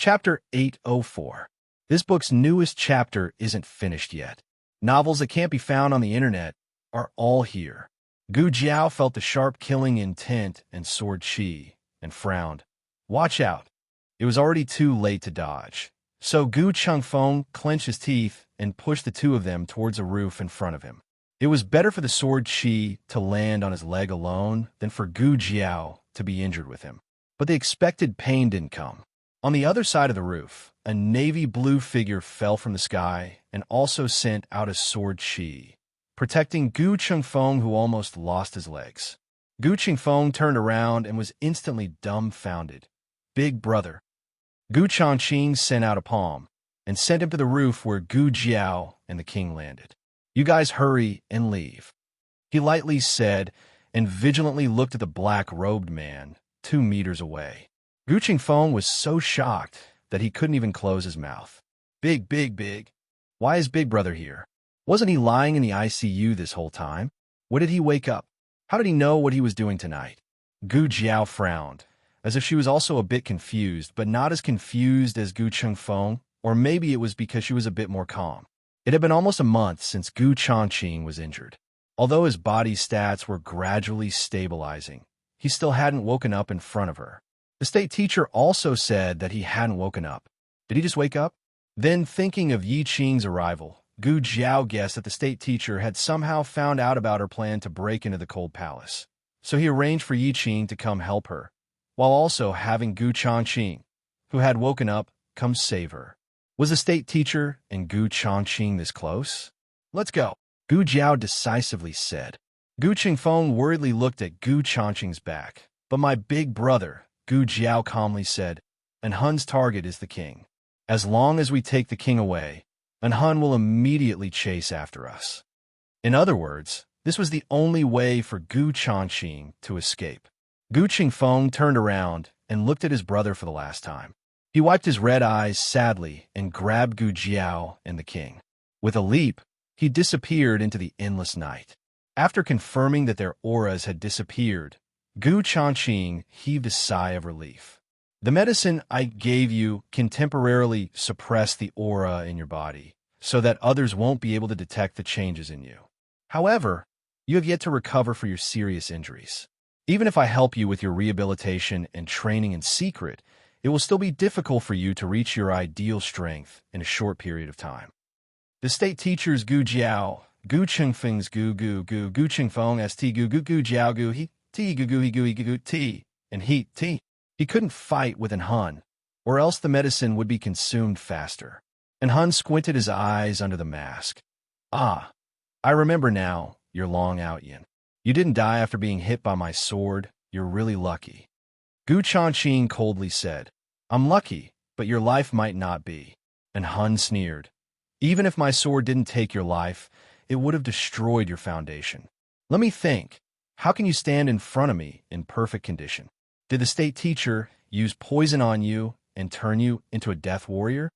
Chapter 804. This book's newest chapter isn't finished yet. Novels that can't be found on the internet are all here. Gu Jiao felt the sharp killing intent and sword chi, and frowned. Watch out. It was already too late to dodge. So Gu Chengfeng clenched his teeth and pushed the two of them towards a roof in front of him. It was better for the sword chi to land on his leg alone than for Gu Jiao to be injured with him. But the expected pain didn't come. On the other side of the roof, a navy blue figure fell from the sky and also sent out a sword chi, protecting Gu Chengfeng, who almost lost his legs. Gu Chengfeng turned around and was instantly dumbfounded. Big brother. Gu Changqing sent out a palm and sent him to the roof where Gu Jiao and the king landed. You guys hurry and leave, he lightly said, and vigilantly looked at the black-robed man 2 meters away. Gu Chengfeng was so shocked that he couldn't even close his mouth. Big. Why is Big Brother here? Wasn't he lying in the ICU this whole time? When did he wake up? How did he know what he was doing tonight? Gu Jiao frowned, as if she was also a bit confused, but not as confused as Gu Chengfeng, or maybe it was because she was a bit more calm. It had been almost a month since Gu Changqing was injured. Although his body stats were gradually stabilizing, he still hadn't woken up in front of her. The state teacher also said that he hadn't woken up. Did he just wake up? Then, thinking of Yi Qing's arrival, Gu Jiao guessed that the state teacher had somehow found out about her plan to break into the Cold Palace. So he arranged for Yi Qing to come help her, while also having Gu Changqing, who had woken up, come save her. Was the state teacher and Gu Changqing this close? Let's go, Gu Jiao decisively said. Gu Chengfeng worriedly looked at Gu Changqing's back. But my big brother, Gu Jiao calmly said, and Hun's target is the king. As long as we take the king away, and Hun will immediately chase after us. In other words, this was the only way for Gu Changqing to escape. Gu Chengfeng turned around and looked at his brother for the last time. He wiped his red eyes sadly and grabbed Gu Jiao and the king. With a leap, he disappeared into the endless night. After confirming that their auras had disappeared, Gu Changqing heaved a sigh of relief. The medicine I gave you can temporarily suppress the aura in your body, so that others won't be able to detect the changes in you. However, you have yet to recover for your serious injuries. Even if I help you with your rehabilitation and training in secret, it will still be difficult for you to reach your ideal strength in a short period of time. The state teachers Gu Jiao, Gu Chengfeng's Gu Chengfeng St Gu Jiao Gu He T Gu T and He T. He couldn't fight with Hun, or else the medicine would be consumed faster. And Hun squinted his eyes under the mask. Ah, I remember now, you're long out, Yin. You didn't die after being hit by my sword. You're really lucky. Gu Changqing coldly said, I'm lucky, but your life might not be. And Hun sneered. Even if my sword didn't take your life, it would have destroyed your foundation. Let me think. How can you stand in front of me in perfect condition? Did the state teacher use poison on you and turn you into a death warrior?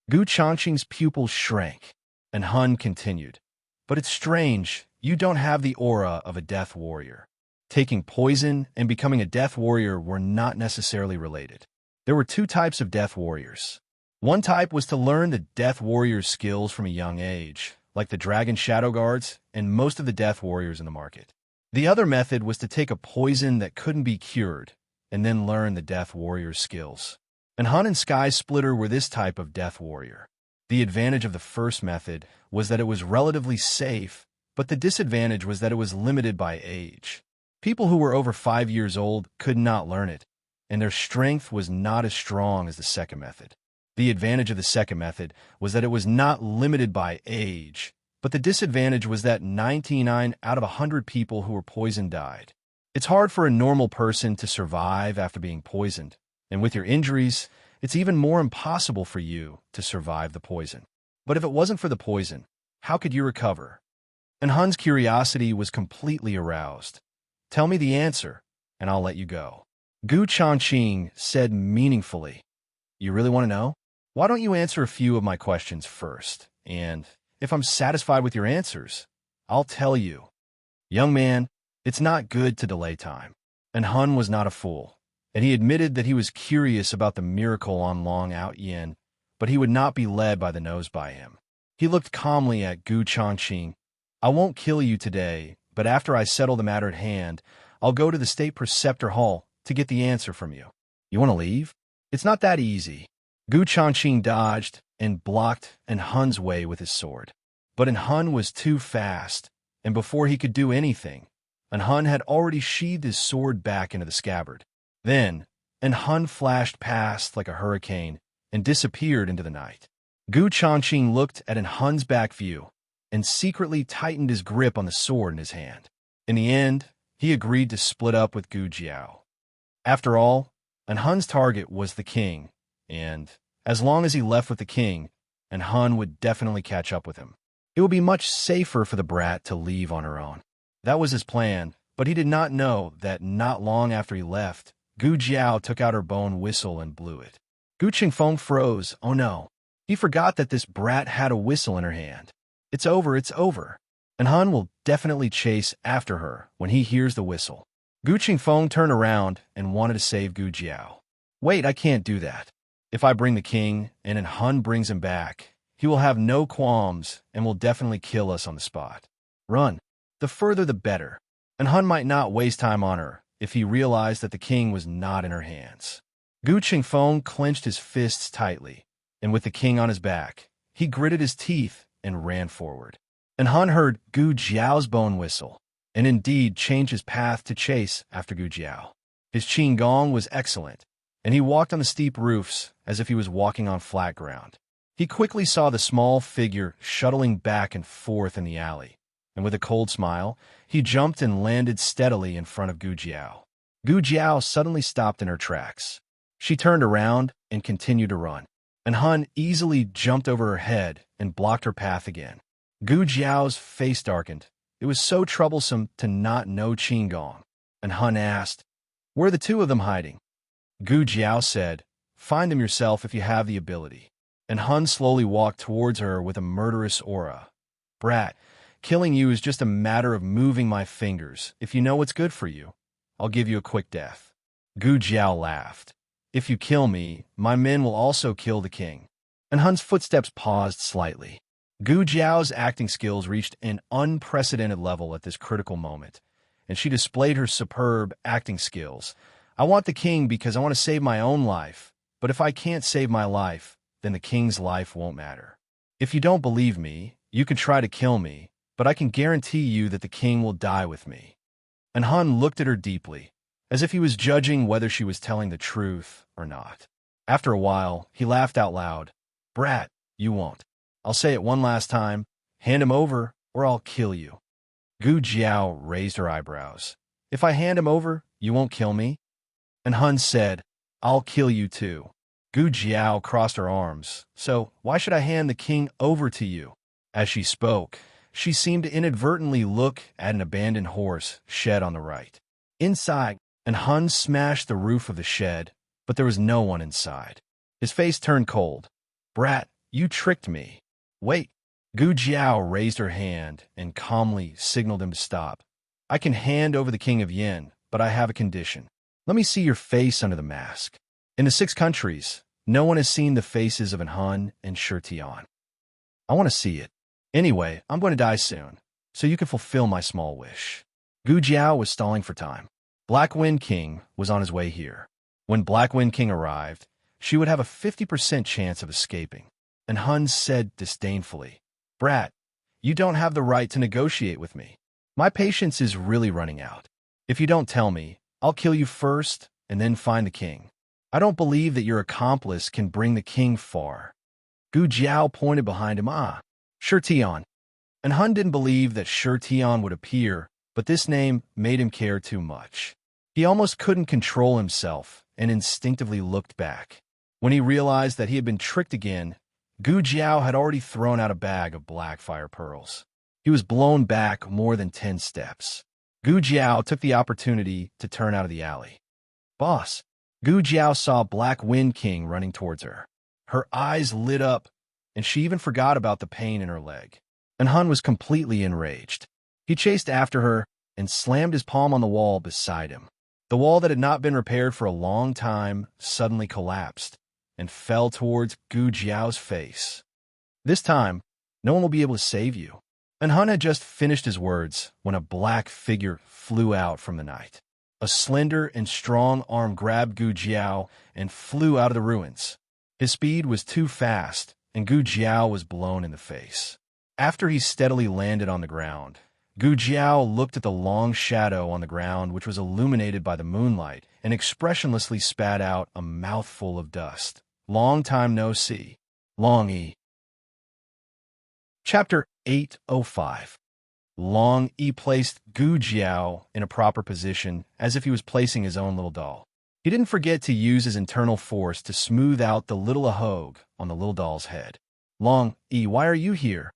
Gu Changqing's pupils shrank, and Hun continued. But it's strange, you don't have the aura of a death warrior. Taking poison and becoming a death warrior were not necessarily related. There were 2 types of death warriors. One type was to learn the death warrior's skills from a young age, like the dragon shadow guards and most of the death warriors in the market. The other method was to take a poison that couldn't be cured and then learn the death warrior's skills. And Hun and Sky Splitter were this type of death warrior. The advantage of the first method was that it was relatively safe, but the disadvantage was that it was limited by age. People who were over 5 years old could not learn it, and their strength was not as strong as the second method. The advantage of the second method was that it was not limited by age, but the disadvantage was that 99 out of 100 people who were poisoned died. It's hard for a normal person to survive after being poisoned, and with your injuries, it's even more impossible for you to survive the poison. But if it wasn't for the poison, how could you recover? And Hun's curiosity was completely aroused. Tell me the answer, and I'll let you go. Gu Changqing said meaningfully. You really want to know? Why don't you answer a few of my questions first, and if I'm satisfied with your answers, I'll tell you. Young man, it's not good to delay time. And Hun was not a fool. and he admitted that he was curious about the miracle on Long Out Yin, but he would not be led by the nose by him. He looked calmly at Gu Changqing. I won't kill you today, but after I settle the matter at hand, I'll go to the State Preceptor Hall to get the answer from you. You want to leave? It's not that easy. Gu Changqing dodged and blocked Hun's way with his sword. But Hun was too fast, and before he could do anything, Hun had already sheathed his sword back into the scabbard. Then, Hun flashed past like a hurricane and disappeared into the night. Gu Changqing looked at Hun's back view and secretly tightened his grip on the sword in his hand. In the end, he agreed to split up with Gu Jiao. After all, Hun's target was the king, and as long as he left with the king, Hun would definitely catch up with him. It would be much safer for the brat to leave on her own. That was his plan, but he did not know that not long after he left, Gu Jiao took out her bone whistle and blew it. Gu Qingfeng froze. Oh no. He forgot that this brat had a whistle in her hand. It's over, it's over. Hun will definitely chase after her when he hears the whistle. Gu Qingfeng turned around and wanted to save Gu Jiao. Wait, I can't do that. If I bring the king and Hun brings him back, he will have no qualms and will definitely kill us on the spot. Run. The further the better. Hun might not waste time on her if he realized that the king was not in her hands. Gu Qingfeng clenched his fists tightly, and with the king on his back, he gritted his teeth and ran forward. Hun heard Gu Jiao's bone whistle, and indeed changed his path to chase after Gu Jiao. His qigong was excellent, and he walked on the steep roofs as if he was walking on flat ground. He quickly saw the small figure shuttling back and forth in the alley, and with a cold smile, he jumped and landed steadily in front of Gu Jiao. Gu Jiao suddenly stopped in her tracks. She turned around and continued to run, and Hun easily jumped over her head and blocked her path again. Gu Jiao's face darkened. It was so troublesome to not know qigong, and Hun asked, "Where are the two of them hiding?" Gu Jiao said, "Find them yourself if you have the ability." And Hun slowly walked towards her with a murderous aura. "Brat, killing you is just a matter of moving my fingers. If you know what's good for you, I'll give you a quick death." Gu Jiao laughed. "If you kill me, my men will also kill the king." And Hun's footsteps paused slightly. Gu Jiao's acting skills reached an unprecedented level at this critical moment, and she displayed her superb acting skills. "I want the king because I want to save my own life, but if I can't save my life, then the king's life won't matter. If you don't believe me, you can try to kill me, but I can guarantee you that the king will die with me." And Hun looked at her deeply, as if he was judging whether she was telling the truth or not. After a while, he laughed out loud. "Brat, you won't. I'll say it one last time. Hand him over, or I'll kill you." Gu Jiao raised her eyebrows. "If I hand him over, you won't kill me?" And Hun said, "I'll kill you too." Gu Jiao crossed her arms. "So, why should I hand the king over to you?" As she spoke, she seemed to inadvertently look at an abandoned horse shed on the right. Inside, Hun smashed the roof of the shed, but there was no one inside. His face turned cold. "Brat, you tricked me." "Wait." Gu Jiao raised her hand and calmly signaled him to stop. "I can hand over the king of Yin, but I have a condition. Let me see your face under the mask." In the 6 countries, no one has seen the faces of Hun and Shirtian. I want to see it. Anyway, I'm going to die soon, so you can fulfill my small wish. Gu Jiao was stalling for time. Black Wind King was on his way here. When Black Wind King arrived, she would have a 50% chance of escaping. And Hun said disdainfully, "Brat, you don't have the right to negotiate with me. My patience is really running out. If you don't tell me, I'll kill you first and then find the king. I don't believe that your accomplice can bring the king far." Gu Jiao pointed behind him. Shirtian. And Hun didn't believe that Shirtian would appear, but this name made him care too much. He almost couldn't control himself and instinctively looked back. When he realized that he had been tricked again, Gu Jiao had already thrown out a bag of black fire pearls. He was blown back more than 10 steps. Gu Jiao took the opportunity to turn out of the alley. "Boss." Gu Jiao saw Black Wind King running towards her. Her eyes lit up, and she even forgot about the pain in her leg. And Hun was completely enraged. He chased after her and slammed his palm on the wall beside him. The wall that had not been repaired for a long time suddenly collapsed and fell towards Gu Jiao's face. This time, no one will be able to save you. And Hun had just finished his words when a black figure flew out from the night. A slender and strong arm grabbed Gu Jiao and flew out of the ruins. His speed was too fast, and Gu Jiao was blown in the face. After he steadily landed on the ground, Gu Jiao looked at the long shadow on the ground, which was illuminated by the moonlight, and expressionlessly spat out a mouthful of dust. Long time no see. Long Yi. Chapter 805. Long Yi placed Gu Jiao in a proper position, as if he was placing his own little doll. He didn't forget to use his internal force to smooth out the little ahog on the little doll's head. Long Yi, why are you here?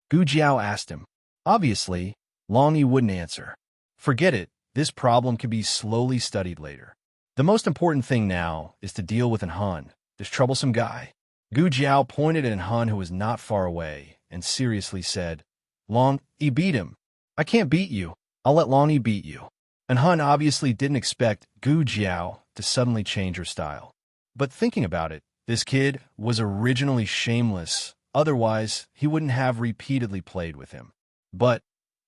Gu Jiao asked him. Obviously, Long Yi wouldn't answer. Forget it, this problem can be slowly studied later. The most important thing now is to deal with Han, this troublesome guy. Gu Jiao pointed at Han, who was not far away, and seriously said, Long Yi, beat him. I can't beat you. I'll let Long Yi beat you. And Han obviously didn't expect Gu Jiao to suddenly change her style. But thinking about it, this kid was originally shameless, otherwise he wouldn't have repeatedly played with him. But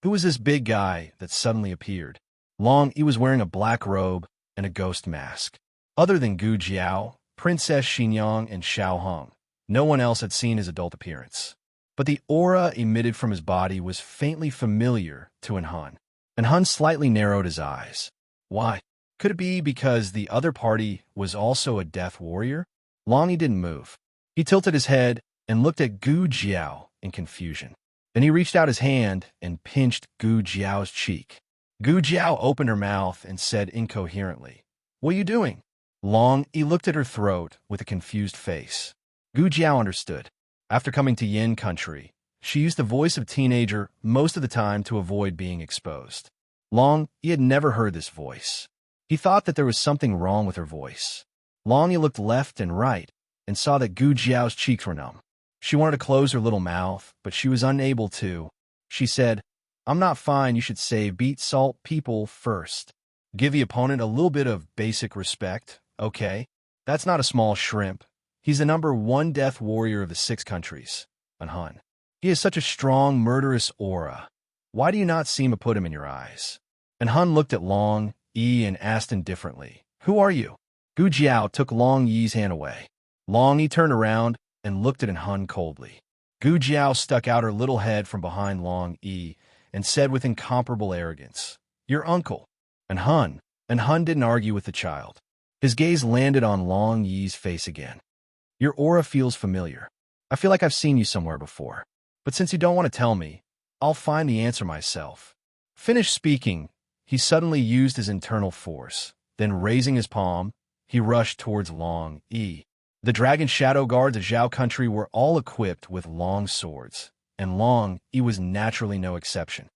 who was this big guy that suddenly appeared? Long Yi was wearing a black robe and a ghost mask. Other than Gu Jiao, Princess Xinyang, and Xiao Hong, no one else had seen his adult appearance. But the aura emitted from his body was faintly familiar to Han, and Han slightly narrowed his eyes. Why? Could it be because the other party was also a death warrior? Long Yi didn't move. He tilted his head and looked at Gu Jiao in confusion. Then he reached out his hand and pinched Gu Jiao's cheek. Gu Jiao opened her mouth and said incoherently, What are you doing? Long Yi looked at her throat with a confused face. Gu Jiao understood. After coming to Yin country, she used the voice of teenager most of the time to avoid being exposed. Long Yi had never heard this voice. He thought that there was something wrong with her voice. Long Yi looked left and right and saw that Gu Jiao's cheeks were numb. She wanted to close her little mouth, but she was unable to. She said, I'm not fine, you should say beat salt people first. Give the opponent a little bit of basic respect, okay? That's not a small shrimp. He's the #1 death warrior of the 6 countries, Han. He has such a strong, murderous aura. Why do you not seem to put him in your eyes? And Han looked at Long Yi and asked indifferently, Who are you? Gu Jiao took Long Yi's hand away. Long Yi turned around and looked at Han coldly. Gu Jiao stuck out her little head from behind Long Yi and said with incomparable arrogance, Your uncle. And Han didn't argue with the child. His gaze landed on Long Yi's face again. Your aura feels familiar. I feel like I've seen you somewhere before. But since you don't want to tell me, I'll find the answer myself. Finished speaking, he suddenly used his internal force. Then raising his palm, he rushed towards Long Yi. The dragon shadow guards of Zhao country were all equipped with long swords, and Long Yi was naturally no exception.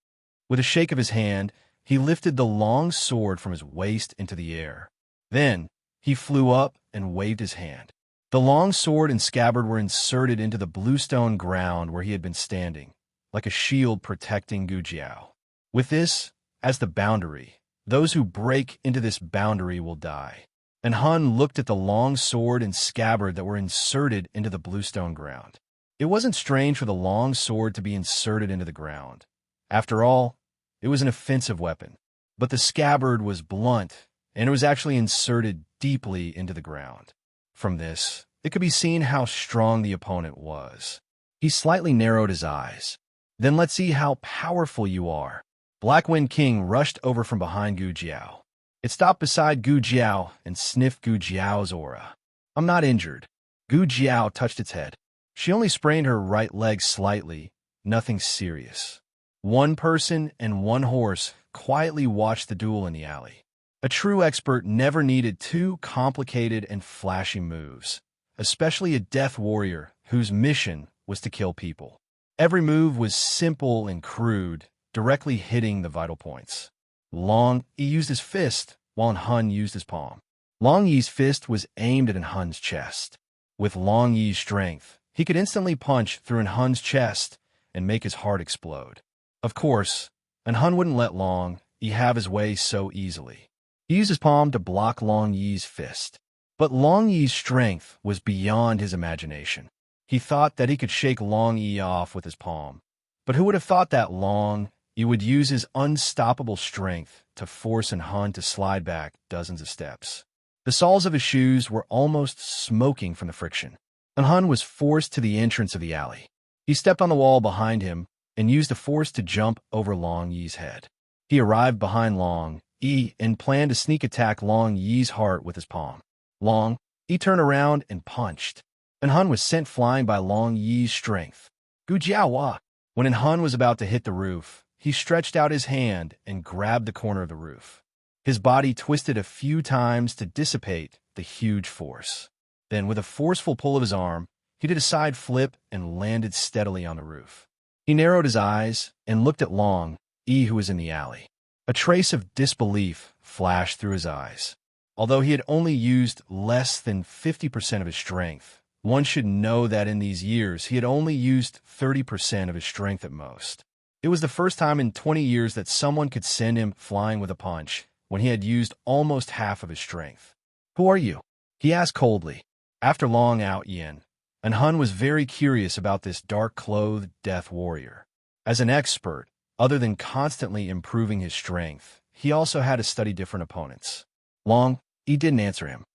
With a shake of his hand, he lifted the long sword from his waist into the air. Then, he flew up and waved his hand. The long sword and scabbard were inserted into the bluestone ground where he had been standing, like a shield protecting Gu Jiao. With this as the boundary, those who break into this boundary will die. And Han looked at the long sword and scabbard that were inserted into the bluestone ground. It wasn't strange for the long sword to be inserted into the ground. After all, it was an offensive weapon. But the scabbard was blunt, and it was actually inserted deeply into the ground. From this, it could be seen how strong the opponent was. He slightly narrowed his eyes. Then let's see how powerful you are. Black Wind King rushed over from behind Gu Jiao. It stopped beside Gu Jiao and sniffed Gu Jiao's aura. I'm not injured. Gu Jiao touched its head. She only sprained her right leg slightly, nothing serious. One person and one horse quietly watched the duel in the alley. A true expert never needed 2 complicated and flashy moves, especially a death warrior whose mission was to kill people. Every move was simple and crude, directly hitting the vital points. Long Yi used his fist, while Han used his palm. Long Yi's fist was aimed at Han's chest. With Long Yi's strength, he could instantly punch through Han's chest and make his heart explode. Of course, Han wouldn't let Long Yi have his way so easily. He used his palm to block Long Yi's fist. But Long Yi's strength was beyond his imagination. He thought that he could shake Long Yi off with his palm. But who would have thought that Long Yi would use his unstoppable strength to force Han to slide back dozens of steps? The soles of his shoes were almost smoking from the friction, and Han was forced to the entrance of the alley. He stepped on the wall behind him and used the force to jump over Long Yi's head. He arrived behind Long Yi and planned to sneak attack Long Yi's heart with his palm. Long Yi turned around and punched, and Han was sent flying by Long Yi's strength. Gu Jiawa! When Han was about to hit the roof, he stretched out his hand and grabbed the corner of the roof. His body twisted a few times to dissipate the huge force. Then, with a forceful pull of his arm, he did a side flip and landed steadily on the roof. He narrowed his eyes and looked at Long Yi, who was in the alley. A trace of disbelief flashed through his eyes. Although he had only used less than 50% of his strength, one should know that in these years he had only used 30% of his strength at most. It was the first time in 20 years that someone could send him flying with a punch when he had used almost half of his strength. "Who are you?" he asked coldly. After Long Out Yin, and Han was very curious about this dark-clothed death warrior. As an expert, other than constantly improving his strength, he also had to study different opponents. Long Yi didn't answer him.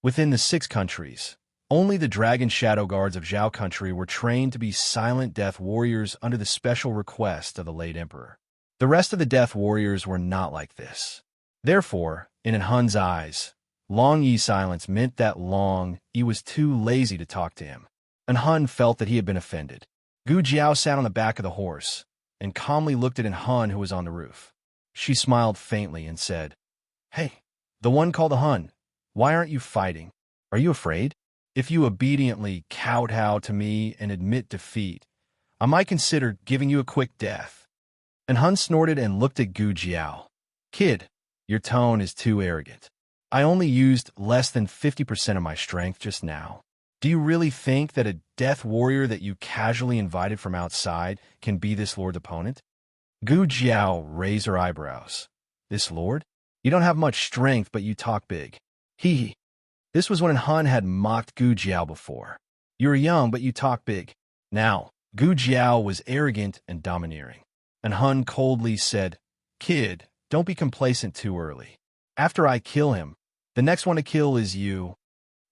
Within the 6 countries, only the Dragon Shadow Guards of Zhao Country were trained to be silent death warriors under the special request of the late emperor. The rest of the death warriors were not like this. Therefore, in Han's eyes, Long Yi's silence meant that Long Yi was too lazy to talk to him, and Han felt that he had been offended. Gu Jiao sat on the back of the horse and calmly looked at Han, who was on the roof. She smiled faintly and said, "Hey, the one called Han, why aren't you fighting? Are you afraid? If you obediently kowtow to me and admit defeat, I might consider giving you a quick death." And Han snorted and looked at Gu Jiao. "Kid, your tone is too arrogant. I only used less than 50% of my strength just now. Do you really think that a death warrior that you casually invited from outside can be this lord's opponent?" Gu Jiao raised her eyebrows. "This lord? You don't have much strength, but you talk big." He. This was when Han had mocked Gu Jiao before. "You're young, but you talk big." Now, Gu Jiao was arrogant and domineering, and Han coldly said, "Kid, don't be complacent too early. After I kill him, the next one to kill is you."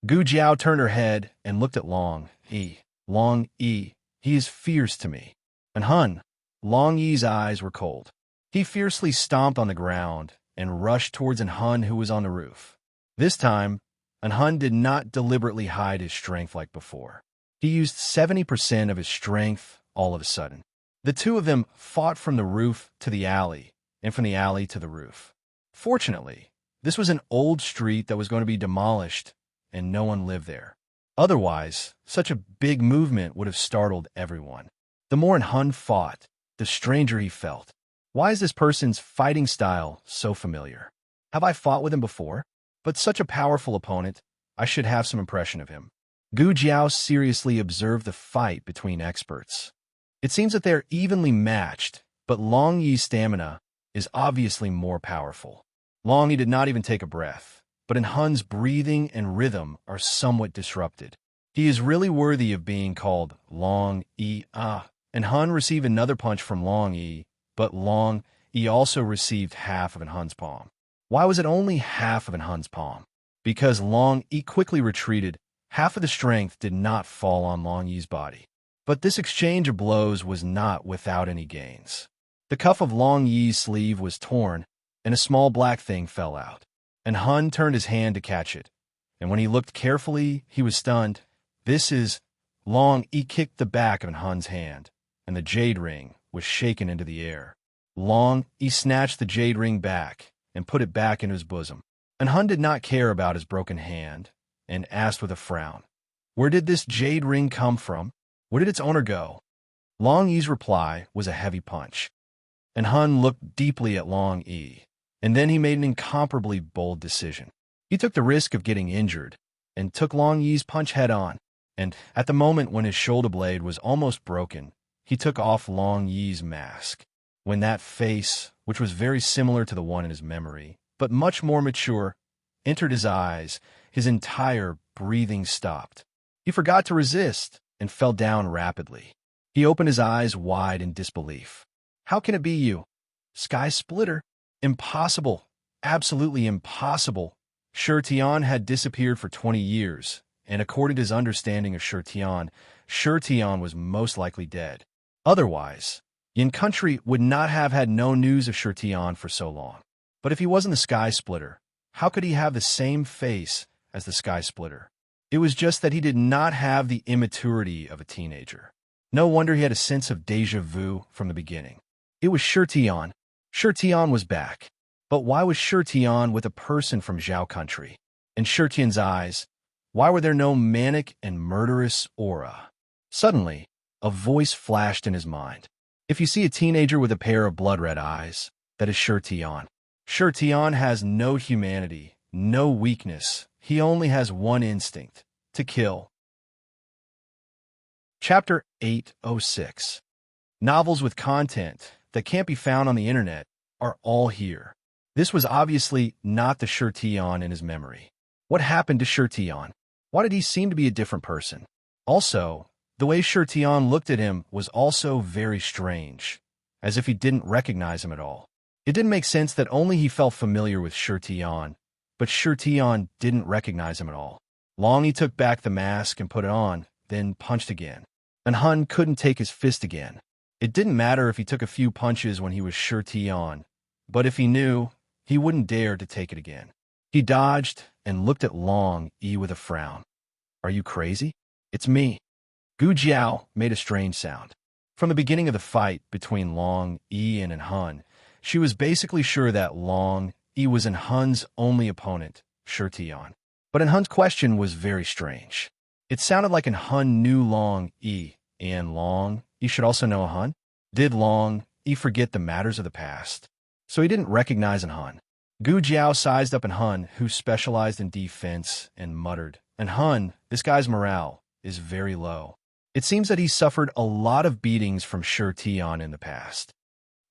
Gu Jiao turned her head and looked at Long Yi. "Long Yi, he is fierce to me." And Han, Long Yi's eyes were cold. He fiercely stomped on the ground and rushed towards Han, who was on the roof. This time, Han did not deliberately hide his strength like before. He used 70% of his strength all of a sudden. The two of them fought from the roof to the alley, and from the alley to the roof. Fortunately, this was an old street that was going to be demolished, and no one lived there. Otherwise, such a big movement would have startled everyone. The more Han fought, the stranger he felt. Why is this person's fighting style so familiar? Have I fought with him before? But such a powerful opponent, I should have some impression of him. Gu Jiao seriously observed the fight between experts. It seems that they are evenly matched, but Long Yi's stamina is obviously more powerful. Long Yi did not even take a breath, but Han's breathing and rhythm are somewhat disrupted. He is really worthy of being called Long Yi. And Han received another punch from Long Yi, but Long Yi also received half of Han's palm. Why was it only half of Han's palm? Because Long Yi quickly retreated. Half of the strength did not fall on Long Yi's body. But this exchange of blows was not without any gains. The cuff of Long Yi's sleeve was torn, and a small black thing fell out. And Han turned his hand to catch it, and when he looked carefully, he was stunned. This is... Long Yi kicked the back of Han's hand, and the jade ring was shaken into the air. Long Yi snatched the jade ring back and put it back into his bosom. And Han did not care about his broken hand, and asked with a frown, "Where did this jade ring come from? Where did its owner go?" Long Yi's reply was a heavy punch. And Han looked deeply at Long Yi, and then he made an incomparably bold decision. He took the risk of getting injured, and took Long Yi's punch head-on, and at the moment when his shoulder blade was almost broken, he took off Long Yi's mask. When that face, which was very similar to the one in his memory, but much more mature, entered his eyes. His entire breathing stopped. He forgot to resist and fell down rapidly. He opened his eyes wide in disbelief. How can it be you? Sky Splitter? Impossible. Absolutely impossible. Shirtian had disappeared for 20 years, and according to his understanding of Shirtian was most likely dead. Otherwise, Yin Country would not have had no news of Shirtian for so long. But if he wasn't the Sky Splitter, how could he have the same face as the Sky Splitter? It was just that he did not have the immaturity of a teenager. No wonder he had a sense of déjà vu from the beginning. It was Shirtian. Shirtian was back. But why was Shirtian with a person from Zhao Country? In Shirtian's eyes, why were there no manic and murderous aura? Suddenly, a voice flashed in his mind. If you see a teenager with a pair of blood-red eyes, that is Shirtian. Shirtian has no humanity, no weakness. He only has one instinct: to kill. Chapter 806. Novels with content that can't be found on the internet are all here. This was obviously not the Shirtian in his memory. What happened to Shirtian? Why did he seem to be a different person? Also, the way Shirtian looked at him was also very strange, as if he didn't recognize him at all. It didn't make sense that only he felt familiar with Shirtian, but Shirtian didn't recognize him at all. Long he took back the mask and put it on, then punched again. And Hun couldn't take his fist again. It didn't matter if he took a few punches when he was Shirtian, but if he knew, he wouldn't dare to take it again. He dodged and looked at Long Yi with a frown. Are you crazy? It's me. Gu Jiao made a strange sound. From the beginning of the fight between Long Yi and Hun, she was basically sure that Long Yi was Hun's only opponent, Shirtian. But Hun's question was very strange. It sounded like Hun knew Long Yi, and Long Yi should also know Hun. Did Long Yi forget the matters of the past? So he didn't recognize Hun. Gu Jiao sized up Hun, who specialized in defense, and muttered, Hun, this guy's morale is very low. It seems that he suffered a lot of beatings from Shirtian in the past.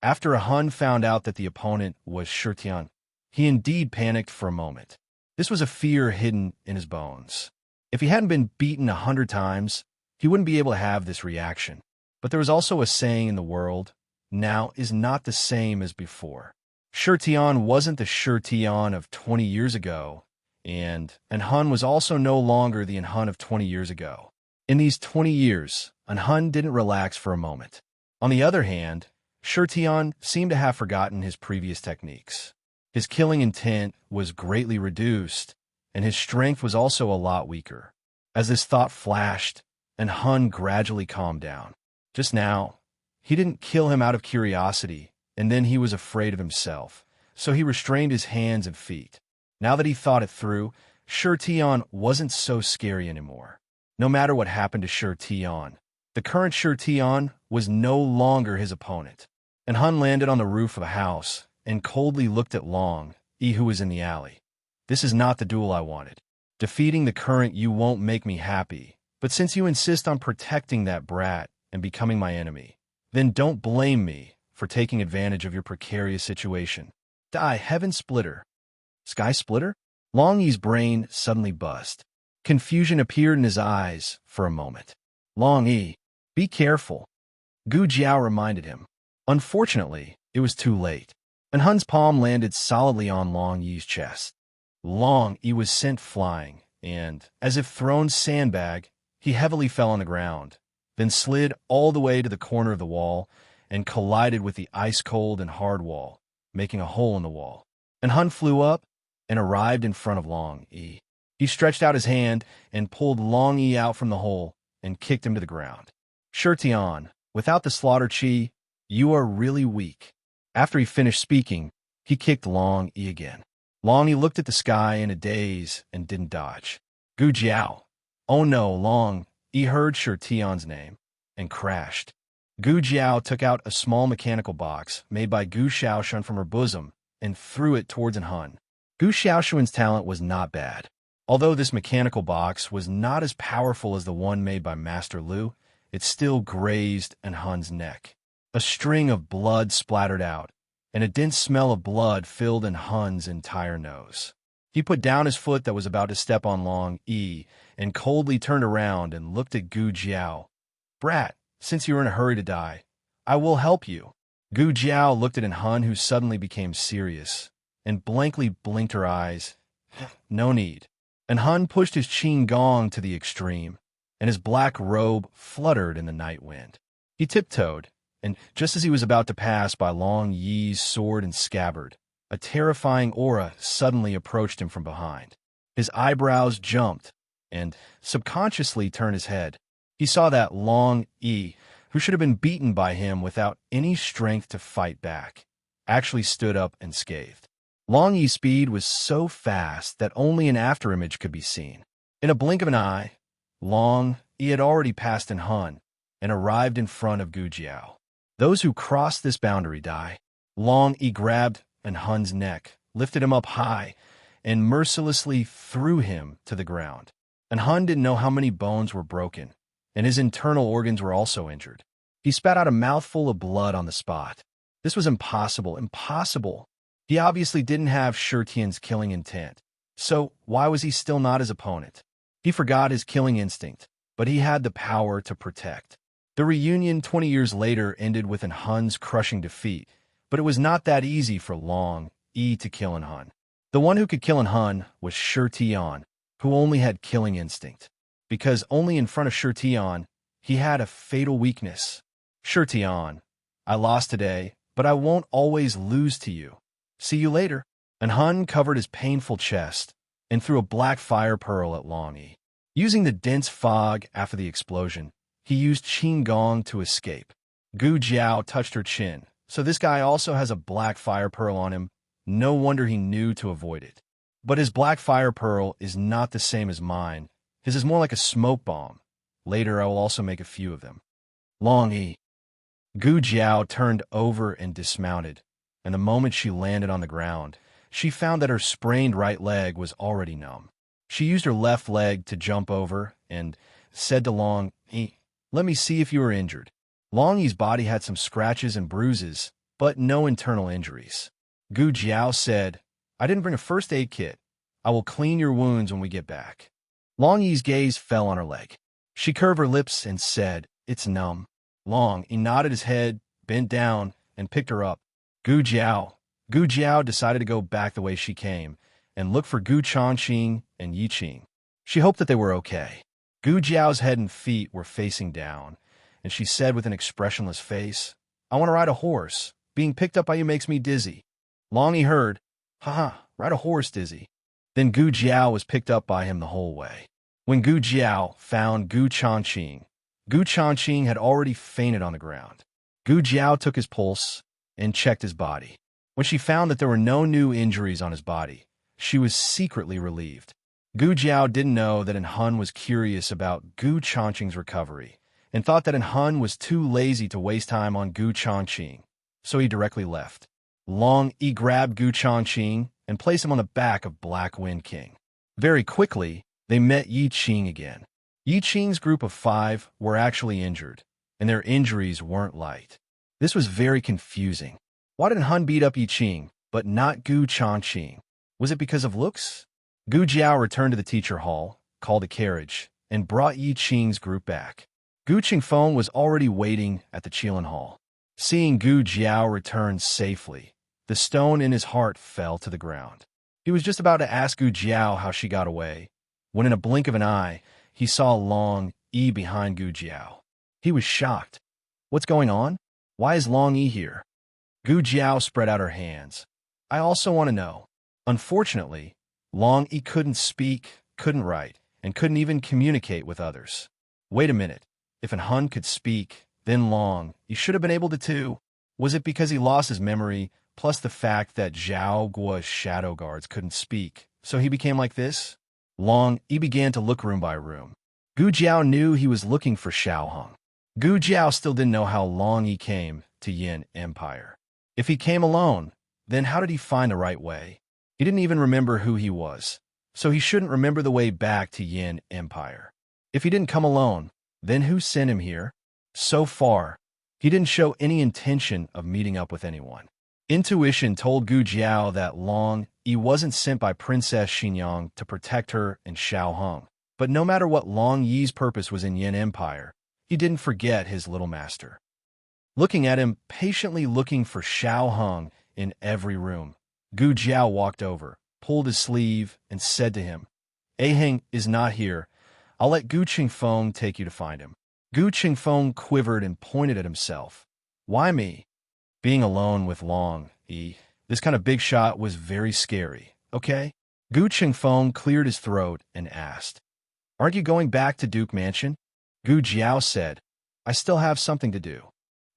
After Hun found out that the opponent was Shirtian, he indeed panicked for a moment. This was a fear hidden in his bones. If he hadn't been beaten 100 times, he wouldn't be able to have this reaction. But there was also a saying in the world, now is not the same as before. Shirtian wasn't the Shirtian of 20 years ago, and Hun was also no longer the Hun of 20 years ago. In these 20 years, Hun didn't relax for a moment. On the other hand, Shirtian seemed to have forgotten his previous techniques. His killing intent was greatly reduced, and his strength was also a lot weaker. As this thought flashed, Hun gradually calmed down. Just now, he didn't kill him out of curiosity, and then he was afraid of himself, so he restrained his hands and feet. Now that he thought it through, Shirtian wasn't so scary anymore. No matter what happened to Shirtian, the current Shirtian was no longer his opponent. Hun landed on the roof of a house and coldly looked at Long Yi, who was in the alley. This is not the duel I wanted. Defeating the current you won't make me happy, but since you insist on protecting that brat and becoming my enemy, then don't blame me for taking advantage of your precarious situation. Die, Heaven Splitter. Sky Splitter? Long Yi's brain suddenly buzzed. Confusion appeared in his eyes for a moment. Long Yi, be careful. Gu Jiao reminded him. Unfortunately, it was too late. Hun's palm landed solidly on Long Yi's chest. Long Yi was sent flying, and, as if thrown sandbag, he heavily fell on the ground, then slid all the way to the corner of the wall and collided with the ice-cold and hard wall, making a hole in the wall. Hun flew up and arrived in front of Long Yi. He stretched out his hand and pulled Long Yi out from the hole and kicked him to the ground. Shirtian, without the slaughter chi, you are really weak. After he finished speaking, he kicked Long Yi again. Long Yi looked at the sky in a daze and didn't dodge. Gu Jiao. Oh no, Long Yi heard Shirtian's name and crashed. Gu Jiao took out a small mechanical box made by Gu Xiaoshuan from her bosom and threw it towards Hun. Gu Xiaoshuan's talent was not bad. Although this mechanical box was not as powerful as the one made by Master Lu, it still grazed Hun's neck. A string of blood splattered out, and a dense smell of blood filled in Hun's entire nose. He put down his foot that was about to step on Long Yi and coldly turned around and looked at Gu Jiao. "Brat, since you're in a hurry to die, I will help you." Gu Jiao looked at Hun, who suddenly became serious, and blankly blinked her eyes. "No need." And Hun pushed his Qing Gong to the extreme, and his black robe fluttered in the night wind. He tiptoed, and just as he was about to pass by Long Yi's sword and scabbard, a terrifying aura suddenly approached him from behind. His eyebrows jumped, and subconsciously turned his head. He saw that Long Yi, who should have been beaten by him without any strength to fight back, actually stood up and scathed. Long Yi's speed was so fast that only an afterimage could be seen. In a blink of an eye, Long Yi had already passed in Hun and arrived in front of Gu Jiao. Those who cross this boundary die. Long Yi grabbed Hun's neck, lifted him up high, and mercilessly threw him to the ground. And Hun didn't know how many bones were broken, and his internal organs were also injured. He spat out a mouthful of blood on the spot. This was impossible, impossible. He obviously didn't have Shirtian's killing intent, so why was he still not his opponent? He forgot his killing instinct, but he had the power to protect. The reunion 20 years later ended with Hun's crushing defeat, but it was not that easy for Long Yi to kill Hun. The one who could kill Hun was Shirtian, who only had killing instinct. Because only in front of Shirtian, he had a fatal weakness. "Shirtian, I lost today, but I won't always lose to you. See you later." And Hun covered his painful chest and threw a black fire pearl at Long Yi. Using the dense fog after the explosion, he used Qing Gong to escape. Gu Jiao touched her chin. "So this guy also has a black fire pearl on him. No wonder he knew to avoid it. But his black fire pearl is not the same as mine. His is more like a smoke bomb. Later I will also make a few of them." Long Yi. Gu Jiao turned over and dismounted, and the moment she landed on the ground, she found that her sprained right leg was already numb. She used her left leg to jump over and said to Long Yi, "Let me see if you are injured." Long Yi's body had some scratches and bruises, but no internal injuries. Gu Jiao said, "I didn't bring a first aid kit. I will clean your wounds when we get back." Long Yi's gaze fell on her leg. She curved her lips and said, "It's numb." Long Yi nodded his head, bent down, and picked her up. Gu Jiao decided to go back the way she came and look for Gu Changqing and Yi Qing. She hoped that they were okay. Gu Jiao's head and feet were facing down, and she said with an expressionless face, "I want to ride a horse. Being picked up by you makes me dizzy." Long Yi heard, "Haha, ride a horse, dizzy." Then Gu Jiao was picked up by him the whole way. When Gu Jiao found Gu Changqing had already fainted on the ground. Gu Jiao took his pulse and checked his body. When she found that there were no new injuries on his body, she was secretly relieved. Gu Jiao didn't know that Hun was curious about Gu Changqing's recovery and thought that Hun was too lazy to waste time on Gu Changqing, so he directly left. Long Yi grabbed Gu Changqing and placed him on the back of Black Wind King. Very quickly, they met Yi Qing again. Yi Qing's group of 5 were actually injured, and their injuries weren't light. This was very confusing. Why did Hun beat up Yi Qing, but not Gu Changqing? Was it because of looks? Gu Jiao returned to the teacher hall, called a carriage, and brought Yi Qing's group back. Gu Qingfeng was already waiting at the Qilin Hall. Seeing Gu Jiao return safely, the stone in his heart fell to the ground. He was just about to ask Gu Jiao how she got away, when in a blink of an eye, he saw Long Yi behind Gu Jiao. He was shocked. "What's going on? Why is Long Yi here?" Gu Jiao spread out her hands. "I also want to know." Unfortunately, Long Yi couldn't speak, couldn't write, and couldn't even communicate with others. Wait a minute. If Hun could speak, then Long Yi should have been able to too. Was it because he lost his memory, plus the fact that Zhao Guo's shadow guards couldn't speak, so he became like this? Long Yi began to look room by room. Gu Jiao knew he was looking for Xiao Hong. Gu Jiao still didn't know how Long Yi came to Yin Empire. If he came alone, then how did he find the right way? He didn't even remember who he was, so he shouldn't remember the way back to Yin Empire. If he didn't come alone, then who sent him here? So far, he didn't show any intention of meeting up with anyone. Intuition told Gu Jiao that Long Yi wasn't sent by Princess Xinyang to protect her and Xiao Hong. But no matter what Long Yi's purpose was in Yin Empire, he didn't forget his little master. Looking at him, patiently looking for Xiao Hong in every room, Gu Jiao walked over, pulled his sleeve, and said to him, "Aheng is not here. I'll let Gu Qingfeng take you to find him." Gu Qingfeng quivered and pointed at himself. "Why me?" Being alone with Long Yi, this kind of big shot was very scary, okay? Gu Qingfeng cleared his throat and asked, "Aren't you going back to Duke Mansion?" Gu Jiao said, "I still have something to do."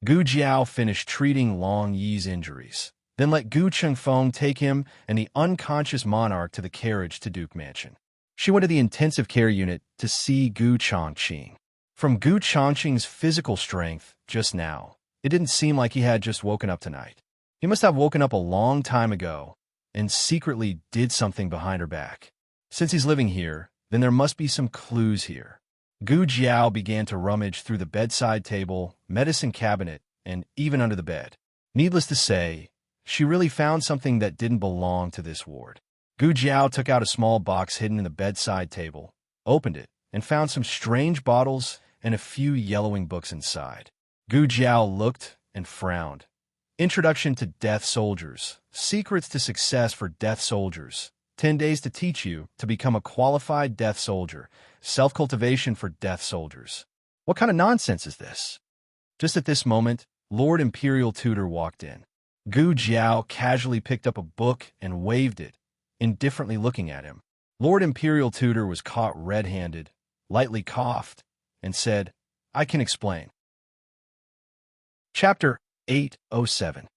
Gu Jiao finished treating Long Yi's injuries, then let Gu Qingfeng take him and the unconscious monarch to the carriage to Duke Mansion. She went to the intensive care unit to see Gu Chongqing. From Gu Chongqing's physical strength just now, it didn't seem like he had just woken up tonight. He must have woken up a long time ago and secretly did something behind her back. Since he's living here, then there must be some clues here. Gu Jiao began to rummage through the bedside table, medicine cabinet, and even under the bed. Needless to say, she really found something that didn't belong to this ward. Gu Jiao took out a small box hidden in the bedside table, opened it, and found some strange bottles and a few yellowing books inside. Gu Jiao looked and frowned. Introduction to Death Soldiers. Secrets to Success for Death Soldiers. 10 days to teach you to become a qualified Death Soldier. Self-cultivation for Death Soldiers. What kind of nonsense is this? Just at this moment, Lord Imperial Tutor walked in. Gu Jiao casually picked up a book and waved it, indifferently looking at him. Lord Imperial Tutor was caught red-handed, lightly coughed, and said, "I can explain." Chapter 807.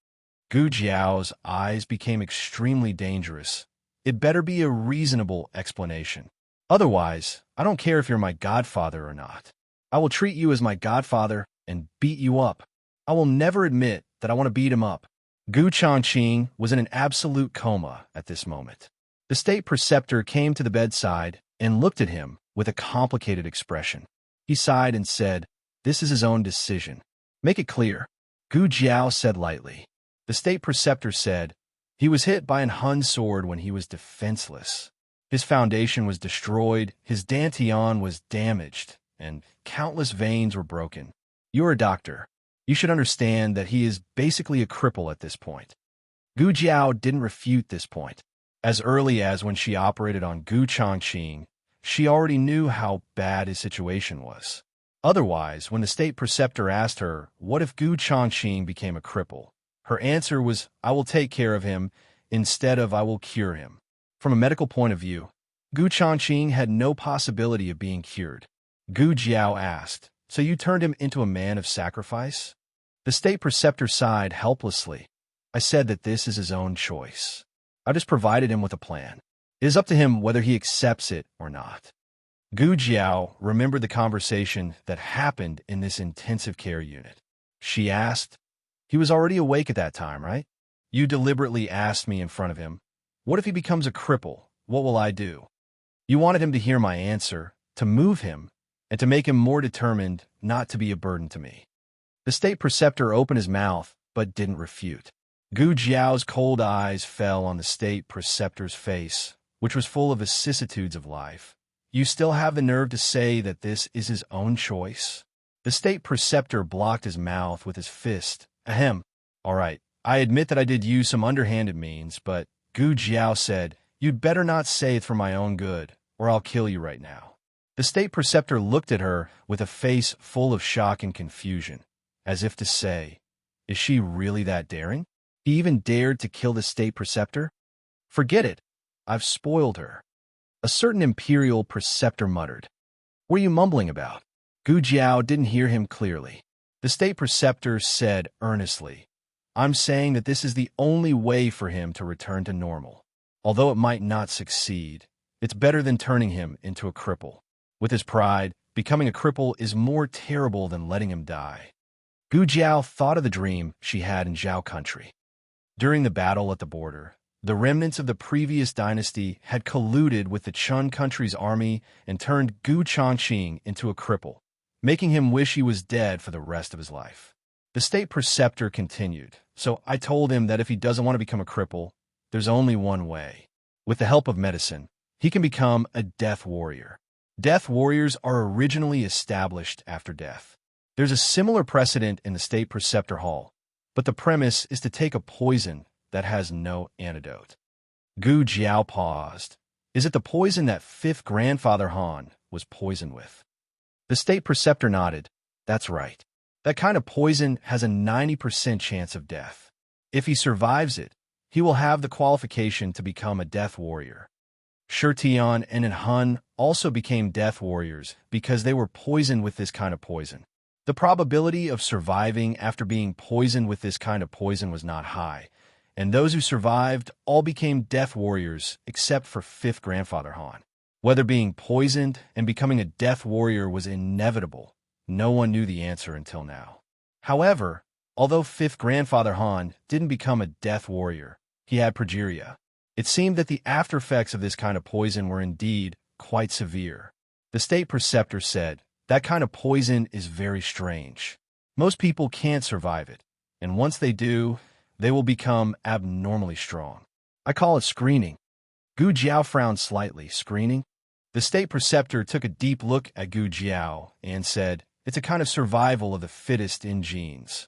Gu Jiao's eyes became extremely dangerous. It better be a reasonable explanation. Otherwise, I don't care if you're my godfather or not. I will treat you as my godfather and beat you up. I will never admit that I want to beat him up. Gu Chongqing was in an absolute coma at this moment. The state preceptor came to the bedside and looked at him with a complicated expression. He sighed and said, "This is his own decision. Make it clear." Gu Jiao said lightly. The state preceptor said, "He was hit by an Hun sword when he was defenseless. His foundation was destroyed, his dantian was damaged, and countless veins were broken. You're a doctor. You should understand that he is basically a cripple at this point." Gu Jiao didn't refute this point. As early as when she operated on Gu Chongqing, she already knew how bad his situation was. Otherwise, when the state preceptor asked her, what if Gu Chongqing became a cripple, her answer was, "I will take care of him," instead of "I will cure him." From a medical point of view, Gu Chongqing had no possibility of being cured. Gu Jiao asked, "So you turned him into a man of sacrifice?" The state preceptor sighed helplessly. "I said that this is his own choice. I just provided him with a plan. It is up to him whether he accepts it or not." Gu Jiao remembered the conversation that happened in this intensive care unit. She asked, "He was already awake at that time, right? You deliberately asked me in front of him, what if he becomes a cripple? What will I do?" You wanted him to hear my answer, to move him, and to make him more determined not to be a burden to me. The state preceptor opened his mouth, but didn't refute. Gu Jiao's cold eyes fell on the state preceptor's face, which was full of vicissitudes of life. "You still have the nerve to say that this is his own choice?" The state preceptor blocked his mouth with his fist. "Ahem. All right, I admit that I did use some underhanded means, but," Gu Jiao said, "you'd better not say it's for my own good, or I'll kill you right now." The state preceptor looked at her with a face full of shock and confusion, as if to say, is she really that daring? He even dared to kill the state preceptor? Forget it. I've spoiled her. A certain imperial preceptor muttered. "What are you mumbling about?" Gu Jiao didn't hear him clearly. The state preceptor said earnestly, "I'm saying that this is the only way for him to return to normal. Although it might not succeed, it's better than turning him into a cripple. With his pride, becoming a cripple is more terrible than letting him die." Gu Jiao thought of the dream she had in Zhao country. During the battle at the border, the remnants of the previous dynasty had colluded with the Chun country's army and turned Gu Chongqing into a cripple, making him wish he was dead for the rest of his life. The state preceptor continued, So I told him that if he doesn't want to become a cripple, there's only one way. With the help of medicine, he can become a death warrior. Death warriors are originally established after death. There's a similar precedent in the state preceptor hall, but the premise is to take a poison that has no antidote. Gu Jiao paused. Is it the poison that fifth grandfather Han was poisoned with? The state preceptor nodded. That's right. That kind of poison has a 90% chance of death. If he survives it, he will have the qualification to become a death warrior. Shirtian and Han also became death warriors because they were poisoned with this kind of poison. The probability of surviving after being poisoned with this kind of poison was not high, and those who survived all became death warriors except for fifth grandfather Han. Whether being poisoned and becoming a death warrior was inevitable, no one knew the answer until now. However, although fifth grandfather Han didn't become a death warrior, he had progeria. It seemed that the after effects of this kind of poison were indeed quite severe. The state preceptor said, that kind of poison is very strange. Most people can't survive it, and once they do, they will become abnormally strong. I call it screening. Gu Jiao frowned slightly. Screening? The state preceptor took a deep look at Gu Jiao and said, it's a kind of survival of the fittest in genes.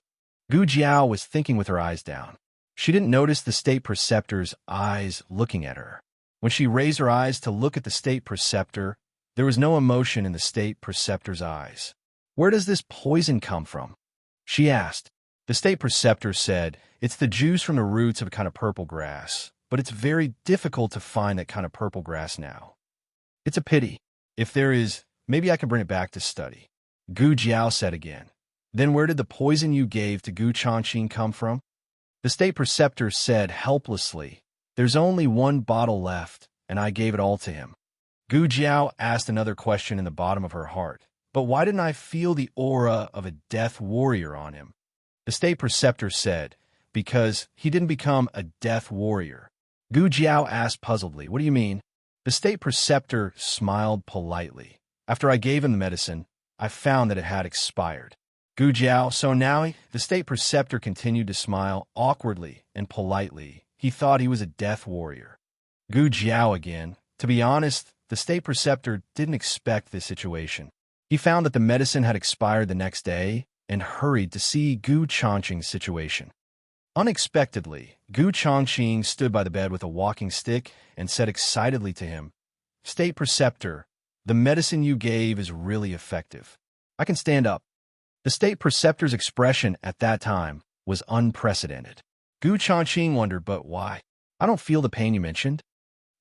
Gu Jiao was thinking with her eyes down. She didn't notice the state preceptor's eyes looking at her. When she raised her eyes to look at the state preceptor, there was no emotion in the state preceptor's eyes. Where does this poison come from? She asked. The state preceptor said, it's the juice from the roots of a kind of purple grass, but it's very difficult to find that kind of purple grass now. It's a pity. If there is, maybe I can bring it back to study. Gu Jiao said again. Then where did the poison you gave to Gu Changqing come from? The state preceptor said helplessly, there's only one bottle left, and I gave it all to him. Gu Jiao asked another question in the bottom of her heart. But why didn't I feel the aura of a death warrior on him? The state preceptor said, because he didn't become a death warrior. Gu Jiao asked puzzledly, what do you mean? The state preceptor smiled politely. After I gave him the medicine, I found that it had expired. Gu Jiao, so now the state preceptor continued to smile awkwardly and politely. He thought he was a death warrior. Gu Jiao again. To be honest, the state preceptor didn't expect this situation. He found that the medicine had expired the next day and hurried to see Gu Changqing's situation. Unexpectedly, Gu Changqing stood by the bed with a walking stick and said excitedly to him, State preceptor, the medicine you gave is really effective. I can stand up. The state preceptor's expression at that time was unprecedented. Gu Changqing wondered, but why? I don't feel the pain you mentioned.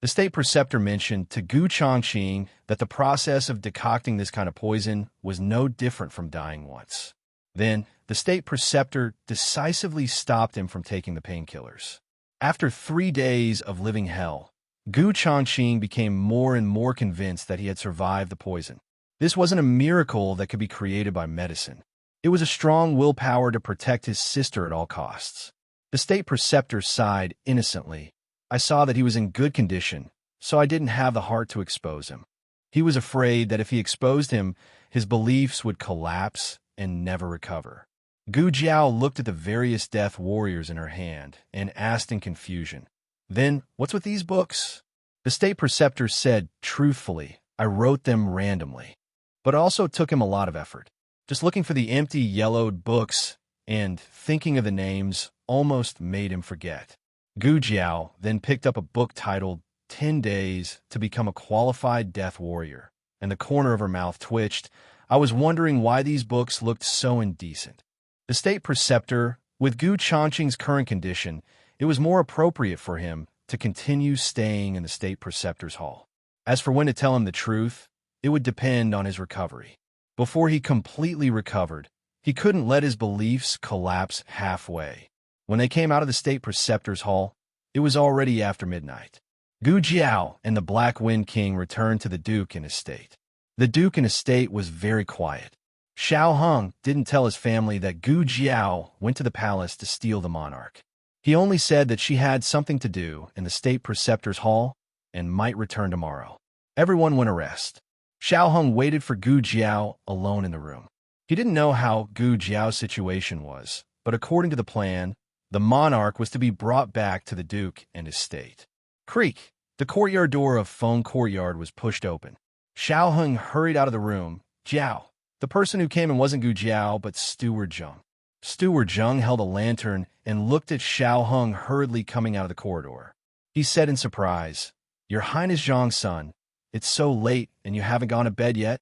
The state preceptor mentioned to Gu Changqing that the process of decocting this kind of poison was no different from dying once. Then, the state preceptor decisively stopped him from taking the painkillers. After 3 days of living hell, Gu Changqing became more and more convinced that he had survived the poison. This wasn't a miracle that could be created by medicine. It was a strong willpower to protect his sister at all costs. The state preceptor sighed innocently. I saw that he was in good condition, so I didn't have the heart to expose him. He was afraid that if he exposed him, his beliefs would collapse and never recover. Gu Jiao looked at the various death warriors in her hand and asked in confusion, Then, what's with these books? The state preceptor said, truthfully, I wrote them randomly. But it also took him a lot of effort. Just looking for the empty, yellowed books and thinking of the names almost made him forget. Gu Jiao then picked up a book titled 10 Days to Become a Qualified Death Warrior, and the corner of her mouth twitched. I was wondering why these books looked so indecent. The state preceptor, with Gu Changqing's current condition, it was more appropriate for him to continue staying in the state preceptor's hall. As for when to tell him the truth, it would depend on his recovery. Before he completely recovered, he couldn't let his beliefs collapse halfway. When they came out of the state preceptor's hall, it was already after midnight. Gu Jiao and the Black Wind King returned to the Duke and his state. The Duke and his state was very quiet. Xiao Heng didn't tell his family that Gu Jiao went to the palace to steal the monarch. He only said that she had something to do in the state preceptor's hall and might return tomorrow. Everyone went to rest. Xiao Heng waited for Gu Jiao alone in the room. He didn't know how Gu Jiao's situation was, but according to the plan, The monarch was to be brought back to the duke and his state. Creak! The courtyard door of Feng Courtyard was pushed open. Xiao Heng hurried out of the room. Jiao. The person who came in wasn't Gu Jiao, but Steward Zheng. Steward Zheng held a lantern and looked at Xiao Heng hurriedly coming out of the corridor. He said in surprise, "Your Highness Zhang's son, it's so late and you haven't gone to bed yet?"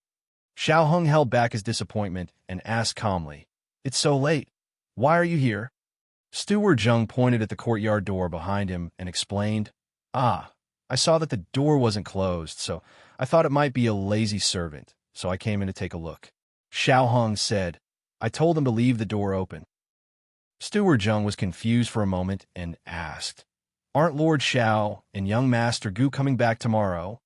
Xiao Heng held back his disappointment and asked calmly, "It's so late. Why are you here?" Steward Zheng pointed at the courtyard door behind him and explained, I saw that the door wasn't closed, so I thought it might be a lazy servant, so I came in to take a look." Xiao Heng said, "I told him to leave the door open." Steward Zheng was confused for a moment and asked, "Aren't Lord Xiao and young Master Gu coming back tomorrow?"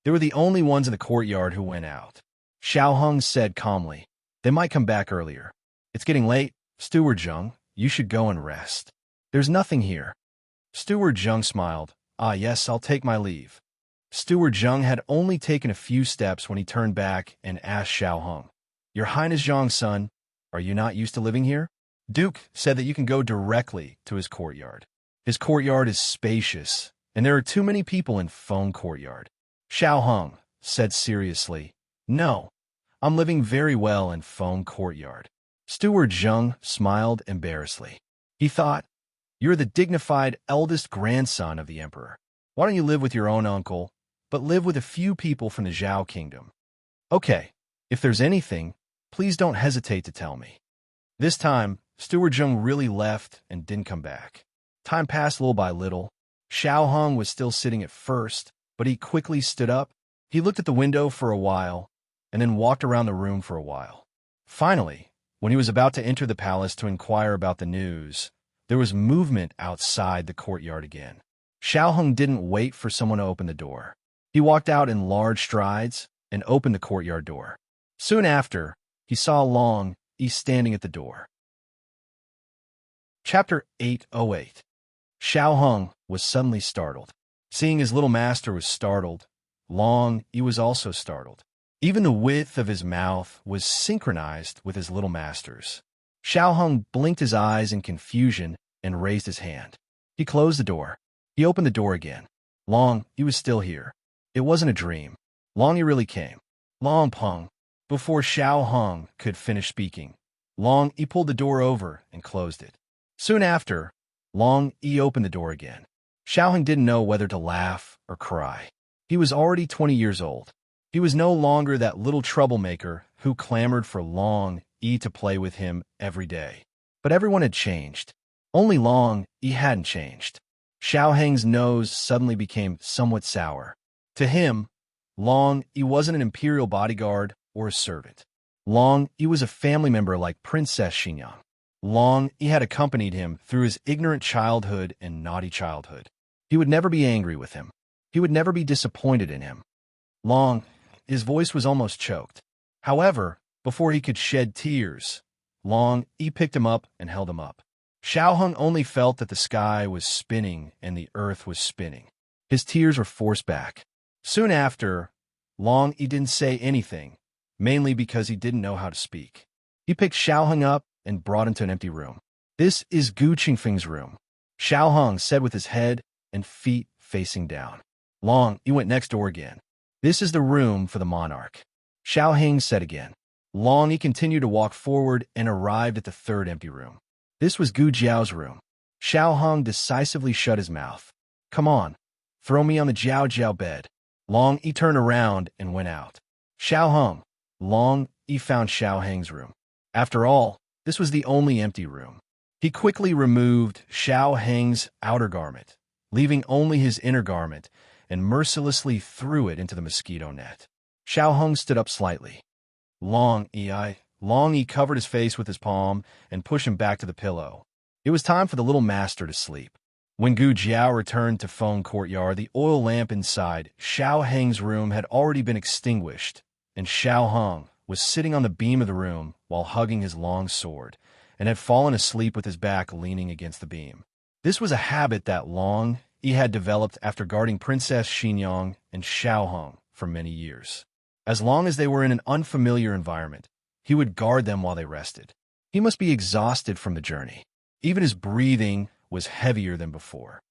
They were the only ones in the courtyard who went out. Xiao Heng said calmly, "They might come back earlier. It's getting late. Steward Zheng, you should go and rest. There's nothing here." Steward Zheng smiled. Yes, I'll take my leave." Steward Zheng had only taken a few steps when he turned back and asked Xiao Heng, "Your Highness Zhang's son, are you not used to living here?" Duke said that you can go directly to his courtyard. His courtyard is spacious, and there are too many people in Feng Courtyard. Xiao Heng said seriously, "No, I'm living very well in Feng Courtyard." Steward Zheng smiled embarrassedly. He thought, "You're the dignified eldest grandson of the emperor. Why don't you live with your own uncle, but live with a few people from the Zhao kingdom? Okay, if there's anything, please don't hesitate to tell me." This time, Steward Zheng really left and didn't come back. Time passed little by little. Xiao Heng was still sitting at first, but he quickly stood up. He looked at the window for a while, and then walked around the room for a while. Finally, when he was about to enter the palace to inquire about the news, there was movement outside the courtyard again. Xiao Heng didn't wait for someone to open the door. He walked out in large strides and opened the courtyard door. Soon after, he saw Long Yi standing at the door. Chapter 808. Xiao Heng was suddenly startled. Seeing his little master was startled, Long Yi was also startled. Even the width of his mouth was synchronized with his little master's. Xiao Heng blinked his eyes in confusion and raised his hand. He closed the door. He opened the door again. Long Yi was still here. It wasn't a dream. Long Yi really came. Long Peng. Before Xiao Heng could finish speaking, Long Yi pulled the door over and closed it. Soon after, Long Yi opened the door again. Xiao Heng didn't know whether to laugh or cry. He was already 20 years old. He was no longer that little troublemaker who clamored for Long Yi to play with him every day. But everyone had changed. Only Long Yi hadn't changed. Xiao Heng's nose suddenly became somewhat sour. To him, Long Yi wasn't an imperial bodyguard or a servant. Long Yi was a family member like Princess Xinyang. Long Yi had accompanied him through his ignorant childhood and naughty childhood. He would never be angry with him. He would never be disappointed in him. His voice was almost choked. However, before he could shed tears, Long Yi picked him up and held him up. Xiao Heng only felt that the sky was spinning and the earth was spinning. His tears were forced back. Soon after, Long Yi didn't say anything, mainly because he didn't know how to speak. He picked Xiao Heng up and brought him to an empty room. "This is Gu Qingfeng's room," Xiao Heng said with his head and feet facing down. Long Yi went next door again. "This is the room for the monarch," Xiao Heng said again. Long Yi continued to walk forward and arrived at the third empty room. This was Gu Jiao's room. Xiao Heng decisively shut his mouth. "Come on, throw me on the Jiao bed." Long Yi turned around and went out. Xiao Heng. Long Yi found Xiao Heng's room. After all, this was the only empty room. He quickly removed Xiao Heng's outer garment, leaving only his inner garment, and mercilessly threw it into the mosquito net. Xiao Heng stood up slightly. Long Yi covered his face with his palm and pushed him back to the pillow. It was time for the little master to sleep. When Gu Jiao returned to Feng Courtyard, the oil lamp inside Xiao Heng's room had already been extinguished, and Xiao Heng was sitting on the beam of the room while hugging his long sword, and had fallen asleep with his back leaning against the beam. This was a habit that Long Yi had developed after guarding Princess Xinyang and Xiao Heng for many years. As long as they were in an unfamiliar environment, he would guard them while they rested. He must be exhausted from the journey. Even his breathing was heavier than before.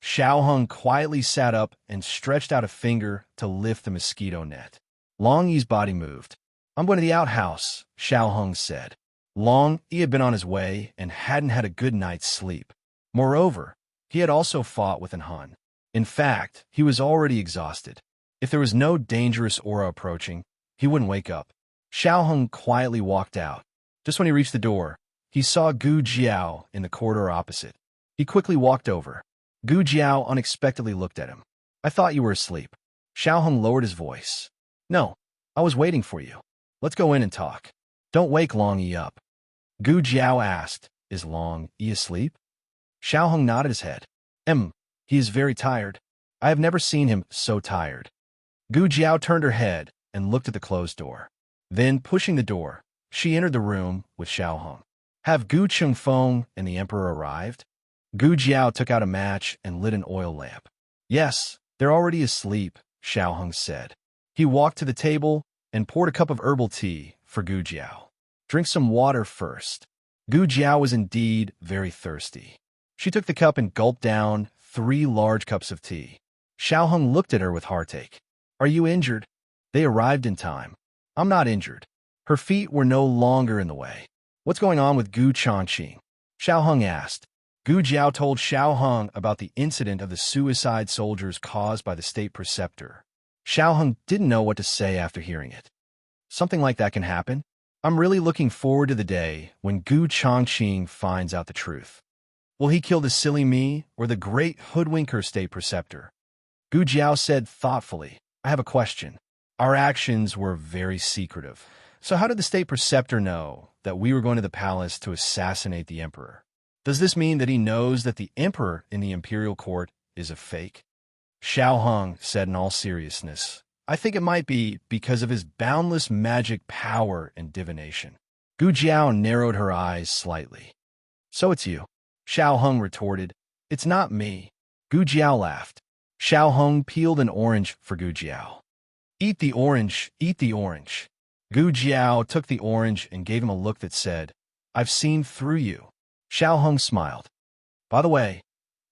Xiao Hung quietly sat up and stretched out a finger to lift the mosquito net. Long Yi's body moved. "I'm going to the outhouse," Xiao Hung said. Long Yi had been on his way and hadn't had a good night's sleep. Moreover, he had also fought with an Han. In fact, he was already exhausted. If there was no dangerous aura approaching, he wouldn't wake up. Xiao Hung quietly walked out. Just when he reached the door, he saw Gu Jiao in the corridor opposite. He quickly walked over. Gu Jiao unexpectedly looked at him. "I thought you were asleep." Xiao Hung lowered his voice. "No, I was waiting for you. Let's go in and talk. Don't wake Long Yi up." Gu Jiao asked, "Is Long Yi asleep?" Xiao Hung nodded his head. He is very tired. I have never seen him so tired." Gu Jiao turned her head and looked at the closed door. Then, pushing the door, she entered the room with Xiao Hung. "Have Gu Chengfeng and the Emperor arrived?" Gu Jiao took out a match and lit an oil lamp. "Yes, they're already asleep," Xiao Hung said. He walked to the table and poured a cup of herbal tea for Gu Jiao. "Drink some water first." Gu Jiao was indeed very thirsty. She took the cup and gulped down 3 large cups of tea. Xiao Hung looked at her with heartache. "Are you injured?" "They arrived in time." "I'm not injured." Her feet were no longer in the way. "What's going on with Gu Changqing?" Xiao Hung asked. Gu Jiao told Xiao Hung about the incident of the suicide soldiers caused by the state preceptor. Xiao Hung didn't know what to say after hearing it. "Something like that can happen? I'm really looking forward to the day when Gu Changqing finds out the truth. Will he kill the silly me or the great hoodwinker state preceptor?" Gu Jiao said thoughtfully, "I have a question. Our actions were very secretive. So how did the state preceptor know that we were going to the palace to assassinate the emperor? Does this mean that he knows that the emperor in the imperial court is a fake?" Xiao Hung said in all seriousness, "I think it might be because of his boundless magic power and divination." Gu Jiao narrowed her eyes slightly. "So it's you?" Xiao Hung retorted. "It's not me." Gu Jiao laughed. Xiao Hung peeled an orange for Gu Jiao. "Eat the orange, eat the orange." Gu Jiao took the orange and gave him a look that said, "I've seen through you." Xiao Hung smiled. "By the way,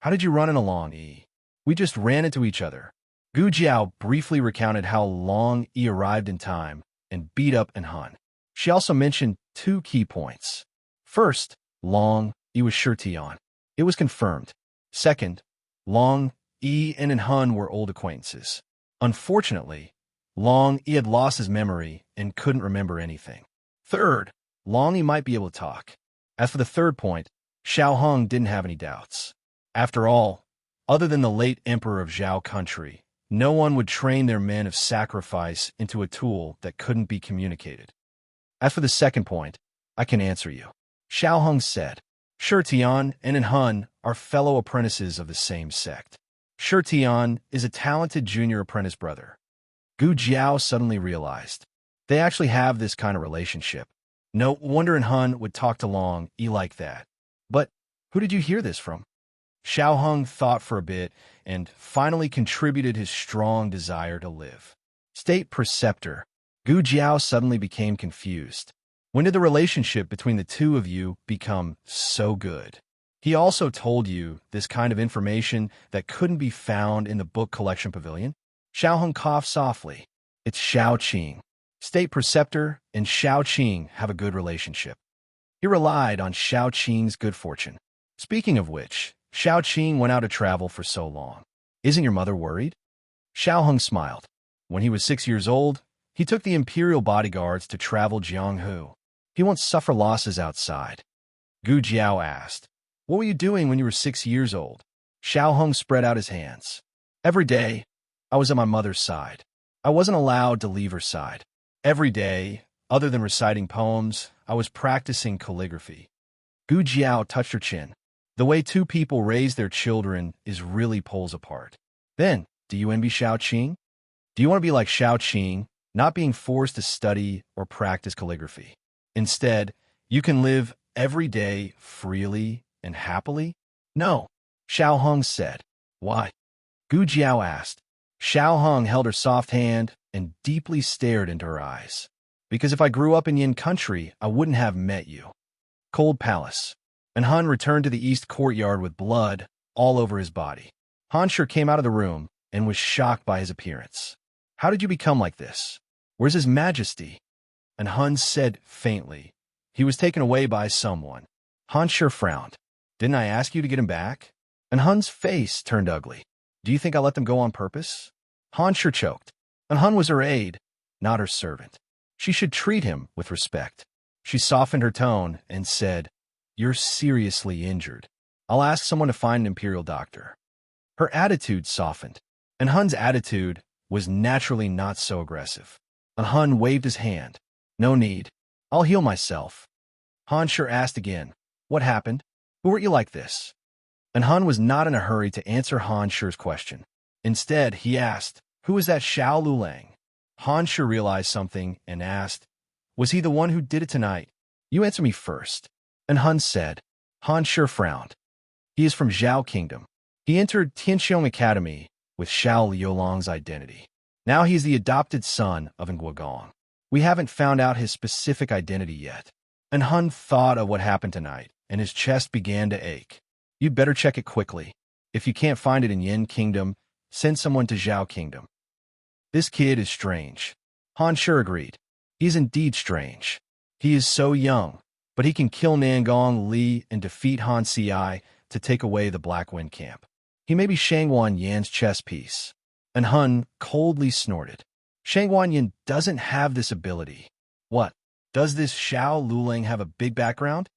how did you run in along, Yi?" "We just ran into each other." Gu Jiao briefly recounted how Long Yi arrived in time and beat up an Han. She also mentioned 2 key points. First, Long Yi was sure Tian. It was confirmed. Second, Long Yi and an Han were old acquaintances. Unfortunately, Long Yi had lost his memory and couldn't remember anything. Third, Long Yi might be able to talk. As for the third point, Xiao Hung didn't have any doubts. After all, other than the late emperor of Zhao country, no one would train their men of sacrifice into a tool that couldn't be communicated. As for the second point, I can answer you. Xiao Hung said, "Sure Tian and an Han are fellow apprentices of the same sect. Sure Tian is a talented junior apprentice brother." Gu Jiao suddenly realized. They actually have this kind of relationship. No wonder an Han would talk to Long Yi like that. But who did you hear this from? Xiao Hung thought for a bit and finally contributed his strong desire to live. State preceptor. Gu Jiao suddenly became confused. When did the relationship between the two of you become so good? He also told you this kind of information that couldn't be found in the book collection pavilion? Xiao Hung coughed softly. It's Xiao Qing. State preceptor and Xiao Qing have a good relationship. He relied on Xiao Qing's good fortune. Speaking of which, Xiao Qing went out to travel for so long. Isn't your mother worried? Xiao Hung smiled. When he was 6 years old, he took the imperial bodyguards to travel Jianghu. He won't suffer losses outside. Gu Jiao asked, "What were you doing when you were 6 years old?" Xiao Hung spread out his hands. "Every day, I was at my mother's side. I wasn't allowed to leave her side. Every day, other than reciting poems, I was practicing calligraphy." Gu Jiao touched her chin. The way 2 people raise their children is really poles apart. Then, do you envy Xiao Qing? Do you want to be like Xiao Qing, not being forced to study or practice calligraphy? Instead, you can live every day freely and happily? No, Xiao Hung said. Why? Gu Jiao asked. Xiao Hung held her soft hand and deeply stared into her eyes. Because if I grew up in Yin country, I wouldn't have met you. Cold Palace. and Han returned to the east courtyard with blood all over his body. Han Shi came out of the room and was shocked by his appearance. "How did you become like this? Where's His Majesty?" And Han said faintly, "He was taken away by someone." Han Shi frowned. "Didn't I ask you to get him back?" And Han's face turned ugly. "Do you think I let them go on purpose?" Han Shi choked. And Han was her aide, not her servant. She should treat him with respect. She softened her tone and said, "You're seriously injured. I'll ask someone to find an imperial doctor." Her attitude softened, and Han's attitude was naturally not so aggressive. And Han waved his hand. "No need. I'll heal myself." Han Shi asked again, "What happened? Who hurt you like this?" And Han was not in a hurry to answer Han Shi's question. Instead, he asked, "Who is that Xiao Lulang?" Han Shi realized something and asked, "Was he the one who did it tonight?" "You answer me first." And Han said. Han Shi frowned. "He is from Zhao Kingdom. He entered Tianxiong Academy with Xiao Liulang's identity. Now he is the adopted son of Nguagong. We haven't found out his specific identity yet." And Han thought of what happened tonight, and his chest began to ache. "You'd better check it quickly. If you can't find it in Yin Kingdom, send someone to Zhao Kingdom." "This kid is strange." Han Shi agreed. "He is indeed strange. He is so young, but he can kill Nangong Li and defeat Han Ci to take away the Black Wind Camp. He may be Shangwan Yan's chess piece." And Han coldly snorted. "Shangwan Yan doesn't have this ability." "What? Does this Xiao Lulang have a big background?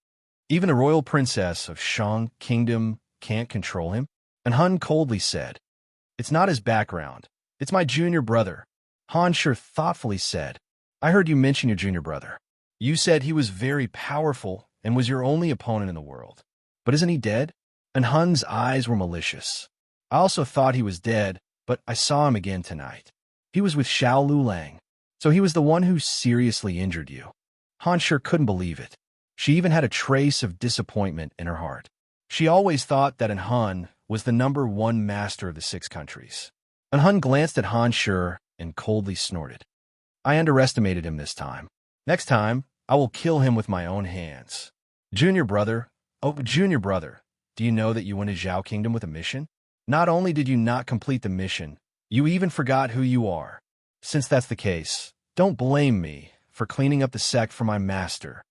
Even the royal princess of Shang Kingdom can't control him?" And Han coldly said, "It's not his background. It's my junior brother." Han Shi thoughtfully said, "I heard you mention your junior brother. You said he was very powerful and was your only opponent in the world. But isn't he dead?" And Han's eyes were malicious. "I also thought he was dead, but I saw him again tonight. He was with Xiao Lulang. So he was the one who seriously injured you." Han Shi couldn't believe it. She even had a trace of disappointment in her heart. She always thought that Han was the #1 master of the 6 countries. And Han glanced at Han Shi and coldly snorted. "I underestimated him this time. Next time, I will kill him with my own hands." "Junior brother, oh, junior brother, do you know that you went to Zhao Kingdom with a mission? Not only did you not complete the mission, you even forgot who you are. Since that's the case, don't blame me for cleaning up the sect for my master."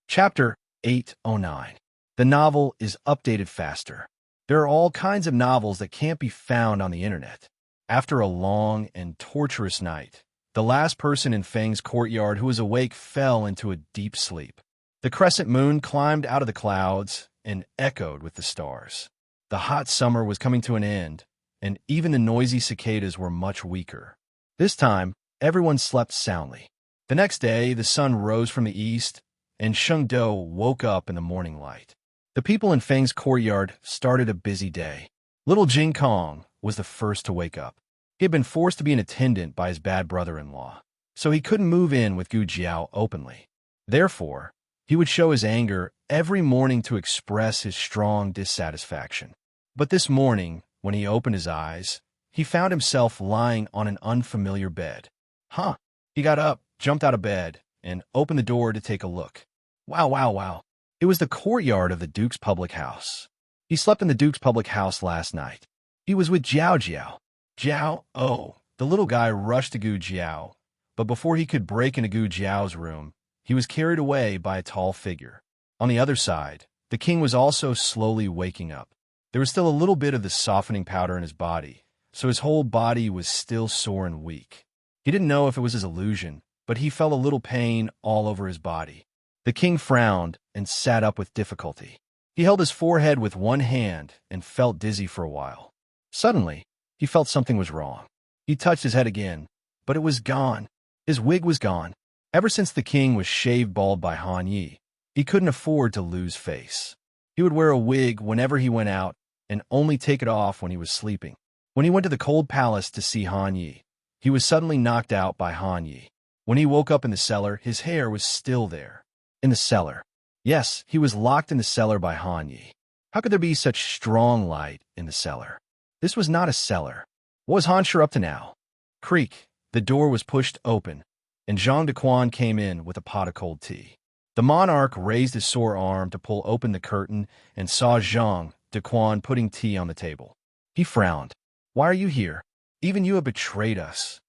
Chapter 809. The novel is updated faster. There are all kinds of novels that can't be found on the internet. After a long and torturous night, the last person in Feng's courtyard who was awake fell into a deep sleep. The crescent moon climbed out of the clouds and echoed with the stars. The hot summer was coming to an end, and even the noisy cicadas were much weaker. This time, everyone slept soundly. The next day, the sun rose from the east, and Shengdo woke up in the morning light. The people in Feng's courtyard started a busy day. Little Jing Kong was the first to wake up. He had been forced to be an attendant by his bad brother-in-law, so he couldn't move in with Gu Jiao openly. Therefore, he would show his anger every morning to express his strong dissatisfaction. But this morning, when he opened his eyes, he found himself lying on an unfamiliar bed. Huh. He got up, jumped out of bed, and opened the door to take a look. Wow. It was the courtyard of the Duke's public house. He slept in the Duke's public house last night. He was with Jiao Jiao. Jiao, oh, the little guy rushed to Gu Jiao, but before he could break into Gu Jiao's room, he was carried away by a tall figure. On the other side, the king was also slowly waking up. There was still a little bit of the softening powder in his body, so his whole body was still sore and weak. He didn't know if it was his illusion, but he felt a little pain all over his body. The king frowned and sat up with difficulty. He held his forehead with one hand and felt dizzy for a while. Suddenly, he felt something was wrong. He touched his head again, but it was gone. His wig was gone. Ever since the king was shaved bald by Han Yi, he couldn't afford to lose face. He would wear a wig whenever he went out and only take it off when he was sleeping. When he went to the cold palace to see Han Yi, he was suddenly knocked out by Han Yi. When he woke up in the cellar, his hair was still there. In the cellar. Yes, he was locked in the cellar by Han Yi. How could there be such strong light in the cellar? This was not a cellar. What was Han Shi up to now? Creak. The door was pushed open, and Zhang Dequan came in with a pot of cold tea. The monarch raised his sore arm to pull open the curtain and saw Zhang Dequan putting tea on the table. He frowned. Why are you here? Even you have betrayed us.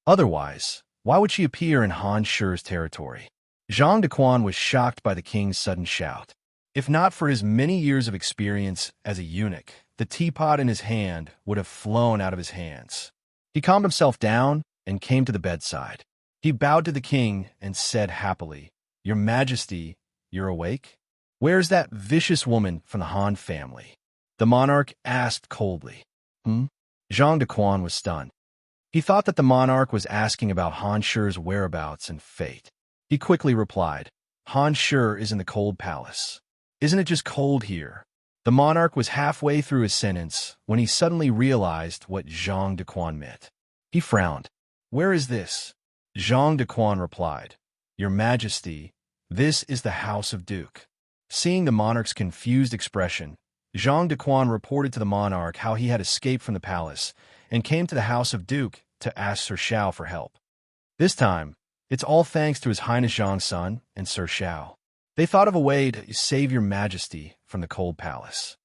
Otherwise, why would she appear in Han Shi's territory? Zhang Dequan was shocked by the king's sudden shout. If not for his many years of experience as a eunuch, the teapot in his hand would have flown out of his hands. He calmed himself down and came to the bedside. He bowed to the king and said happily, "Your Majesty, you're awake? Where's that vicious woman from the Han family?" The monarch asked coldly. Zhang Dequan was stunned. He thought that the monarch was asking about Han Shi's whereabouts and fate. He quickly replied, "Han Shi is in the cold palace. Isn't it just cold here?" The monarch was halfway through his sentence when he suddenly realized what Zhang Dequan meant. He frowned. "Where is this?" Zhang Dequan replied, "Your Majesty, this is the House of Duke." Seeing the monarch's confused expression, Zhang Dequan reported to the monarch how he had escaped from the palace and came to the House of Duke to ask Sir Shao for help. This time, it's all thanks to His Highness Zhang's son and Sir Shao. They thought of a way to save your Majesty from the cold palace.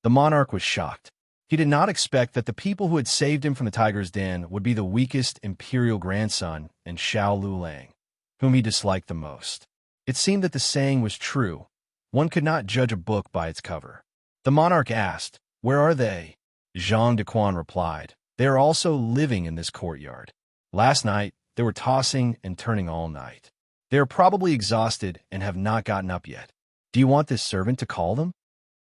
The monarch was shocked. He did not expect that the people who had saved him from the tiger's den would be the weakest imperial grandson and Xiao Lulang, whom he disliked the most. It seemed that the saying was true. One could not judge a book by its cover. The monarch asked, "Where are they?" Zhang Dequan replied, "They are also living in this courtyard. Last night, they were tossing and turning all night. They are probably exhausted and have not gotten up yet. Do you want this servant to call them?"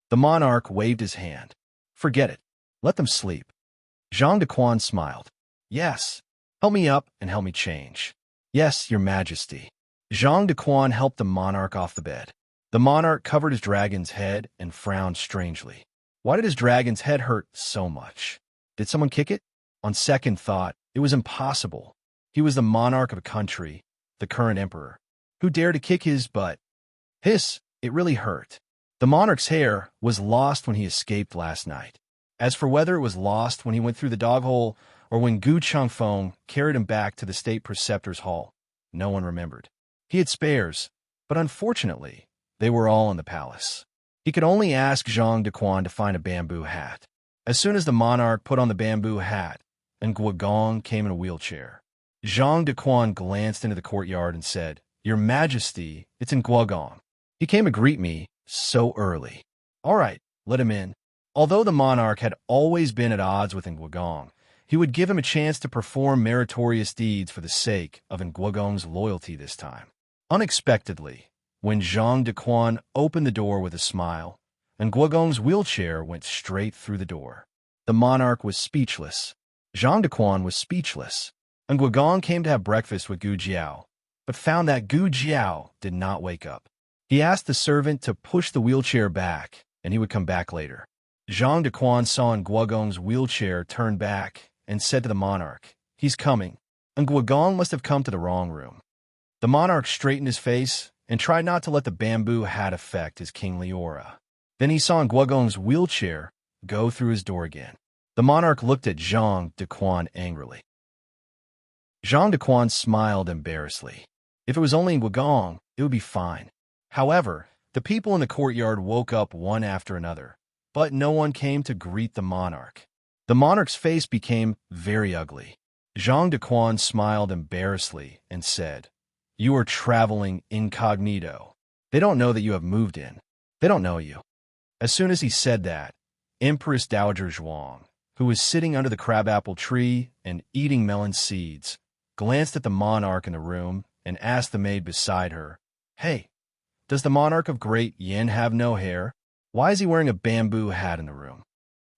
The monarch waved his hand. "Forget it. Let them sleep." Zhang Dequan smiled. "Yes. Help me up and help me change." "Yes, your Majesty." Zhang Dequan helped the monarch off the bed. The monarch covered his dragon's head and frowned strangely. Why did his dragon's head hurt so much? Did someone kick it? On second thought, it was impossible. He was the monarch of a country, the current emperor. Who dared to kick his butt? Hiss, it really hurt. The monarch's hair was lost when he escaped last night. As for whether it was lost when he went through the dog hole or when Gu Changfeng carried him back to the state preceptor's hall, no one remembered. He had spares, but unfortunately, they were all in the palace. He could only ask Zhang Dequan to find a bamboo hat. As soon as the monarch put on the bamboo hat, and Guogong came in a wheelchair, Zhang Dequan glanced into the courtyard and said, "Your Majesty, it's in Guogong. He came to greet me so early." "All right, let him in." Although the monarch had always been at odds with Nguogong, he would give him a chance to perform meritorious deeds for the sake of Nguogong's loyalty this time. Unexpectedly, when Zhang Dequan opened the door with a smile, Nguogong's wheelchair went straight through the door. The monarch was speechless. Zhang Dequan was speechless. Nguogong came to have breakfast with Gu Jiao, but found that Gu Jiao did not wake up. He asked the servant to push the wheelchair back, and he would come back later. Zhang Dequan saw Nguogong's wheelchair turn back and said to the monarch, "He's coming." Nguogong must have come to the wrong room. The monarch straightened his face and tried not to let the bamboo hat affect his kingly aura. Then he saw Nguogong's wheelchair go through his door again. The monarch looked at Zhang Dequan angrily. Zhang Dequan smiled embarrassedly. If it was only Nguogong, it would be fine. However, the people in the courtyard woke up one after another, but no one came to greet the monarch. The monarch's face became very ugly. Zhang Dequan smiled embarrassedly and said, "You are traveling incognito. They don't know that you have moved in. They don't know you." As soon as he said that, Empress Dowager Zhuang, who was sitting under the crabapple tree and eating melon seeds, glanced at the monarch in the room and asked the maid beside her, "Hey, does the monarch of Great Yin have no hair? Why is he wearing a bamboo hat in the room?"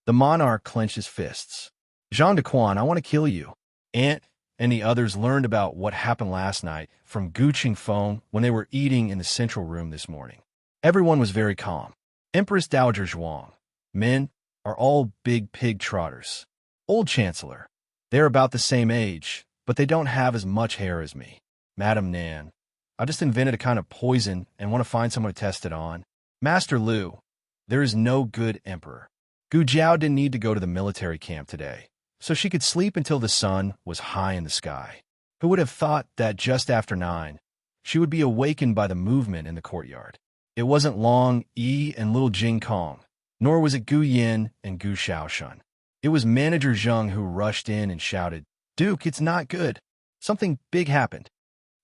The monarch clenched his fists. "Zhang Dequan, I want to kill you." Aunt and the others learned about what happened last night from Gu Qingfeng when they were eating in the central room this morning. Everyone was very calm. Empress Dowager Zhuang. Men are all big pig trotters. Old Chancellor. They're about the same age, but they don't have as much hair as me. Madam Nan. I just invented a kind of poison and want to find someone to test it on. Master Lu. There is no good emperor. Gu Jiao didn't need to go to the military camp today, so she could sleep until the sun was high in the sky. Who would have thought that just after 9, she would be awakened by the movement in the courtyard. It wasn't Long Yi and little Jing Kong, nor was it Gu Yin and Gu Shaoshun. It was Manager Zheng who rushed in and shouted, "Duke, it's not good. Something big happened."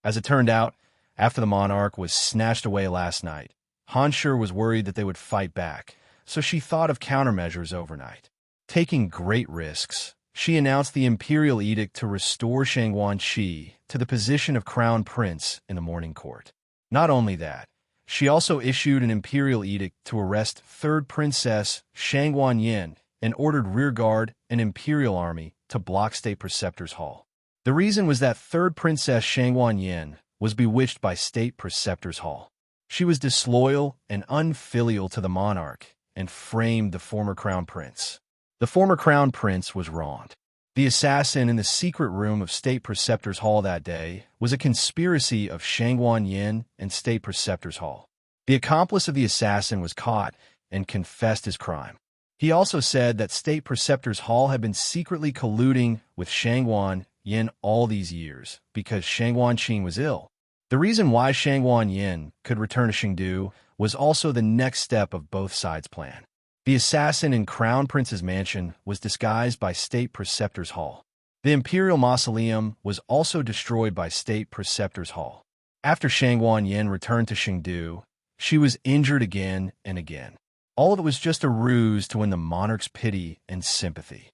As it turned out, after the monarch was snatched away last night, Han Shi was worried that they would fight back, so she thought of countermeasures overnight. Taking great risks, she announced the imperial edict to restore Shangguan Qi to the position of crown prince in the morning court. Not only that, she also issued an imperial edict to arrest third princess Shangguan Yin and ordered rearguard and imperial army to block State Preceptor's Hall. The reason was that third princess Shangguan Yin was bewitched by State Preceptor's Hall. She was disloyal and unfilial to the monarch and framed the former crown prince. The former crown prince was wronged. The assassin in the secret room of State Preceptor's Hall that day was a conspiracy of Shangguan Yin and State Preceptor's Hall. The accomplice of the assassin was caught and confessed his crime. He also said that State Preceptor's Hall had been secretly colluding with Shangguan Yin all these years because Shangguan Qi was ill. The reason why Shangguan Yin could return to Chengdu was also the next step of both sides' plan. The assassin in Crown Prince's mansion was disguised by State Preceptor's Hall. The Imperial Mausoleum was also destroyed by State Preceptor's Hall. After Shangguan Yin returned to Chengdu, she was injured again and again. All of it was just a ruse to win the monarch's pity and sympathy.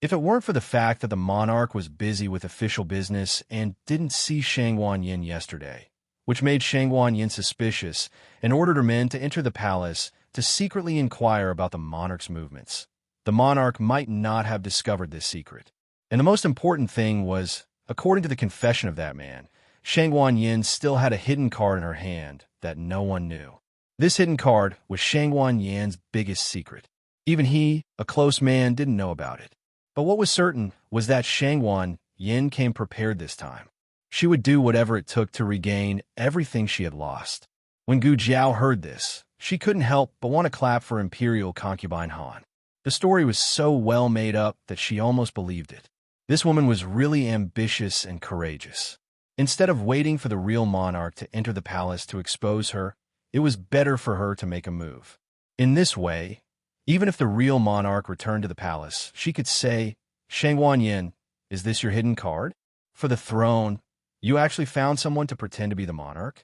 If it weren't for the fact that the monarch was busy with official business and didn't see Shangguan Yin yesterday, which made Shangguan Yin suspicious and ordered her men to enter the palace to secretly inquire about the monarch's movements, the monarch might not have discovered this secret. And the most important thing was, according to the confession of that man, Shangguan Yin still had a hidden card in her hand that no one knew. This hidden card was Shangguan Yin's biggest secret. Even he, a close man, didn't know about it. But what was certain was that Shangguan Yin came prepared this time. She would do whatever it took to regain everything she had lost. When Gu Jiao heard this, she couldn't help but want to clap for Imperial concubine Han. The story was so well made up that she almost believed it. This woman was really ambitious and courageous. Instead of waiting for the real monarch to enter the palace to expose her, it was better for her to make a move. In this way, even if the real monarch returned to the palace, she could say, "Shangguan Yin, is this your hidden card? For the throne, you actually found someone to pretend to be the monarch?"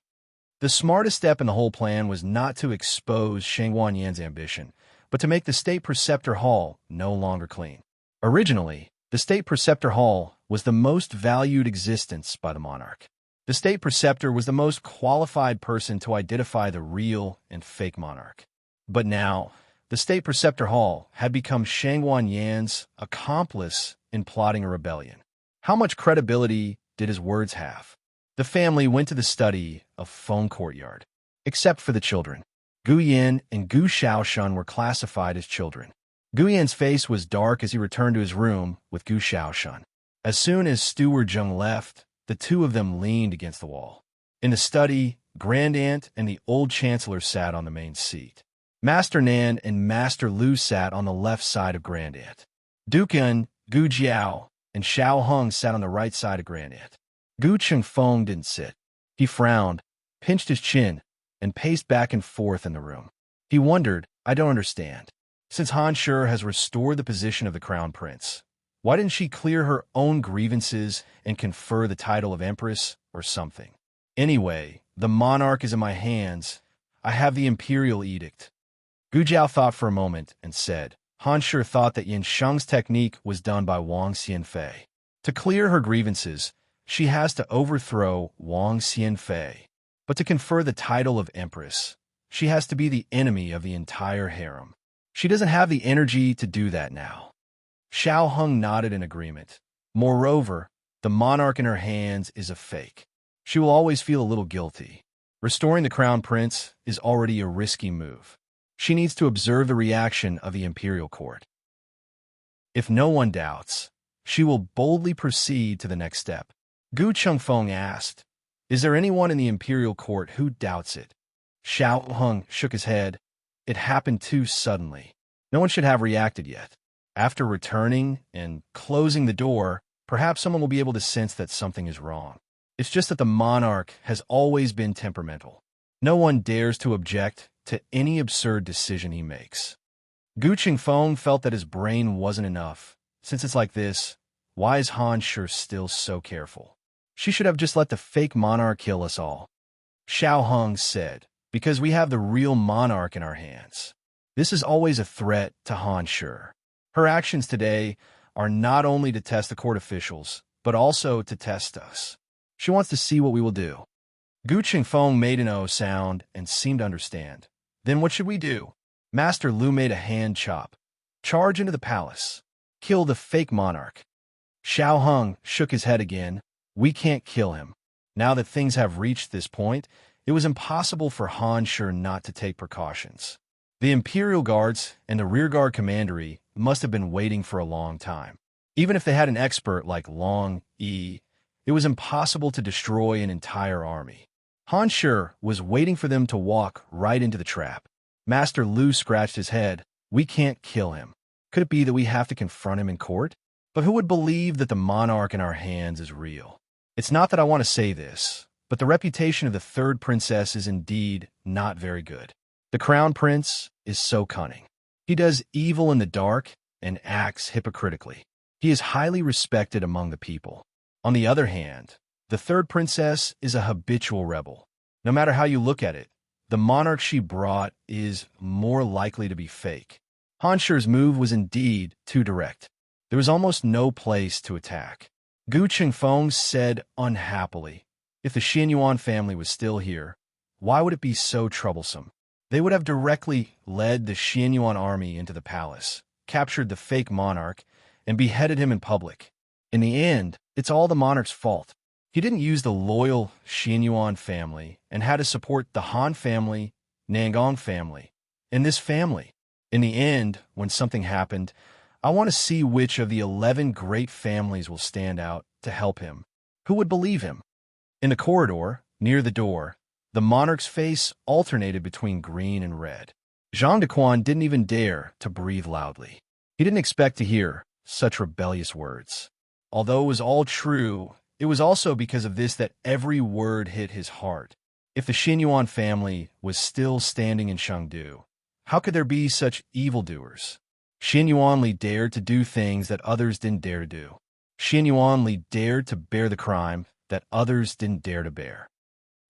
The smartest step in the whole plan was not to expose Shangguan Yin's ambition, but to make the State Preceptor Hall no longer clean. Originally, the State Preceptor Hall was the most valued existence by the monarch. The State Preceptor was the most qualified person to identify the real and fake monarch. But now, the State Preceptor Hall had become Shangguan Yin's accomplice in plotting a rebellion. How much credibility did his words have? The family went to the study of Feng Courtyard. Except for the children. Gu Yin and Gu Shaoshun were classified as children. Gu Yin's face was dark as he returned to his room with Gu Shaoshun. As soon as Steward Zheng left, the two of them leaned against the wall. In the study, Grand Aunt and the old Chancellor sat on the main seat. Master Nan and Master Lu sat on the left side of Grand Aunt. Duke Yun, Gu Jiao, and Xiao Hung sat on the right side of Grand Aunt. Gu Chengfeng didn't sit. He frowned, pinched his chin, and paced back and forth in the room. He wondered, "I don't understand. Since Han Shi has restored the position of the crown prince, why didn't she clear her own grievances and confer the title of empress or something? Anyway, the monarch is in my hands. I have the imperial edict." Gu Jiao thought for a moment and said, Han Shi thought that Yin Sheng's technique was done by Wang Xianfei. To clear her grievances, she has to overthrow Wang Xianfei. But to confer the title of empress, she has to be the enemy of the entire harem. She doesn't have the energy to do that now. Xiao Hung nodded in agreement. Moreover, the monarch in her hands is a fake. She will always feel a little guilty. Restoring the crown prince is already a risky move. She needs to observe the reaction of the imperial court. If no one doubts, she will boldly proceed to the next step. Gu Chengfeng asked, "Is there anyone in the imperial court who doubts it?" Xiao Hung shook his head. It happened too suddenly. No one should have reacted yet. After returning and closing the door, perhaps someone will be able to sense that something is wrong. It's just that the monarch has always been temperamental. No one dares to object to any absurd decision he makes. Gu Qingfeng felt that his brain wasn't enough. Since it's like this, why is Han Shi still so careful? She should have just let the fake monarch kill us all. Xiao Hong said, because we have the real monarch in our hands. This is always a threat to Han Shi. Her actions today are not only to test the court officials, but also to test us. She wants to see what we will do. Gu Qingfeng made an O sound and seemed to understand. Then what should we do? Master Lu made a hand chop. Charge into the palace. Kill the fake monarch. Xiao Hong shook his head again. We can't kill him. Now that things have reached this point, it was impossible for Han Shi not to take precautions. The Imperial Guards and the rearguard commandery must have been waiting for a long time. Even if they had an expert like Long Yi, it was impossible to destroy an entire army. Han Shi was waiting for them to walk right into the trap. Master Lu scratched his head. We can't kill him. Could it be that we have to confront him in court? But who would believe that the monarch in our hands is real? It's not that I want to say this, but the reputation of the third princess is indeed not very good. The crown prince is so cunning. He does evil in the dark and acts hypocritically. He is highly respected among the people. On the other hand, the third princess is a habitual rebel. No matter how you look at it, the monarch she brought is more likely to be fake. Han Shi's move was indeed too direct. There was almost no place to attack. Gu Qingfeng said unhappily, if the Xianyuan family was still here, why would it be so troublesome? They would have directly led the Xianyuan army into the palace, captured the fake monarch, and beheaded him in public. In the end, it's all the monarch's fault. He didn't use the loyal Xianyuan family and had to support the Han family, Nangong family, and this family. In the end, when something happened, I want to see which of the 11 great families will stand out to help him. Who would believe him? In the corridor, near the door, the monarch's face alternated between green and red. Zhang Dequan didn't even dare to breathe loudly. He didn't expect to hear such rebellious words. Although it was all true, it was also because of this that every word hit his heart. If the Xianyuan family was still standing in Chengdu, how could there be such evildoers? Xianyuan Li dared to do things that others didn't dare to do. Xianyuan Li dared to bear the crime that others didn't dare to bear.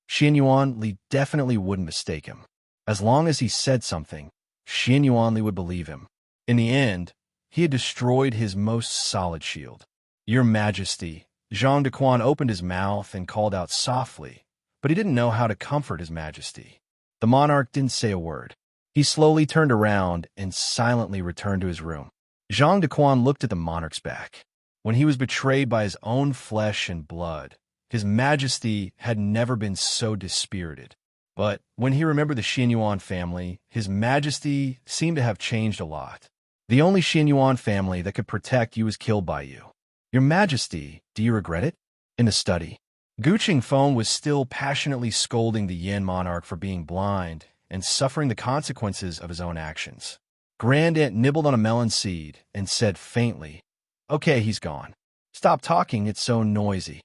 Xianyuan Li definitely wouldn't mistake him. As long as he said something, Xianyuan Li would believe him. In the end, he had destroyed his most solid shield. Your Majesty, Zhang Dequan opened his mouth and called out softly, but he didn't know how to comfort his Majesty. The monarch didn't say a word. He slowly turned around and silently returned to his room. Zhang Dequan looked at the monarch's back. When he was betrayed by his own flesh and blood, His Majesty had never been so dispirited. But when he remembered the Xianyuan family, His Majesty seemed to have changed a lot. The only Xianyuan family that could protect you was killed by you. Your Majesty, do you regret it? In the study, Gu Qingfeng was still passionately scolding the Yin monarch for being blind and suffering the consequences of his own actions. Grand Aunt nibbled on a melon seed and said faintly, "Okay, he's gone. Stop talking, it's so noisy."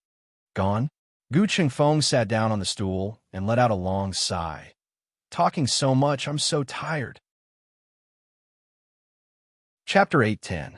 Gone? Gu Qingfeng sat down on the stool and let out a long sigh. Talking so much, I'm so tired. Chapter 810.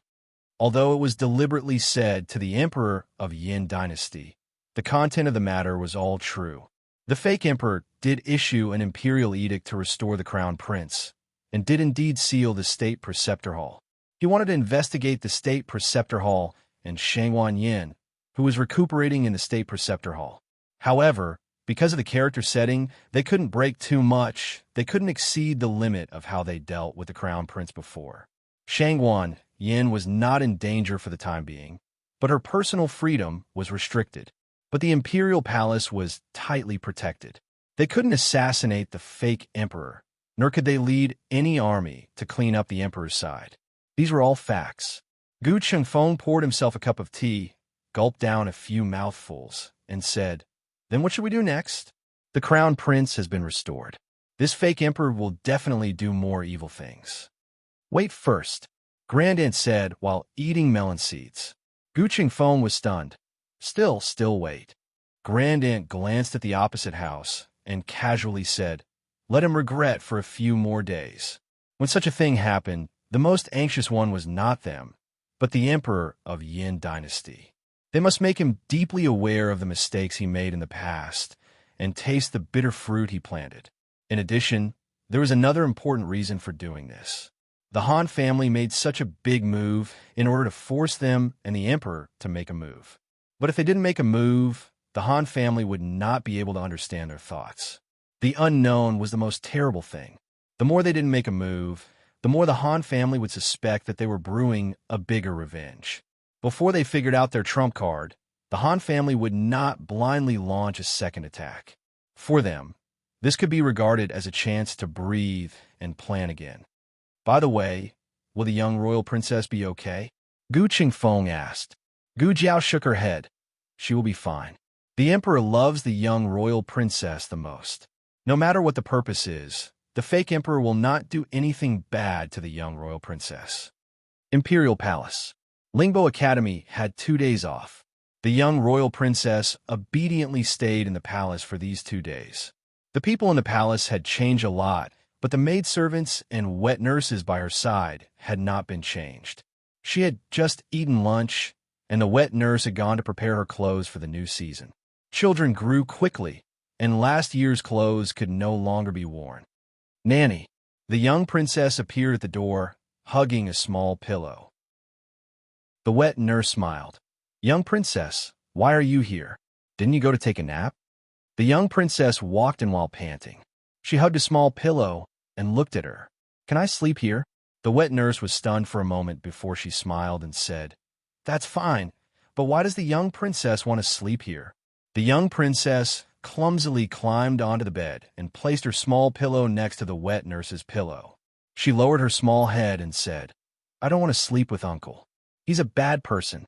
Although it was deliberately said to the Emperor of Yin Dynasty, the content of the matter was all true. The fake emperor did issue an imperial edict to restore the crown prince, and did indeed seal the state preceptor hall. He wanted to investigate the state preceptor hall and Shangwan Yin, who was recuperating in the state preceptor hall. However, because of the character setting, they couldn't break too much. They couldn't exceed the limit of how they dealt with the crown prince before. Shangwan Yin was not in danger for the time being, but her personal freedom was restricted. But the imperial palace was tightly protected. They couldn't assassinate the fake emperor, nor could they lead any army to clean up the emperor's side. These were all facts. Gu Qingfeng poured himself a cup of tea, gulped down a few mouthfuls, and said, "Then what should we do next? The crown prince has been restored. This fake emperor will definitely do more evil things." "Wait first," Grand Aunt said while eating melon seeds. Gu Qingfeng was stunned. Still wait. Grand Aunt glanced at the opposite house and casually said, "Let him regret for a few more days." When such a thing happened, the most anxious one was not them, but the Emperor of Yin Dynasty. They must make him deeply aware of the mistakes he made in the past and taste the bitter fruit he planted. In addition, there was another important reason for doing this. The Han family made such a big move in order to force them and the Emperor to make a move. But if they didn't make a move, the Han family would not be able to understand their thoughts. The unknown was the most terrible thing. The more they didn't make a move, the more the Han family would suspect that they were brewing a bigger revenge. Before they figured out their trump card, the Han family would not blindly launch a second attack. For them, this could be regarded as a chance to breathe and plan again. By the way, will the young royal princess be okay? Gu Qingfeng asked. Gu Jiao shook her head. She will be fine. The Emperor loves the young royal princess the most. No matter what the purpose is, the fake Emperor will not do anything bad to the young royal princess. Imperial Palace. Lingbo Academy had 2 days off. The young royal princess obediently stayed in the palace for these 2 days. The people in the palace had changed a lot, but the maidservants and wet nurses by her side had not been changed. She had just eaten lunch, and the wet nurse had gone to prepare her clothes for the new season. Children grew quickly, and last year's clothes could no longer be worn. Nanny, the young princess appeared at the door, hugging a small pillow. The wet nurse smiled. Young princess, why are you here? Didn't you go to take a nap? The young princess walked in while panting. She hugged a small pillow and looked at her. Can I sleep here? The wet nurse was stunned for a moment before she smiled and said, That's fine, but why does the young princess want to sleep here? The young princess clumsily climbed onto the bed and placed her small pillow next to the wet nurse's pillow. She lowered her small head and said, I don't want to sleep with Uncle. He's a bad person.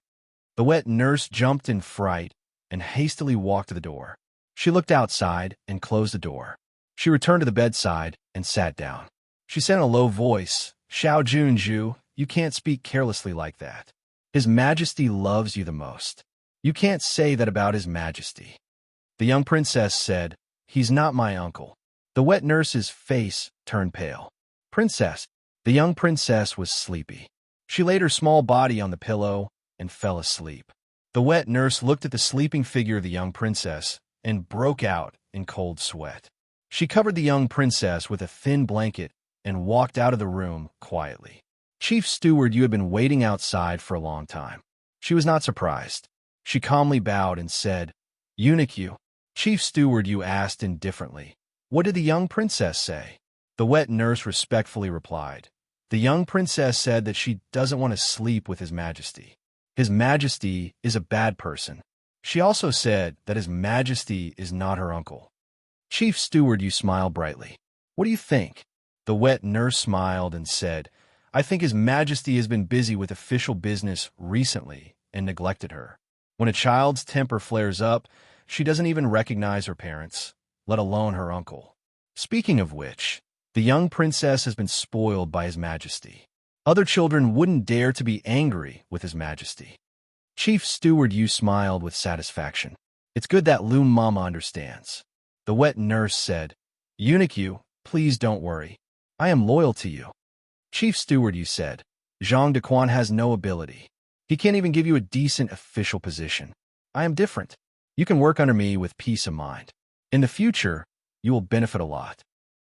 The wet nurse jumped in fright and hastily walked to the door. She looked outside and closed the door. She returned to the bedside and sat down. She said in a low voice, Xiao Junju, you can't speak carelessly like that. His Majesty loves you the most. You can't say that about His Majesty. The young princess said, He's not my uncle. The wet nurse's face turned pale. Princess. The young princess was sleepy. She laid her small body on the pillow and fell asleep. The wet nurse looked at the sleeping figure of the young princess and broke out in cold sweat. She covered the young princess with a thin blanket and walked out of the room quietly. Chief Steward, you had been waiting outside for a long time. She was not surprised. She calmly bowed and said, Eunuch you. Chief Steward, you asked indifferently. What did the young princess say? The wet nurse respectfully replied. The young princess said that she doesn't want to sleep with His Majesty. His Majesty is a bad person. She also said that His Majesty is not her uncle. Chief Steward, you smiled brightly. What do you think? The wet nurse smiled and said, I think His Majesty has been busy with official business recently and neglected her. When a child's temper flares up, she doesn't even recognize her parents, let alone her uncle. Speaking of which, the young princess has been spoiled by His Majesty. Other children wouldn't dare to be angry with His Majesty. Chief Steward, you smiled with satisfaction. It's good that Loon Mama understands. The wet nurse said, Eunuch you, please don't worry. I am loyal to you. Chief Steward, you said, Zhang Dequan has no ability. He can't even give you a decent official position. I am different. You can work under me with peace of mind. In the future, you will benefit a lot.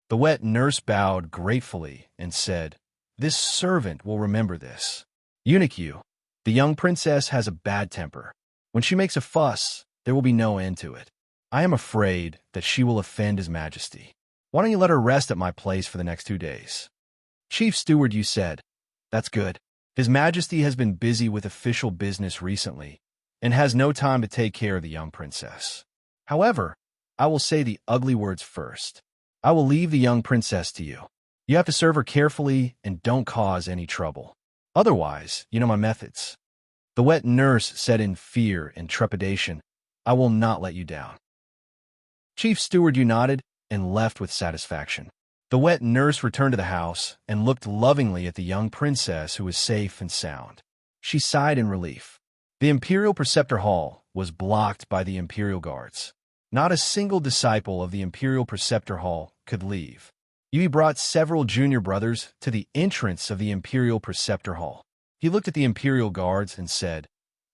The wet nurse bowed gratefully and said, This servant will remember this. Eunuch you, the young princess has a bad temper. When she makes a fuss, there will be no end to it. I am afraid that she will offend His Majesty. Why don't you let her rest at my place for the next 2 days? Chief Steward, you said, That's good. His Majesty has been busy with official business recently and has no time to take care of the young princess. However, I will say the ugly words first. I will leave the young princess to you. You have to serve her carefully and don't cause any trouble. Otherwise, you know my methods. The wet nurse said in fear and trepidation, I will not let you down. Chief Steward, you nodded and left with satisfaction. The wet nurse returned to the house and looked lovingly at the young princess who was safe and sound. She sighed in relief. The Imperial Preceptor Hall was blocked by the Imperial Guards. Not a single disciple of the Imperial Preceptor Hall could leave. Yui brought several junior brothers to the entrance of the Imperial Preceptor Hall. He looked at the Imperial Guards and said,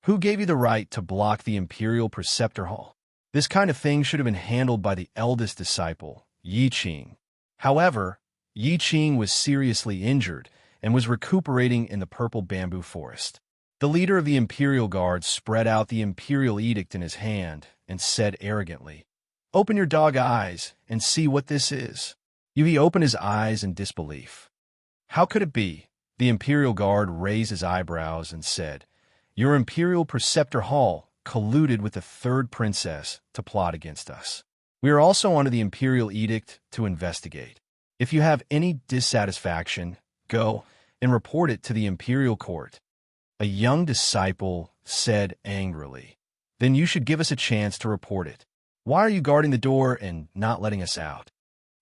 "Who gave you the right to block the Imperial Preceptor Hall?" This kind of thing should have been handled by the eldest disciple, Yi Qing. However, Yi Qing was seriously injured and was recuperating in the purple bamboo forest. The leader of the Imperial Guard spread out the Imperial Edict in his hand and said arrogantly, "Open your dog eyes and see what this is." Yui opened his eyes in disbelief. "How could it be?" The Imperial Guard raised his eyebrows and said, "Your Imperial Preceptor Hall colluded with the third princess to plot against us. We are also under the Imperial Edict to investigate. If you have any dissatisfaction, go and report it to the Imperial Court." A young disciple said angrily, "Then you should give us a chance to report it. Why are you guarding the door and not letting us out?"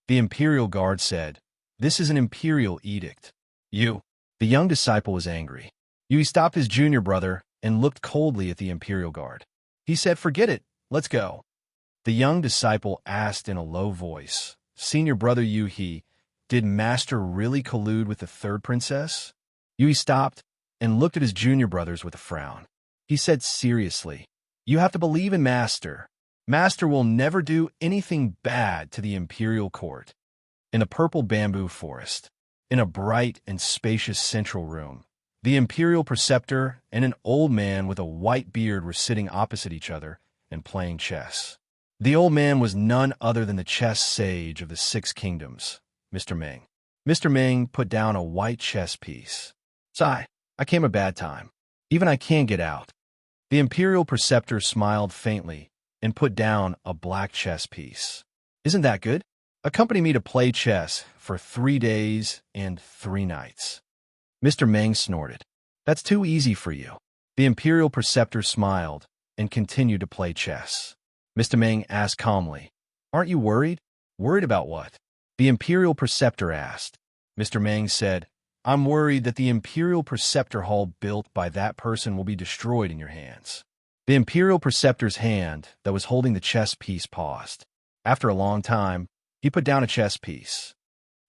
The Imperial Guard said, "This is an Imperial Edict." The young disciple was angry. Yui stopped his junior brother and looked coldly at the Imperial Guard. He said, "Forget it, let's go." The young disciple asked in a low voice, "Senior brother Yui, did Master really collude with the third princess?" Yui stopped and looked at his junior brothers with a frown. He said seriously, "You have to believe in Master. Master will never do anything bad to the Imperial Court." In the purple bamboo forest, in a bright and spacious central room, the Imperial Preceptor and an old man with a white beard were sitting opposite each other and playing chess. The old man was none other than the chess sage of the Six Kingdoms, Mr. Ming. Mr. Ming put down a white chess piece. "Sigh, I came a bad time. Even I can't get out." The Imperial Preceptor smiled faintly and put down a black chess piece. "Isn't that good? Accompany me to play chess for 3 days and 3 nights. Mr. Meng snorted. "That's too easy for you." The Imperial Preceptor smiled and continued to play chess. Mr. Meng asked calmly, "Aren't you worried?" "Worried about what?" the Imperial Preceptor asked. Mr. Meng said, "I'm worried that the Imperial Preceptor Hall built by that person will be destroyed in your hands." The Imperial Preceptor's hand that was holding the chess piece paused. After a long time, he put down a chess piece.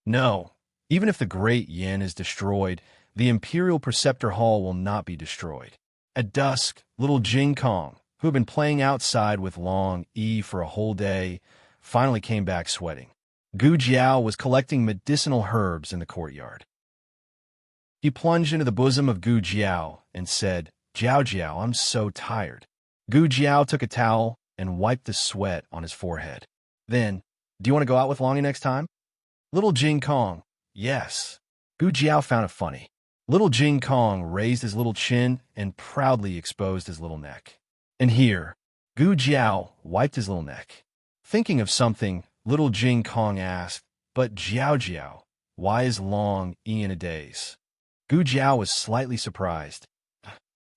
"No, even if the Great Yin is destroyed, the Imperial Preceptor Hall will not be destroyed." At dusk, little Jing Kong, who had been playing outside with Long Yi for a whole day, finally came back sweating. Gu Jiao was collecting medicinal herbs in the courtyard. He plunged into the bosom of Gu Jiao and said, "Jiao Jiao, I'm so tired." Gu Jiao took a towel and wiped the sweat on his forehead. Then, "Do you want to go out with Longy next time?" Little Jing Kong, "Yes." Gu Jiao found it funny. Little Jing Kong raised his little chin and proudly exposed his little neck. "And here." Gu Jiao wiped his little neck. Thinking of something, little Jing Kong asked, "But Jiao Jiao, why is Long Yi in a daze?" Gu Jiao was slightly surprised.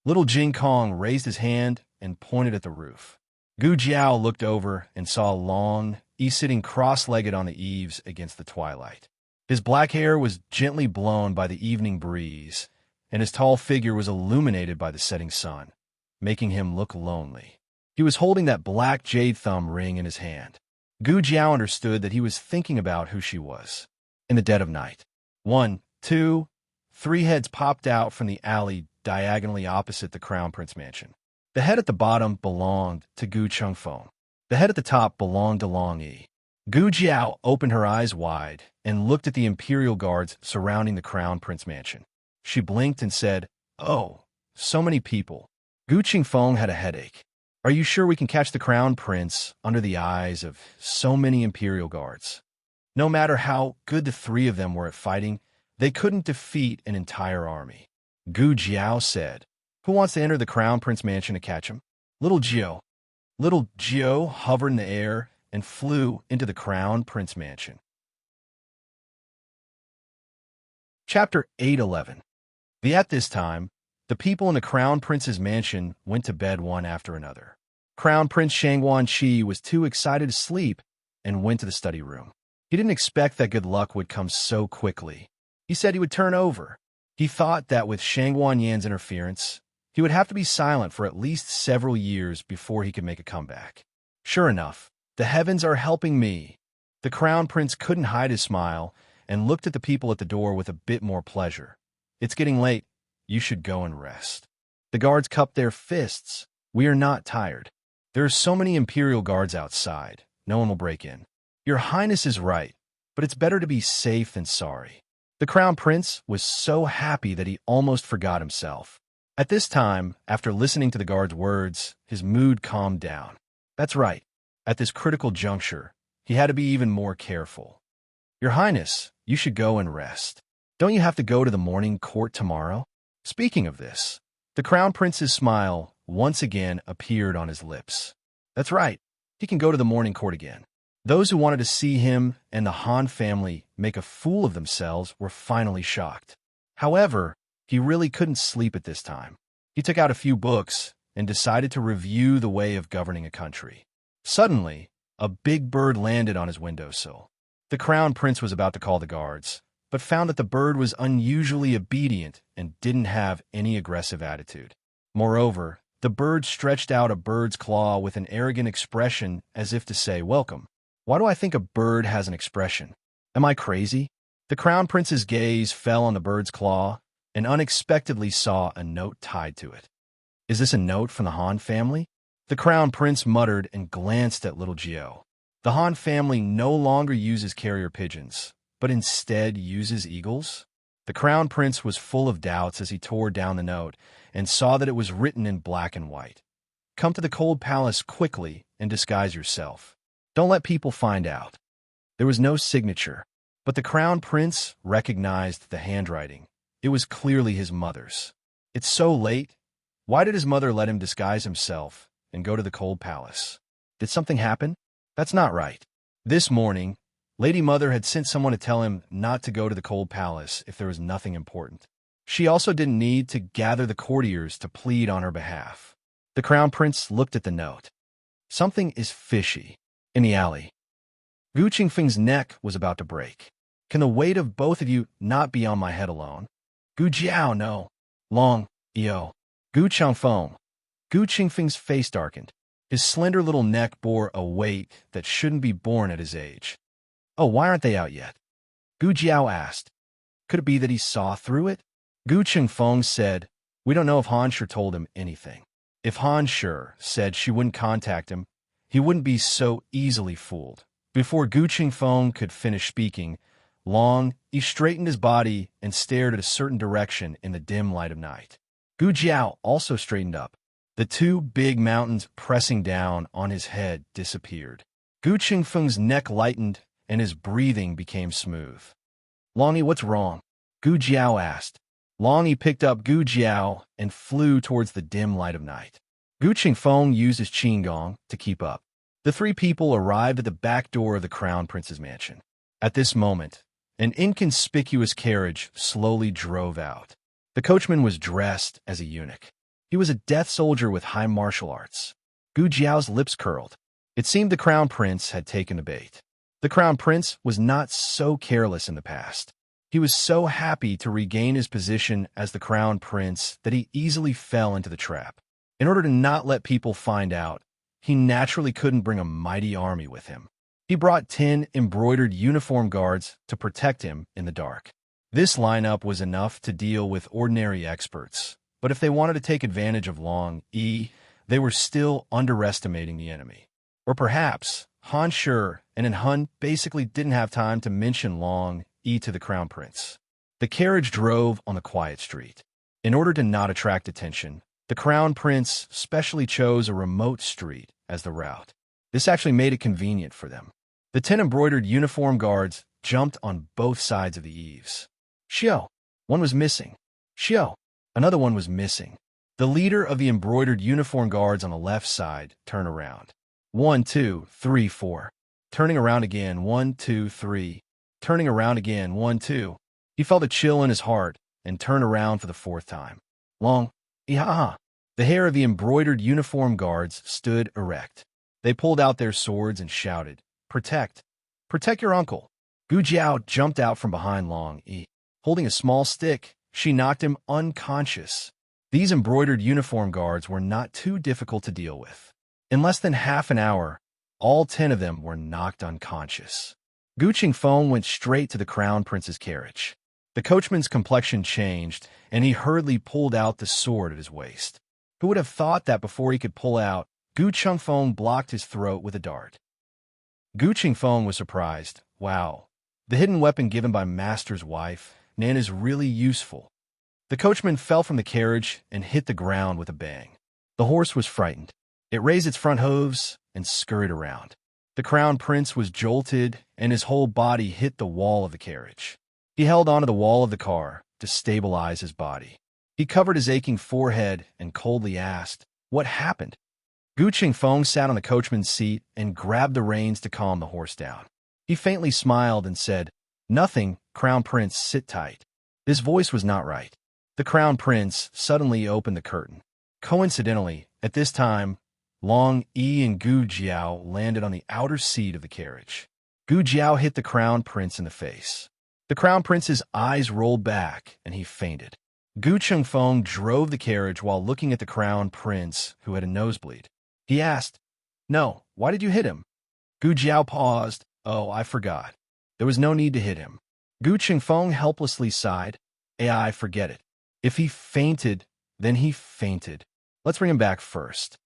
Little Jing Kong raised his hand and pointed at the roof. Gu Jiao looked over and saw Long Yi sitting cross-legged on the eaves against the twilight. His black hair was gently blown by the evening breeze, and his tall figure was illuminated by the setting sun, making him look lonely. He was holding that black jade thumb ring in his hand. Gu Jiao understood that he was thinking about who she was. In the dead of night, 1, 2, 3 heads popped out from the alley diagonally opposite the Crown Prince mansion. The head at the bottom belonged to Gu Chengfeng. The head at the top belonged to Long Yi. Gu Jiao opened her eyes wide and looked at the Imperial Guards surrounding the Crown Prince mansion. She blinked and said, "Oh, so many people." Gu Chengfeng had a headache. "Are you sure we can catch the Crown Prince under the eyes of so many Imperial Guards?" No matter how good the 3 of them were at fighting, they couldn't defeat an entire army. Gu Jiao said, "Who wants to enter the Crown Prince mansion to catch him?" Little Jiao. Little Jiao hovered in the air and flew into the Crown Prince mansion. Chapter 811. At this time, the people in the Crown Prince's mansion went to bed one after another. Crown Prince Shangguan Qi was too excited to sleep and went to the study room. He didn't expect that good luck would come so quickly. He said he would turn over. He thought that with Shangguan Yan's interference, He would have to be silent for at least several years before he could make a comeback. Sure enough, the heavens are helping me. The Crown Prince couldn't hide his smile and looked at the people at the door with a bit more pleasure. It's getting late. You should go and rest. The guards cupped their fists. We are not tired. There are so many Imperial guards outside. No one will break in. Your Highness is right, but it's better to be safe than sorry. The Crown Prince was so happy that he almost forgot himself. At this time, after listening to the guard's words, his mood calmed down. That's right. At this critical juncture, he had to be even more careful. Your Highness, you should go and rest. Don't you have to go to the morning court tomorrow? Speaking of this, the Crown Prince's smile once again appeared on his lips. That's right. He can go to the morning court again. Those who wanted to see him and the Han family make a fool of themselves were finally shocked. However, he really couldn't sleep at this time. He took out a few books and decided to review the way of governing a country. Suddenly, a big bird landed on his windowsill. The Crown Prince was about to call the guards, but found that the bird was unusually obedient and didn't have any aggressive attitude. Moreover, the bird stretched out a bird's claw with an arrogant expression as if to say, "Welcome." Why do I think a bird has an expression? Am I crazy? The Crown Prince's gaze fell on the bird's claw and unexpectedly saw a note tied to it. Is this a note from the Han family? The Crown Prince muttered and glanced at little Gio. The Han family no longer uses carrier pigeons, but instead uses eagles? The Crown Prince was full of doubts as he tore down the note and saw that it was written in black and white. Come to the Cold Palace quickly and disguise yourself. Don't let people find out. There was no signature, but the Crown Prince recognized the handwriting. It was clearly his mother's. It's so late. Why did his mother let him disguise himself and go to the Cold Palace? Did something happen? That's not right. This morning, Lady Mother had sent someone to tell him not to go to the Cold Palace if there was nothing important. She also didn't need to gather the courtiers to plead on her behalf. The Crown Prince looked at the note. Something is fishy. In the alley, Gu Qingfeng's neck was about to break. Can the weight of both of you not be on my head alone? Gu Jiao, no. Long, Eo. Gu Changfeng. Gu Qingfeng's face darkened. His slender little neck bore a weight that shouldn't be borne at his age. Oh, why aren't they out yet? Gu Jiao asked. Could it be that he saw through it? Gu Qingfeng said, we don't know if Han Shi told him anything. If Han Shi said she wouldn't contact him, he wouldn't be so easily fooled. Before Gu Qingfeng could finish speaking, he straightened his body and stared at a certain direction in the dim light of night. Gu Jiao also straightened up. The two big mountains pressing down on his head disappeared. Gu Qingfeng's neck lightened and his breathing became smooth. Longy, what's wrong? Gu Jiao asked. Longy picked up Gu Jiao and flew towards the dim light of night. Gu Qingfeng used his qigong to keep up. The three people arrived at the back door of the Crown Prince's mansion. At this moment, an inconspicuous carriage slowly drove out. The coachman was dressed as a eunuch. He was a death soldier with high martial arts. Gu Jiao's lips curled. It seemed the Crown Prince had taken the bait. The Crown Prince was not so careless in the past. He was so happy to regain his position as the Crown Prince that he easily fell into the trap. In order to not let people find out, he naturally couldn't bring a mighty army with him. He brought 10 embroidered uniform guards to protect him in the dark. This lineup was enough to deal with ordinary experts, but if they wanted to take advantage of they were still underestimating the enemy. Or perhaps Han Shi and Han basically didn't have time to mention to the Crown Prince. The carriage drove on the quiet street. In order to not attract attention, the Crown Prince specially chose a remote street as the route. This actually made it convenient for them. The 10 embroidered uniform guards jumped on both sides of the eaves. Xiao, one was missing. Xiao, another one was missing. The leader of the embroidered uniform guards on the left side turned around. 1, 2, 3, 4. Turning around again, 1, 2, 3. Turning around again, 1, 2. He felt a chill in his heart and turned around for the fourth time. Ihaha. The hair of the embroidered uniform guards stood erect. They pulled out their swords and shouted, Protect! Protect your uncle! Gu Jiao jumped out from behind Long Yi. Holding a small stick, she knocked him unconscious. These embroidered uniform guards were not too difficult to deal with. In less than half an hour, all 10 of them were knocked unconscious. Gu Qingfeng went straight to the crown prince's carriage. The coachman's complexion changed, and he hurriedly pulled out the sword at his waist. Who would have thought that before he could pull out, Gu Qingfeng blocked his throat with a dart? Gu Qingfeng was surprised. Wow, the hidden weapon given by Master's wife, Nan, is really useful. The coachman fell from the carriage and hit the ground with a bang. The horse was frightened. It raised its front hooves and scurried around. The crown prince was jolted, and his whole body hit the wall of the carriage. He held onto the wall of the car to stabilize his body. He covered his aching forehead and coldly asked, "What happened?" Gu Qingfeng sat on the coachman's seat and grabbed the reins to calm the horse down. He faintly smiled and said, "Nothing, Crown Prince, sit tight." His voice was not right. The Crown Prince suddenly opened the curtain. Coincidentally, at this time, Long Yi and Gu Jiao landed on the outer seat of the carriage. Gu Jiao hit the Crown Prince in the face. The Crown Prince's eyes rolled back, and he fainted. Gu Qingfeng drove the carriage while looking at the Crown Prince, who had a nosebleed. He asked, "No, why did you hit him?" Gu Jiao paused. "Oh, I forgot. There was no need to hit him." Gu Qingfeng helplessly sighed. "I forget it. If he fainted, then he fainted. Let's bring him back first."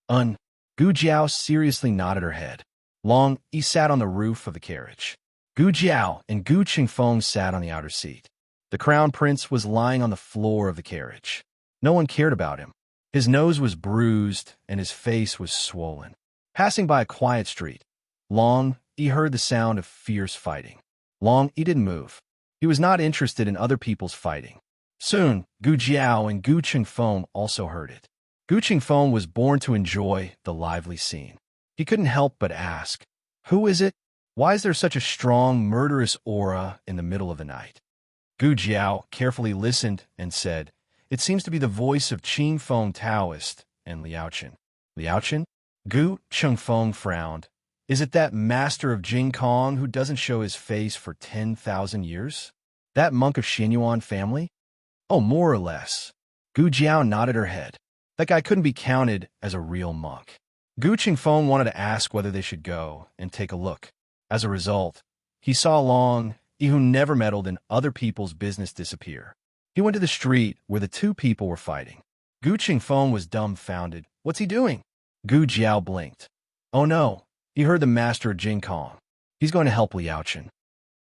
Gu Jiao seriously nodded her head. Long Yi sat on the roof of the carriage. Gu Jiao and Gu Qingfeng sat on the outer seat. The Crown Prince was lying on the floor of the carriage. No one cared about him. His nose was bruised, and his face was swollen. Passing by a quiet street, Long Yi heard the sound of fierce fighting. Long Yi didn't move. He was not interested in other people's fighting. Soon, Gu Jiao and Gu Qingfeng also heard it. Gu Qingfeng was born to enjoy the lively scene. He couldn't help but ask, "Who is it? Why is there such a strong, murderous aura in the middle of the night?" Gu Jiao carefully listened and said, "It seems to be the voice of Qingfeng Taoist and Liaochen." Liaochen? Gu Qingfeng frowned. "Is it that master of Jing Kong who doesn't show his face for 10,000 years? That monk of Xianyuan family?" "Oh, more or less." Gu Jiao nodded her head. That guy couldn't be counted as a real monk. Gu Qingfeng wanted to ask whether they should go and take a look. As a result, he saw Long Yi, who never meddled in other people's business, disappear. He went to the street where the two people were fighting. Gu Qingfeng was dumbfounded. "What's he doing?" Gu Jiao blinked. "Oh no, he heard the master of Jing Kong. He's going to help Liaochen."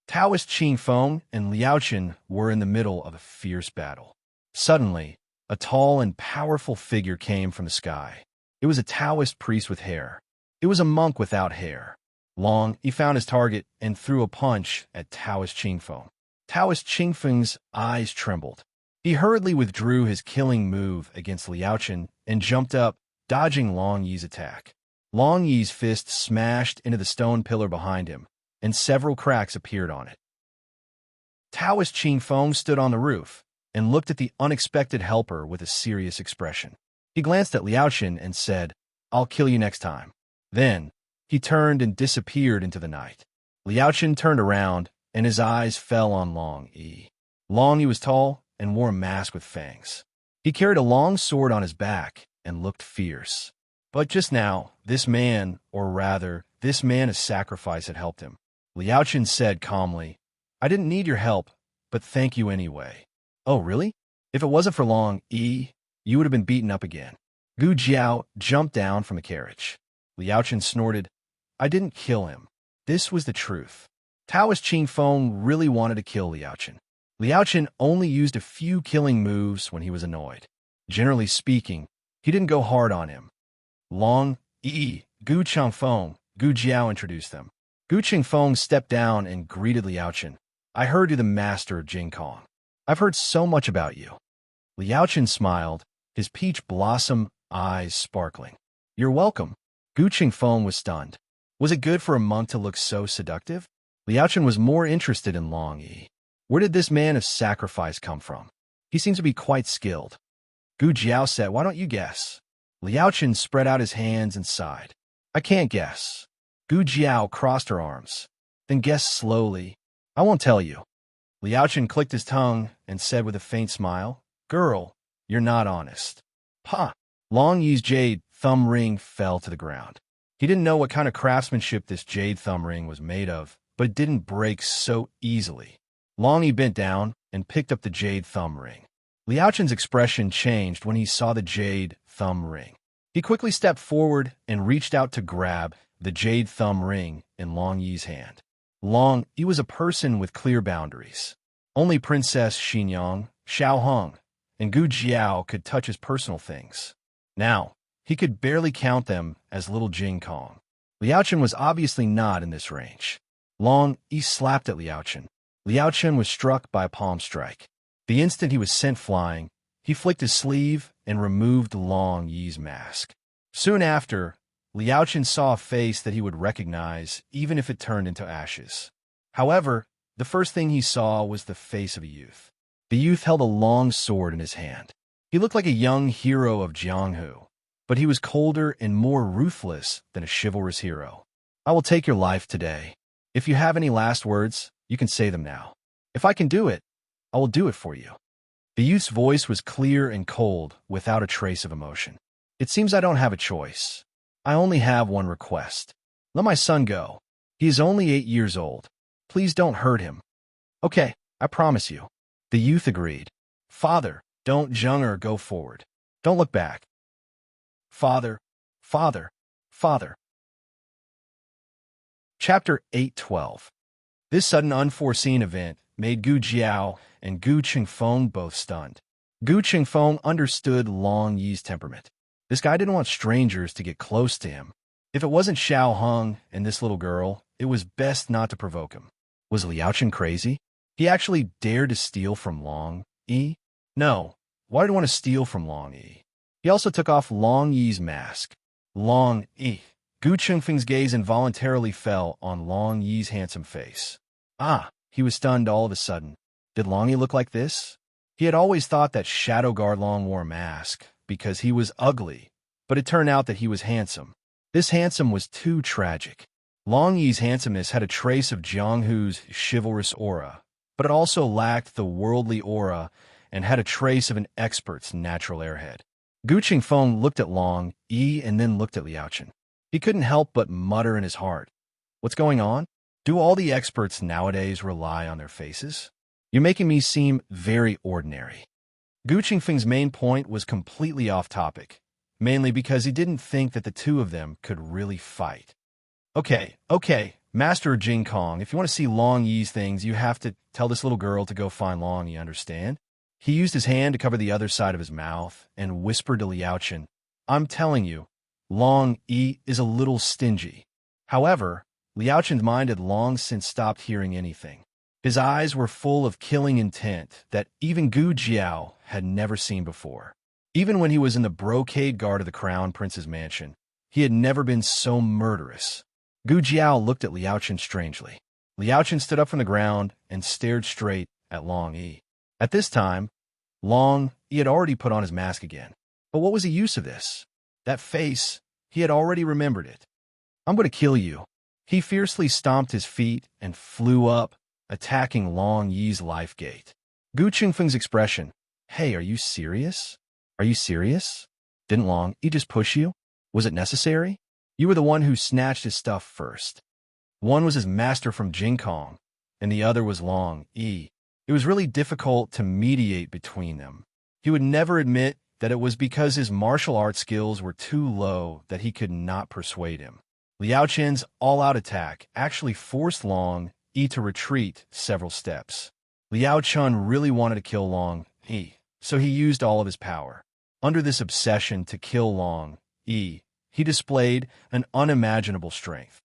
Taoist Qingfeng and Liaochen were in the middle of a fierce battle. Suddenly, a tall and powerful figure came from the sky. It was a Taoist priest with hair. It was a monk without hair. Long Yi found his target and threw a punch at Taoist Qingfeng. Taoist Qingfeng's eyes trembled. He hurriedly withdrew his killing move against Liaochen and jumped up, dodging Long Yi's attack. Long Yi's fist smashed into the stone pillar behind him, and several cracks appeared on it. Taoist Qingfeng stood on the roof and looked at the unexpected helper with a serious expression. He glanced at Liaochen and said, "I'll kill you next time." Then, he turned and disappeared into the night. Liaochen turned around, and his eyes fell on Long Yi. Long Yi was tall and wore a mask with fangs. He carried a long sword on his back and looked fierce. But just now, this man, or rather, this man of sacrifice, had helped him. Liaochen said calmly, "I didn't need your help, but thank you anyway." "Oh, really? If it wasn't for Long Yi, you would have been beaten up again." Gu Jiao jumped down from the carriage. Liaochen snorted, "I didn't kill him." This was the truth. Taoist Qingfeng really wanted to kill Liaochen. Liaochen only used a few killing moves when he was annoyed. Generally speaking, he didn't go hard on him. Long Yi, Gu Qingfeng, Gu Jiao introduced them. Gu Qingfeng stepped down and greeted Liaochen. "I heard you're the master of Jing Kong. I've heard so much about you." Liaochen smiled, his peach blossom eyes sparkling. "You're welcome." Gu Qingfeng was stunned. Was it good for a monk to look so seductive? Liaochen was more interested in Long Yi. Where did this man of sacrifice come from? He seems to be quite skilled. Gu Jiao said, "Why don't you guess?" Liaochen spread out his hands and sighed. "I can't guess." Gu Jiao crossed her arms. "Then guess slowly." "I won't tell you." Liaochen clicked his tongue and said with a faint smile, "Girl, You're not honest. Ha! Long Yi's jade thumb ring fell to the ground. He didn't know what kind of craftsmanship this jade thumb ring was made of, but it didn't break so easily. Long Yi bent down and picked up the jade thumb ring. Liao Chen's expression changed when he saw the jade thumb ring. He quickly stepped forward and reached out to grab the jade thumb ring in Long Yi's hand. Long Yi was a person with clear boundaries. Only Princess Xinyang, Xiao Hong, and Gu Jiao could touch his personal things. Now, he could barely count them as little Jing Kong. Liao Chen was obviously not in this range. Long Yi slapped at Liao Chen. Liao Chen was struck by a palm strike. The instant he was sent flying, he flicked his sleeve and removed Long Yi's mask. Soon after, Liao Chen saw a face that he would recognize even if it turned into ashes. However, the first thing he saw was the face of a youth. The youth held a long sword in his hand. He looked like a young hero of Jianghu, but he was colder and more ruthless than a chivalrous hero. I will take your life today. If you have any last words, you can say them now. If I can do it, I will do it for you. The youth's voice was clear and cold, without a trace of emotion. It seems I don't have a choice. I only have one request. Let my son go. He is only 8 years old. Please don't hurt him. Okay, I promise you. The youth agreed. Father, don't Zheng go forward. Don't look back. Father, father, father. Chapter 8:12. This sudden unforeseen event made Gu Jiao and Gu Qingfeng both stunned. Gu Qingfeng understood Long Yi's temperament. This guy didn't want strangers to get close to him. If it wasn't Xiao Hong and this little girl, it was best not to provoke him. Was Liao Chen crazy? He actually dared to steal from Long Yi? No. Why did he want to steal from Long Yi? He also took off Long Yi's mask. Long Yi. Gu Qingfeng's gaze involuntarily fell on Long Yi's handsome face. Ah, he was stunned all of a sudden. Did Long Yi look like this? He had always thought that Shadow Guard Long wore a mask because he was ugly, but it turned out that he was handsome. This handsome was too tragic. Long Yi's handsomeness had a trace of Jianghu's chivalrous aura, but it also lacked the worldly aura and had a trace of an expert's natural airhead. Gu Qingfeng looked at Long Yi and then looked at Liao Chen. He couldn't help but mutter in his heart, "What's going on? Do all the experts nowadays rely on their faces? You're making me seem very ordinary." Gu Qingfeng's main point was completely off topic, mainly because he didn't think that the two of them could really fight. Okay, Master Jing Kong, if you want to see Long Yi's things, you have to tell this little girl to go find Long Yi, understand? He used his hand to cover the other side of his mouth and whispered to Liao Chen, "I'm telling you, Long Yi is a little stingy." However, Liao Chen's mind had long since stopped hearing anything. His eyes were full of killing intent that even Gu Jiao had never seen before. Even when he was in the brocade guard of the Crown Prince's mansion, he had never been so murderous. Gu Jiao looked at Liao Chen strangely. Liao Chen stood up from the ground and stared straight at Long Yi. At this time, Long Yi had already put on his mask again. But what was the use of this? That face, he had already remembered it. "I'm going to kill you." He fiercely stomped his feet and flew up, attacking Long Yi's life gate. Gu Qingfeng's expression, "Hey, are you serious? Are you serious? Didn't Long Yi just push you? Was it necessary? You were the one who snatched his stuff first." One was his master from Jing Kong, and the other was Long Yi. It was really difficult to mediate between them. He would never admit that it was because his martial arts skills were too low that he could not persuade him. Liao Chen's all-out attack actually forced Long Yi to retreat several steps. Liao Chen really wanted to kill Long Yi, so he used all of his power. Under this obsession to kill Long Yi, he displayed an unimaginable strength.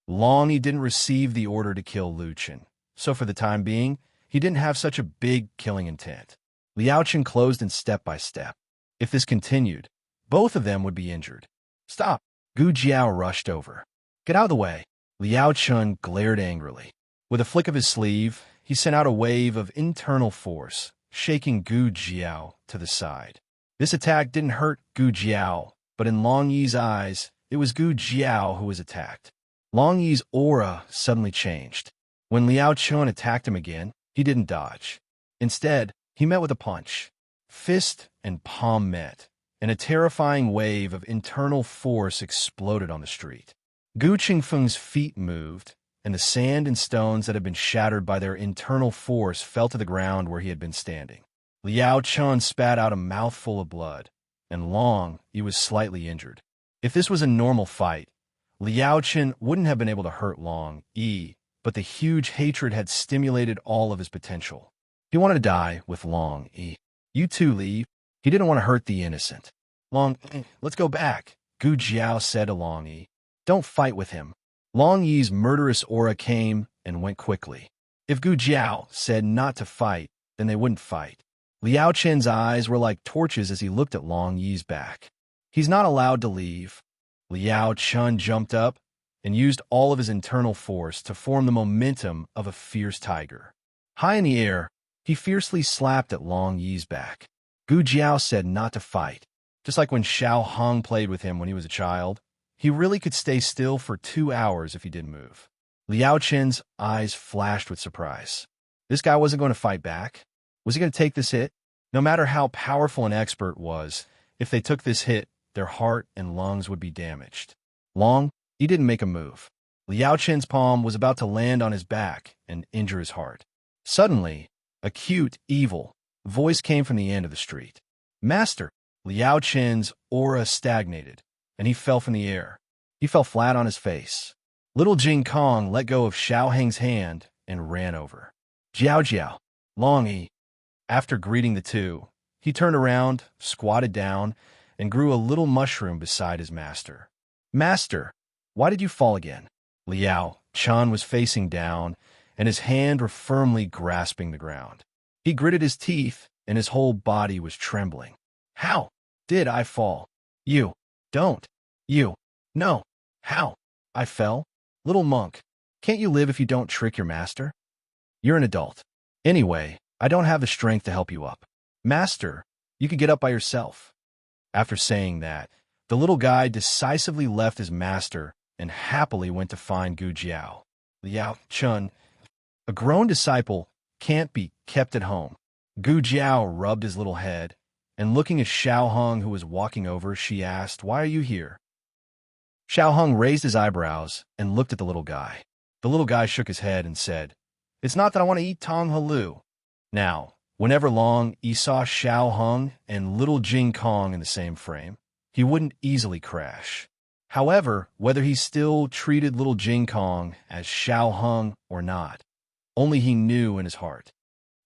Long Yi didn't receive the order to kill Liu Chen, so for the time being, he didn't have such a big killing intent. Liao Chen closed in step by step. If this continued, both of them would be injured. "Stop!" Gu Jiao rushed over. "Get out of the way!" Liao Chen glared angrily. With a flick of his sleeve, he sent out a wave of internal force, shaking Gu Jiao to the side. This attack didn't hurt Gu Jiao, but in Long Yi's eyes, it was Gu Jiao who was attacked. Long Yi's aura suddenly changed. When Liao Chen attacked him again, he didn't dodge. Instead, he met with a punch. Fist and palm met, and a terrifying wave of internal force exploded on the street. Gu Qingfeng's feet moved, and the sand and stones that had been shattered by their internal force fell to the ground where he had been standing. Liao Chun spat out a mouthful of blood, and Long Yi was slightly injured. If this was a normal fight, Liao Chen wouldn't have been able to hurt Long Yi, but the huge hatred had stimulated all of his potential. He wanted to die with Long Yi. You two leave. He didn't want to hurt the innocent. Let's go back, Gu Jiao said to Long Yi. Don't fight with him. Long Yi's murderous aura came and went quickly. If Gu Jiao said not to fight, then they wouldn't fight. Liao Chen's eyes were like torches as he looked at Long Yi's back. He's not allowed to leave. Liao Chen jumped up and used all of his internal force to form the momentum of a fierce tiger. High in the air, he fiercely slapped at Long Yi's back. Gu Jiao said not to fight. Just like when Xiao Hong played with him when he was a child, he really could stay still for 2 hours if he didn't move. Liao Chen's eyes flashed with surprise. This guy wasn't going to fight back. Was he going to take this hit? No matter how powerful an expert was, if they took this hit, their heart and lungs would be damaged. Long Yi didn't make a move. Liao Chen's palm was about to land on his back and injure his heart. Suddenly, a cute, evil voice came from the end of the street. Master! Liao Chen's aura stagnated, and he fell from the air. He fell flat on his face. Little Jing Kong let go of Xiao Heng's hand and ran over. Jiao Jiao, Long Yi. After greeting the two, he turned around, squatted down, and grew a little mushroom beside his master. Master, why did you fall again? Liao Chen was facing down, and his hand were firmly grasping the ground. He gritted his teeth, and his whole body was trembling. How did I fall? You. Don't. You. No. How? I fell? Little monk, can't you live if you don't trick your master? You're an adult. Anyway, I don't have the strength to help you up. Master, you could get up by yourself. After saying that, the little guy decisively left his master and happily went to find Gu Jiao. Liao Chun, a grown disciple, can't be kept at home. Gu Jiao rubbed his little head, and looking at Xiao Hong, who was walking over, she asked, Why are you here? Xiao Hong raised his eyebrows and looked at the little guy. The little guy shook his head and said, It's not that I want to eat Tong Halu. Now, whenever Long Yi saw Xiao Hong and little Jing Kong in the same frame, he wouldn't easily crash. However, whether he still treated little Jing Kong as Xiao Hong or not, only he knew in his heart.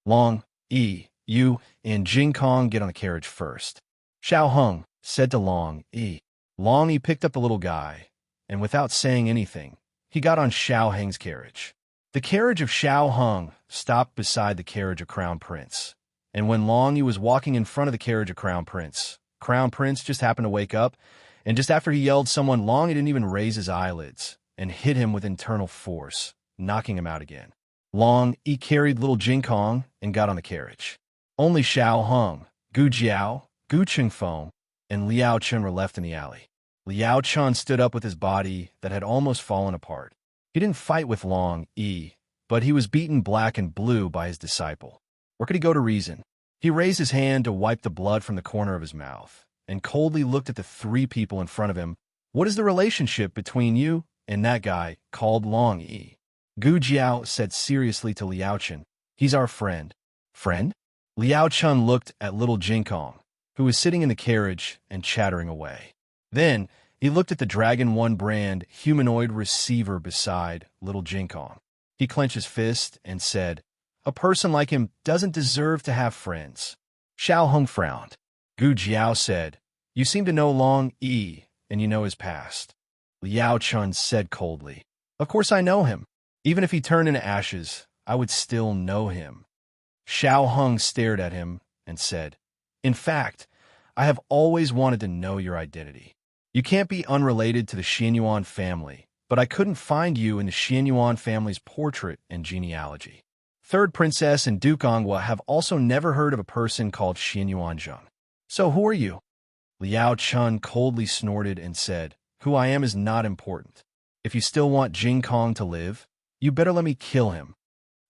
Long Yi, you and Jing Kong get on the carriage first. Xiao Hong said to Long Yi. Long Yi picked up the little guy, and without saying anything, he got on Xiao Heng's carriage. The carriage of Xiao Hong stopped beside the carriage of Crown Prince, and when Long Yi was walking in front of the carriage of Crown Prince just happened to wake up, and just after he yelled someone, Long Yi didn't even raise his eyelids and hit him with internal force, knocking him out again. Long Yi carried little Jing Kong and got on the carriage. Only Xiao Hong, Gu Jiao, Gu Qingfeng, and Liao Chen were left in the alley. Liao Chen stood up with his body that had almost fallen apart. He didn't fight with Long Yi, but he was beaten black and blue by his disciple. Where could he go to reason? He raised his hand to wipe the blood from the corner of his mouth, and coldly looked at the three people in front of him. What is the relationship between you and that guy called Long Yi? Gu Jiao said seriously to Liao Chen, He's our friend. Friend? Liao Chen looked at little Jing Kong, who was sitting in the carriage and chattering away. Then, he looked at the Dragon 1 brand humanoid receiver beside little Jing Kong. He clenched his fist and said, A person like him doesn't deserve to have friends. Xiao Hong frowned. Gu Jiao said, You seem to know Long Yi, and you know his past. Liao Chen said coldly, Of course I know him. Even if he turned into ashes, I would still know him. Xiao Hong stared at him and said, In fact, I have always wanted to know your identity. You can't be unrelated to the Xianyuan family, but I couldn't find you in the Xianyuan family's portrait and genealogy. Third Princess and Duke Ongwa have also never heard of a person called Xianyuan Zheng. So who are you? Liao Chen coldly snorted and said, Who I am is not important. If you still want Jing Kong to live, you better let me kill him.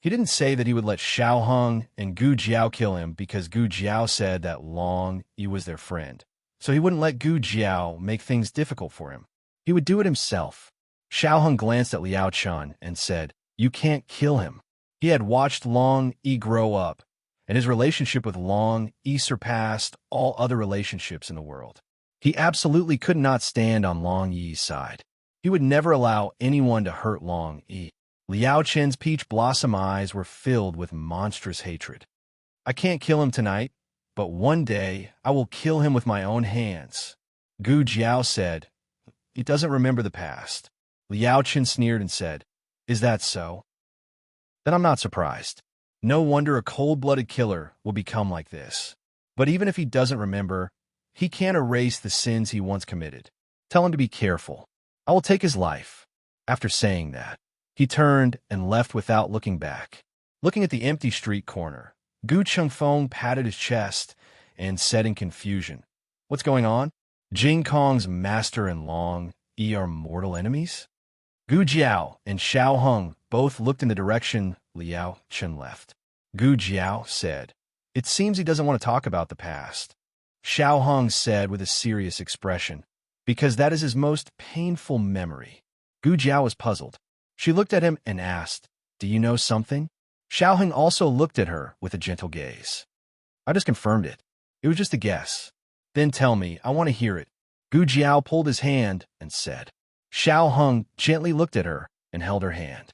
He didn't say that he would let Xiao Hung and Gu Jiao kill him because Gu Jiao said that Long Yi was their friend. So he wouldn't let Gu Jiao make things difficult for him. He would do it himself. Xiao Hung glanced at Liao Chen and said, "You can't kill him." He had watched Long Yi grow up, and his relationship with Long Yi surpassed all other relationships in the world. He absolutely could not stand on Long Yi's side. He would never allow anyone to hurt Long Yi. Liao Chen's peach blossom eyes were filled with monstrous hatred. "I can't kill him tonight, but one day I will kill him with my own hands." Gu Jiao said, "He doesn't remember the past." Liao Chen sneered and said, "Is that so? Then I'm not surprised. No wonder a cold-blooded killer will become like this. But even if he doesn't remember, he can't erase the sins he once committed. Tell him to be careful. I will take his life." After saying that, he turned and left without looking back. Looking at the empty street corner, Gu Chengfeng patted his chest and said in confusion, "What's going on? Jing Kong's master and Long Yi are mortal enemies?" Gu Jiao and Xiao Hung both looked in the direction Liao Chen left. Gu Jiao said, "It seems he doesn't want to talk about the past." Xiao Hung said with a serious expression, "Because that is his most painful memory." Gu Jiao was puzzled. She looked at him and asked, "Do you know something?" Xiao Hung also looked at her with a gentle gaze. "I just confirmed it. It was just a guess." "Then tell me, I want to hear it." Gu Jiao pulled his hand and said. Xiao Hung gently looked at her and held her hand.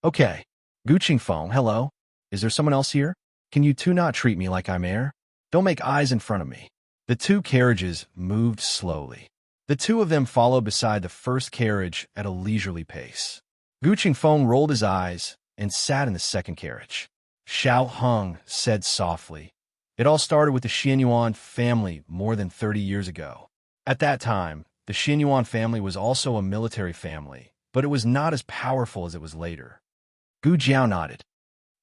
"Okay. Gu Qingfeng, hello. Is there someone else here? Can you two not treat me like I'm air? Don't make eyes in front of me." The two carriages moved slowly. The two of them followed beside the first carriage at a leisurely pace. Gu Qingfeng rolled his eyes and sat in the second carriage. Xiao Hung said softly, "It all started with the Xianyuan family more than 30 years ago. At that time, the Xianyuan family was also a military family, but it was not as powerful as it was later." Gu Jiao nodded.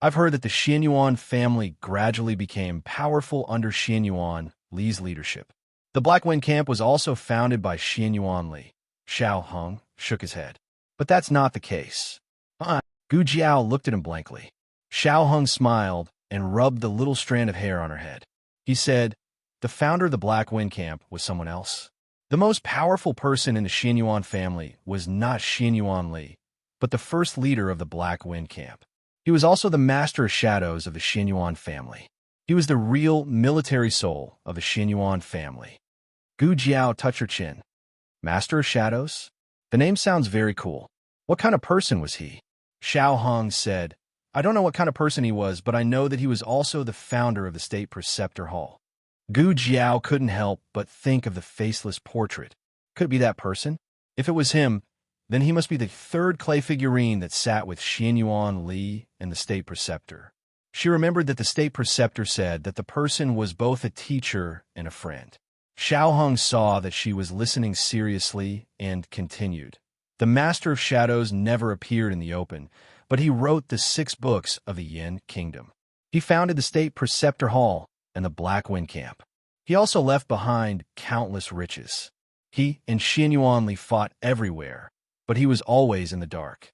"I've heard that the Xianyuan family gradually became powerful under Xianyuan Li's leadership. The Black Wind Camp was also founded by Xianyuan Li." Xiao Hung shook his head. "But that's not the case." Gu Jiao looked at him blankly. Xiao Hung smiled and rubbed the little strand of hair on her head. He said, "The founder of the Black Wind Camp was someone else. The most powerful person in the Xianyuan family was not Xianyuan Li, but the first leader of the Black Wind Camp. He was also the master of shadows of the Xianyuan family. He was the real military soul of the Xianyuan family." Gu Jiao touched her chin. "Master of shadows? The name sounds very cool. What kind of person was he?" Xiao Hung said, "I don't know what kind of person he was, but I know that he was also the founder of the State Preceptor Hall." Gu Jiao couldn't help but think of the faceless portrait. Could it be that person? If it was him, then he must be the third clay figurine that sat with Xianyuan Li and the State Preceptor. She remembered that the State Preceptor said that the person was both a teacher and a friend. Xiao Hung saw that she was listening seriously and continued. "The Master of Shadows never appeared in the open, but he wrote the 6 books of the Yin Kingdom. He founded the State Preceptor Hall and the Black Wind Camp. He also left behind countless riches. He and Xianyuan Li fought everywhere, but he was always in the dark.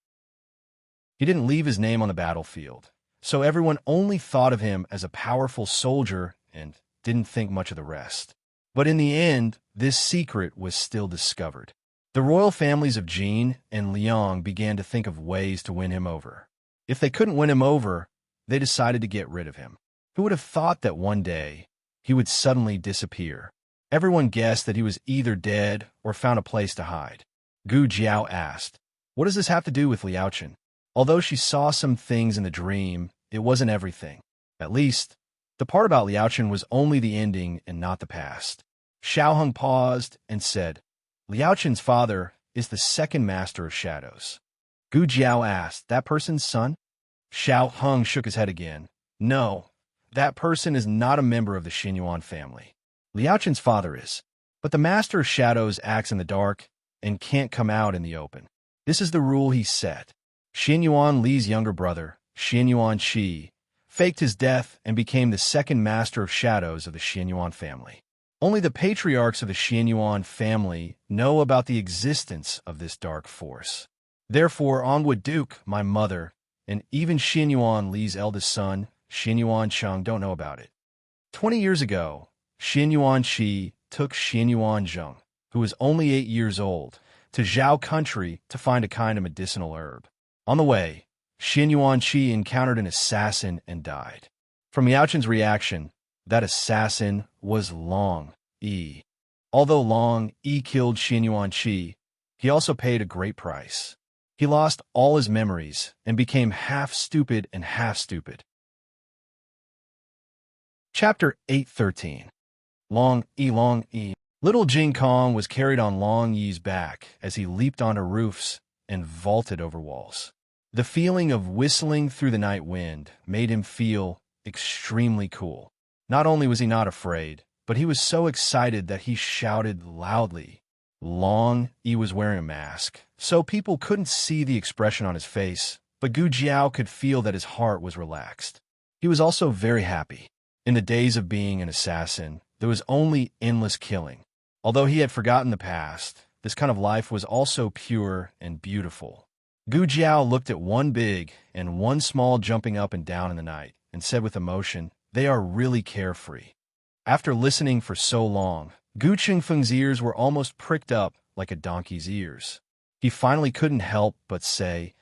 He didn't leave his name on the battlefield, so everyone only thought of him as a powerful soldier and didn't think much of the rest. But in the end, this secret was still discovered. The royal families of Jin and Liang began to think of ways to win him over. If they couldn't win him over, they decided to get rid of him. Who would have thought that one day he would suddenly disappear? Everyone guessed that he was either dead or found a place to hide." Gu Jiao asked, "What does this have to do with Liao Chen?" Although she saw some things in the dream, it wasn't everything. At least, the part about Liao Chen was only the ending and not the past. Xiao Hung paused and said, "Liao Chen's father is the second master of shadows." Gu Jiao asked, "That person's son?" Xiao Hung shook his head again. "No, that person is not a member of the Xianyuan family. Liao Chen's father is, but the master of shadows acts in the dark and can't come out in the open. This is the rule he set. Xianyuan Li's younger brother, Xianyuan Qi, faked his death and became the second master of shadows of the Xianyuan family. Only the patriarchs of the Xianyuan family know about the existence of this dark force. Therefore, Onwood Duke, my mother, and even Xinyuan Li's eldest son, Xinyuan Cheng, don't know about it. 20 years ago, Xinyuan Qi took Xinyuan Zheng, who was only 8 years old, to Zhao country to find a kind of medicinal herb. On the way, Xinyuan Qi encountered an assassin and died. From Liaochen's reaction, that assassin was Long Yi. Although Long Yi killed Xinyuan Qi, he also paid a great price. He lost all his memories and became half stupid and half stupid. Chapter 813. Long Yi. Little Jing Kong was carried on Long Yi's back as he leaped onto roofs and vaulted over walls. The feeling of whistling through the night wind made him feel extremely cool. Not only was he not afraid, but he was so excited that he shouted loudly. Long Yi was wearing a mask, so people couldn't see the expression on his face, but Gu Jiao could feel that his heart was relaxed. He was also very happy. In the days of being an assassin, there was only endless killing. Although he had forgotten the past, this kind of life was also pure and beautiful. Gu Jiao looked at one big and one small jumping up and down in the night and said with emotion, "They are really carefree." After listening for so long, Gu Qingfeng's ears were almost pricked up like a donkey's ears. He finally couldn't help but say,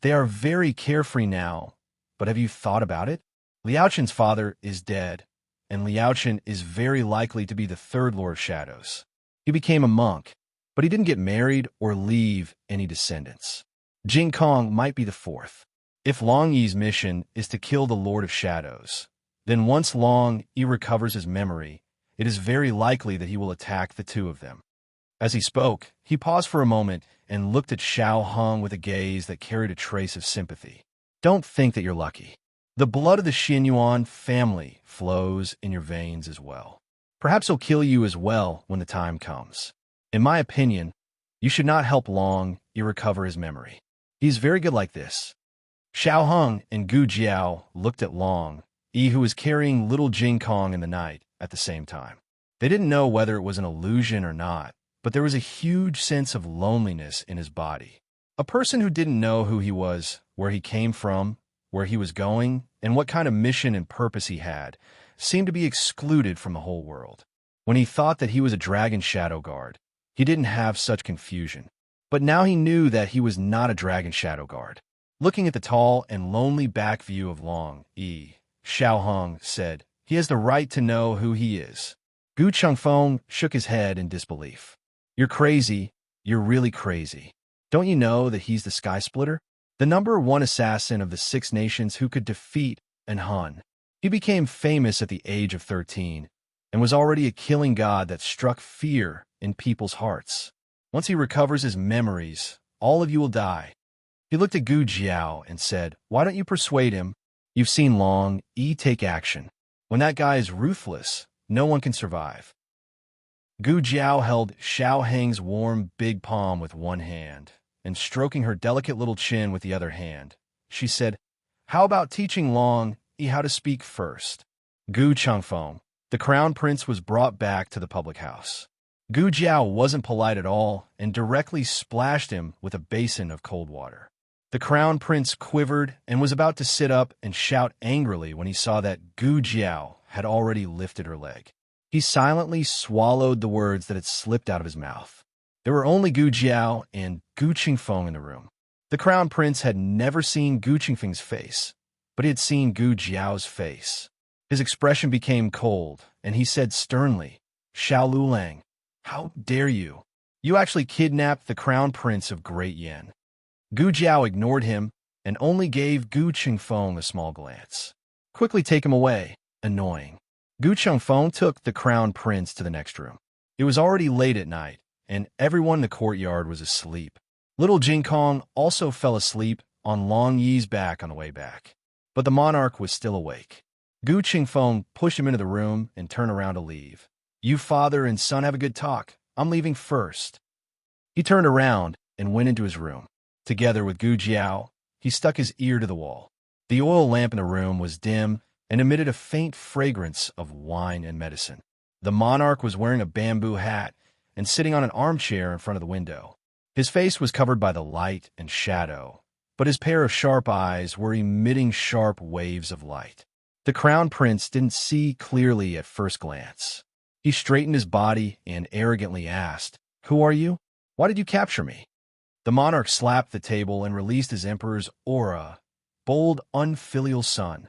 "They are very carefree now, but have you thought about it? Liaochen's father is dead, and Liaochen is very likely to be the third Lord of Shadows. He became a monk, but he didn't get married or leave any descendants. Jing Kong might be the fourth. If Long Yi's mission is to kill the Lord of Shadows, then once Long Yi recovers his memory, it is very likely that he will attack the two of them." As he spoke, he paused for a moment and looked at Xiao Hong with a gaze that carried a trace of sympathy. "Don't think that you're lucky. The blood of the Xinyuan family flows in your veins as well. Perhaps he'll kill you as well when the time comes. In my opinion, you should not help Long Yi recover his memory. He's very good like this." Xiao Hong and Gu Jiao looked at Long Yi, who was carrying little Jing Kong in the night, at the same time. They didn't know whether it was an illusion or not, but there was a huge sense of loneliness in his body. A person who didn't know who he was, where he came from, where he was going, and what kind of mission and purpose he had, seemed to be excluded from the whole world. When he thought that he was a dragon shadow guard, he didn't have such confusion. But now he knew that he was not a dragon shadow guard. Looking at the tall and lonely back view of Long Yi, Xiao Hong said, "He has the right to know who he is." Gu Chengfeng shook his head in disbelief. "You're crazy. You're really crazy. Don't you know that he's the Sky Splitter? The #1 assassin of the 6 nations who could defeat an Hun. He became famous at the age of 13 and was already a killing god that struck fear in people's hearts. Once he recovers his memories, all of you will die." He looked at Gu Jiao and said, "Why don't you persuade him? You've seen Long Yi take action. When that guy is ruthless, no one can survive." Gu Jiao held Xiao Heng's warm big palm with one hand, and stroking her delicate little chin with the other hand, she said, "How about teaching Long Yi how to speak first?" Gu Chengfeng, the crown prince, was brought back to the public house. Gu Jiao wasn't polite at all and directly splashed him with a basin of cold water. The crown prince quivered and was about to sit up and shout angrily when he saw that Gu Jiao had already lifted her leg. He silently swallowed the words that had slipped out of his mouth. There were only Gu Jiao and Gu Qingfeng in the room. The crown prince had never seen Gu Qingfeng's face, but he had seen Gu Jiao's face. His expression became cold, and he said sternly, "Xiao Lulang, how dare you? You actually kidnapped the crown prince of Great Yen." Gu Jiao ignored him and only gave Gu Qingfeng a small glance. "Quickly take him away. Annoying." Gu Qingfeng took the crown prince to the next room. It was already late at night, and everyone in the courtyard was asleep. Little Jing Kong also fell asleep on Long Yi's back on the way back. But the monarch was still awake. Gu Qingfeng pushed him into the room and turned around to leave. "You father and son have a good talk. I'm leaving first." He turned around and went into his room. Together with Gu Jiao, he stuck his ear to the wall. The oil lamp in the room was dim and emitted a faint fragrance of wine and medicine. The monarch was wearing a bamboo hat and sitting on an armchair in front of the window. His face was covered by the light and shadow, but his pair of sharp eyes were emitting sharp waves of light. The Crown Prince didn't see clearly at first glance. He straightened his body and arrogantly asked, "Who are you? Why did you capture me?" The monarch slapped the table and released his emperor's aura, bold, unfilial son.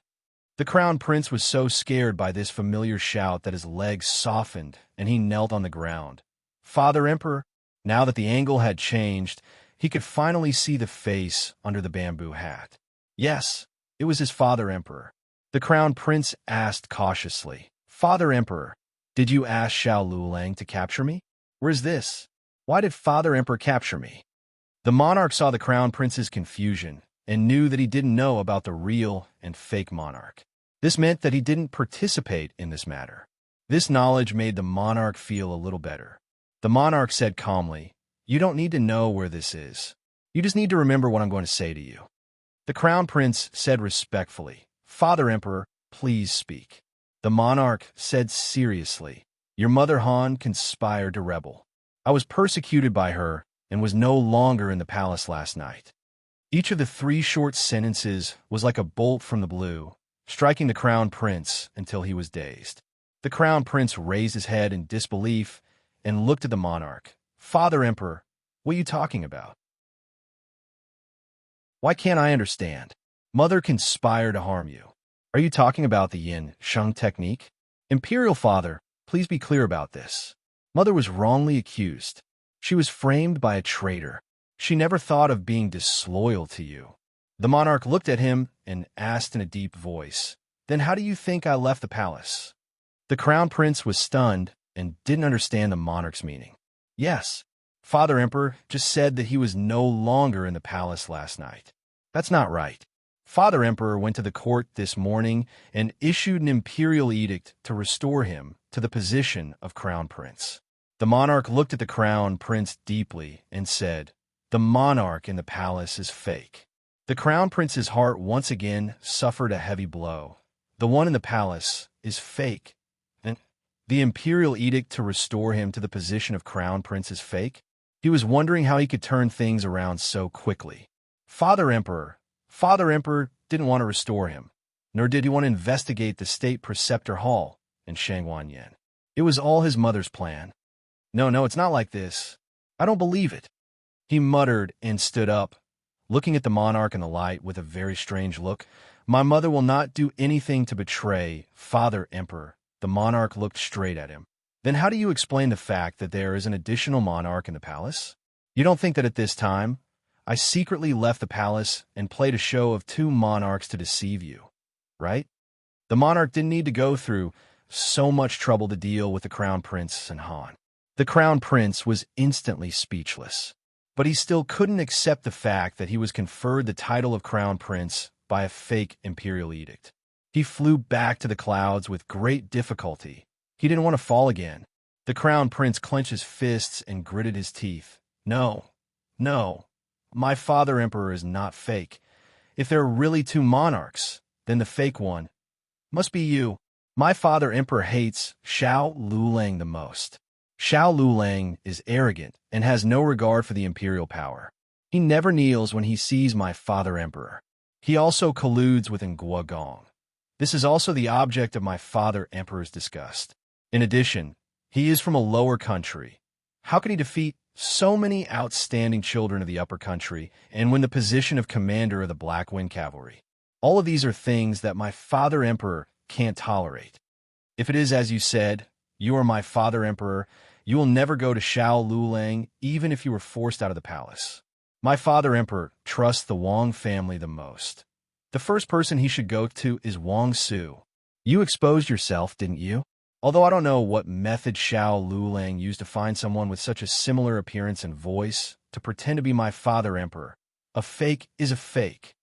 The Crown Prince was so scared by this familiar shout that his legs softened and he knelt on the ground. "Father Emperor." Now that the angle had changed, he could finally see the face under the bamboo hat. Yes, it was his father Emperor. The Crown Prince asked cautiously, "Father Emperor, did you ask Xiao Lulang to capture me? Where is this? Why did Father Emperor capture me?" The monarch saw the Crown Prince's confusion and knew that he didn't know about the real and fake monarch. This meant that he didn't participate in this matter. This knowledge made the monarch feel a little better. The monarch said calmly, "You don't need to know where this is. You just need to remember what I'm going to say to you." The Crown Prince said respectfully, "Father Emperor, please speak." The monarch said seriously, "Your mother Han conspired to rebel. I was persecuted by her and was no longer in the palace last night." Each of the 3 short sentences was like a bolt from the blue, striking the Crown Prince until he was dazed. The Crown Prince raised his head in disbelief and looked at the monarch. "Father Emperor, what are you talking about? Why can't I understand? Mother conspired to harm you. Are you talking about the yin sheng technique? Imperial Father, please be clear about this. Mother was wrongly accused. She was framed by a traitor. She never thought of being disloyal to you." The monarch looked at him and asked in a deep voice, "Then how do you think I left the palace?" The Crown Prince was stunned and didn't understand the monarch's meaning. "Yes, Father Emperor just said that he was no longer in the palace last night." "That's not right. Father Emperor went to the court this morning and issued an imperial edict to restore him to the position of Crown Prince." The monarch looked at the Crown Prince deeply and said, "The monarch in the palace is fake." The Crown Prince's heart once again suffered a heavy blow. The one in the palace is fake. And the imperial edict to restore him to the position of Crown Prince is fake? He was wondering how he could turn things around so quickly. Father Emperor didn't want to restore him, nor did he want to investigate the State Preceptor Hall in Shangwanyan. It was all his mother's plan. No, it's not like this. I don't believe it." He muttered and stood up, looking at the monarch in the light with a very strange look. "My mother will not do anything to betray Father Emperor." The monarch looked straight at him. "Then how do you explain the fact that there is an additional monarch in the palace? You don't think that at this time, I secretly left the palace and played a show of 2 monarchs to deceive you, right?" The monarch didn't need to go through so much trouble to deal with the Crown Prince and Han. The Crown Prince was instantly speechless. But he still couldn't accept the fact that he was conferred the title of Crown Prince by a fake imperial edict. He flew back to the clouds with great difficulty. He didn't want to fall again. The Crown Prince clenched his fists and gritted his teeth. No, my Father Emperor is not fake. If there are really 2 monarchs, then the fake one must be you. My Father Emperor hates Xiao Lulang the most. Xiao Lulang is arrogant and has no regard for the imperial power. He never kneels when he sees my Father Emperor. He also colludes with Ngua Gong. This is also the object of my Father Emperor's disgust. In addition, he is from a lower country. How can he defeat so many outstanding children of the upper country and win the position of commander of the Black Wind Cavalry? All of these are things that my Father Emperor can't tolerate. If it is as you said, you are my Father Emperor, you will never go to Xiao Lulang, even if you were forced out of the palace. My Father Emperor trusts the Wang family the most. The first person he should go to is Wang Su. You exposed yourself, didn't you? Although I don't know what method Xiao Lulang used to find someone with such a similar appearance and voice to pretend to be my Father Emperor. A fake is a fake.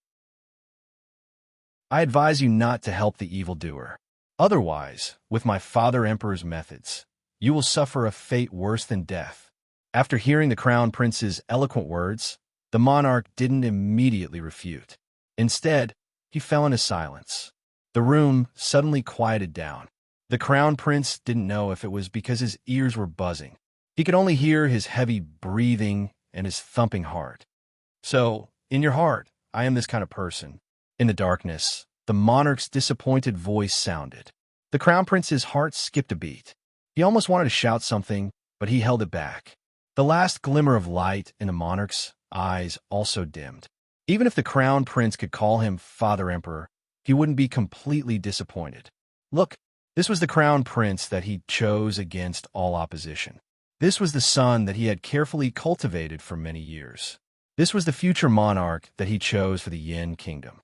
I advise you not to help the evildoer. Otherwise, with my Father Emperor's methods, you will suffer a fate worse than death. After hearing the Crown Prince's eloquent words, the monarch didn't immediately refute. Instead, he fell into silence. The room suddenly quieted down. The Crown Prince didn't know if it was because his ears were buzzing. He could only hear his heavy breathing and his thumping heart. "So, in your heart, I am this kind of person. In the darkness, the monarch's disappointed voice sounded. The crown prince's heart skipped a beat. He almost wanted to shout something, but he held it back. The last glimmer of light in the monarch's eyes also dimmed. Even if the crown prince could call him Father Emperor, he wouldn't be completely disappointed. Look, this was the crown prince that he chose against all opposition. This was the son that he had carefully cultivated for many years. This was the future monarch that he chose for the Yin kingdom.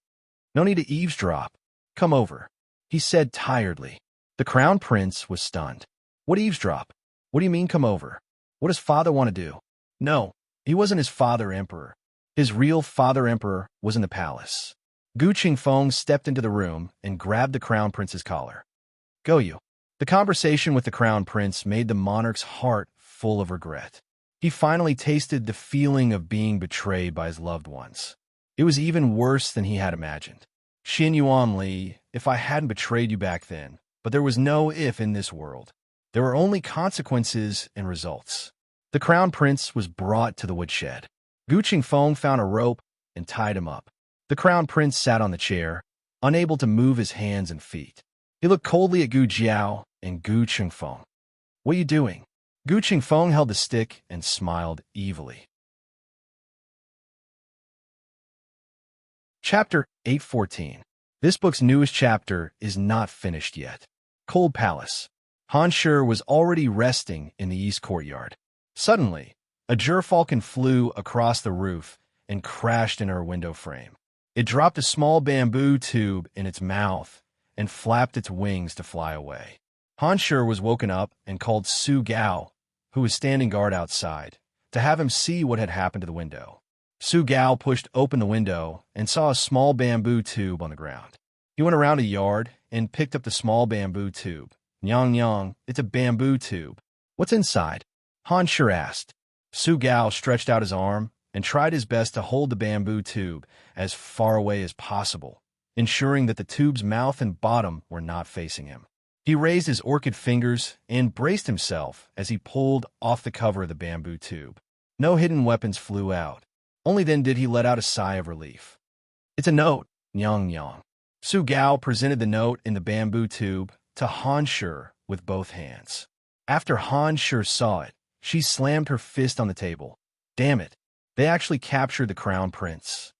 No need to eavesdrop. Come over, he said tiredly. The crown prince was stunned. What eavesdrop? What do you mean come over? What does father want to do? No, he wasn't his father emperor. His real father emperor was in the palace. Gu Qingfeng stepped into the room and grabbed the crown prince's collar. Go you. The conversation with the crown prince made the monarch's heart full of regret. He finally tasted the feeling of being betrayed by his loved ones. It was even worse than he had imagined. Xin Yuan Li, if I hadn't betrayed you back then, but there was no if in this world. There were only consequences and results. The crown prince was brought to the woodshed. Gu Qingfeng found a rope and tied him up. The crown prince sat on the chair, unable to move his hands and feet. He looked coldly at Gu Jiao and Gu Qingfeng. What are you doing? Gu Qingfeng held the stick and smiled evilly. Chapter 814. This book's newest chapter is not finished yet. Cold Palace. Han Shi was already resting in the east courtyard. Suddenly, a gerfalcon flew across the roof and crashed in her window frame. It dropped a small bamboo tube in its mouth and flapped its wings to fly away. Han Shi was woken up and called Su Gao, who was standing guard outside, to have him see what had happened to the window. Su Gao pushed open the window and saw a small bamboo tube on the ground. He went around a yard and picked up the small bamboo tube. Nyang Nyang, it's a bamboo tube. What's inside? Han Shi asked. Su Gao stretched out his arm and tried his best to hold the bamboo tube as far away as possible, ensuring that the tube's mouth and bottom were not facing him. He raised his orchid fingers and braced himself as he pulled off the cover of the bamboo tube. No hidden weapons flew out. Only then did he let out a sigh of relief. It's a note, Nyang Nyang. Su Gao presented the note in the bamboo tube to Han Shi with both hands. After Han Shi saw it, she slammed her fist on the table. Damn it, they actually captured the crown prince.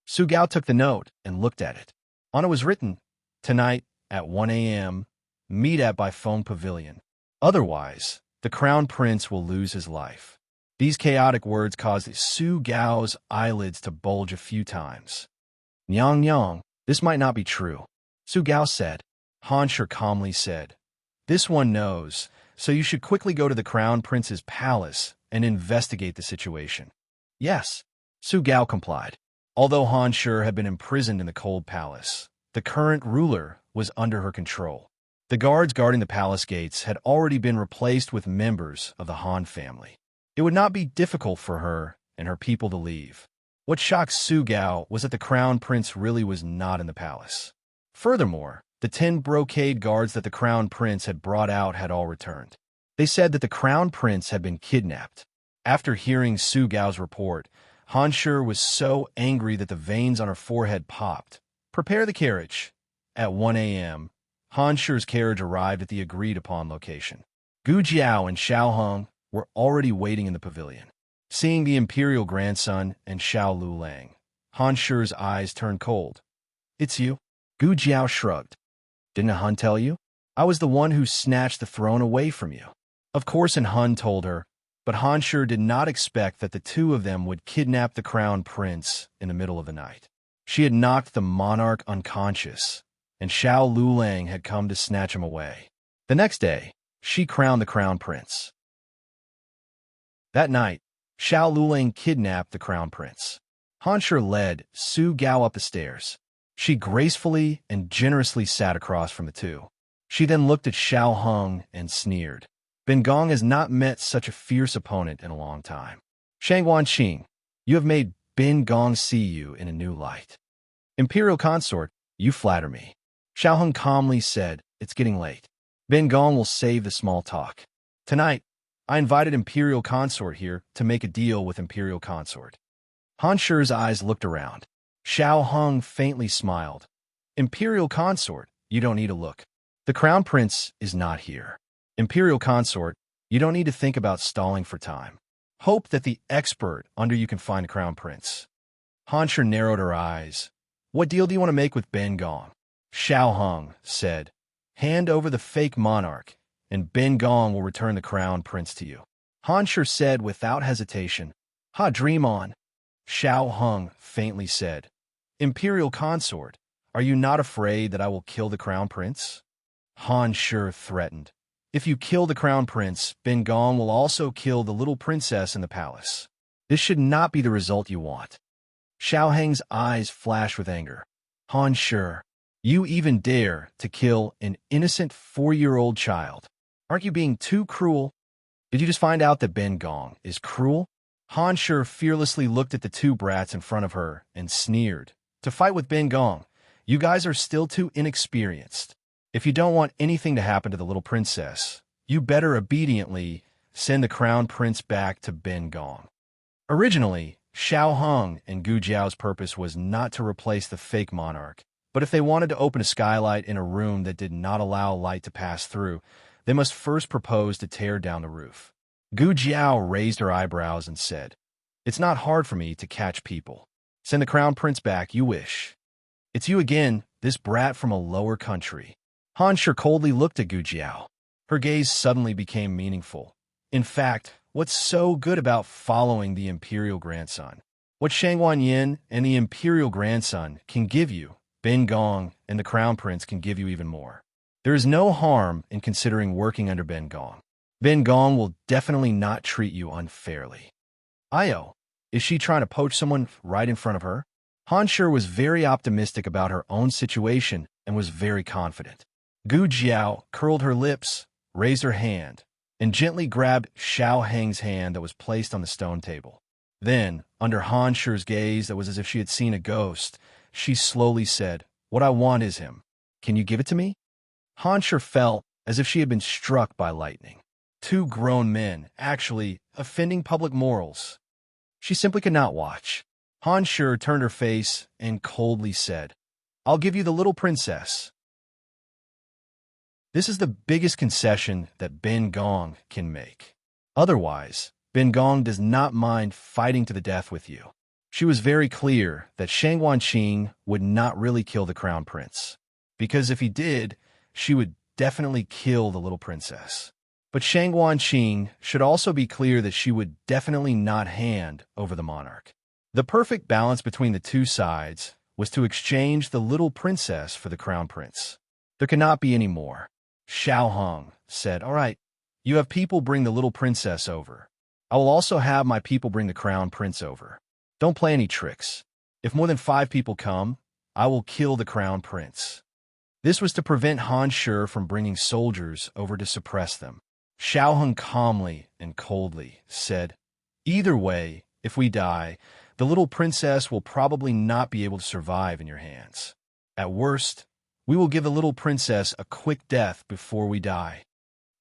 Su Gao took the note and looked at it. On it was written, tonight at 1 a.m., meet at Bifeng Pavilion. Otherwise, the crown prince will lose his life. These chaotic words caused Su Gao's eyelids to bulge a few times. Nyang Nyang, this might not be true, Su Gao said. Han Shi calmly said, this one knows, so you should quickly go to the crown prince's palace and investigate the situation. Yes, Su Gao complied. Although Han Shi had been imprisoned in the cold palace, the current ruler was under her control. The guards guarding the palace gates had already been replaced with members of the Han family. It would not be difficult for her and her people to leave. What shocked Su Gao was that the crown prince really was not in the palace. Furthermore, the 10 brocade guards that the crown prince had brought out had all returned. They said that the crown prince had been kidnapped. After hearing Su Gao's report, Han Shi was so angry that the veins on her forehead popped. Prepare the carriage. At 1 a.m., Han Shi's carriage arrived at the agreed-upon location. Gu Jiao and Xiao Heng were already waiting in the pavilion. Seeing the imperial grandson and Xiao Lulang, Han Shi's eyes turned cold. It's you? Gu Jiao shrugged. Didn't Han tell you? I was the one who snatched the throne away from you. Of course, and Han told her, but Han Shi did not expect that the two of them would kidnap the crown prince in the middle of the night. She had knocked the monarch unconscious, and Xiao Lulang had come to snatch him away. The next day, she crowned the crown prince. That night, Xiao Lulang kidnapped the crown prince. Han Shi led Su Gao up the stairs. She gracefully and generously sat across from the two. She then looked at Xiao Heng and sneered. Ben Gong has not met such a fierce opponent in a long time. Shang Wanqing, you have made Ben Gong see you in a new light. Imperial consort, you flatter me. Xiao Heng calmly said, it's getting late. Ben Gong will save the small talk. Tonight, I invited Imperial consort here to make a deal with Imperial consort. Han Shi's eyes looked around. Xiao Hung faintly smiled. Imperial consort, you don't need to look. The crown prince is not here. Imperial consort, you don't need to think about stalling for time. Hope that the expert under you can find the crown prince. Hanshi narrowed her eyes. What deal do you want to make with Ben Gong? Xiao Hung said, hand over the fake monarch, and Ben Gong will return the crown prince to you. Hanshi said without hesitation, ha, dream on. Xiao Hung faintly said, Imperial consort, are you not afraid that I will kill the crown prince? Hanshi threatened. If you kill the crown prince, Ben Gong will also kill the little princess in the palace. This should not be the result you want. Xiao Hang's eyes flashed with anger. Hanshi, you even dare to kill an innocent 4-year-old child. Aren't you being too cruel? Did you just find out that Ben Gong is cruel? Hanshi fearlessly looked at the two brats in front of her and sneered. To fight with Ben Gong, you guys are still too inexperienced. If you don't want anything to happen to the little princess, you better obediently send the crown prince back to Ben Gong. Originally, Xiao Hung and Gu Jiao's purpose was not to replace the fake monarch, but if they wanted to open a skylight in a room that did not allow light to pass through, they must first propose to tear down the roof. Gu Jiao raised her eyebrows and said, It's not hard for me to catch people. Send the crown prince back, you wish. It's you again, this brat from a lower country. Hanshi coldly looked at Gu Jiao. Her gaze suddenly became meaningful. In fact, what's so good about following the imperial grandson? What Shangwan Yin and the imperial grandson can give you, Ben Gong and the crown prince can give you even more. There is no harm in considering working under Ben Gong. Ben Gong will definitely not treat you unfairly. Io, is she trying to poach someone right in front of her? Hanshi was very optimistic about her own situation and was very confident. Gu Jiao curled her lips, raised her hand, and gently grabbed Xiao Hang's hand that was placed on the stone table. Then, under Hanshi's gaze that was as if she had seen a ghost, she slowly said, What I want is him. Can you give it to me? Hanshi felt as if she had been struck by lightning. Two grown men, actually, offending public morals. She simply could not watch. Hanshi turned her face and coldly said, I'll give you the little princess. This is the biggest concession that Ben Gong can make. Otherwise, Ben Gong does not mind fighting to the death with you. She was very clear that Shang Wanqing would not really kill the crown prince, because if he did, she would definitely kill the little princess. But Shang Wanqing should also be clear that she would definitely not hand over the monarch. The perfect balance between the two sides was to exchange the little princess for the crown prince. There cannot be any more. Xiao Hung said, All right, you have people bring the little princess over. I will also have my people bring the crown prince over. Don't play any tricks. If more than 5 people come, I will kill the crown prince. This was to prevent Hanshi from bringing soldiers over to suppress them. Xiao Hung calmly and coldly said, Either way, if we die, the little princess will probably not be able to survive in your hands. At worst, we will give the little princess a quick death before we die.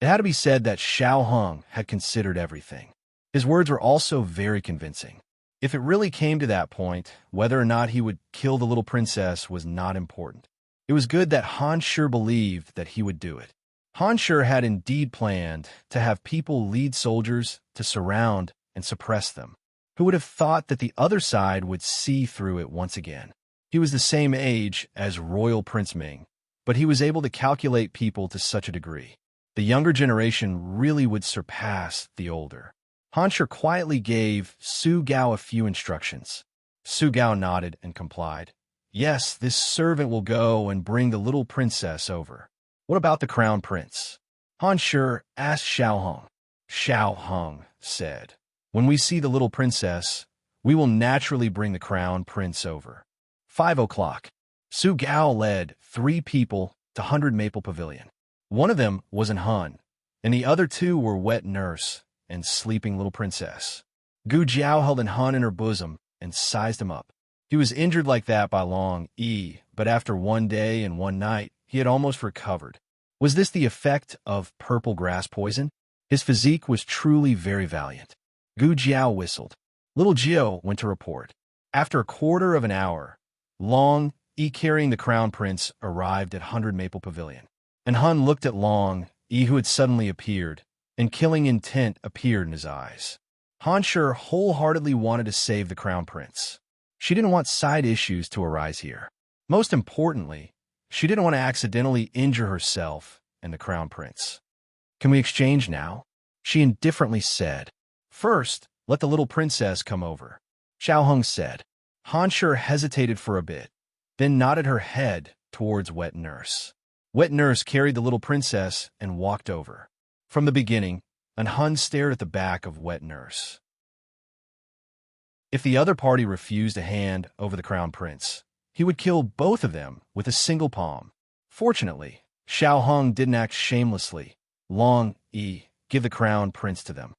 It had to be said that Xiao Hung had considered everything. His words were also very convincing. If it really came to that point, whether or not he would kill the little princess was not important. It was good that Hanshi believed that he would do it. Hanshi had indeed planned to have people lead soldiers to surround and suppress them. Who would have thought that the other side would see through it once again? He was the same age as Royal Prince Ming, but he was able to calculate people to such a degree. The younger generation really would surpass the older. Hanshi quietly gave Su Gao a few instructions. Su Gao nodded and complied. Yes, this servant will go and bring the little princess over. What about the crown prince? Hanshi asked Xiao Hung. Xiao Hung said, When we see the little princess, we will naturally bring the crown prince over. 5 o'clock. Su Gao led 3 people to 100 Maple Pavilion. One of them was an Han, and the other 2 were wet nurse and sleeping little princess. Gu Jiao held an Han in her bosom and sized him up. He was injured like that by Long Yi, but after 1 day and 1 night, he had almost recovered. Was this the effect of purple grass poison? His physique was truly very valiant. Gu Jiao whistled. Little Gio went to report. After a quarter of an hour, Long, carrying the crown prince, arrived at 100 Maple Pavilion. And Hun looked at Long, who had suddenly appeared, and killing intent appeared in his eyes. Hanshur wholeheartedly wanted to save the crown prince. She didn't want side issues to arise here. Most importantly, she didn't want to accidentally injure herself and the crown prince. "Can we exchange now?" she indifferently said. "First, let the little princess come over," Xiao Hong said. Hanshur hesitated for a bit, then nodded her head towards Wet Nurse. Wet Nurse carried the little princess and walked over. From the beginning, and Hun stared at the back of Wet Nurse. If the other party refused a hand over the crown prince, he would kill both of them with a single palm. Fortunately, Xiao Hong didn't act shamelessly. Long, give the crown prince to them.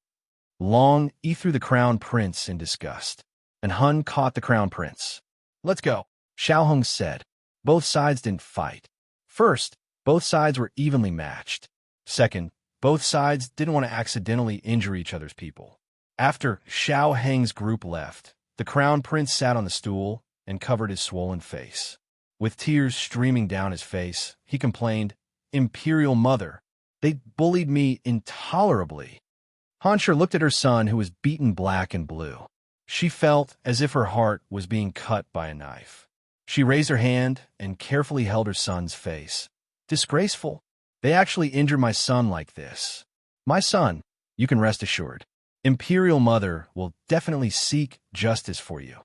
Long, threw the crown prince in disgust, and Hun caught the crown prince. "Let's go," Xiao Hong said. Both sides didn't fight. First, both sides were evenly matched. Second, both sides didn't want to accidentally injure each other's people. After Xiao Heng's group left, the crown prince sat on the stool and covered his swollen face. With tears streaming down his face, he complained, "Imperial Mother, they bullied me intolerably." Hanshur looked at her son, who was beaten black and blue. She felt as if her heart was being cut by a knife. She raised her hand and carefully held her son's face. "Disgraceful. They actually injure my son like this. My son, you can rest assured. Imperial Mother will definitely seek justice for you."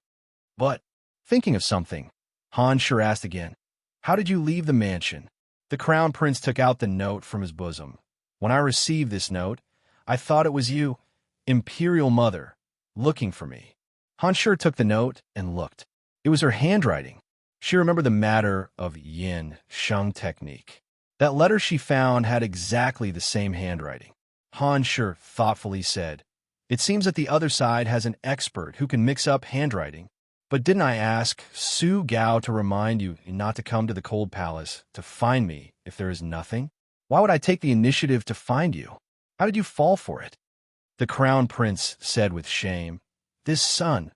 But, thinking of something, Hanshur asked again, "How did you leave the mansion?" The crown prince took out the note from his bosom. "When I received this note, I thought it was you, Imperial Mother, looking for me." Hanshur took the note and looked. It was her handwriting. She remembered the matter of yin sheng technique. That letter she found had exactly the same handwriting. Hanshur thoughtfully said, "It seems that the other side has an expert who can mix up handwriting. But didn't I ask Su Gao to remind you not to come to the Cold Palace to find me if there is nothing? Why would I take the initiative to find you? How did you fall for it?" The crown prince said with shame, This son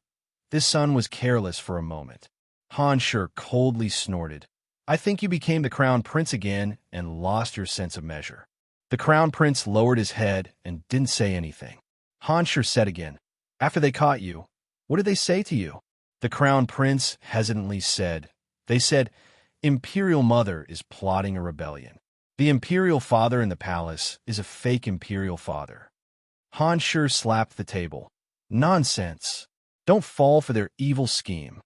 was careless for a moment." Hanshur coldly snorted, "I think you became the crown prince again and lost your sense of measure." The crown prince lowered his head and didn't say anything. Hanshur said again, "After they caught you, what did they say to you?" The crown prince hesitantly said, "They said, Imperial Mother is plotting a rebellion. The imperial father in the palace is a fake imperial father." Hanshur slapped the table. "Nonsense. Don't fall for their evil scheme."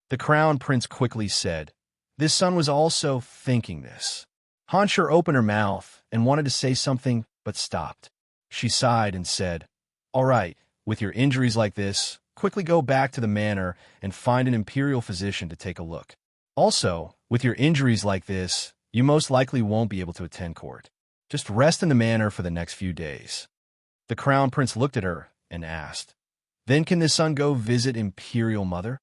The crown prince quickly said, "This son was also thinking this." Hanshur opened her mouth and wanted to say something, but stopped. She sighed and said, "All right, with your injuries like this, quickly go back to the manor and find an imperial physician to take a look. Also, with your injuries like this, you most likely won't be able to attend court. Just rest in the manor for the next few days." The crown prince looked at her and asked, "Then can this son go visit Imperial Mother?"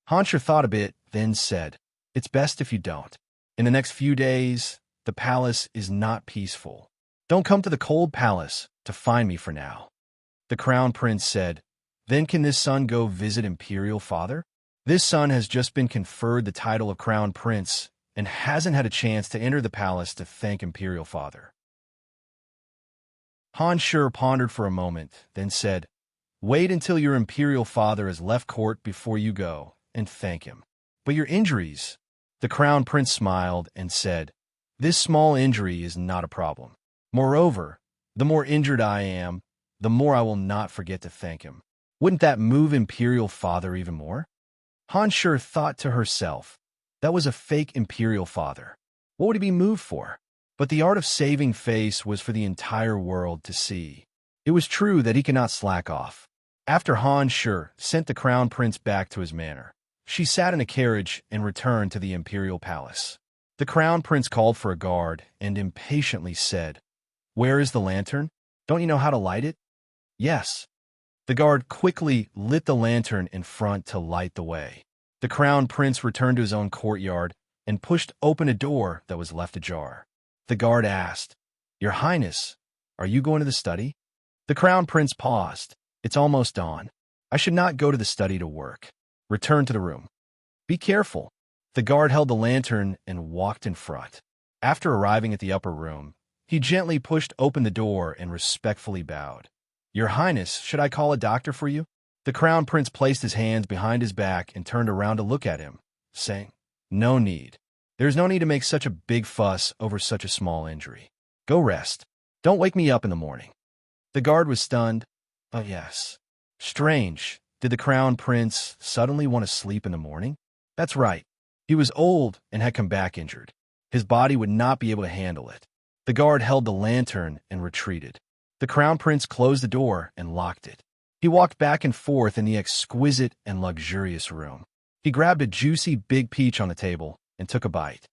Hanshur thought a bit, then said, "It's best if you don't. In the next few days, the palace is not peaceful. Don't come to the Cold Palace to find me for now." The crown prince said, "Then can this son go visit Imperial Father?" This son has just been conferred the title of Crown Prince and hasn't had a chance to enter the palace to thank Imperial Father. Hanshur pondered for a moment, then said, "Wait until your Imperial Father has left court before you go and thank him." "But your injuries?" The Crown Prince smiled and said, "This small injury is not a problem. Moreover, the more injured I am, the more I will not forget to thank him. Wouldn't that move Imperial Father even more?" Hanshur thought to herself, that was a fake Imperial Father. What would he be moved for? But the art of saving face was for the entire world to see. It was true that he could not slack off. After Hanshur sent the Crown Prince back to his manor, she sat in a carriage and returned to the Imperial Palace. The Crown Prince called for a guard and impatiently said, "Where is the lantern? Don't you know how to light it?" "Yes." The guard quickly lit the lantern in front to light the way. The Crown Prince returned to his own courtyard and pushed open a door that was left ajar. The guard asked, "Your Highness, are you going to the study?" The Crown Prince paused. "It's almost dawn. I should not go to the study to work. Return to the room. Be careful. The guard held the lantern and walked in front. After arriving at the upper room, he gently pushed open the door and respectfully bowed. "Your Highness, should I call a doctor for you?" The Crown Prince placed his hands behind his back and turned around to look at him, saying, "No need. There's no need to make such a big fuss over such a small injury. Go rest. Don't wake me up in the morning." The guard was stunned. "Oh, yes. Strange. Did the Crown Prince suddenly want to sleep in the morning?" That's right. He was old and had come back injured. His body would not be able to handle it. The guard held the lantern and retreated. The Crown Prince closed the door and locked it. He walked back and forth in the exquisite and luxurious room. He grabbed a juicy big peach on the table and took a bite.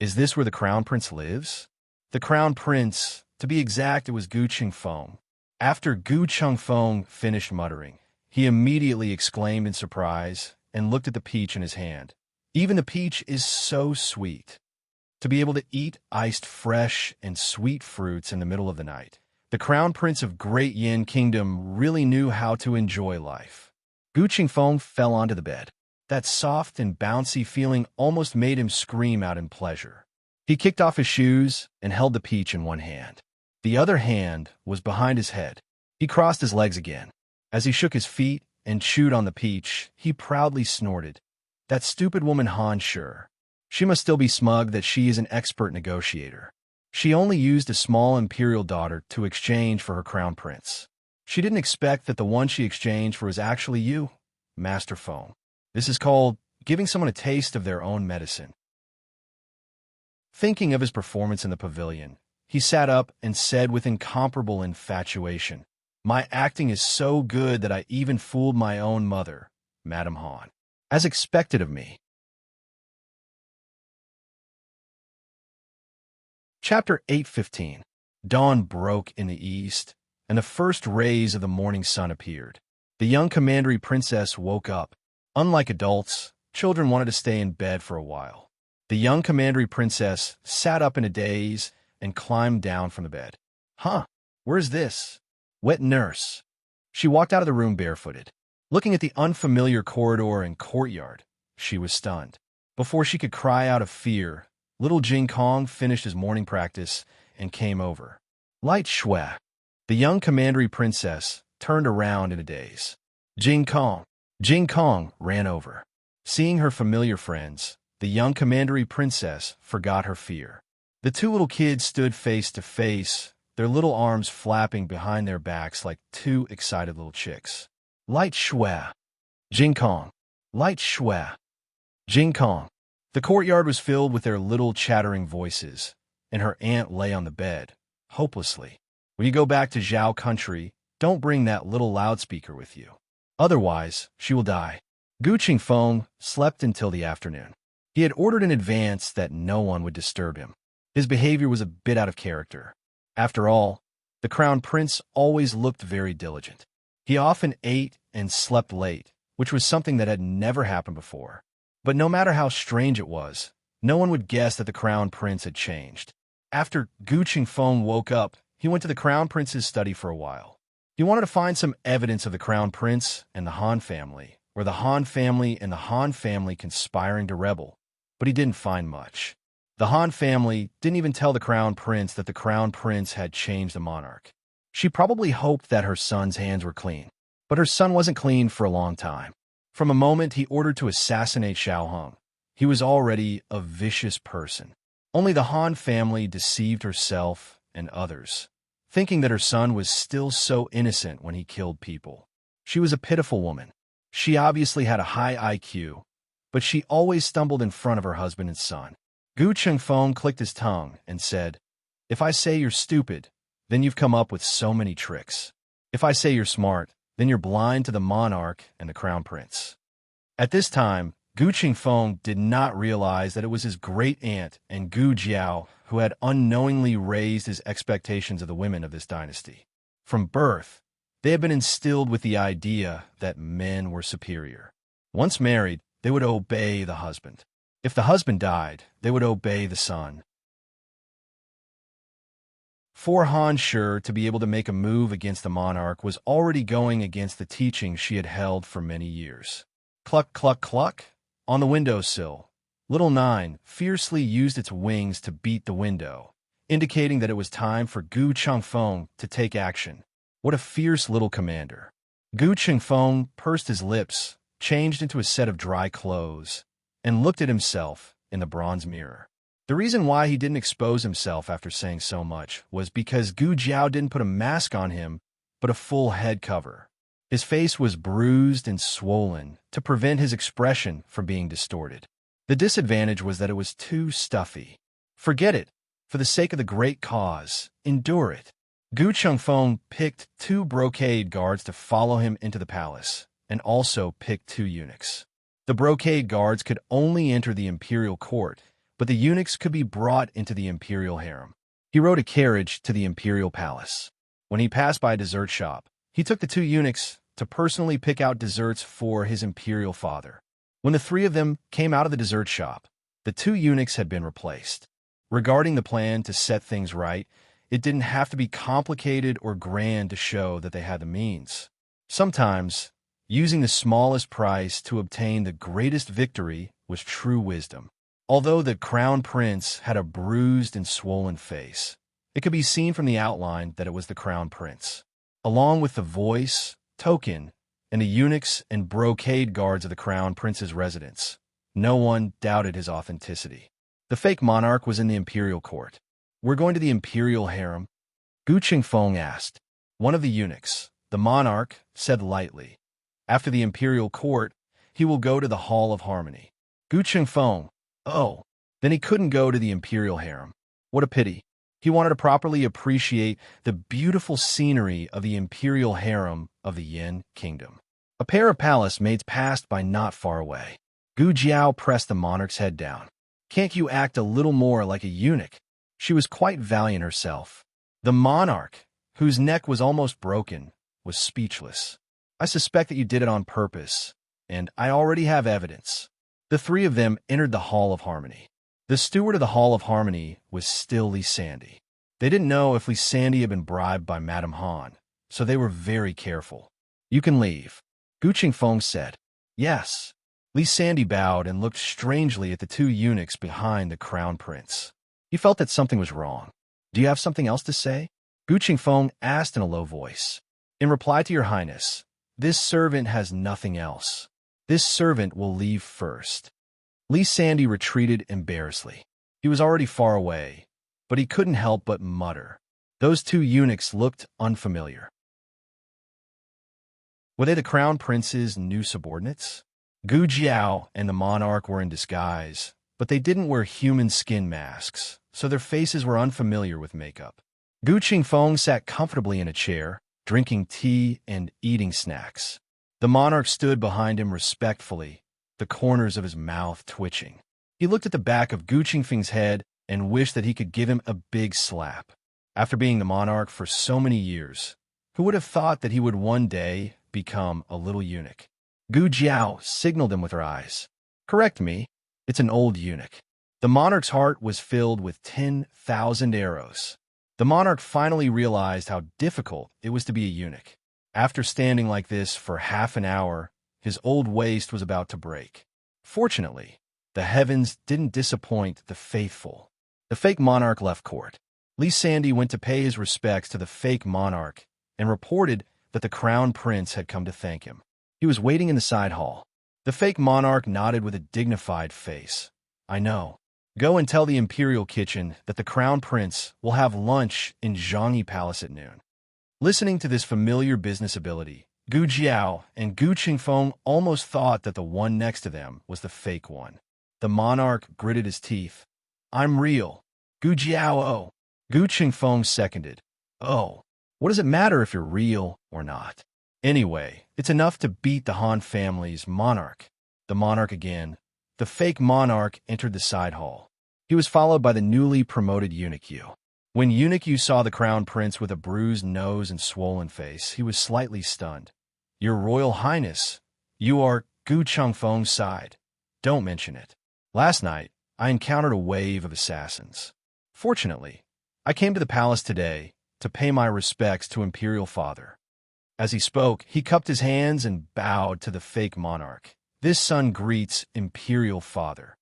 Is this where the Crown Prince lives? The Crown Prince, to be exact, it was Gu Qingfeng. After Gu Qingfeng finished muttering, he immediately exclaimed in surprise and looked at the peach in his hand. Even the peach is so sweet. To be able to eat iced fresh and sweet fruits in the middle of the night, the Crown Prince of Great Yin Kingdom really knew how to enjoy life. Gu Qingfeng fell onto the bed. That soft and bouncy feeling almost made him scream out in pleasure. He kicked off his shoes and held the peach in one hand. The other hand was behind his head. He crossed his legs again. As he shook his feet and chewed on the peach, he proudly snorted. That stupid woman Han Shi. She must still be smug that she is an expert negotiator. She only used a small imperial daughter to exchange for her crown prince. She didn't expect that the one she exchanged for was actually you, Master Feng. This is called giving someone a taste of their own medicine. Thinking of his performance in the pavilion, he sat up and said with incomparable infatuation, "My acting is so good that I even fooled my own mother, Madame Han. As expected of me." Chapter 8:15. Dawn broke in the east, and the first rays of the morning sun appeared. The young commandery princess woke up. Unlike adults, children wanted to stay in bed for a while. The young commandery princess sat up in a daze and climbed down from the bed. "Huh, where's this? Wet nurse." She walked out of the room barefooted. Looking at the unfamiliar corridor and courtyard, she was stunned. Before she could cry out of fear, little Jing Kong finished his morning practice and came over. Light Shui. The young commandery princess turned around in a daze. Jing Kong. Jing Kong ran over. Seeing her familiar friends, the young commandery princess forgot her fear. The two little kids stood face to face, their little arms flapping behind their backs like two excited little chicks. Light Shui. Jing Kong. Light Shui. Jing Kong. The courtyard was filled with their little chattering voices, and her aunt lay on the bed, hopelessly. "When you go back to Zhao country, don't bring that little loudspeaker with you. Otherwise, she will die." Gu Qingfeng slept until the afternoon. He had ordered in advance that no one would disturb him. His behavior was a bit out of character. After all, the Crown Prince always looked very diligent. He often ate and slept late, which was something that had never happened before. But no matter how strange it was, no one would guess that the Crown Prince had changed. After Gu Qingfeng woke up, he went to the Crown Prince's study for a while. He wanted to find some evidence of the Crown Prince and the Han family, or the Han family and the Han family conspiring to rebel, but he didn't find much. The Han family didn't even tell the Crown Prince that the Crown Prince had changed the monarch. She probably hoped that her son's hands were clean, but her son wasn't clean for a long time. From a moment he ordered to assassinate Xiao Hong, he was already a vicious person. Only the Han family deceived herself and others, thinking that her son was still so innocent when he killed people. She was a pitiful woman. She obviously had a high IQ, but she always stumbled in front of her husband and son. Gu Qingfeng clicked his tongue and said, "If I say you're stupid, then you've come up with so many tricks. If I say you're smart, then you're blind to the monarch and the crown prince." At this time, Gu Qingfeng did not realize that it was his great-aunt and Gu Jiao who had unknowingly raised his expectations of the women of this dynasty. From birth, they had been instilled with the idea that men were superior. Once married, they would obey the husband. If the husband died, they would obey the son. For Han Shi to be able to make a move against the monarch was already going against the teaching she had held for many years. Cluck, cluck, cluck. On the windowsill, Little 9 fiercely used its wings to beat the window, indicating that it was time for Gu Chengfeng to take action. What a fierce little commander. Gu Chengfeng pursed his lips, changed into a set of dry clothes, and looked at himself in the bronze mirror. The reason why he didn't expose himself after saying so much was because Gu Jiao didn't put a mask on him, but a full head cover. His face was bruised and swollen to prevent his expression from being distorted. The disadvantage was that it was too stuffy. Forget it. For the sake of the great cause, endure it. Gu Chengfeng picked 2 brocade guards to follow him into the palace, and also picked 2 eunuchs. The brocade guards could only enter the imperial court, but the eunuchs could be brought into the imperial harem. He rode a carriage to the imperial palace. When he passed by a dessert shop, he took the 2 eunuchs to personally pick out desserts for his imperial father. When the 3 of them came out of the dessert shop, the 2 eunuchs had been replaced. Regarding the plan to set things right, it didn't have to be complicated or grand to show that they had the means. Sometimes, using the smallest price to obtain the greatest victory was true wisdom. Although the crown prince had a bruised and swollen face, it could be seen from the outline that it was the crown prince. Along with the voice, token, and the eunuchs and brocade guards of the crown prince's residence, no one doubted his authenticity. The fake monarch was in the imperial court. "We're going to the imperial harem?" Gu Chengfeng asked. One of the eunuchs, the monarch, said lightly. After the imperial court, he will go to the Hall of Harmony. Gu Chengfeng, oh, then he couldn't go to the imperial harem. What a pity. He wanted to properly appreciate the beautiful scenery of the imperial harem of the Yin kingdom. A pair of palace maids passed by not far away. Gu Jiao pressed the monarch's head down. "Can't you act a little more like a eunuch?" She was quite valiant herself. The monarch, whose neck was almost broken, was speechless. "I suspect that you did it on purpose, and I already have evidence." The 3 of them entered the Hall of Harmony. The steward of the Hall of Harmony was still Li Sandy. They didn't know if Li Sandy had been bribed by Madame Han, so they were very careful. "You can leave," Gu Chengfeng said. "Yes." Li Sandy bowed and looked strangely at the 2 eunuchs behind the crown prince. He felt that something was wrong. "Do you have something else to say?" Gu Chengfeng asked in a low voice. "In reply to your highness, this servant has nothing else. This servant will leave first." Li Sandy retreated embarrassedly. He was already far away, but he couldn't help but mutter. Those 2 eunuchs looked unfamiliar. Were they the crown prince's new subordinates? Gu Jiao and the monarch were in disguise, but they didn't wear human skin masks, so their faces were unfamiliar with makeup. Gu Chengfeng sat comfortably in a chair, drinking tea and eating snacks. The monarch stood behind him respectfully, the corners of his mouth twitching. He looked at the back of Gu Chengfeng's head and wished that he could give him a big slap. After being the monarch for so many years, who would have thought that he would one day become a little eunuch? Gu Jiao signaled him with her eyes. "Correct me, it's an old eunuch." The monarch's heart was filled with 10,000 arrows. The monarch finally realized how difficult it was to be a eunuch. After standing like this for half an hour, his old waist was about to break. Fortunately, the heavens didn't disappoint the faithful. The fake monarch left court. Li Sandy went to pay his respects to the fake monarch and reported that the crown prince had come to thank him. He was waiting in the side hall. The fake monarch nodded with a dignified face. "I know. Go and tell the imperial kitchen that the crown prince will have lunch in Zhangyi Palace at noon." Listening to this familiar business ability, Gu Jiao and Gu Chengfeng almost thought that the one next to them was the fake one. The monarch gritted his teeth. "I'm real. Gu Jiao, oh." Gu Chengfeng seconded. "Oh, what does it matter if you're real or not? Anyway, it's enough to beat the Han family's monarch." The monarch again. The fake monarch entered the side hall. He was followed by the newly promoted eunuch Yu. When eunuch Yu saw the crown prince with a bruised nose and swollen face, he was slightly stunned. "Your Royal Highness, you are..." Gu Chengfeng sighed. "Don't mention it. Last night, I encountered a wave of assassins. Fortunately, I came to the palace today to pay my respects to Imperial Father." As he spoke, he cupped his hands and bowed to the fake monarch. "This son greets Imperial Father."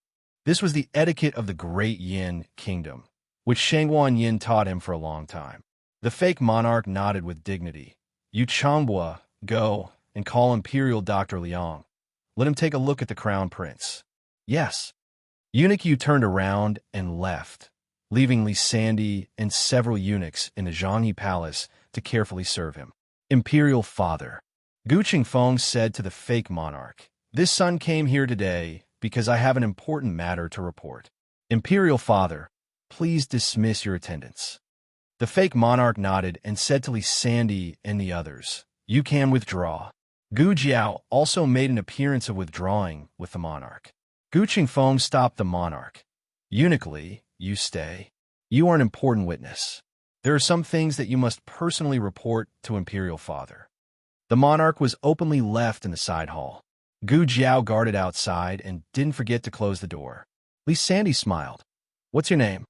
This was the etiquette of the Great Yin Kingdom, which Shangguan Yin taught him for a long time. The fake monarch nodded with dignity. "You Changbua, go and call Imperial Dr. Liang. Let him take a look at the crown prince." "Yes." Eunuch Yu turned around and left, leaving Li Sandy and several eunuchs in the Zhanghe Palace to carefully serve him. Imperial Father, Gu Qingfeng said to the fake monarch, "This son came here today because I have an important matter to report." Imperial Father, please dismiss your attendants. The fake monarch nodded and said to Li Sandy and the others, "You can withdraw." Gu Jiao also made an appearance of withdrawing with the monarch. Gu Qingfeng stopped the monarch. "Eunuch Li, you stay. You are an important witness. There are some things that you must personally report to Imperial Father." The monarch was openly left in the side hall. Gu Jiao guarded outside and didn't forget to close the door. Li Sandy smiled. "What's your name?"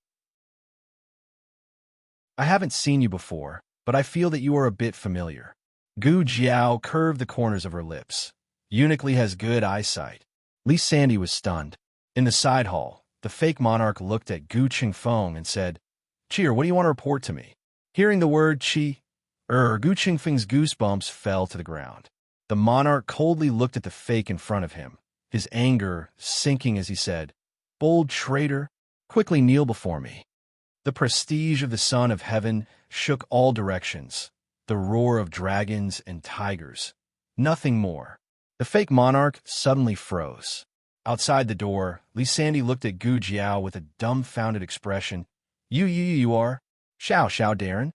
"I haven't seen you before, but I feel that you are a bit familiar." Gu Jiao curved the corners of her lips. "Eunuch Li has good eyesight." Li Sandy was stunned. In the side hall, the fake monarch looked at Gu Qingfeng and said, "Cheer, what do you want to report to me?" Hearing the word Gu Qingfeng's goosebumps fell to the ground. The monarch coldly looked at the fake in front of him, his anger sinking as he said, "Bold traitor, quickly kneel before me." The prestige of the Son of Heaven shook all directions, the roar of dragons and tigers. Nothing more. The fake monarch suddenly froze. Outside the door, Li Sandy looked at Gu Jiao with a dumbfounded expression. You are? Xiao Darren?"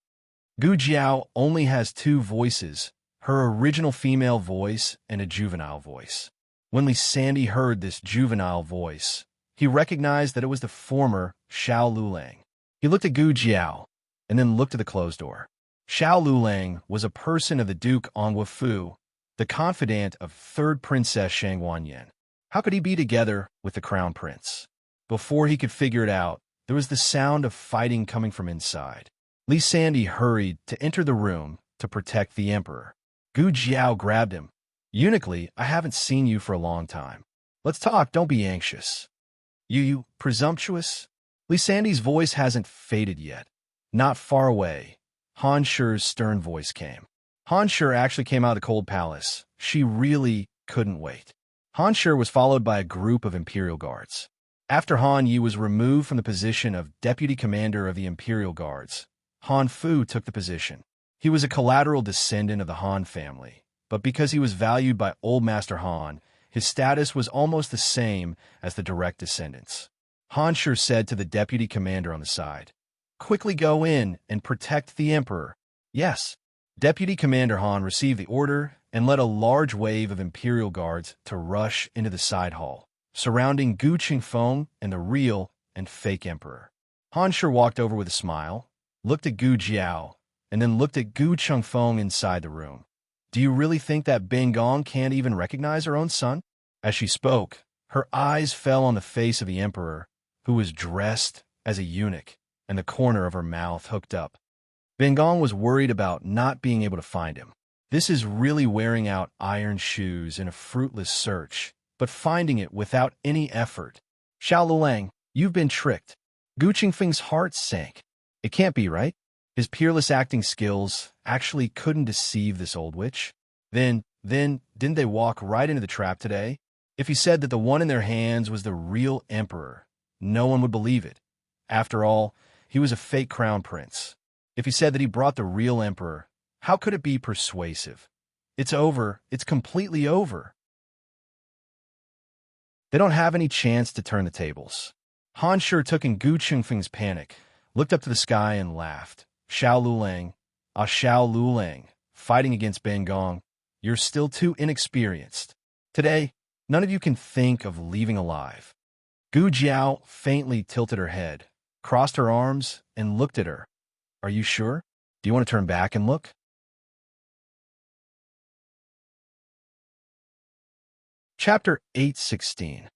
Gu Jiao only has two voices, her original female voice and a juvenile voice. When Li Sandy heard this juvenile voice, he recognized that it was the former Xiao Lulang. He looked at Gu Jiao, and then looked at the closed door. Xiao Lulang was a person of the Duke Ongwafu, the confidant of third Princess Shangguan Yin. How could he be together with the crown prince? Before he could figure it out, there was the sound of fighting coming from inside. Li Sandy hurried to enter the room to protect the emperor. Gu Jiao grabbed him. "Eunuch Li, I haven't seen you for a long time. Let's talk, don't be anxious." You presumptuous?" Li Sandy's voice hasn't faded yet. Not far away, Han Shu's stern voice came. Han Shu actually came out of the cold palace. She really couldn't wait. Han Shu was followed by a group of Imperial Guards. After Han Yi was removed from the position of Deputy Commander of the Imperial Guards, Han Fu took the position. He was a collateral descendant of the Han family, but because he was valued by Old Master Han, his status was almost the same as the direct descendants. Han Shu said to the Deputy Commander on the side, "Quickly go in and protect the Emperor." "Yes." Deputy Commander Han received the order and led a large wave of Imperial Guards to rush into the side hall, surrounding Gu Qingfeng and the real and fake Emperor. Han Shu walked over with a smile, looked at Gu Jiao, and then looked at Gu Qingfeng inside the room. "Do you really think that Bing Gong can't even recognize her own son?" As she spoke, her eyes fell on the face of the Emperor, who was dressed as a eunuch, and the corner of her mouth hooked up. Bing Gong was worried about not being able to find him. This is really wearing out iron shoes in a fruitless search, but finding it without any effort. "Xiao Lulang, you've been tricked." Gu Qingfeng's heart sank. It can't be right. His peerless acting skills actually couldn't deceive this old witch. Then, didn't they walk right into the trap today? If he said that the one in their hands was the real emperor, no one would believe it. After all, he was a fake crown prince. If he said that he brought the real emperor, how could it be persuasive? It's over. It's completely over. They don't have any chance to turn the tables. Han Shu took in Gu Qingfeng's panic, looked up to the sky and laughed. "Xiao Lulang, Xiao Lulang, fighting against Bing Gong. You're still too inexperienced. Today, none of you can think of leaving alive." Gu Jiao faintly tilted her head, crossed her arms, and looked at her. "Are you sure? Do you want to turn back and look?" Chapter 816.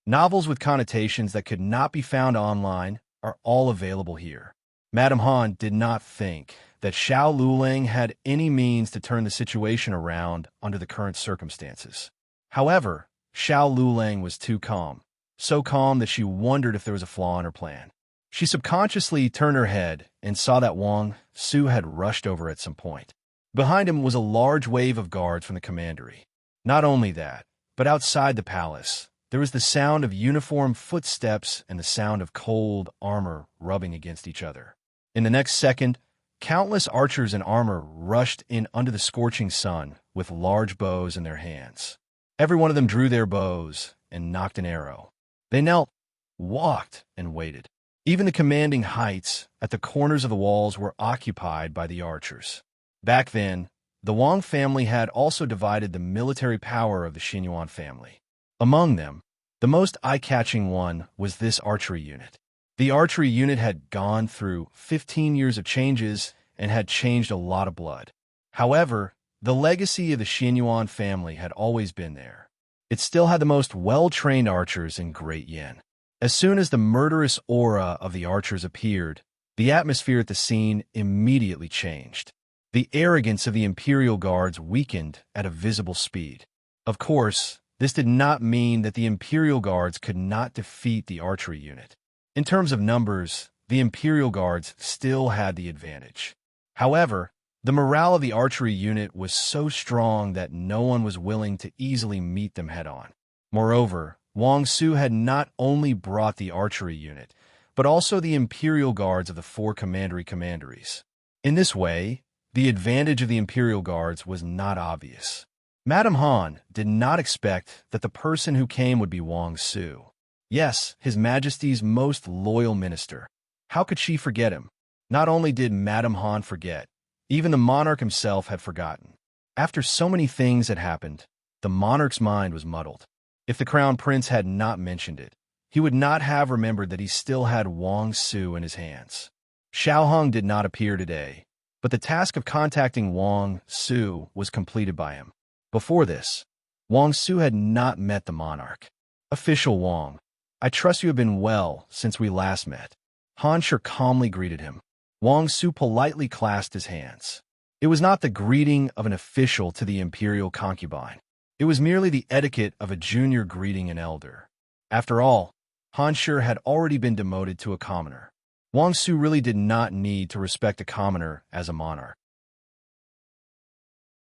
Novels with connotations that could not be found online are all available here. Madame Han did not think that Xiao Lulang had any means to turn the situation around under the current circumstances. However, Xiao Lulang was too calm, so calm that she wondered if there was a flaw in her plan. She subconsciously turned her head and saw that Wang Su had rushed over at some point. Behind him was a large wave of guards from the commandery. Not only that, but outside the palace, there was the sound of uniformed footsteps and the sound of cold armor rubbing against each other. In the next second, countless archers in armor rushed in under the scorching sun with large bows in their hands. Every one of them drew their bows and nocked an arrow. They knelt, walked, and waited. Even the commanding heights at the corners of the walls were occupied by the archers. Back then, the Wang family had also divided the military power of the Xinyuan family. Among them, the most eye-catching one was this archery unit. The archery unit had gone through 15 years of changes and had changed a lot of blood. However, the legacy of the Xinyuan family had always been there. It still had the most well-trained archers in Great Yin. As soon as the murderous aura of the archers appeared, the atmosphere at the scene immediately changed. The arrogance of the Imperial Guards weakened at a visible speed. Of course, this did not mean that the Imperial Guards could not defeat the archery unit. In terms of numbers, the Imperial Guards still had the advantage. However, the morale of the archery unit was so strong that no one was willing to easily meet them head-on. Moreover, Wang Su had not only brought the archery unit, but also the Imperial Guards of the four commanderies. In this way, the advantage of the Imperial Guards was not obvious. Madame Han did not expect that the person who came would be Wang Su. Yes, His Majesty's most loyal minister. How could she forget him? Not only did Madame Han forget, even the monarch himself had forgotten. After so many things had happened, the monarch's mind was muddled. If the crown prince had not mentioned it, he would not have remembered that he still had Wang Su in his hands. Xiao Hong did not appear today, but the task of contacting Wang Su was completed by him. Before this, Wang Su had not met the monarch. Official Wang, I trust you have been well since we last met. Han Shi calmly greeted him. Wang Su politely clasped his hands. It was not the greeting of an official to the imperial concubine. It was merely the etiquette of a junior greeting an elder. After all, Han Shi had already been demoted to a commoner. Wang Su really did not need to respect a commoner as a monarch.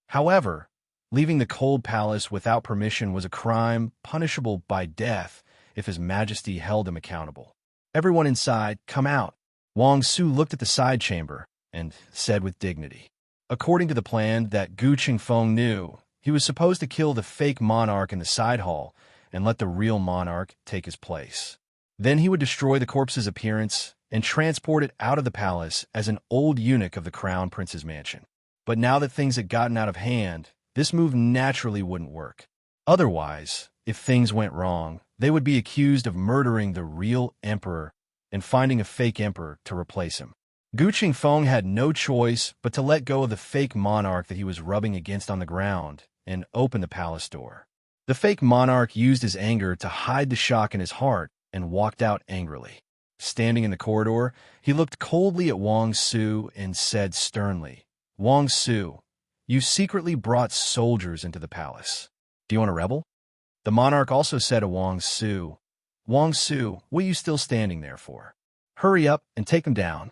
However, leaving the cold palace without permission was a crime punishable by death if His Majesty held him accountable. Everyone inside, come out. Wang Su looked at the side chamber and said with dignity. According to the plan that Gu Qingfeng knew, he was supposed to kill the fake monarch in the side hall and let the real monarch take his place. Then he would destroy the corpse's appearance and transport it out of the palace as an old eunuch of the crown prince's mansion. But now that things had gotten out of hand, this move naturally wouldn't work. Otherwise, if things went wrong, they would be accused of murdering the real emperor and finding a fake emperor to replace him. Gu Qingfeng had no choice but to let go of the fake monarch that he was rubbing against on the ground and open the palace door. The fake monarch used his anger to hide the shock in his heart and walked out angrily. Standing in the corridor, he looked coldly at Wang Su and said sternly, Wang Su, you secretly brought soldiers into the palace. Do you want to rebel? The monarch also said to Wang Su, what are you still standing there for? Hurry up and take them down.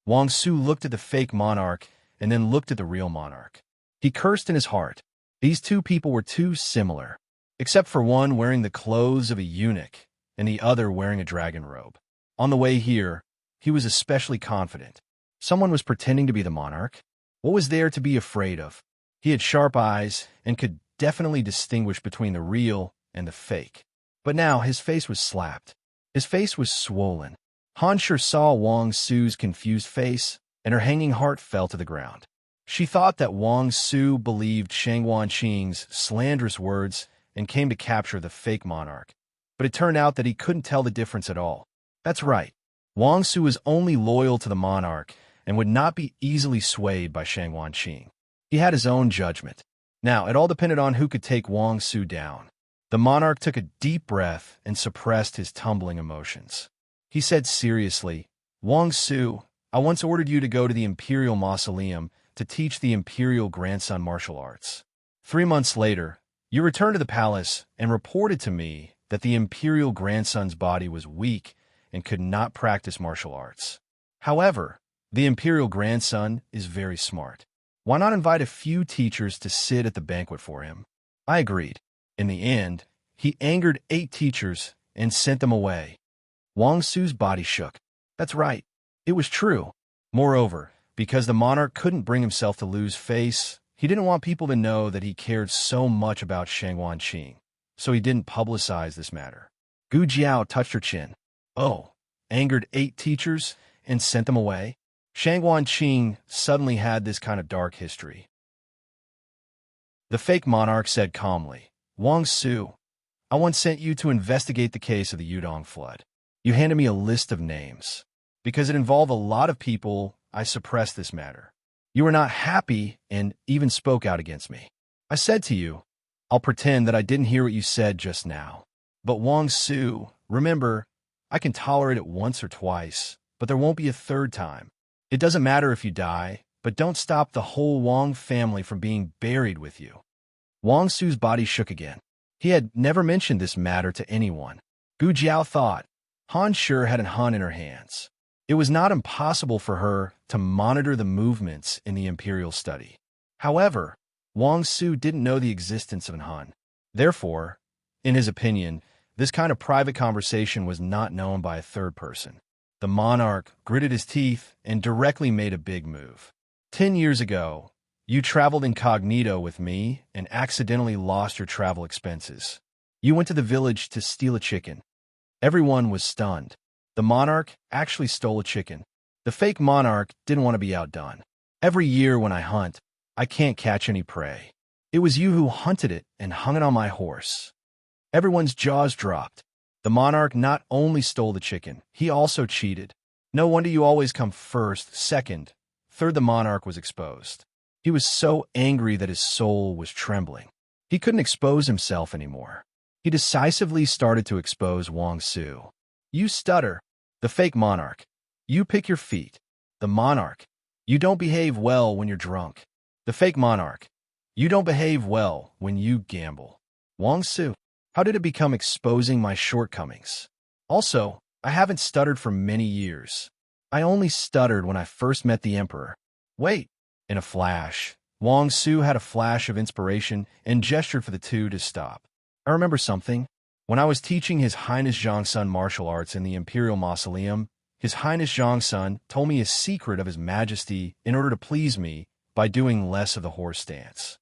Wang Su looked at the fake monarch and then looked at the real monarch. He cursed in his heart. These two people were too similar, except for one wearing the clothes of a eunuch and the other wearing a dragon robe. On the way here, he was especially confident. Someone was pretending to be the monarch. What was there to be afraid of? He had sharp eyes and could definitely distinguish between the real and the fake. But now his face was slapped. His face was swollen. Han Shi saw Wang Su's confused face, and her hanging heart fell to the ground. She thought that Wang Su believed Shang Wanqing's slanderous words and came to capture the fake monarch. But it turned out that he couldn't tell the difference at all. That's right. Wang Su was only loyal to the monarch and would not be easily swayed by Shang Wanqing. He had his own judgment. Now, it all depended on who could take Wang Su down. The monarch took a deep breath and suppressed his tumbling emotions. He said seriously, Wang Su, I once ordered you to go to the Imperial Mausoleum to teach the Imperial grandson martial arts. 3 months later, you returned to the palace and reported to me that the imperial grandson's body was weak and could not practice martial arts. However, the imperial grandson is very smart. Why not invite a few teachers to sit at the banquet for him? I agreed. In the end, he angered 8 teachers and sent them away. Wang Su's body shook. That's right. It was true. Moreover, because the monarch couldn't bring himself to lose face, he didn't want people to know that he cared so much about Shangguanqing, so he didn't publicize this matter. Gu Jiao touched her chin. Oh, angered 8 teachers and sent them away? Shangguanqing suddenly had this kind of dark history. The fake monarch said calmly, Wang Su, I once sent you to investigate the case of the Yudong flood. You handed me a list of names. Because it involved a lot of people, I suppressed this matter. You were not happy and even spoke out against me. I said to you, I'll pretend that I didn't hear what you said just now. But Wang Su, remember, I can tolerate it once or twice, but there won't be a third time. It doesn't matter if you die, but don't stop the whole Wang family from being buried with you. Wang Su's body shook again. He had never mentioned this matter to anyone. Gu Jiao thought, Han sure had a hun in her hands. It was not impossible for her to monitor the movements in the imperial study. However, Wang Su didn't know the existence of an hun. Therefore, in his opinion, this kind of private conversation was not known by a third person. The monarch gritted his teeth and directly made a big move. 10 years ago, you traveled incognito with me and accidentally lost your travel expenses. You went to the village to steal a chicken. Everyone was stunned. The monarch actually stole a chicken. The fake monarch didn't want to be outdone. Every year when I hunt, I can't catch any prey. It was you who hunted it and hung it on my horse. Everyone's jaws dropped. The monarch not only stole the chicken, he also cheated. No wonder you always come first, second, third. The monarch was exposed. He was so angry that his soul was trembling. He couldn't expose himself anymore. He decisively started to expose Wang Su. You stutter. The fake monarch. You pick your feet. The monarch. You don't behave well when you're drunk. The fake monarch. You don't behave well when you gamble. Wang Su. How did it become exposing my shortcomings? Also, I haven't stuttered for many years. I only stuttered when I first met the emperor. Wait. In a flash, Wang Su had a flash of inspiration and gestured for the two to stop. I remember something. When I was teaching His Highness Zhongsun martial arts in the Imperial Mausoleum, His Highness Zhongsun told me a secret of His Majesty in order to please me by doing less of the horse dance.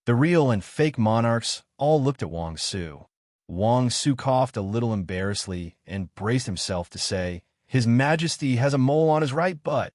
The real and fake monarchs all looked at Wang Su. Wang Su coughed a little embarrassedly and braced himself to say, His Majesty has a mole on his right butt.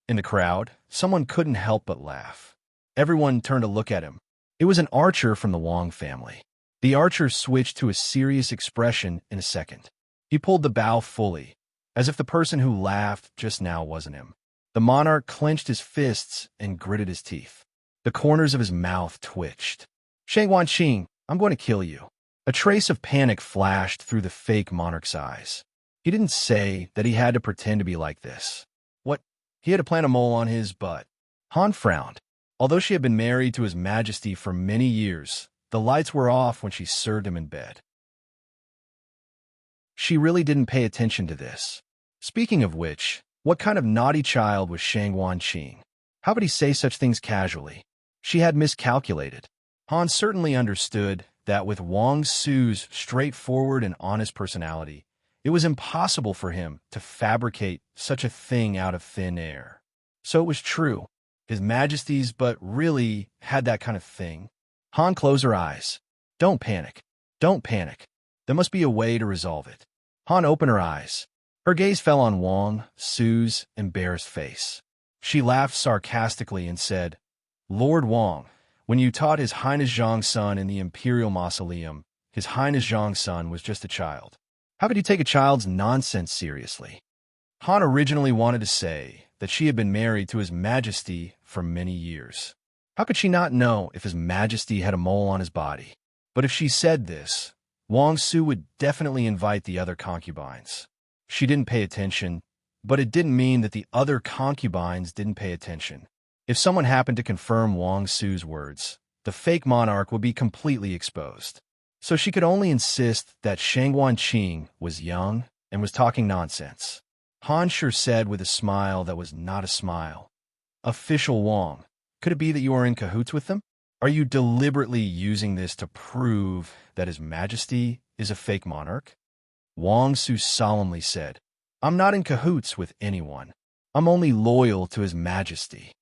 In the crowd, someone couldn't help but laugh. Everyone turned to look at him. It was an archer from the Wang family. The archer switched to a serious expression in a second. He pulled the bow fully, as if the person who laughed just now wasn't him. The monarch clenched his fists and gritted his teeth. The corners of his mouth twitched. Shangguanqing, I'm going to kill you. A trace of panic flashed through the fake monarch's eyes. He didn't say that he had to pretend to be like this. What? He had to plant a mole on his butt. Han frowned. Although she had been married to His Majesty for many years, the lights were off when she served him in bed. She really didn't pay attention to this. Speaking of which, what kind of naughty child was Shangguanqing? How could he say such things casually? She had miscalculated. Han certainly understood that with Wang Su's straightforward and honest personality, it was impossible for him to fabricate such a thing out of thin air. So it was true. His Majesty's but really had that kind of thing. Han closed her eyes. Don't panic. Don't panic. There must be a way to resolve it. Han opened her eyes. Her gaze fell on Wang Su's embarrassed face. She laughed sarcastically and said, Lord Wang, when you taught His Highness Zhongsun in the Imperial Mausoleum, His Highness Zhongsun was just a child. How could you take a child's nonsense seriously? Han originally wanted to say that she had been married to His Majesty for many years. How could she not know if His Majesty had a mole on his body? But if she said this, Wang Su would definitely invite the other concubines. She didn't pay attention, but it didn't mean that the other concubines didn't pay attention. If someone happened to confirm Wang Su's words, the fake monarch would be completely exposed. so she could only insist that Shangguan Qing was young and was talking nonsense. Han Shi said with a smile that was not a smile, "Official Wang, could it be that you are in cahoots with them? Are you deliberately using this to prove that His Majesty is a fake monarch?" Wang Su solemnly said, "I'm not in cahoots with anyone. I'm only loyal to His Majesty."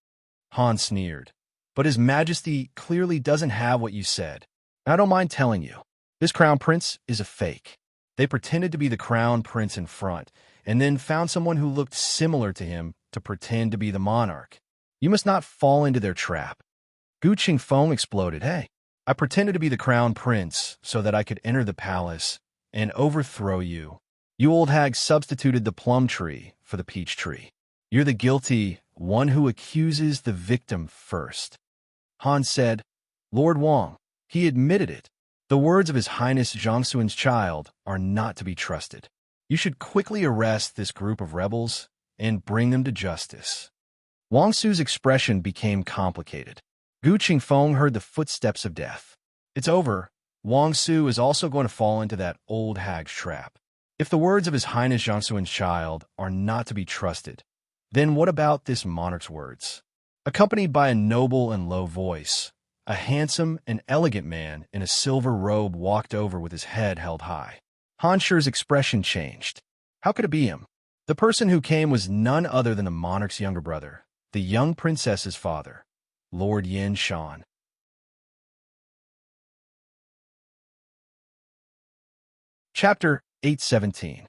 Han sneered, "But His Majesty clearly doesn't have what you said. I don't mind telling you. This crown prince is a fake. They pretended to be the crown prince in front, and then found someone who looked similar to him to pretend to be the monarch. You must not fall into their trap." Gu Qingfeng exploded, "Hey, I pretended to be the crown prince so that I could enter the palace and overthrow you. You old hag substituted the plum tree for the peach tree. You're the guilty one who accuses the victim first." Han said, "Lord Wang, he admitted it. The words of His Highness Zhongxuan's child are not to be trusted. You should quickly arrest this group of rebels and bring them to justice." Wang Su's expression became complicated. Gu Qingfeng heard the footsteps of death. It's over. Wang Su is also going to fall into that old hag's trap. If the words of His Highness Zhongxuan's child are not to be trusted, then what about this monarch's words? Accompanied by a noble and low voice, a handsome and elegant man in a silver robe walked over with his head held high. Han Shi's expression changed. How could it be him? The person who came was none other than the monarch's younger brother, the young princess's father, Lord Yin Shan. Chapter 817.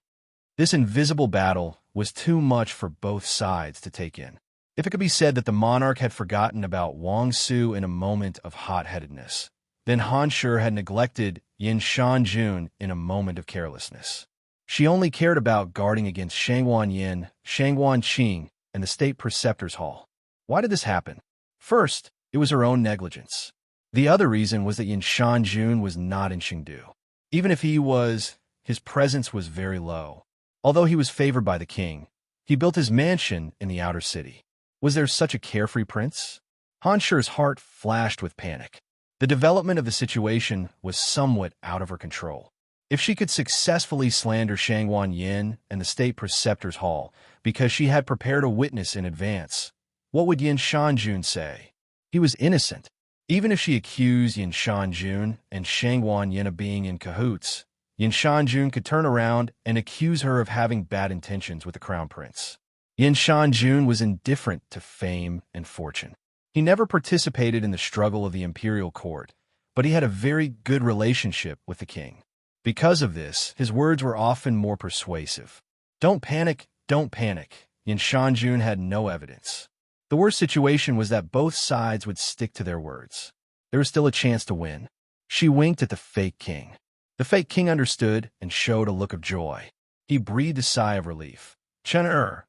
This invisible battle was too much for both sides to take in. If it could be said that the monarch had forgotten about Wang Su in a moment of hot-headedness, then Han Shi had neglected Yin Shanjun in a moment of carelessness. She only cared about guarding against Shangguan Yin, Shangguan Qing, and the state preceptor's hall. Why did this happen? First, it was her own negligence. The other reason was that Yin Shanjun was not in Chengdu. Even if he was, his presence was very low. Although he was favored by the king, he built his mansion in the outer city. Was there such a carefree prince? Han Shi's heart flashed with panic. The development of the situation was somewhat out of her control. If she could successfully slander Shangguan Yin and the state preceptor's hall because she had prepared a witness in advance, what would Yin Shanjun say? He was innocent. Even if she accused Yin Shanjun and Shangguan Yin of being in cahoots, Yin Shanjun could turn around and accuse her of having bad intentions with the crown prince. Yin Shanjun was indifferent to fame and fortune. He never participated in the struggle of the imperial court, but he had a very good relationship with the king. Because of this, his words were often more persuasive. Don't panic, don't panic. Yin Shanjun had no evidence. The worst situation was that both sides would stick to their words. There was still a chance to win. She winked at the fake king. The fake king understood and showed a look of joy. He breathed a sigh of relief. "Chen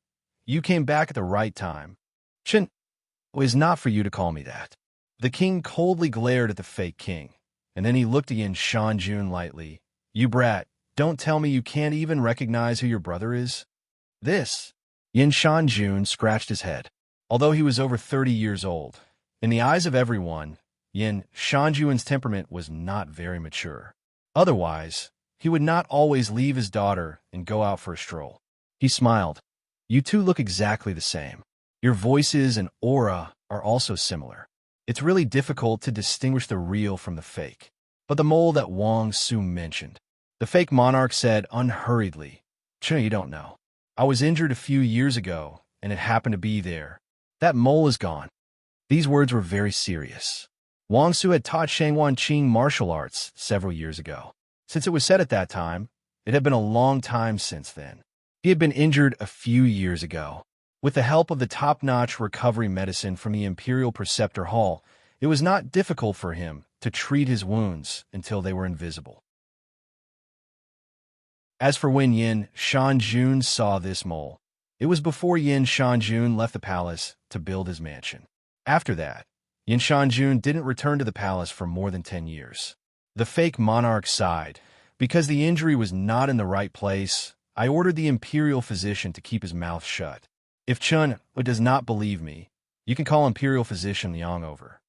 you came back at the right time." "Chen, it is not for you to call me that." The king coldly glared at the fake king, and then he looked at Yin Shanjun lightly. "You brat, don't tell me you can't even recognize who your brother is?" "This." Yin Shanjun scratched his head. Although he was over 30 years old, in the eyes of everyone, Yin Shanjun's temperament was not very mature. Otherwise, he would not always leave his daughter and go out for a stroll. He smiled. "You two look exactly the same. Your voices and aura are also similar. It's really difficult to distinguish the real from the fake." But the mole that Wang Su mentioned. The fake monarch said unhurriedly, "Chen, you don't know. I was injured a few years ago, and it happened to be there. That mole is gone." These words were very serious. Wang Su had taught Shangguan Qing martial arts several years ago. Since it was said at that time, it had been a long time since then. He had been injured a few years ago. With the help of the top-notch recovery medicine from the Imperial Preceptor Hall, it was not difficult for him to treat his wounds until they were invisible. As for when Yin Shanjun saw this mole, it was before Yin Shanjun left the palace to build his mansion. After that, Yin Shanjun didn't return to the palace for more than 10 years. The fake monarch sighed. "Because the injury was not in the right place, I ordered the imperial physician to keep his mouth shut. If Chun does not believe me, you can call Imperial Physician Liang over."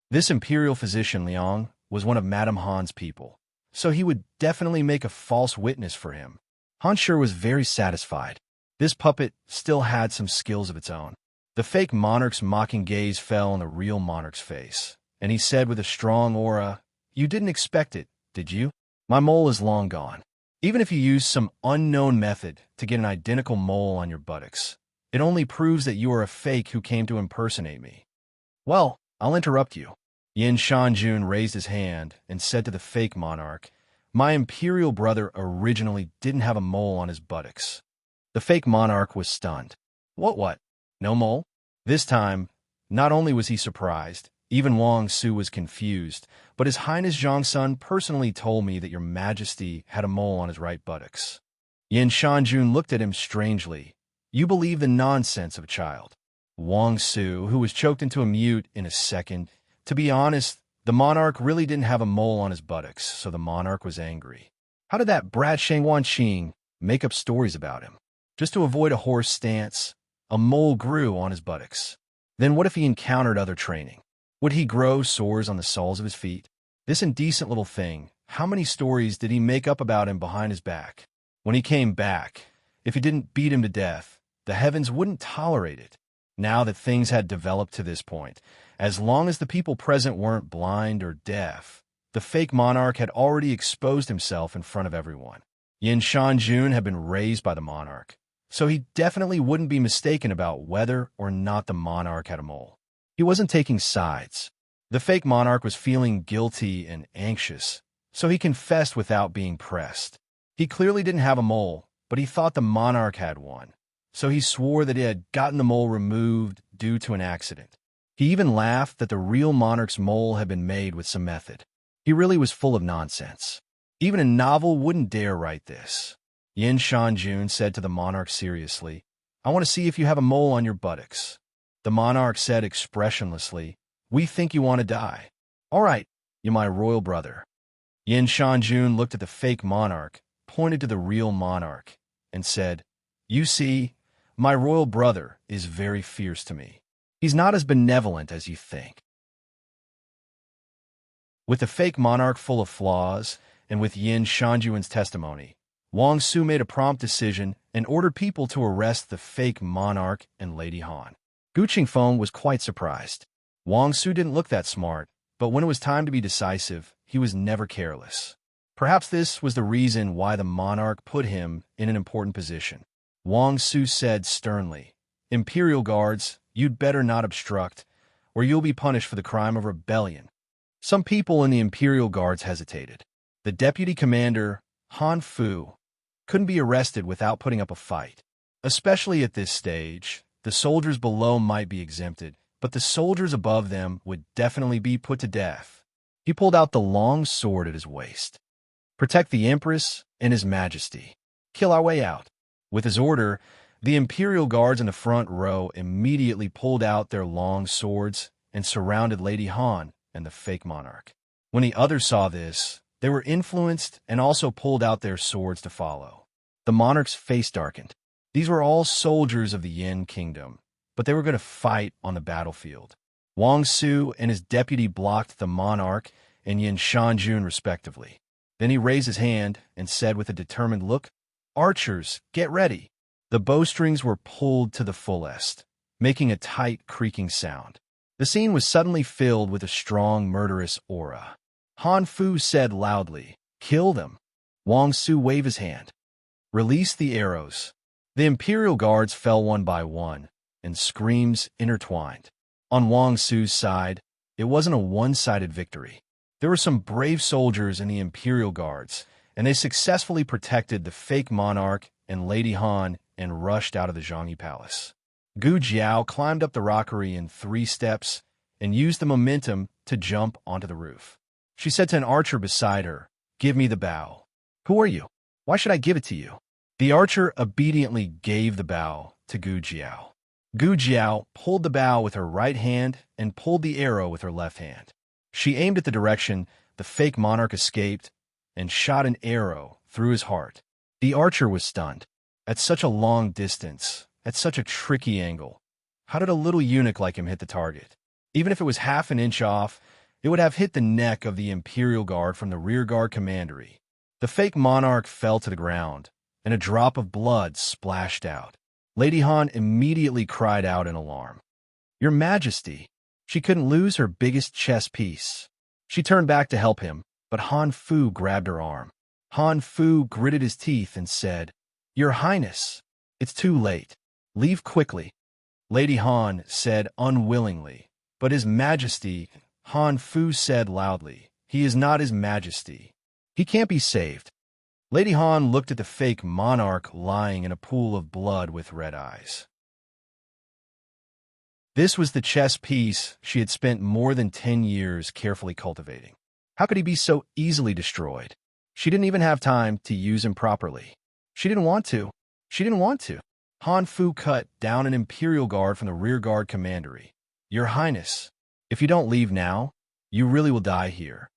This Imperial Physician Liang was one of Madame Han's people, so he would definitely make a false witness for him. Han sure was very satisfied. This puppet still had some skills of its own. The fake monarch's mocking gaze fell on the real monarch's face, and he said with a strong aura, "You didn't expect it, did you? My mole is long gone. Even if you use some unknown method to get an identical mole on your buttocks, it only proves that you are a fake who came to impersonate me." "Well, I'll interrupt you." Yin Shanjun raised his hand and said to the fake monarch, "My imperial brother originally didn't have a mole on his buttocks." The fake monarch was stunned. What? No mole? This time, not only was he surprised, even Wang Su was confused, but His Highness Zhongsun personally told me that your majesty had a mole on his right buttocks. Yin Shanjun looked at him strangely. "You believe the nonsense of a child." Wang Su, who was choked into a mute in a second. To be honest, the monarch really didn't have a mole on his buttocks, so the monarch was angry. How did that brat Shang Wanqing make up stories about him? Just to avoid a horse stance, a mole grew on his buttocks. Then what if he encountered other training? Would he grow sores on the soles of his feet? This indecent little thing, how many stories did he make up about him behind his back? When he came back, if he didn't beat him to death, the heavens wouldn't tolerate it. Now that things had developed to this point, as long as the people present weren't blind or deaf, the fake monarch had already exposed himself in front of everyone. Yin Shanjun had been raised by the monarch, so he definitely wouldn't be mistaken about whether or not the monarch had a mole. He wasn't taking sides. The fake monarch was feeling guilty and anxious, so he confessed without being pressed. He clearly didn't have a mole, but he thought the monarch had one, so he swore that he had gotten the mole removed due to an accident. He even laughed that the real monarch's mole had been made with some method. He really was full of nonsense. Even a novel wouldn't dare write this. Yin Shanjun said to the monarch seriously, "I want to see if you have a mole on your buttocks." The monarch said expressionlessly, "We think you want to die." "All right, you my royal brother." Yin Shanjun looked at the fake monarch, pointed to the real monarch, and said, "You see, my royal brother is very fierce to me. He's not as benevolent as you think." With the fake monarch full of flaws, and with Yin Shanjun's testimony, Wang Su made a prompt decision and ordered people to arrest the fake monarch and Lady Han. Gu Qingfeng was quite surprised. Wang Su didn't look that smart, but when it was time to be decisive, he was never careless. Perhaps this was the reason why the monarch put him in an important position. Wang Su said sternly, "Imperial guards, you'd better not obstruct, or you'll be punished for the crime of rebellion." Some people in the Imperial Guards hesitated. The deputy commander, Han Fu, couldn't be arrested without putting up a fight. Especially at this stage, the soldiers below might be exempted, but the soldiers above them would definitely be put to death. He pulled out the long sword at his waist. "Protect the Empress and His Majesty. Kill our way out." With his order, the Imperial Guards in the front row immediately pulled out their long swords and surrounded Lady Han and the fake monarch. When the others saw this, they were influenced and also pulled out their swords to follow. The monarch's face darkened. These were all soldiers of the Yin Kingdom, but they were going to fight on the battlefield. Wang Su and his deputy blocked the monarch and Yin Shanjun respectively. Then he raised his hand and said with a determined look, "Archers, get ready." The bowstrings were pulled to the fullest, making a tight, creaking sound. The scene was suddenly filled with a strong, murderous aura. Han Fu said loudly, "Kill them." Wang Su waved his hand. "Release the arrows." The Imperial Guards fell one by one, and screams intertwined. On Wang Su's side, it wasn't a one-sided victory. There were some brave soldiers in the Imperial Guards, and they successfully protected the fake monarch and Lady Han and rushed out of the Zhongyi Palace. Gu Jiao climbed up the rockery in 3 steps and used the momentum to jump onto the roof. She said to an archer beside her, "Give me the bow." "Who are you? Why should I give it to you?" The archer obediently gave the bow to Gu Jiao. Gu Jiao pulled the bow with her right hand and pulled the arrow with her left hand. She aimed at the direction the fake monarch escaped and shot an arrow through his heart. The archer was stunned. At such a long distance, at such a tricky angle, how did a little eunuch like him hit the target? Even if it was half an inch off, It would have hit the neck of the Imperial Guard from the rearguard commandery. The fake monarch fell to the ground, and a drop of blood splashed out. Lady Han immediately cried out in alarm. "Your Majesty!" She couldn't lose her biggest chess piece. She turned back to help him, but Han Fu grabbed her arm. Han Fu gritted his teeth and said, "Your Highness, it's too late. Leave quickly." Lady Han said unwillingly, "But His Majesty," Han Fu said loudly, "he is not His Majesty. He can't be saved." Lady Han looked at the fake monarch lying in a pool of blood with red eyes. This was the chess piece she had spent more than 10 years carefully cultivating. How could he be so easily destroyed? She didn't even have time to use him properly. She didn't want to. She didn't want to. Han Fu cut down an Imperial Guard from the rearguard commandery. "Your Highness, if you don't leave now, you really will die here."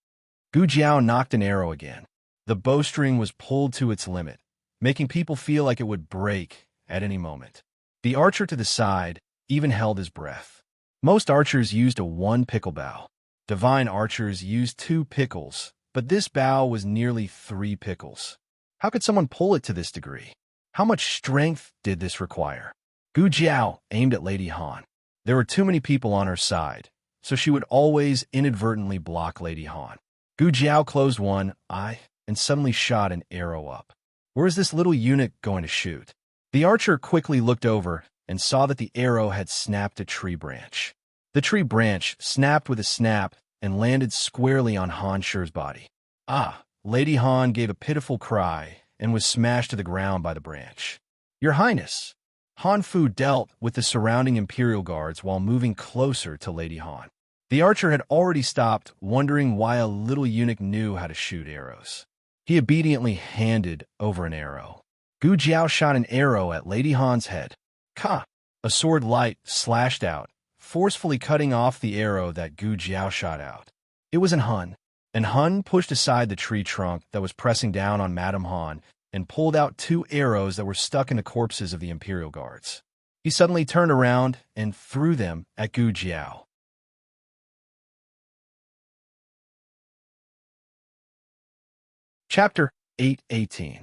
Gu Jiao knocked an arrow again. The bowstring was pulled to its limit, making people feel like it would break at any moment. The archer to the side even held his breath. Most archers used a 1-pickle bow. Divine archers used 2 pickles, but this bow was nearly 3 pickles. How could someone pull it to this degree? How much strength did this require? Gu Jiao aimed at Lady Han. There were too many people on her side, so she would always inadvertently block Lady Han. Gu Jiao closed one eye and suddenly shot an arrow up. Where is this little eunuch going to shoot? The archer quickly looked over and saw that the arrow had snapped a tree branch. The tree branch snapped with a snap and landed squarely on Han Shi's body. Ah! Lady Han gave a pitiful cry and was smashed to the ground by the branch. "Your Highness!" Han Fu dealt with the surrounding Imperial Guards while moving closer to Lady Han. The archer had already stopped, wondering why a little eunuch knew how to shoot arrows. He obediently handed over an arrow. Gu Jiao shot an arrow at Lady Han's head. Ka! A sword light slashed out, forcefully cutting off the arrow that Gu Jiao shot out. It was an Han, and Han pushed aside the tree trunk that was pressing down on Madame Han and pulled out 2 arrows that were stuck in the corpses of the Imperial Guards. He suddenly turned around and threw them at Gu Jiao. Chapter 8:18.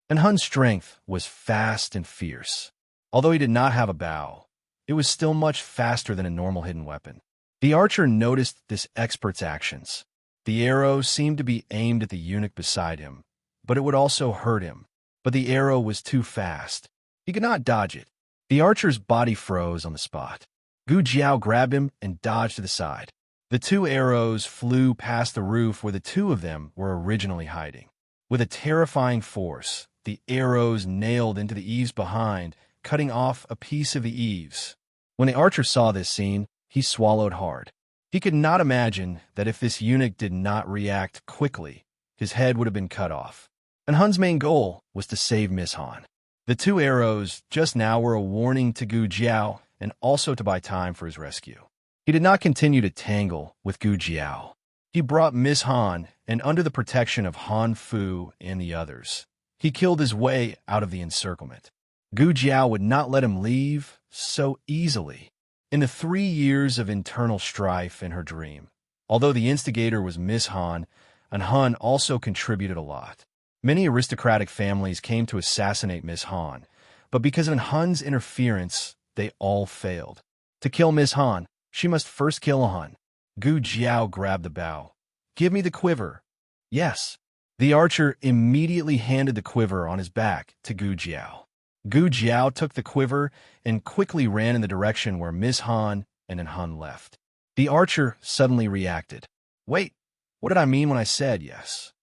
And Han's strength was fast and fierce. Although he did not have a bow, it was still much faster than a normal hidden weapon. The archer noticed this expert's actions. The arrow seemed to be aimed at the eunuch beside him, but it would also hurt him. But the arrow was too fast. He could not dodge it. The archer's body froze on the spot. Gu Jiao grabbed him and dodged to the side. The 2 arrows flew past the roof where the 2 of them were originally hiding. With a terrifying force, the arrows nailed into the eaves behind, cutting off a piece of the eaves. When the archer saw this scene, he swallowed hard. He could not imagine that if this eunuch did not react quickly, his head would have been cut off. And Han's main goal was to save Miss Han. The 2 arrows just now were a warning to Gu Jiao and also to buy time for his rescue. He did not continue to tangle with Gu Jiao. He brought Miss Han, and under the protection of Han Fu and the others, he killed his way out of the encirclement. Gu Jiao would not let him leave so easily. In the 3 years of internal strife in her dream, although the instigator was Miss Han, and Han also contributed a lot. Many aristocratic families came to assassinate Miss Han, but because of Han's interference, they all failed. To kill Miss Han, she must first kill Han. Gu Jiao grabbed the bow. "Give me the quiver." "Yes." The archer immediately handed the quiver on his back to Gu Jiao. Gu Jiao took the quiver and quickly ran in the direction where Miss Han and Han left. The archer suddenly reacted. "Wait, what did I mean when I said yes?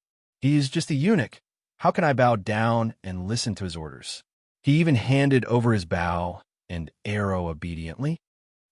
He is just a eunuch. How can I bow down and listen to his orders?" He even handed over his bow and arrow obediently.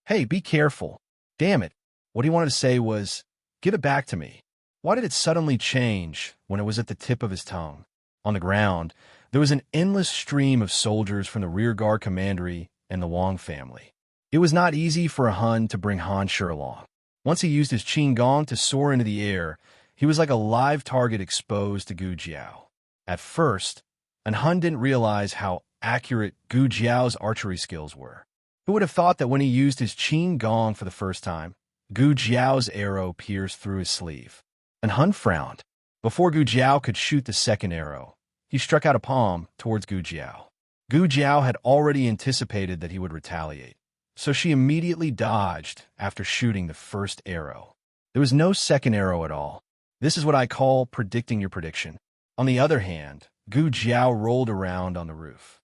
"Hey, be careful. Damn it." What he wanted to say was, "Give it back to me." Why did it suddenly change when it was at the tip of his tongue? On the ground, there was an endless stream of soldiers from the rearguard commandery and the Wang family. It was not easy for a Hun to bring Han Shi along. Once he used his Qin Gong to soar into the air, he was like a live target exposed to Gu Jiao. At first, an Hun didn't realize how accurate Gu Jiao's archery skills were. Who would have thought that when he used his Qin Gong for the first time, Gu Jiao's arrow pierced through his sleeve. And Han frowned. Before Gu Jiao could shoot the second arrow, he struck out a palm towards Gu Jiao. Gu Jiao had already anticipated that he would retaliate, so she immediately dodged after shooting the first arrow. There was no second arrow at all. This is what I call predicting your prediction. On the other hand, Gu Jiao rolled around on the roof.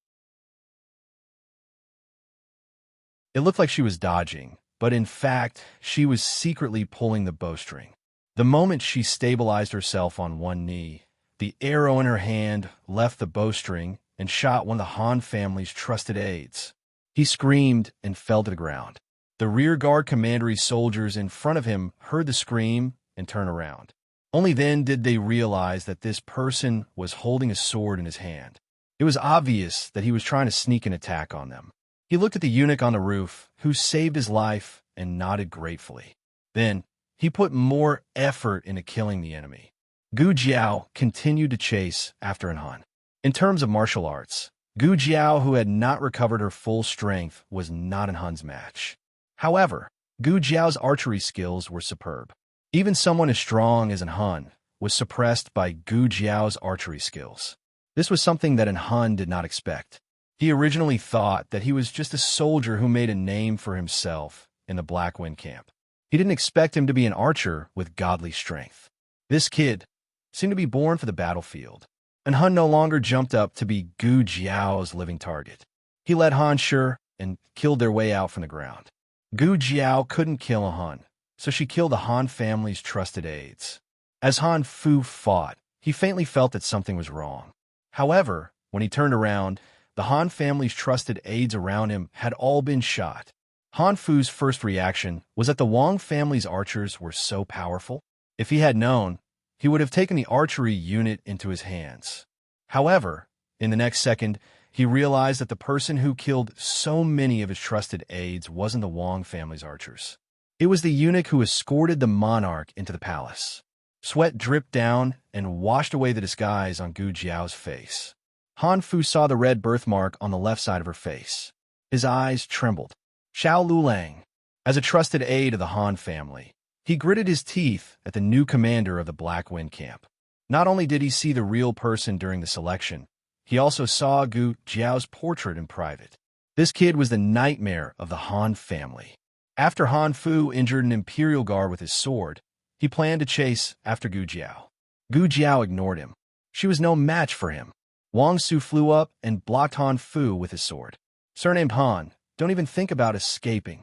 It looked like she was dodging, but in fact, she was secretly pulling the bowstring. The moment she stabilized herself on one knee, the arrow in her hand left the bowstring and shot one of the Han family's trusted aides. He screamed and fell to the ground. The rearguard commandery's soldiers in front of him heard the scream and turned around. Only then did they realize that this person was holding a sword in his hand. It was obvious that he was trying to sneak an attack on them. He looked at the eunuch on the roof, who saved his life, and nodded gratefully. Then, he put more effort into killing the enemy. Gu Jiao continued to chase after Han. In terms of martial arts, Gu Jiao, who had not recovered her full strength, was not in Han's match. However, Gu Jiao's archery skills were superb. Even someone as strong as Han was suppressed by Gu Jiao's archery skills. This was something that Han did not expect. He originally thought that he was just a soldier who made a name for himself in the Black Wind camp. He didn't expect him to be an archer with godly strength. This kid seemed to be born for the battlefield, and Han no longer jumped up to be Gu Jiao's living target. He let Han shoot and killed their way out from the ground. Gu Jiao couldn't kill Han, so she killed the Han family's trusted aides. As Han Fu fought, he faintly felt that something was wrong. However, when he turned around, the Han family's trusted aides around him had all been shot. Han Fu's first reaction was that the Wang family's archers were so powerful. If he had known, he would have taken the archery unit into his hands. However, in the next second, he realized that the person who killed so many of his trusted aides wasn't the Wang family's archers. It was the eunuch who escorted the monarch into the palace. Sweat dripped down and washed away the disguise on Gu Jiao's face. Han Fu saw the red birthmark on the left side of her face. His eyes trembled. Xiao Lulang. As a trusted aide of the Han family, he gritted his teeth at the new commander of the Black Wind camp. Not only did he see the real person during the selection, he also saw Gu Jiao's portrait in private. This kid was the nightmare of the Han family. After Han Fu injured an imperial guard with his sword, he planned to chase after Gu Jiao. Gu Jiao ignored him. She was no match for him. Wang Su flew up and blocked Han Fu with his sword. Surnamed Han, don't even think about escaping.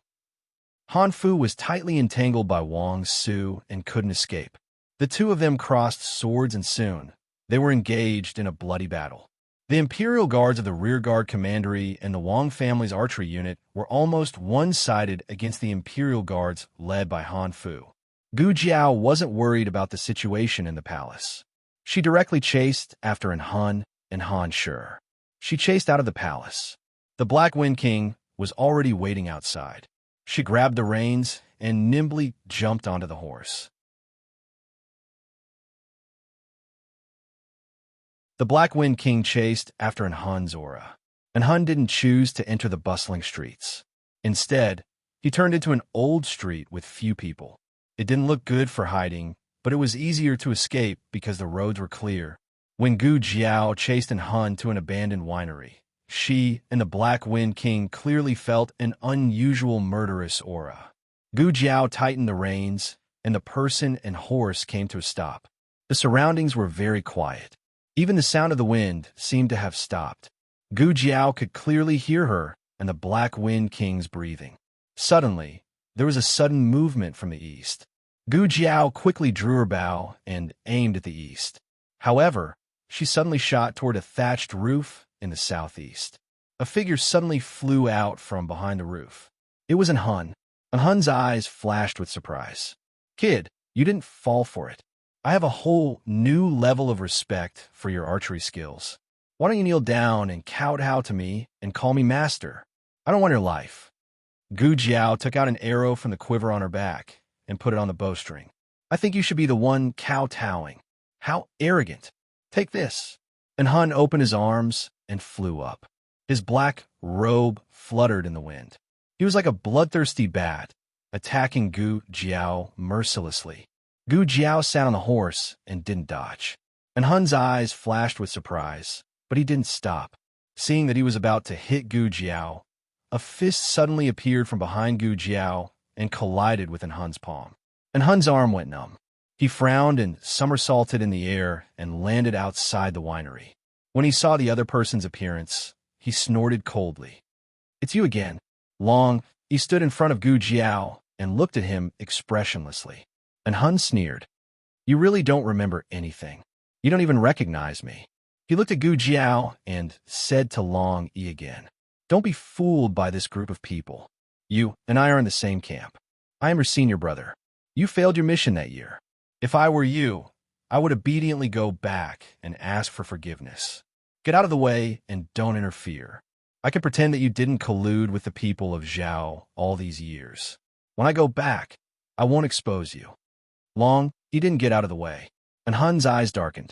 Han Fu was tightly entangled by Wang Su and couldn't escape. The two of them crossed swords and soon, they were engaged in a bloody battle. The Imperial Guards of the Rearguard Commandery and the Wang family's archery unit were almost one-sided against the Imperial Guards led by Han Fu. Gu Jiao wasn't worried about the situation in the palace. She directly chased after Han and Han Sure. She chased out of the palace. The Black Wind King was already waiting outside. She grabbed the reins and nimbly jumped onto the horse. The Black Wind King chased after Han Zora, and Han didn't choose to enter the bustling streets. Instead, he turned into an old street with few people. It didn't look good for hiding, but it was easier to escape because the roads were clear. When Gu Jiao chased Han to an abandoned winery, she and the Black Wind King clearly felt an unusual murderous aura. Gu Jiao tightened the reins, and the person and horse came to a stop. The surroundings were very quiet. Even the sound of the wind seemed to have stopped. Gu Jiao could clearly hear her and the Black Wind King's breathing. Suddenly, there was a sudden movement from the east. Gu Jiao quickly drew her bow and aimed at the east. However, she suddenly shot toward a thatched roof in the southeast. A figure suddenly flew out from behind the roof. It was Han, and Han's eyes flashed with surprise. "Kid, you didn't fall for it. I have a whole new level of respect for your archery skills. Why don't you kneel down and kowtow to me and call me master? I don't want your life." Gu Jiao took out an arrow from the quiver on her back and put it on the bowstring. "I think you should be the one kowtowing. How arrogant. Take this." And Han opened his arms and flew up. His black robe fluttered in the wind. He was like a bloodthirsty bat, attacking Gu Jiao mercilessly. Gu Jiao sat on the horse and didn't dodge. And Hun's eyes flashed with surprise, but he didn't stop. Seeing that he was about to hit Gu Jiao, a fist suddenly appeared from behind Gu Jiao and collided with Hun's palm. And Hun's arm went numb. He frowned and somersaulted in the air and landed outside the winery. When he saw the other person's appearance, he snorted coldly. "It's you again." Long, he stood in front of Gu Jiao and looked at him expressionlessly. And Hun sneered. "You really don't remember anything. You don't even recognize me." He looked at Gu Jiao and said to Long Yi again, "Don't be fooled by this group of people. You and I are in the same camp. I am your senior brother. You failed your mission that year. If I were you, I would obediently go back and ask for forgiveness. Get out of the way and don't interfere. I can pretend that you didn't collude with the people of Zhao all these years. When I go back, I won't expose you." Long, he didn't get out of the way, and Hun's eyes darkened.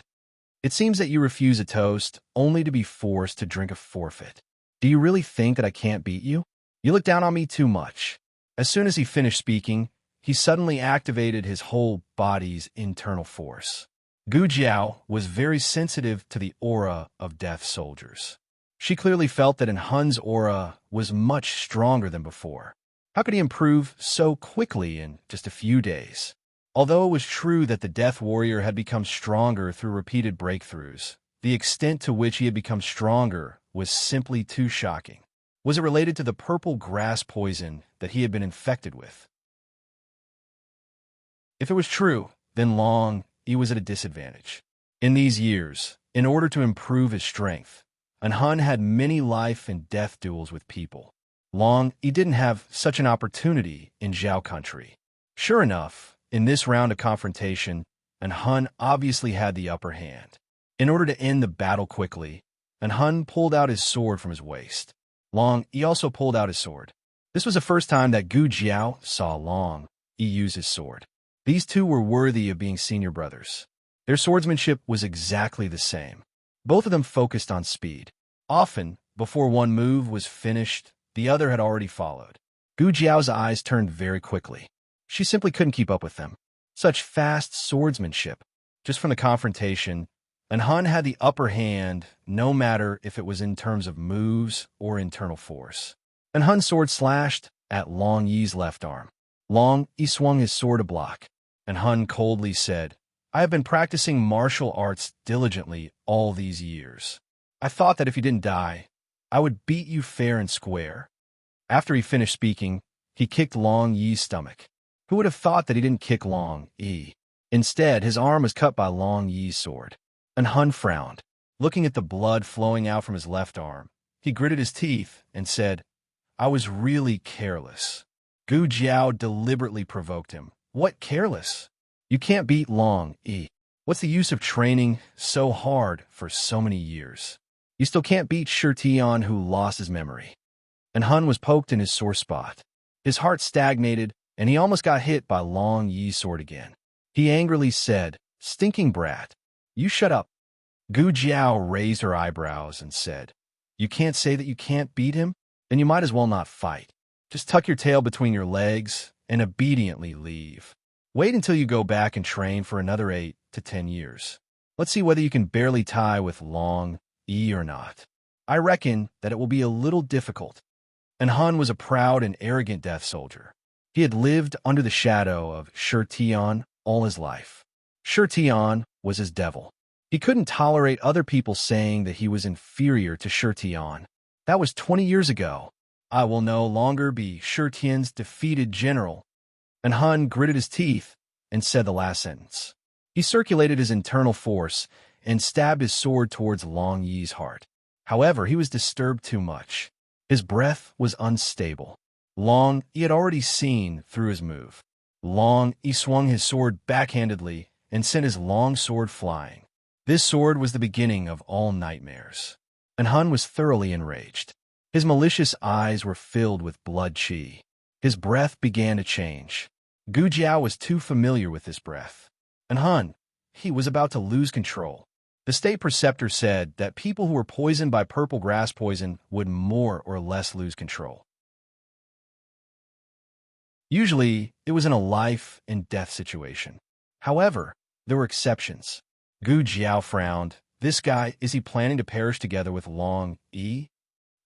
"It seems that you refuse a toast only to be forced to drink a forfeit. Do you really think that I can't beat you? You look down on me too much." As soon as he finished speaking, he suddenly activated his whole body's internal force. Gu Jiao was very sensitive to the aura of death soldiers. She clearly felt that Hun's aura was much stronger than before. How could he improve so quickly in just a few days? Although it was true that the Death Warrior had become stronger through repeated breakthroughs, the extent to which he had become stronger was simply too shocking. Was it related to the purple grass poison that he had been infected with? If it was true, then Long Yi was at a disadvantage. In these years, in order to improve his strength, Hun had many life and death duels with people. Long Yi didn't have such an opportunity in Zhao country. Sure enough, in this round of confrontation, Hun obviously had the upper hand. In order to end the battle quickly, Hun pulled out his sword from his waist. Long Yi also pulled out his sword. This was the first time that Gu Jiao saw Long Yi use his sword. These two were worthy of being senior brothers. Their swordsmanship was exactly the same. Both of them focused on speed. Often, before one move was finished, the other had already followed. Gu Jiao's eyes turned very quickly. She simply couldn't keep up with them. Such fast swordsmanship. Just from the confrontation, Hun had the upper hand, no matter if it was in terms of moves or internal force. Hun's sword slashed at Long Yi's left arm. Long Yi swung his sword to block, and Hun coldly said, "I have been practicing martial arts diligently all these years. I thought that if you didn't die, I would beat you fair and square." After he finished speaking, he kicked Long Yi's stomach. Who would have thought that he didn't kick Long Yi? Instead, his arm was cut by Long Yi's sword. And Hun frowned. Looking at the blood flowing out from his left arm, he gritted his teeth and said, "I was really careless." Gu Jiao deliberately provoked him. "What careless? You can't beat Long Yi. What's the use of training so hard for so many years? You still can't beat Shi Tian, who lost his memory." And Hun was poked in his sore spot. His heart stagnated, and he almost got hit by Long Yi's sword again. He angrily said, "Stinking brat, you shut up." Gu Jiao raised her eyebrows and said, "You can't say that you can't beat him? Then you might as well not fight. Just tuck your tail between your legs and obediently leave. Wait until you go back and train for another 8 to 10 years. Let's see whether you can barely tie with Long Yi or not. I reckon that it will be a little difficult." And Hun was a proud and arrogant death soldier. He had lived under the shadow of Shi Tian all his life. Shi Tian was his devil. He couldn't tolerate other people saying that he was inferior to Shi Tian. That was 20 years ago. "I will no longer be Shi Tian's defeated general." And Hun gritted his teeth and said the last sentence. He circulated his internal force and stabbed his sword towards Long Yi's heart. However, he was disturbed too much. His breath was unstable. Long Yi had already seen through his move. Long Yi swung his sword backhandedly and sent his long sword flying. This sword was the beginning of all nightmares. And Hun was thoroughly enraged. His malicious eyes were filled with blood qi. His breath began to change. Gu Jiao was too familiar with this breath. And Hun, he was about to lose control. The state preceptor said that people who were poisoned by purple grass poison would more or less lose control. Usually, it was in a life and death situation. However, there were exceptions. Gu Jiao frowned. This guy, is he planning to perish together with Long Yi?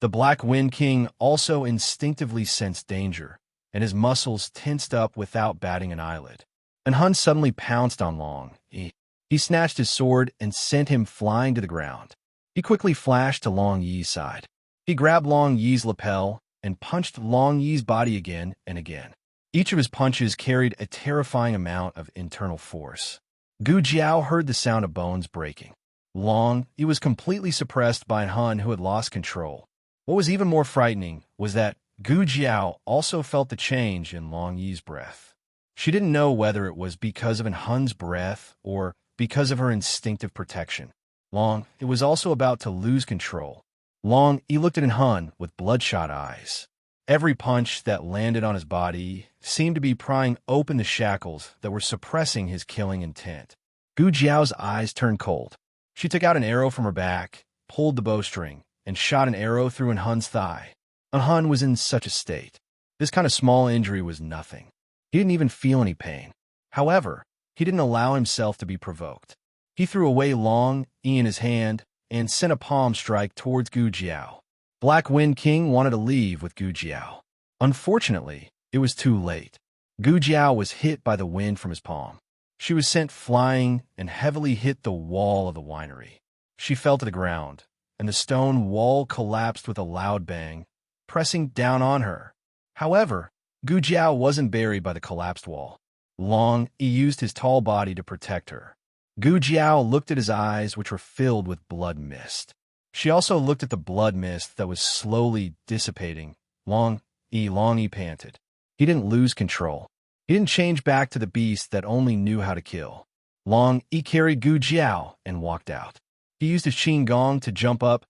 The Black Wind King also instinctively sensed danger, and his muscles tensed up without batting an eyelid. And Hun suddenly pounced on Long Yi. He snatched his sword and sent him flying to the ground. He quickly flashed to Long Yi's side. He grabbed Long Yi's lapel and punched Long Yi's body again and again. Each of his punches carried a terrifying amount of internal force. Gu Jiao heard the sound of bones breaking. Long Yi was completely suppressed by an Hun who had lost control. What was even more frightening was that Gu Jiao also felt the change in Long Yi's breath. She didn't know whether it was because of an Hun's breath or because of her instinctive protection. Long Yi was also about to lose control. Long Yi looked at an Hun with bloodshot eyes. Every punch that landed on his body seemed to be prying open the shackles that were suppressing his killing intent. Gu Jiao's eyes turned cold. She took out an arrow from her back, pulled the bowstring, and shot an arrow through an Hun's thigh. An Hun was in such a state. This kind of small injury was nothing. He didn't even feel any pain. However, he didn't allow himself to be provoked. He threw away Long Yi in his hand and sent a palm strike towards Gu Jiao. Black Wind King wanted to leave with Gu Jiao. Unfortunately, it was too late. Gu Jiao was hit by the wind from his palm. She was sent flying and heavily hit the wall of the winery. She fell to the ground, and the stone wall collapsed with a loud bang, pressing down on her. However, Gu Jiao wasn't buried by the collapsed wall. Long Yi used his tall body to protect her. Gu Jiao looked at his eyes, which were filled with blood mist. She also looked at the blood mist that was slowly dissipating. Long Yi panted. He didn't lose control. He didn't change back to the beast that only knew how to kill. Long Yi carried Gu Jiao and walked out. He used his Qin Gong to jump up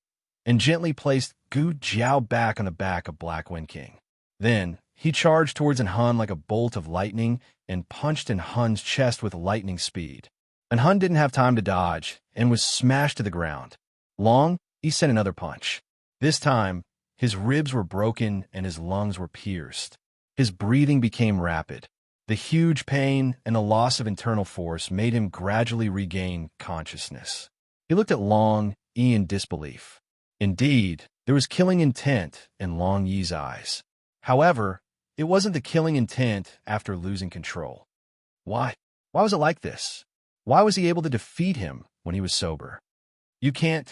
and gently placed Gu Jiao back on the back of Black Wind King. Then, he charged towards an Hun like a bolt of lightning and punched in Hun's chest with lightning speed. An Hun didn't have time to dodge and was smashed to the ground. Long Yi sent another punch. This time, his ribs were broken and his lungs were pierced. His breathing became rapid. The huge pain and the loss of internal force made him gradually regain consciousness. He looked at Long Yi in disbelief. Indeed, there was killing intent in Long Yi's eyes. However, it wasn't the killing intent after losing control. Why? Why was it like this? Why was he able to defeat him when he was sober? You can't...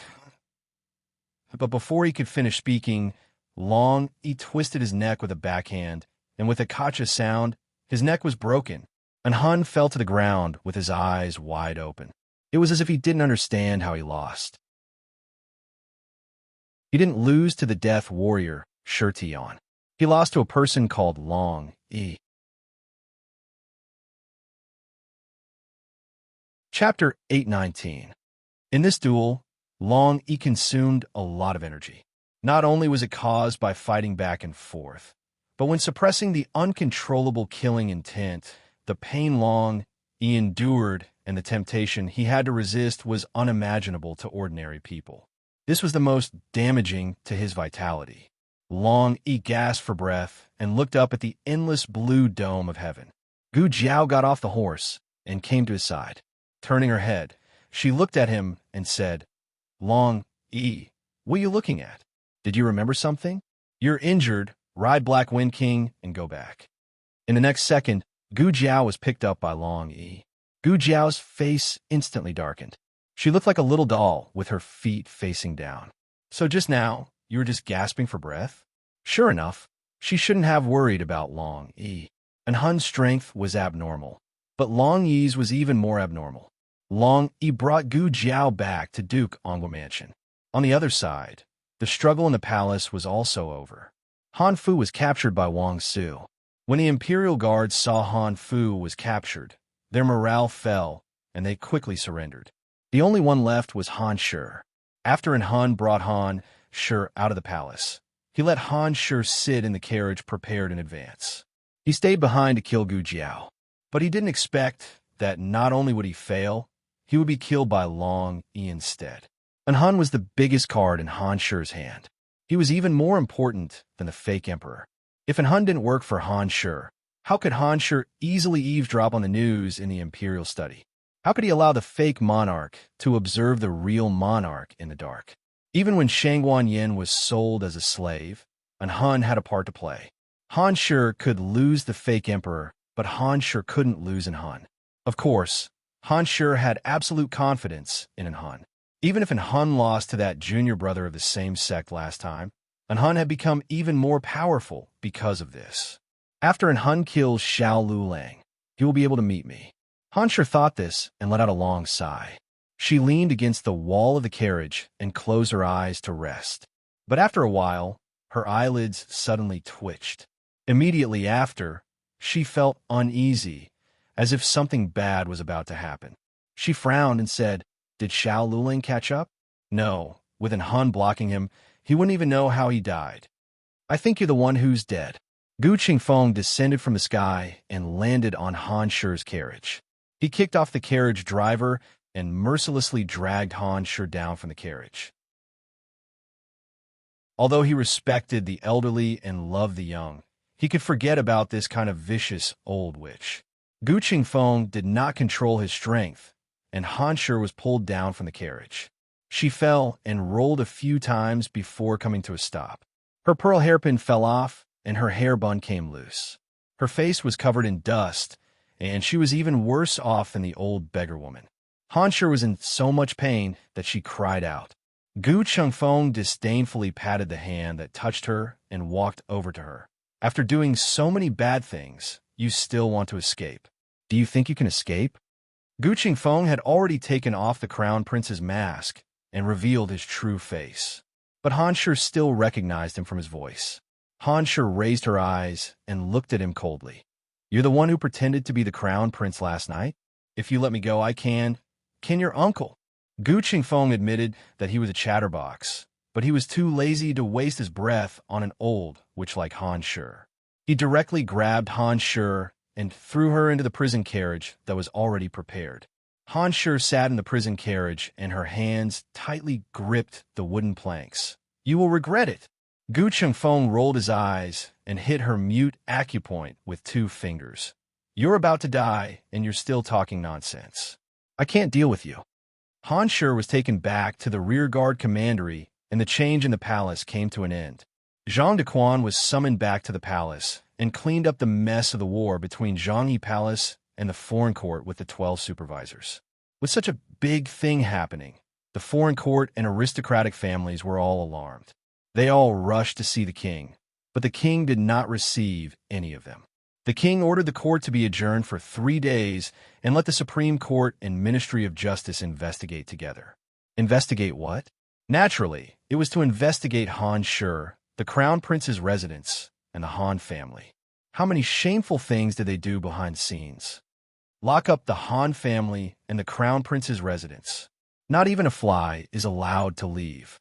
But before he could finish speaking, Long Yi twisted his neck with a backhand, and with a kacha sound, his neck was broken. An Hun fell to the ground with his eyes wide open. It was as if he didn't understand how he lost. He didn't lose to the death warrior, Shi Tian. He lost to a person called Long Yi. Chapter 819. In this duel, Long Yi consumed a lot of energy. Not only was it caused by fighting back and forth, but when suppressing the uncontrollable killing intent, the pain Long Yi endured and the temptation he had to resist was unimaginable to ordinary people. This was the most damaging to his vitality. Long Yi gasped for breath and looked up at the endless blue dome of heaven. Gu Jiao got off the horse and came to his side. Turning her head, she looked at him and said, "Long Yi, what are you looking at? Did you remember something? You're injured. Ride Black Wind King and go back." In the next second, Gu Jiao was picked up by Long Yi. Gu Jiao's face instantly darkened. She looked like a little doll with her feet facing down. So just now, you were just gasping for breath? Sure enough, she shouldn't have worried about Long Yi. And Hun's strength was abnormal, but Long Yi's was even more abnormal. Long Yi brought Gu Jiao back to Duke Ongwa Mansion. On the other side, the struggle in the palace was also over. Han Fu was captured by Wang Su. When the Imperial Guards saw Han Fu was captured, their morale fell, and they quickly surrendered. The only one left was Han Shi. After an Hun brought Han Shi out of the palace, he let Han Shi sit in the carriage prepared in advance. He stayed behind to kill Gu Jiao, but he didn't expect that not only would he fail, he would be killed by Long Yi instead. An Hun was the biggest card in Han Shi's hand. He was even more important than the fake emperor. If an Hun didn't work for Han Shi, How could Han Shi easily eavesdrop on the news in the imperial study? How could he allow the fake monarch to observe the real monarch in the dark? Even when Shangguan Yin was sold as a slave, and Han had a part to play. Han Shi could lose the fake emperor, but Han Shi couldn't lose in Han. Of course, Han Shi had absolute confidence in Han. Even if Han lost to that junior brother of the same sect last time, Han had become even more powerful because of this. After Han kills Xiao Lulang, he will be able to meet me. Han Shi thought this and let out a long sigh. She leaned against the wall of the carriage and closed her eyes to rest. But after a while, her eyelids suddenly twitched. Immediately after, she felt uneasy, as if something bad was about to happen. She frowned and said, "Did Xiao Lulang catch up?" "No, with Han blocking him, he wouldn't even know how he died." "I think you're the one who's dead." Gu Qingfeng descended from the sky and landed on Han Shi's carriage. He kicked off the carriage driver and mercilessly dragged Han Shi down from the carriage. Although he respected the elderly and loved the young, he could forget about this kind of vicious old witch. Gu Qingfeng did not control his strength, and Han Shi was pulled down from the carriage. She fell and rolled a few times before coming to a stop. Her pearl hairpin fell off, and her hair bun came loose. Her face was covered in dust, and she was even worse off than the old beggar woman. Han Shi was in so much pain that she cried out. Gu Qingfeng disdainfully patted the hand that touched her and walked over to her. "After doing so many bad things, you still want to escape. Do you think you can escape?" Gu Qingfeng had already taken off the crown prince's mask and revealed his true face. But Han Shi still recognized him from his voice. Han Shi raised her eyes and looked at him coldly. "You're the one who pretended to be the crown prince last night? If you let me go, I can your uncle?" Gu Qingfeng admitted that he was a chatterbox, but he was too lazy to waste his breath on an old witch like Han Shi. He directly grabbed Han Shi and threw her into the prison carriage that was already prepared. Han Shi sat in the prison carriage, and her hands tightly gripped the wooden planks. "You will regret it." Gu Qingfeng rolled his eyes and hit her mute acupoint with 2 fingers. "You're about to die, and you're still talking nonsense. I can't deal with you." Han Shi was taken back to the rearguard commandery, and the change in the palace came to an end. Zhang Dequan was summoned back to the palace and cleaned up the mess of the war between Zhanghe Palace and the foreign court with the 12 supervisors. With such a big thing happening, the foreign court and aristocratic families were all alarmed. They all rushed to see the king, but the king did not receive any of them. The king ordered the court to be adjourned for 3 days and let the Supreme Court and Ministry of Justice investigate together. Investigate what? Naturally, it was to investigate Han Shi, the crown prince's residence, and the Han family. How many shameful things did they do behind the scenes? Lock up the Han family and the crown prince's residence. Not even a fly is allowed to leave.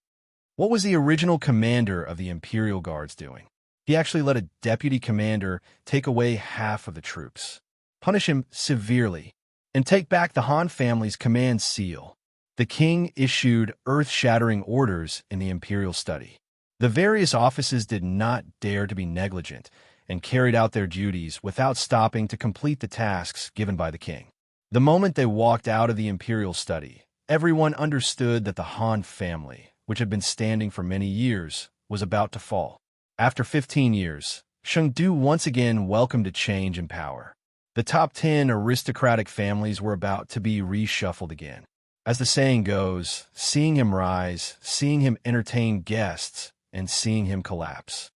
What was the original commander of the Imperial Guards doing? He actually let a deputy commander take away half of the troops, punish him severely, and take back the Han family's command seal. The king issued earth-shattering orders in the imperial study. The various offices did not dare to be negligent and carried out their duties without stopping to complete the tasks given by the king. The moment they walked out of the imperial study, everyone understood that the Han family, which had been standing for many years, was about to fall. After 15 years, Chengdu once again welcomed a change in power. The top 10 aristocratic families were about to be reshuffled again. As the saying goes, seeing him rise, seeing him entertain guests, and seeing him collapse.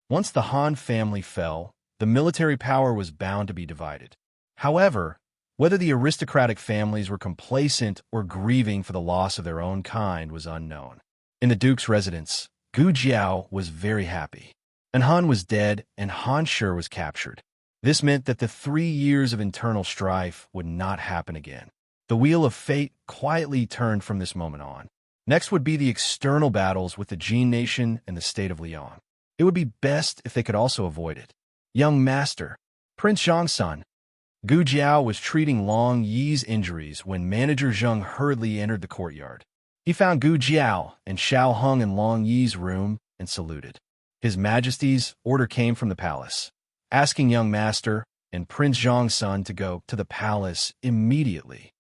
Once the Han family fell, the military power was bound to be divided. However, whether the aristocratic families were complacent or grieving for the loss of their own kind was unknown. In the Duke's residence, Gu Jiao was very happy. Han was dead, and Han Shi was captured. This meant that the 3 years of internal strife would not happen again. The wheel of fate quietly turned from this moment on. Next would be the external battles with the Jin nation and the state of Liang. It would be best if they could also avoid it. "Young master, Prince Zhang's son." Gu Jiao was treating Long Yi's injuries when manager Zheng hurriedly entered the courtyard. He found Gu Jiao and Xiao Heng in Long Yi's room and saluted. His Majesty's order came from the palace, asking young master and Prince Zhang's son to go to the palace immediately.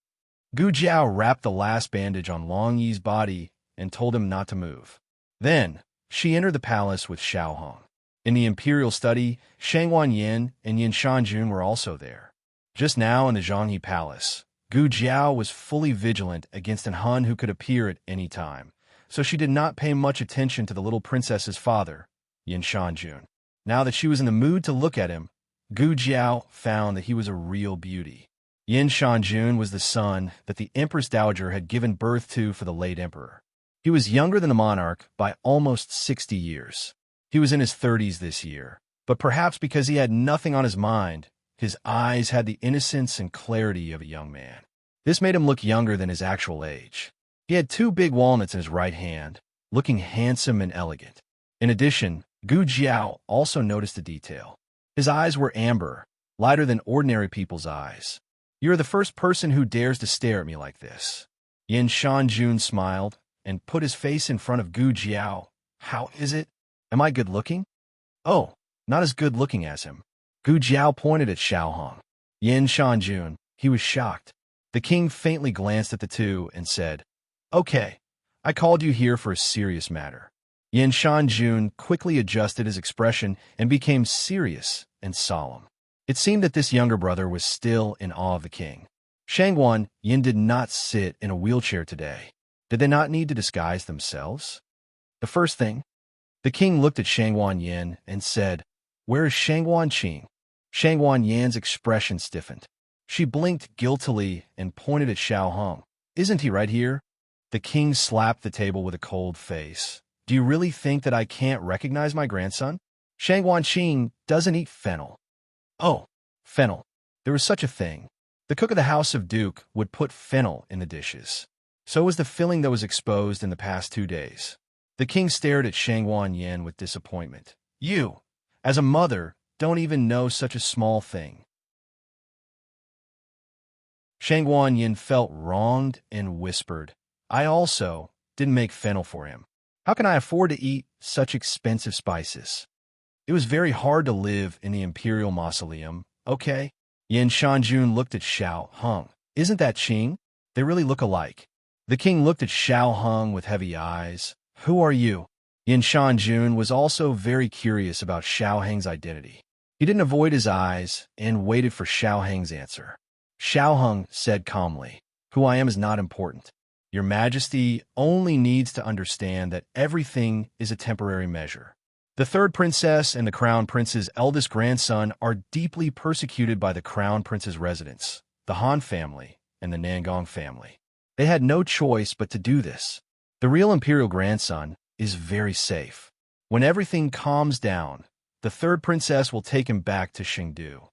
Gu Jiao wrapped the last bandage on Long Yi's body and told him not to move. Then, she entered the palace with Xiao Hong. In the imperial study, Shangwan Yin and Yin Shanjun were also there. Just now in the Zhanghe Palace, Gu Jiao was fully vigilant against an Han who could appear at any time, so she did not pay much attention to the little princess's father, Yin Shanjun. Now that she was in the mood to look at him, Gu Jiao found that he was a real beauty. Yin Shanjun was the son that the Empress Dowager had given birth to for the late emperor. He was younger than the monarch by almost 60 years. He was in his 30s this year, but perhaps because he had nothing on his mind, his eyes had the innocence and clarity of a young man. This made him look younger than his actual age. He had 2 big walnuts in his right hand, looking handsome and elegant. In addition, Gu Jiao also noticed a detail. His eyes were amber, lighter than ordinary people's eyes. "You are the first person who dares to stare at me like this." Yin Shanjun smiled and put his face in front of Gu Jiao. "How is it? Am I good-looking?" "Oh, not as good-looking as him." Gu Jiao pointed at Xiao Hong. Yin Shanjun, he was shocked. The king faintly glanced at the two and said, "Okay, I called you here for a serious matter." Yin Shanjun quickly adjusted his expression and became serious and solemn. It seemed that this younger brother was still in awe of the king. Shangwan Yin did not sit in a wheelchair today. Did they not need to disguise themselves? The first thing, the king looked at Shangwan Yin and said, "Where is Shangwan Qing?" Shangwan Yan's expression stiffened. She blinked guiltily and pointed at Xiao Hong. "Isn't he right here?" The king slapped the table with a cold face. "Do you really think that I can't recognize my grandson? Shangwan Qing doesn't eat fennel." "Oh, fennel. There was such a thing. The cook of the House of Duke would put fennel in the dishes. So was the filling that was exposed in the past 2 days." The king stared at Shangwan Yin with disappointment. "You, as a mother, don't even know such a small thing." Shangwan Yin felt wronged and whispered, "I also didn't make fennel for him. How can I afford to eat such expensive spices? It was very hard to live in the imperial mausoleum, okay?" Yin Shanjun looked at Xiao Hong. "Isn't that Qing? They really look alike." The king looked at Xiao Hong with heavy eyes. "Who are you?" Yin Shanjun was also very curious about Xiao Heng's identity. He didn't avoid his eyes and waited for Xiao Heng's answer. Xiao Heng said calmly, "Who I am is not important. Your Majesty only needs to understand that everything is a temporary measure. The third princess and the crown prince's eldest grandson are deeply persecuted by the crown prince's residents, the Han family and the Nangong family. They had no choice but to do this. The real imperial grandson is very safe. When everything calms down, the third princess will take him back to Chengdu."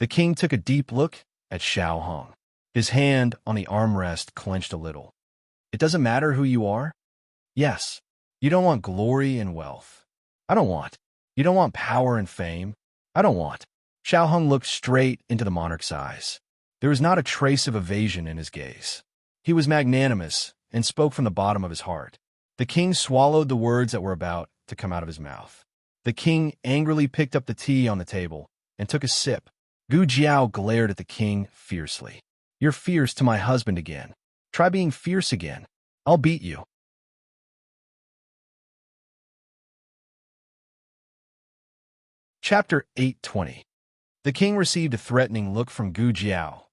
The king took a deep look at Xiao Hong. His hand on the armrest clenched a little. "It doesn't matter who you are? Yes, you don't want glory and wealth. I don't want. You don't want power and fame. I don't want." Xiao Hong looked straight into the monarch's eyes. There was not a trace of evasion in his gaze. He was magnanimous and spoke from the bottom of his heart. The king swallowed the words that were about to come out of his mouth. The king angrily picked up the tea on the table and took a sip. Gu Jiao glared at the king fiercely. "You're fierce to my husband again. Try being fierce again. I'll beat you." Chapter 820. The king received a threatening look from Gu Jiao.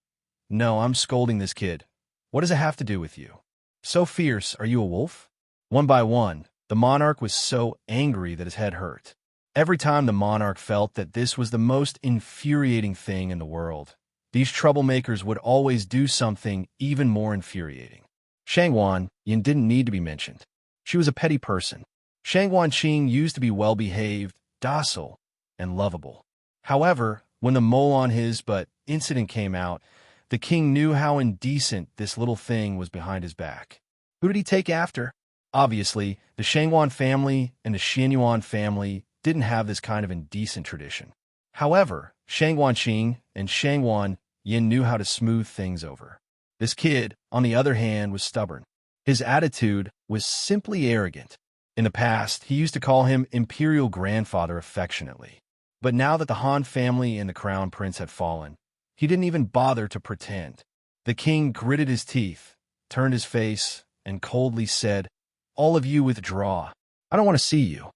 "No, I'm scolding this kid. What does it have to do with you? So fierce, are you a wolf?" One by one, the monarch was so angry that his head hurt. Every time the monarch felt that this was the most infuriating thing in the world, these troublemakers would always do something even more infuriating. Shangwan Yin didn't need to be mentioned. She was a petty person. Shangwan Qing used to be well-behaved, docile, and lovable. However, when the mole on his butt incident came out, the king knew how indecent this little thing was behind his back. Who did he take after? Obviously, the Shangwan family and the Xianyuan family didn't have this kind of indecent tradition. However, Shangwan Qing and Shangwan Yin knew how to smooth things over. This kid, on the other hand, was stubborn. His attitude was simply arrogant. In the past, he used to call him Imperial Grandfather affectionately. But now that the Han family and the Crown Prince had fallen, he didn't even bother to pretend. The king gritted his teeth, turned his face, and coldly said, "All of you withdraw. I don't want to see you."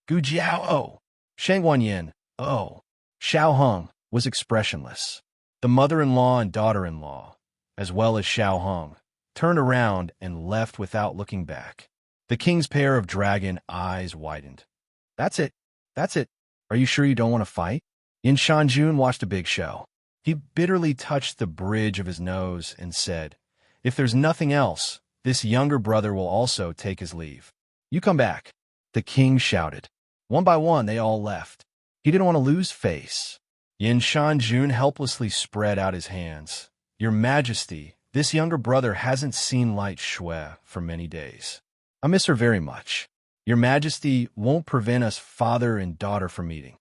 Gu Jiao, oh. Shang Wanyin, oh. Xiao Hong was expressionless. The mother-in-law and daughter-in-law, as well as Xiao Hong, turned around and left without looking back. The king's pair of dragon eyes widened. That's it. That's it. Are you sure you don't want to fight? Yin Shanjun watched a big show. He bitterly touched the bridge of his nose and said, "If there's nothing else, this younger brother will also take his leave. You come back." The king shouted. One by one, they all left. He didn't want to lose face. Yin Shanjun helplessly spread out his hands. "Your Majesty, this younger brother hasn't seen Light Shui for many days. I miss her very much. Your Majesty won't prevent us father and daughter from meeting.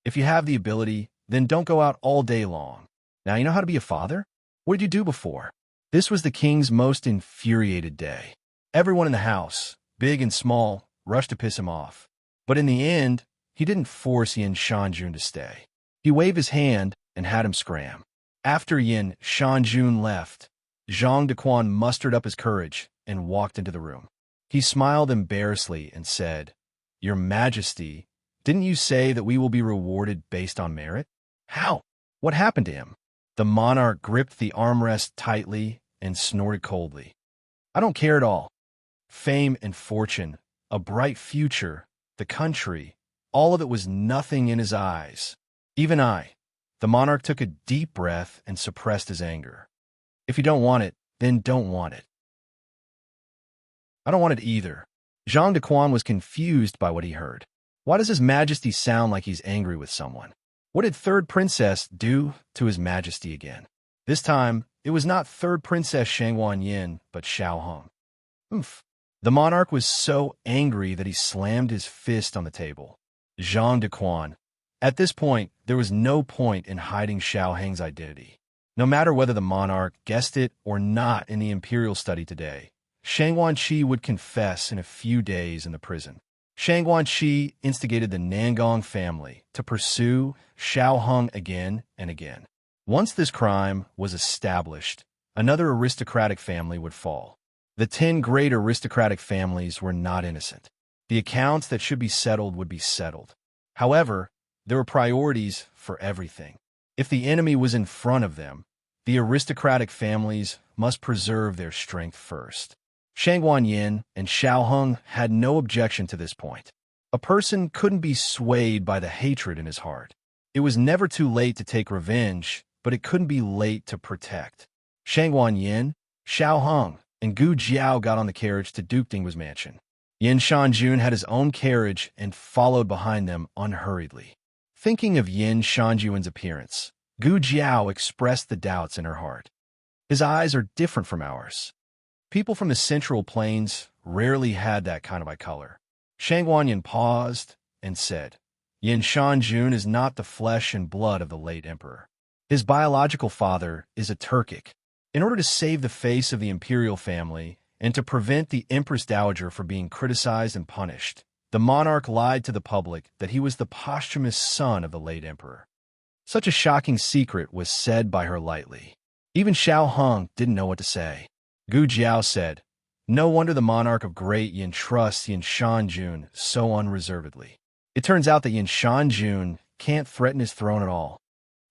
If you have the ability, then don't go out all day long. Now you know how to be a father? What did you do before?" This was the king's most infuriated day. Everyone in the house, big and small, rushed to piss him off. But in the end, he didn't force Yin Shanjun to stay. He waved his hand and had him scram. After Yin Shanjun left, Zhang Dequan mustered up his courage and walked into the room. He smiled embarrassedly and said, "Your Majesty, didn't you say that we will be rewarded based on merit? How? What happened to him?" The monarch gripped the armrest tightly and snorted coldly. "I don't care at all. Fame and fortune, a bright future, the country, all of it was nothing in his eyes. Even I." The monarch took a deep breath and suppressed his anger. "If you don't want it, then don't want it." "I don't want it either." Zhang Dequan was confused by what he heard. Why does His Majesty sound like he's angry with someone? What did Third Princess do to His Majesty again? This time, it was not Third Princess Shang Wanyin, but Xiao Hong. Oomph. The monarch was so angry that he slammed his fist on the table. Zhang Dequan. At this point, there was no point in hiding Xiao Heng's identity. No matter whether the monarch guessed it or not in the imperial study today, Shang Wanqi would confess in a few days in the prison. Shang Wanqi instigated the Nangong family to pursue Xiao Hong again and again. Once this crime was established, another aristocratic family would fall. The 10 great aristocratic families were not innocent. The accounts that should be settled would be settled. However, there were priorities for everything. If the enemy was in front of them, the aristocratic families must preserve their strength first. Shang Wanyin and Xiao Hong had no objection to this point. A person couldn't be swayed by the hatred in his heart. It was never too late to take revenge, but it couldn't be late to protect. Shang Wanyin, Xiao Hong, and Gu Jiao got on the carriage to Duke Dingwa's mansion. Yin Shanjun had his own carriage and followed behind them unhurriedly. Thinking of Yin Shanjuan's appearance, Gu Jiao expressed the doubts in her heart. His eyes are different from ours. People from the Central Plains rarely had that kind of eye color. Shang Wanyin paused and said, "Yin Shanjun is not the flesh and blood of the late emperor. His biological father is a Turkic. In order to save the face of the imperial family and to prevent the Empress Dowager from being criticized and punished, the monarch lied to the public that he was the posthumous son of the late emperor." Such a shocking secret was said by her lightly. Even Xiao Hong didn't know what to say. Gu Jiao said, "No wonder the monarch of Great Yin trusts Yin Shanjun so unreservedly. It turns out that Yin Shanjun can't threaten his throne at all."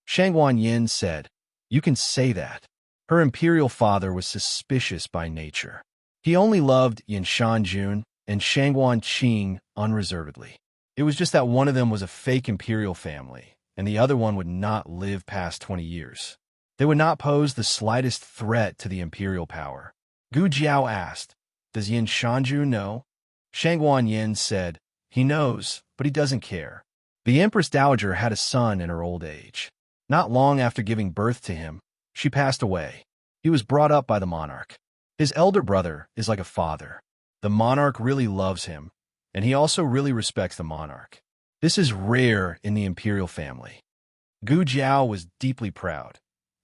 Shang Wanyin said, "You can say that. Her imperial father was suspicious by nature. He only loved Yin Shanjun and Shang Wanqing unreservedly. It was just that one of them was a fake imperial family, and the other one would not live past 20 years. They would not pose the slightest threat to the imperial power." Gu Jiao asked, "Does Yin Shanjun know?" Shang Wanyin said, "He knows, but he doesn't care. The Empress Dowager had a son in her old age. Not long after giving birth to him, she passed away. He was brought up by the monarch. His elder brother is like a father. The monarch really loves him, and he also really respects the monarch. This is rare in the imperial family." Gu Jiao was deeply proud.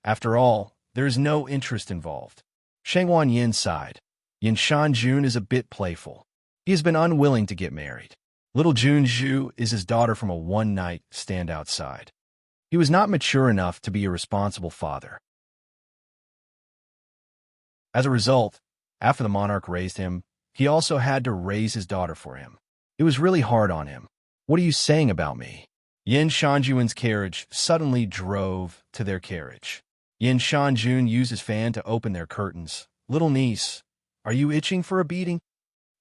After all, there is no interest involved. Shang Wanyin sighed. "Yin Shanjun is a bit playful. He has been unwilling to get married. Little Junju is his daughter from a one-night stand outside. He was not mature enough to be a responsible father. As a result, after the monarch raised him, he also had to raise his daughter for him. It was really hard on him. What are you saying about me? Yin Shanjuan's carriage suddenly drove to their carriage. Yin Shanjun used his fan to open their curtains. Little niece, are you itching for a beating?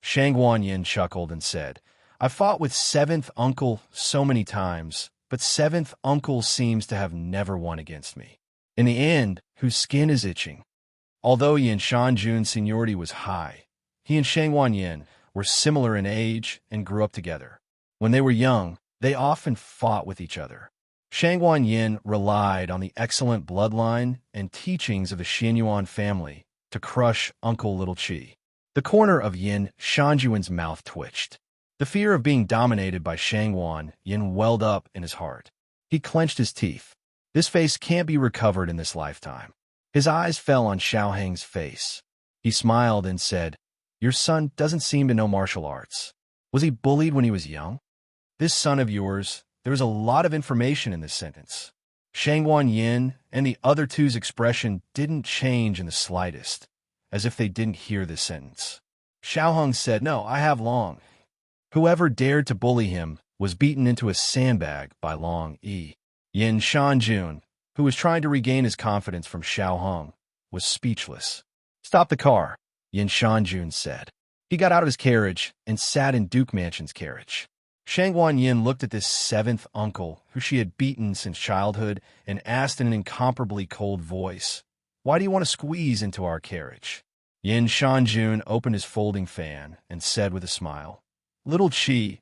Shangguan Yin chuckled and said, I fought with seventh uncle so many times, but seventh uncle seems to have never won against me. In the end, whose skin is itching? Although Yin Shanjun's seniority was high, he and Shangguan Yin were similar in age and grew up together. When they were young, they often fought with each other. Shangguan Yin relied on the excellent bloodline and teachings of the Xianyuan family to crush Uncle Little Qi. The corner of Yin Shanjuan's mouth twitched. The fear of being dominated by Shangguan Yin welled up in his heart. He clenched his teeth. This face can't be recovered in this lifetime. His eyes fell on Xiaoheng's face. He smiled and said, Your son doesn't seem to know martial arts. Was he bullied when he was young? This son of yours, there is a lot of information in this sentence. Shangguan Yin and the other two's expression didn't change in the slightest, as if they didn't hear this sentence. Xiaoheng said, No, I have Long. Whoever dared to bully him was beaten into a sandbag by Long Yi. Yin Shanjun, who was trying to regain his confidence from Xiaoheng, was speechless. Stop the car, Yin Shanjun said. He got out of his carriage and sat in Duke Mansion's carriage. Shangguan Yin looked at this seventh uncle, who she had beaten since childhood, and asked in an incomparably cold voice, Why do you want to squeeze into our carriage? Yin Shanjun opened his folding fan and said with a smile, Little Qi,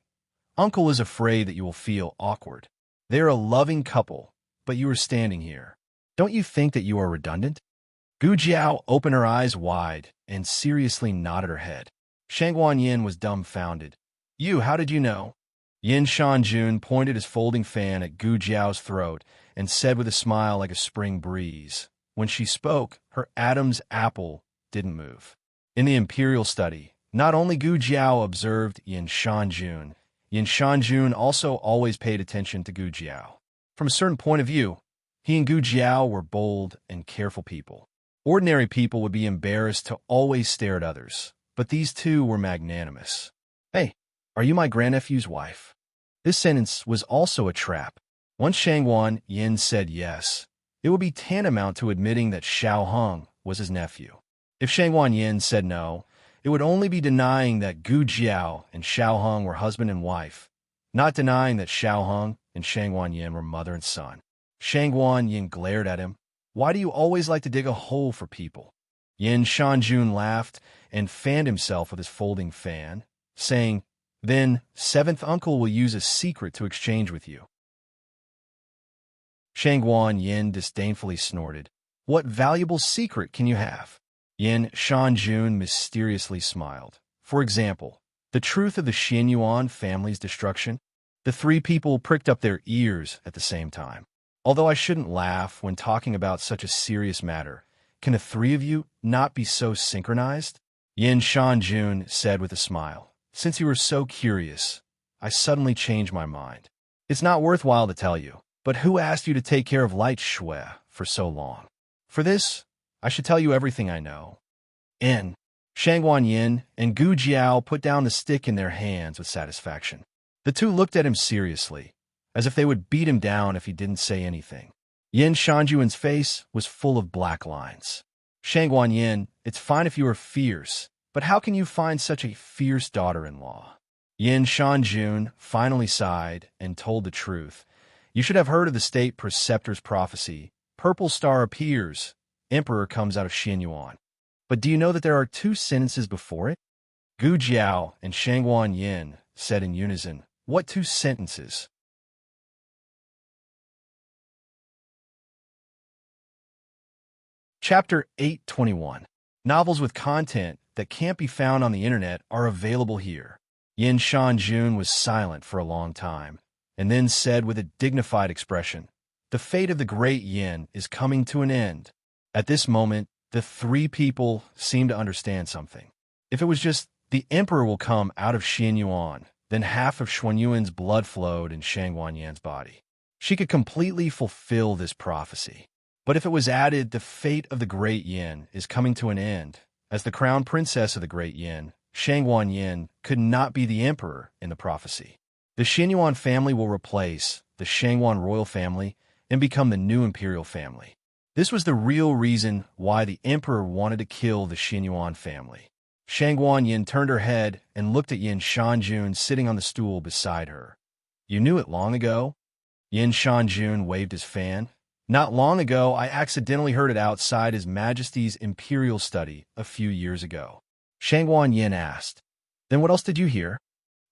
Uncle is afraid that you will feel awkward. They are a loving couple, but you are standing here. Don't you think that you are redundant? Gu Jiao opened her eyes wide and seriously nodded her head. Shangguan Yin was dumbfounded. How did you know? Yin Shanjun pointed his folding fan at Gu Jiao's throat and said with a smile like a spring breeze. When she spoke, her Adam's apple didn't move. In the imperial study, not only Gu Jiao observed Yin Shanjun also always paid attention to Gu Jiao. From a certain point of view, he and Gu Jiao were bold and careful people. Ordinary people would be embarrassed to always stare at others, but these two were magnanimous. Hey, are you my grandnephew's wife? This sentence was also a trap. Once Shangguan Yin said yes, it would be tantamount to admitting that Xiaoheng was his nephew. If Shangguan Yin said no, it would only be denying that Gu Jiao and Xiaoheng were husband and wife, not denying that Xiaoheng and Shangguan Yin were mother and son. Shangguan Yin glared at him. Why do you always like to dig a hole for people? Yin Shanjun laughed and fanned himself with his folding fan, saying, Then seventh uncle will use a secret to exchange with you. Shangguan Yin disdainfully snorted. What valuable secret can you have? Yin Shanjun mysteriously smiled. For example, the truth of the Xianyuan family's destruction? The three people pricked up their ears at the same time. Although I shouldn't laugh when talking about such a serious matter, can the three of you not be so synchronized? Yin Shanjun said with a smile. Since you were so curious, I suddenly changed my mind. It's not worthwhile to tell you, but who asked you to take care of Light Shui for so long? For this, I should tell you everything I know. Shangguan Yin and Gu Jiao put down the stick in their hands with satisfaction. The two looked at him seriously, as if they would beat him down if he didn't say anything. Yin Shanjuan's face was full of black lines. Shangguan Yin, it's fine if you are fierce, but how can you find such a fierce daughter-in-law? Yin Shanjun finally sighed and told the truth. You should have heard of the state preceptor's prophecy. Purple star appears. Emperor comes out of Xianyuan. But do you know that there are two sentences before it? Gu Jiao and Shangguan Yin said in unison, What two sentences? Chapter 821. Novels with content that can't be found on the internet are available here. Yin Shanjun was silent for a long time, and then said with a dignified expression, The fate of the great Yin is coming to an end. At this moment, the three people seemed to understand something. If it was just The emperor will come out of Xianyuan, then half of Xuanyuan's blood flowed in Shangguanyan's body. She could completely fulfill this prophecy. But if it was added, the fate of the Great Yin is coming to an end. As the crown princess of the Great Yin, Shangguanyin could not be the emperor in the prophecy. The Xianyuan family will replace the Shangguan royal family and become the new imperial family. This was the real reason why the emperor wanted to kill the Xianyuan family. Shangguanyin turned her head and looked at Yin Shanjun sitting on the stool beside her. "You knew it long ago?" Yin Shanjun waved his fan. "Not long ago, I accidentally heard it outside His Majesty's imperial study a few years ago." Shangguanyin asked, "Then what else did you hear?"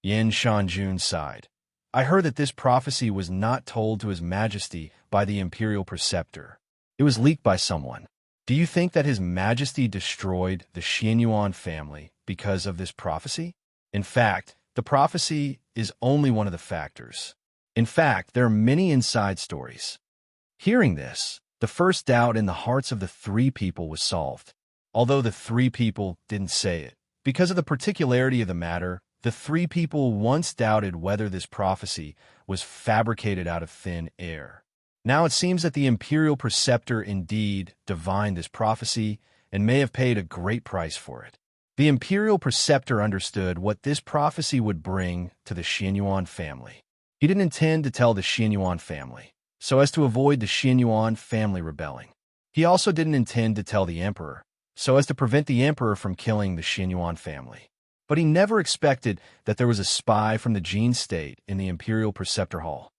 Yin Shanjun sighed. "I heard that this prophecy was not told to His Majesty by the imperial preceptor. It was leaked by someone. Do you think that His Majesty destroyed the Xianyuan family because of this prophecy? In fact, the prophecy is only one of the factors. In fact, there are many inside stories." Hearing this, the first doubt in the hearts of the three people was solved. Although the three people didn't say it, because of the particularity of the matter, the three people once doubted whether this prophecy was fabricated out of thin air. Now it seems that the imperial preceptor indeed divined this prophecy and may have paid a great price for it. The imperial preceptor understood what this prophecy would bring to the Xianyuan family. He didn't intend to tell the Xianyuan family, so as to avoid the Xianyuan family rebelling. He also didn't intend to tell the emperor, so as to prevent the emperor from killing the Xianyuan family. But he never expected that there was a spy from the Jin state in the imperial preceptor hall.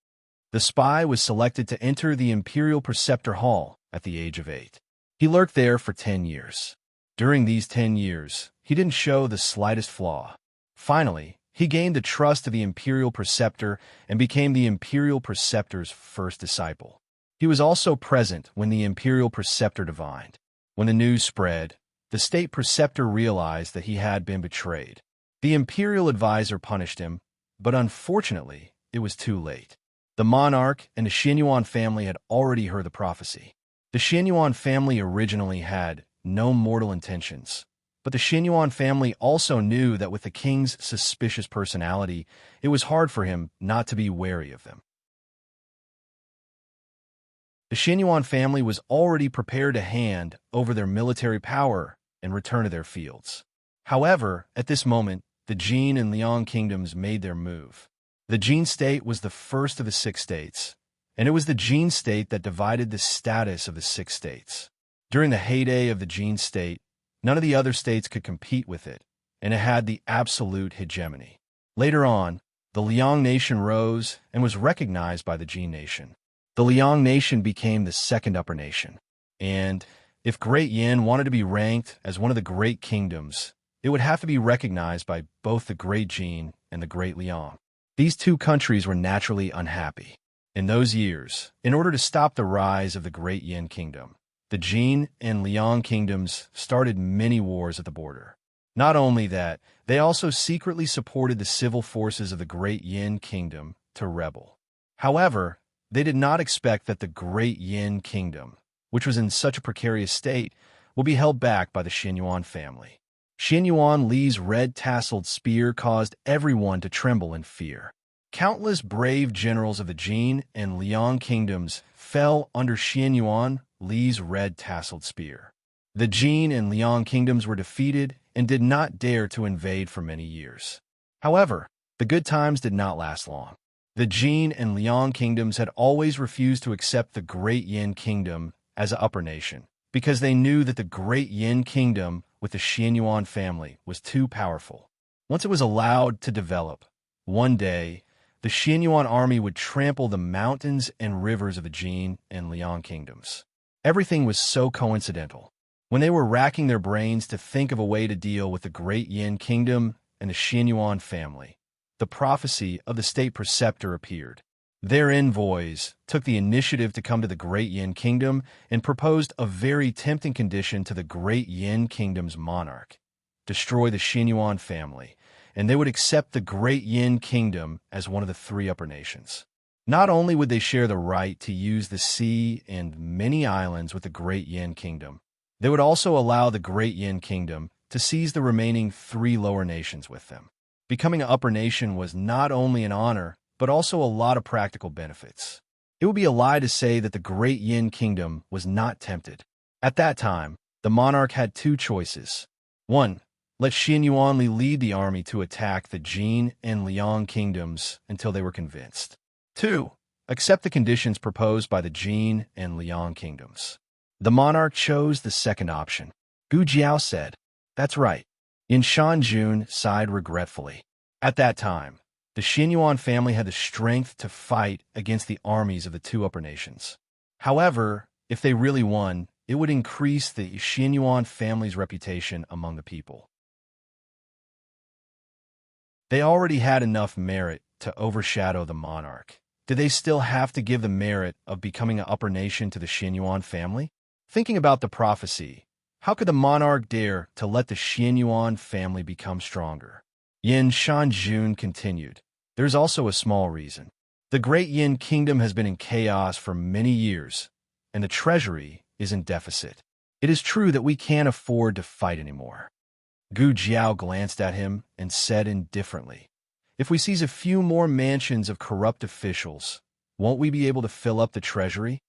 The spy was selected to enter the imperial preceptor hall at the age of 8. He lurked there for 10 years. During these 10 years, he didn't show the slightest flaw. Finally, he gained the trust of the imperial preceptor and became the imperial preceptor's first disciple. He was also present when the imperial preceptor divined. When the news spread, the state preceptor realized that he had been betrayed. The imperial advisor punished him, but unfortunately, it was too late. The monarch and the Xianyuan family had already heard the prophecy. The Xianyuan family originally had no mortal intentions, but the Xianyuan family also knew that with the king's suspicious personality, it was hard for him not to be wary of them. The Xianyuan family was already prepared to hand over their military power and return to their fields. However, at this moment, the Jin and Liang kingdoms made their move. The Jin state was the first of the 6 states, and it was the Jin state that divided the status of the 6 states. During the heyday of the Jin state, none of the other states could compete with it, and it had the absolute hegemony. Later on, the Liang nation rose and was recognized by the Jin nation. The Liang nation became the second upper nation. And if Great Yin wanted to be ranked as one of the great kingdoms, it would have to be recognized by both the Great Jin and the Great Liang. These two countries were naturally unhappy. In those years, in order to stop the rise of the Great Yin kingdom, the Jin and Liang kingdoms started many wars at the border. Not only that, they also secretly supported the civil forces of the Great Yin kingdom to rebel. However, they did not expect that the Great Yin kingdom, which was in such a precarious state, would be held back by the Xianyuan family. Xianyuan Li's red-tasseled spear caused everyone to tremble in fear. Countless brave generals of the Jin and Liang kingdoms fell under Xianyuan Li's red-tasseled spear. The Jin and Liang kingdoms were defeated and did not dare to invade for many years. However, the good times did not last long. The Jin and Liang kingdoms had always refused to accept the Great Yin kingdom as an upper nation, because they knew that the Great Yin kingdom with the Xianyuan family was too powerful. Once it was allowed to develop, one day, the Xianyuan army would trample the mountains and rivers of the Jin and Liang kingdoms. Everything was so coincidental. When they were racking their brains to think of a way to deal with the Great Yin kingdom and the Xianyuan family, the prophecy of the state preceptor appeared. Their envoys took the initiative to come to the Great Yin kingdom and proposed a very tempting condition to the Great Yin kingdom's monarch: destroy the Xianyuan family, and they would accept the Great Yin kingdom as one of the 3 upper nations. Not only would they share the right to use the sea and many islands with the Great Yin kingdom, they would also allow the Great Yin kingdom to seize the remaining 3 lower nations with them. Becoming an upper nation was not only an honor, but also a lot of practical benefits. It would be a lie to say that the Great Yin Kingdom was not tempted. At that time, the monarch had 2 choices. 1. Let Xin Yuanli lead the army to attack the Jin and Liang kingdoms until they were convinced. 2. Accept the conditions proposed by the Jin and Liang kingdoms. The monarch chose the second option. Gu Jiao said, "That's right." Yin Shanjun sighed regretfully. At that time, the Xinyuan family had the strength to fight against the armies of the 2 upper nations. However, if they really won, it would increase the Xinyuan family's reputation among the people. They already had enough merit to overshadow the monarch. Did they still have to give the merit of becoming an upper nation to the Xinyuan family? Thinking about the prophecy, how could the monarch dare to let the Xinyuan family become stronger? Yin Shanjun continued, "There's also a small reason. The Great Yin Kingdom has been in chaos for many years, and the treasury is in deficit. It is true that we can't afford to fight anymore." Gu Jiao glanced at him and said indifferently, "If we seize a few more mansions of corrupt officials, won't we be able to fill up the treasury?"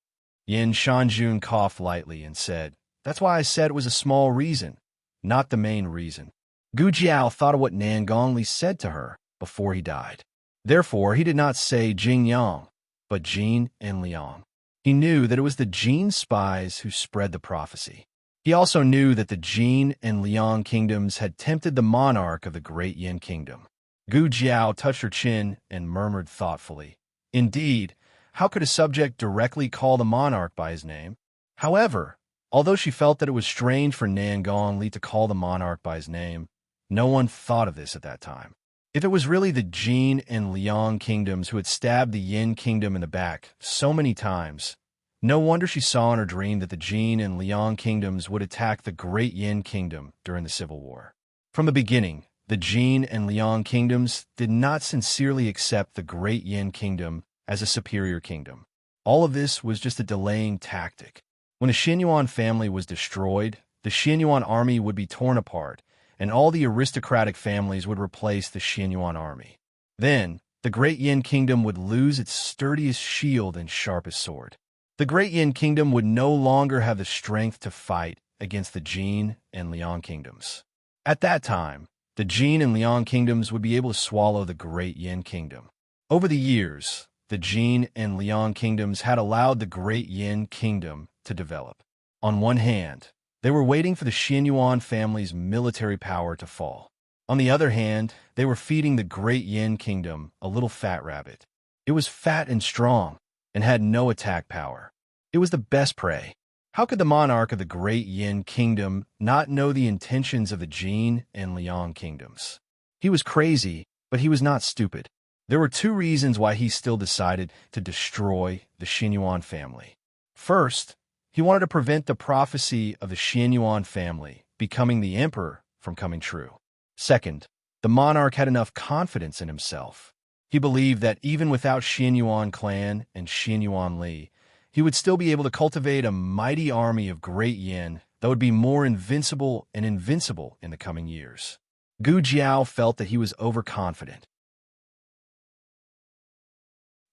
Yin Shanjun coughed lightly and said, "That's why I said it was a small reason, not the main reason." Gu Jiao thought of what Nan Gongli said to her before he died. Therefore, he did not say Jing Yang, but Jin and Liang. He knew that it was the Jin spies who spread the prophecy. He also knew that the Jin and Liang kingdoms had tempted the monarch of the Great Yin Kingdom. Gu Jiao touched her chin and murmured thoughtfully, "Indeed, how could a subject directly call the monarch by his name?" However, although she felt that it was strange for Nan Gongli to call the monarch by his name, no one thought of this at that time. If it was really the Jin and Liang kingdoms who had stabbed the Yin kingdom in the back so many times, no wonder she saw in her dream that the Jin and Liang kingdoms would attack the Great Yin Kingdom during the Civil War. From the beginning, the Jin and Liang kingdoms did not sincerely accept the Great Yin Kingdom as a superior kingdom. All of this was just a delaying tactic. When the Xinyuan family was destroyed, the Xinyuan army would be torn apart, and all the aristocratic families would replace the Xinyuan army. Then, the Great Yin Kingdom would lose its sturdiest shield and sharpest sword. The Great Yin Kingdom would no longer have the strength to fight against the Jin and Liang kingdoms. At that time, the Jin and Liang kingdoms would be able to swallow the Great Yin Kingdom. Over the years, the Jin and Liang kingdoms had allowed the Great Yin Kingdom to develop. On one hand, they were waiting for the Xinyuan family's military power to fall. On the other hand, they were feeding the Great Yin Kingdom a little fat rabbit. It was fat and strong, and had no attack power. It was the best prey. How could the monarch of the Great Yin Kingdom not know the intentions of the Jin and Liang kingdoms? He was crazy, but he was not stupid. There were 2 reasons why he still decided to destroy the Xinyuan family. First, he wanted to prevent the prophecy of the Xinyuan family becoming the emperor from coming true. Second, the monarch had enough confidence in himself. He believed that even without Xinyuan clan and Xinyuan Li, he would still be able to cultivate a mighty army of Great Yin that would be more invincible and invincible in the coming years. Gu Jiao felt that he was overconfident.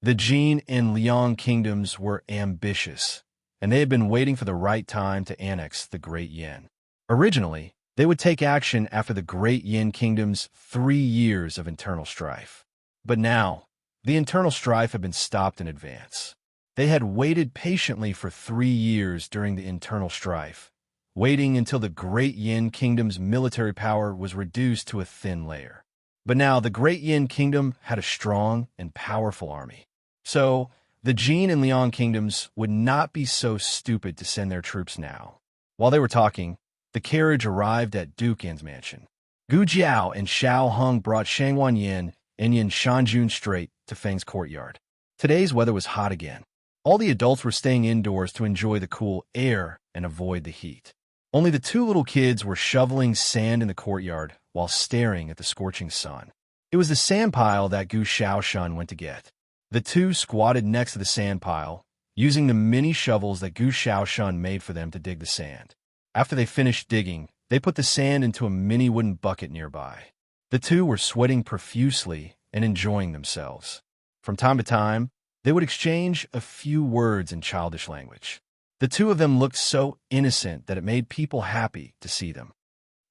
The Jin and Liang kingdoms were ambitious, and they had been waiting for the right time to annex the Great Yin. Originally, they would take action after the Great Yin Kingdom's 3 years of internal strife. But now, the internal strife had been stopped in advance. They had waited patiently for 3 years during the internal strife, waiting until the Great Yin Kingdom's military power was reduced to a thin layer. But now the Great Yin Kingdom had a strong and powerful army. So, the Jin and Liang kingdoms would not be so stupid to send their troops now. While they were talking, the carriage arrived at Duke Yan's mansion. Gu Jiao and Xiao Heng brought Shangwan Yin and Yin Shanjun straight to Feng's courtyard. Today's weather was hot again. All the adults were staying indoors to enjoy the cool air and avoid the heat. Only the 2 little kids were shoveling sand in the courtyard while staring at the scorching sun. It was the sand pile that Gu Xiaoshan went to get. The 2 squatted next to the sand pile, using the mini shovels that Gu Xiaoshan made for them to dig the sand. After they finished digging, They put the sand into a mini wooden bucket nearby. The two were sweating profusely and enjoying themselves. From time to time, they would exchange a few words in childish language. The two of them looked so innocent that it made people happy to see them.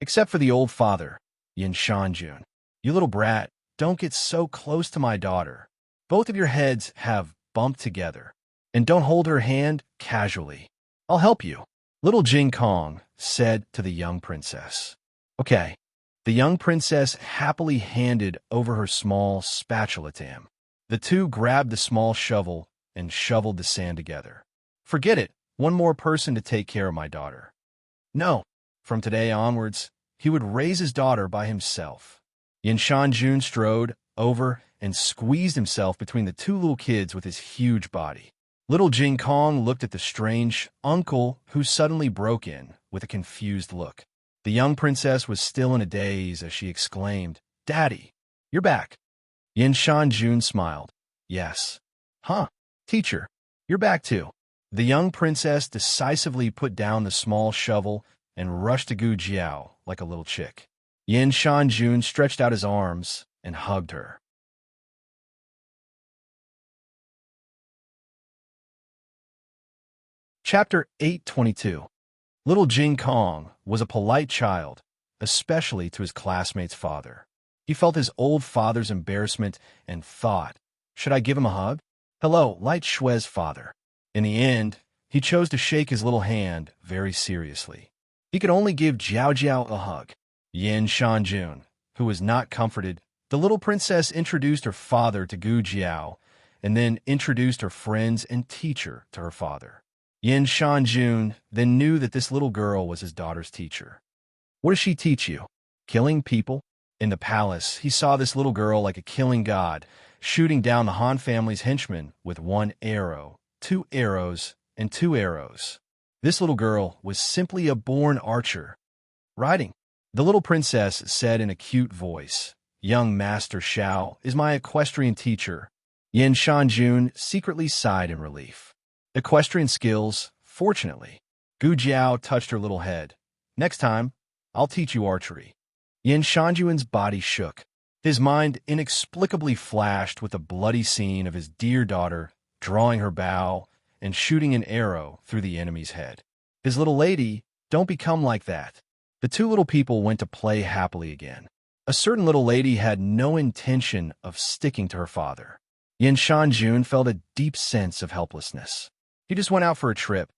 Except for the old father, Shanjun. You little brat, don't get so close to my daughter. Both of your heads have bumped together. And don't hold her hand casually. I'll help you. Little Jing Kong said to the young princess. Okay. The young princess happily handed over her small spatula to him. The two grabbed the small shovel and shoveled the sand together. Forget it. One more person to take care of my daughter. No. From today onwards, he would raise his daughter by himself. Shanjun strode over and squeezed himself between the two little kids with his huge body. Little Jing Kong looked at the strange uncle who suddenly broke in with a confused look. The young princess was still in a daze as she exclaimed, Daddy, you're back. Shanjun smiled. Yes. Huh, teacher, you're back too. The young princess decisively put down the small shovel and rushed to Gu Jiao like a little chick. Shanjun stretched out his arms and hugged her. Chapter 822. Little Jing Kong was a polite child, especially to his classmate's father. He felt his old father's embarrassment and thought, should I give him a hug? Hello, Light Shue's father. In the end, he chose to shake his little hand very seriously. He could only give Jiao Jiao a hug. Shanjun, who was not comforted, the little princess introduced her father to Gu Jiao and then introduced her friends and teacher to her father. Shanjun then knew that this little girl was his daughter's teacher. What does she teach you? Killing people? In the palace, he saw this little girl like a killing god, shooting down the Han family's henchmen with 1 arrow, 2 arrows, and 2 arrows. This little girl was simply a born archer. Riding. The little princess said in a cute voice, Young Master Xiao is my equestrian teacher. Shanjun secretly sighed in relief. Equestrian skills, fortunately. Gu Jiao touched her little head. Next time, I'll teach you archery. Shanjun's body shook. His mind inexplicably flashed with the bloody scene of his dear daughter drawing her bow and shooting an arrow through the enemy's head. His little lady, don't become like that. The two little people went to play happily again. A certain little lady had no intention of sticking to her father. Shanjun felt a deep sense of helplessness. He just went out for a trip.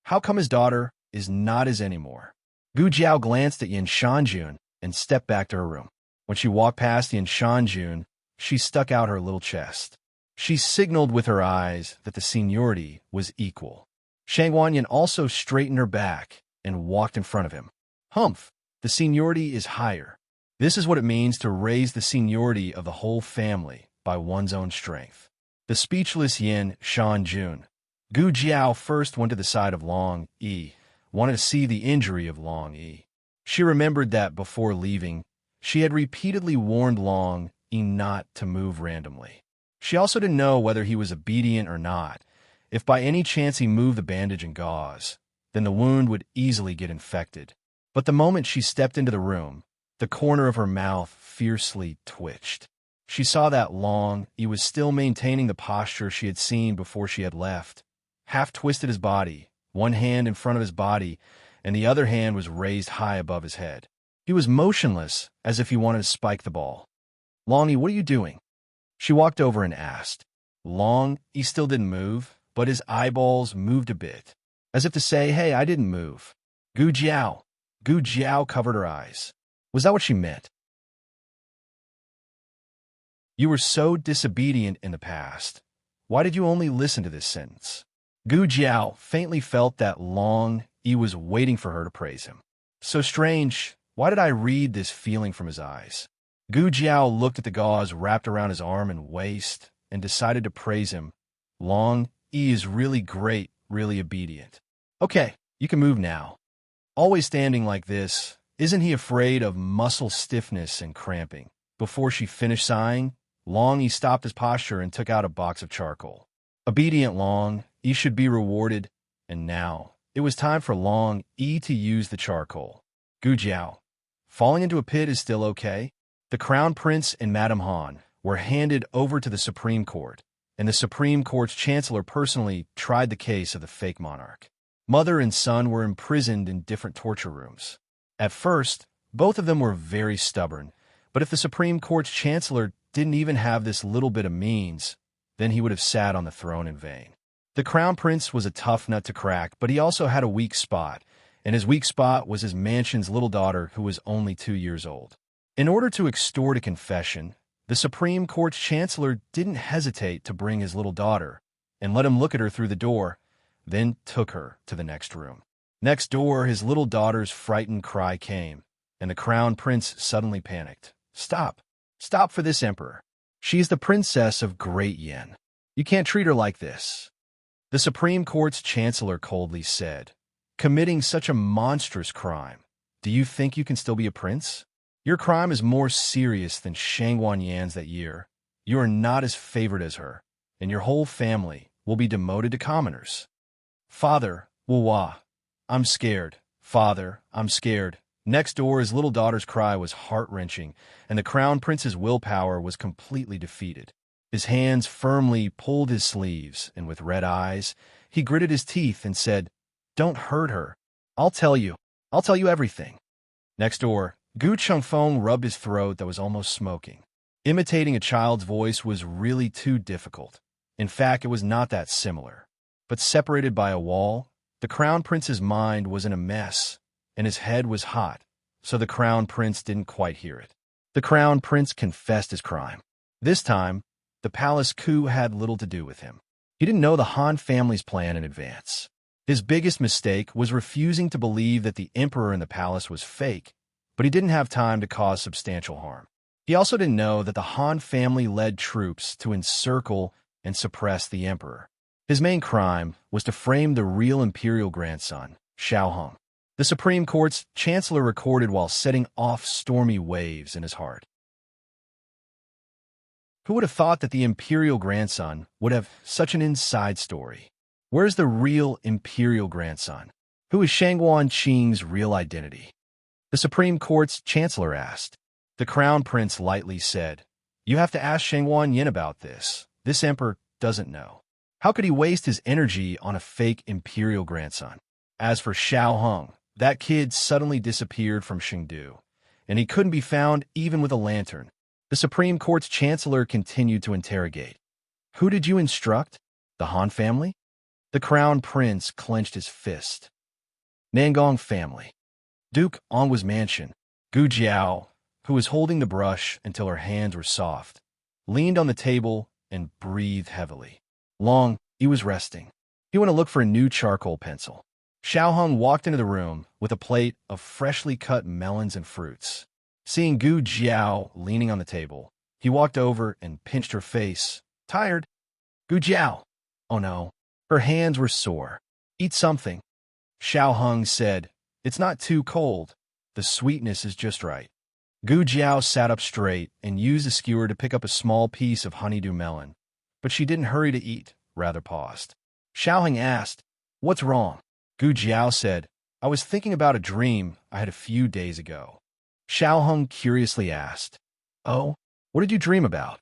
How come his daughter is not his anymore? Gu Jiao glanced at Shanjun and stepped back to her room. When she walked past Shanjun, she stuck out her little chest. She signaled with her eyes that the seniority was equal. Shang Wanyan also straightened her back and walked in front of him. Humph, the seniority is higher. This is what it means to raise the seniority of the whole family by one's own strength. The speechless Shanjun. Gu Jiao first went to the side of Long Yi, wanted to see the injury of Long Yi. She remembered that before leaving, she had repeatedly warned Long Yi not to move randomly. She also didn't know whether he was obedient or not. If by any chance he moved the bandage and gauze, then the wound would easily get infected. But the moment she stepped into the room, the corner of her mouth fiercely twitched. She saw that Long Yi was still maintaining the posture she had seen before she had left. Half twisted his body, one hand in front of his body, and the other hand was raised high above his head. He was motionless, as if he wanted to spike the ball. Long Yi, what are you doing? She walked over and asked. Long Yi still didn't move, but his eyeballs moved a bit, as if to say, hey, I didn't move. Gu Jiao. Gu Jiao covered her eyes. Was that what she meant? You were so disobedient in the past. Why did you only listen to this sentence? Gu Jiao faintly felt that Long Yi was waiting for her to praise him. So strange, why did I read this feeling from his eyes? Gu Jiao looked at the gauze wrapped around his arm and waist and decided to praise him. Long Yi is really great, really obedient. Okay, you can move now. Always standing like this, isn't he afraid of muscle stiffness and cramping? Before she finished sighing, Long Yi stopped his posture and took out a box of charcoal. Obedient Long Yi should be rewarded, and now it was time for Long Yi to use the charcoal. Gu Jiao, falling into a pit is still okay? The Crown Prince and Madame Han were handed over to the Supreme Court, and the Supreme Court's Chancellor personally tried the case of the fake monarch. Mother and son were imprisoned in different torture rooms. At first, both of them were very stubborn, but if the Supreme Court's Chancellor didn't even have this little bit of means, then he would have sat on the throne in vain. The Crown Prince was a tough nut to crack, but he also had a weak spot, and his weak spot was his mansion's little daughter who was only 2 years old. In order to extort a confession, the Supreme Court's Chancellor didn't hesitate to bring his little daughter and let him look at her through the door, then took her to the next room. Next door, his little daughter's frightened cry came, and the Crown Prince suddenly panicked. Stop! Stop for this, Emperor! She's the Princess of Great Yen. You can't treat her like this. The Supreme Court's Chancellor coldly said, committing such a monstrous crime, do you think you can still be a prince? Your crime is more serious than Shangguan Yan's that year. You are not as favored as her, and your whole family will be demoted to commoners. Father, Wuwa, I'm scared. Father, I'm scared. Next door, his little daughter's cry was heart-wrenching, and the Crown Prince's willpower was completely defeated. His hands firmly pulled his sleeves, and with red eyes, he gritted his teeth and said, Don't hurt her. I'll tell you everything. Next door, Gu Chengfeng rubbed his throat that was almost smoking. Imitating a child's voice was really too difficult. In fact, it was not that similar. But separated by a wall, the Crown Prince's mind was in a mess, and his head was hot, so the Crown Prince didn't quite hear it. The Crown Prince confessed his crime. This time, the palace coup had little to do with him. He didn't know the Han family's plan in advance. His biggest mistake was refusing to believe that the emperor in the palace was fake, but he didn't have time to cause substantial harm. He also didn't know that the Han family led troops to encircle and suppress the emperor. His main crime was to frame the real imperial grandson, Xiao Hong. The Supreme Court's Chancellor recorded while setting off stormy waves in his heart. Who would have thought that the imperial grandson would have such an inside story? Where's the real imperial grandson? Who is Shangguan Qing's real identity? The Supreme Court's Chancellor asked. The Crown Prince lightly said, You have to ask Shangguan Yin about this. This emperor doesn't know. How could he waste his energy on a fake imperial grandson? As for Xiao Hong, that kid suddenly disappeared from Chengdu, and he couldn't be found even with a lantern. The Supreme Court's Chancellor continued to interrogate. Who did you instruct? The Han family? The Crown Prince clenched his fist. Nangong family. Duke Angua's mansion. Gu Jiao, who was holding the brush until her hands were soft, leaned on the table and breathed heavily. Long, he was resting. He went to look for a new charcoal pencil. Xiao Hong walked into the room with a plate of freshly cut melons and fruits. Seeing Gu Jiao leaning on the table, he walked over and pinched her face. Tired? Gu Jiao. Oh no. Her hands were sore. Eat something. Xiao Hong said, It's not too cold. The sweetness is just right. Gu Jiao sat up straight and used a skewer to pick up a small piece of honeydew melon, but she didn't hurry to eat, rather paused. Xiao Hong asked, What's wrong? Gu Jiao said, I was thinking about a dream I had a few days ago. Xiao Hong curiously asked, Oh, what did you dream about?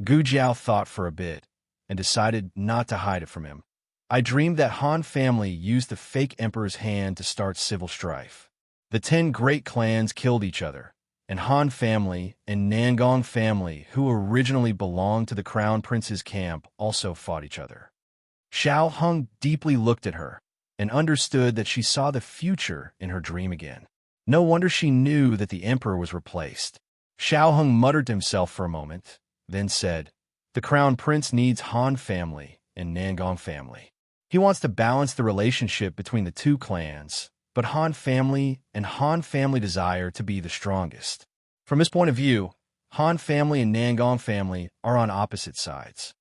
Gu Jiao thought for a bit and decided not to hide it from him. I dreamed that Han family used the fake emperor's hand to start civil strife. The 10 great clans killed each other, and Han family and Nangong family, who originally belonged to the Crown Prince's camp, also fought each other. Xiao Hong deeply looked at her and understood that she saw the future in her dream again. No wonder she knew that the emperor was replaced. Xiao Hong muttered to himself for a moment, then said, The Crown Prince needs Han family and Nangong family. He wants to balance the relationship between the two clans, but Han family and Han family desire to be the strongest. From his point of view, Han family and Nangong family are on opposite sides.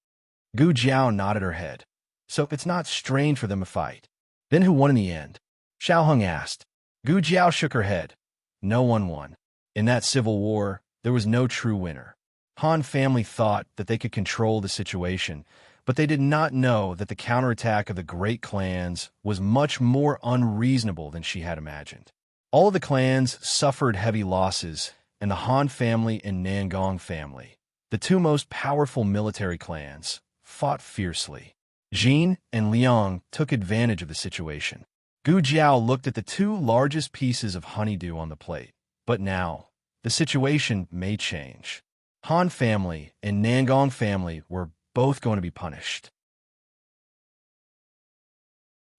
Gu Jiao nodded her head. So it's not strange for them to fight. Then who won in the end? Xiao Hong asked. Gu Jiao shook her head. No one won. In that civil war, there was no true winner. Han family thought that they could control the situation, but they did not know that the counterattack of the great clans was much more unreasonable than she had imagined. All of the clans suffered heavy losses, and the Han family and Nangong family, the two most powerful military clans, fought fiercely. Jin and Liang took advantage of the situation. Gu Jiao looked at the two largest pieces of honeydew on the plate. But now, the situation may change. Han family and Nangong family were both going to be punished.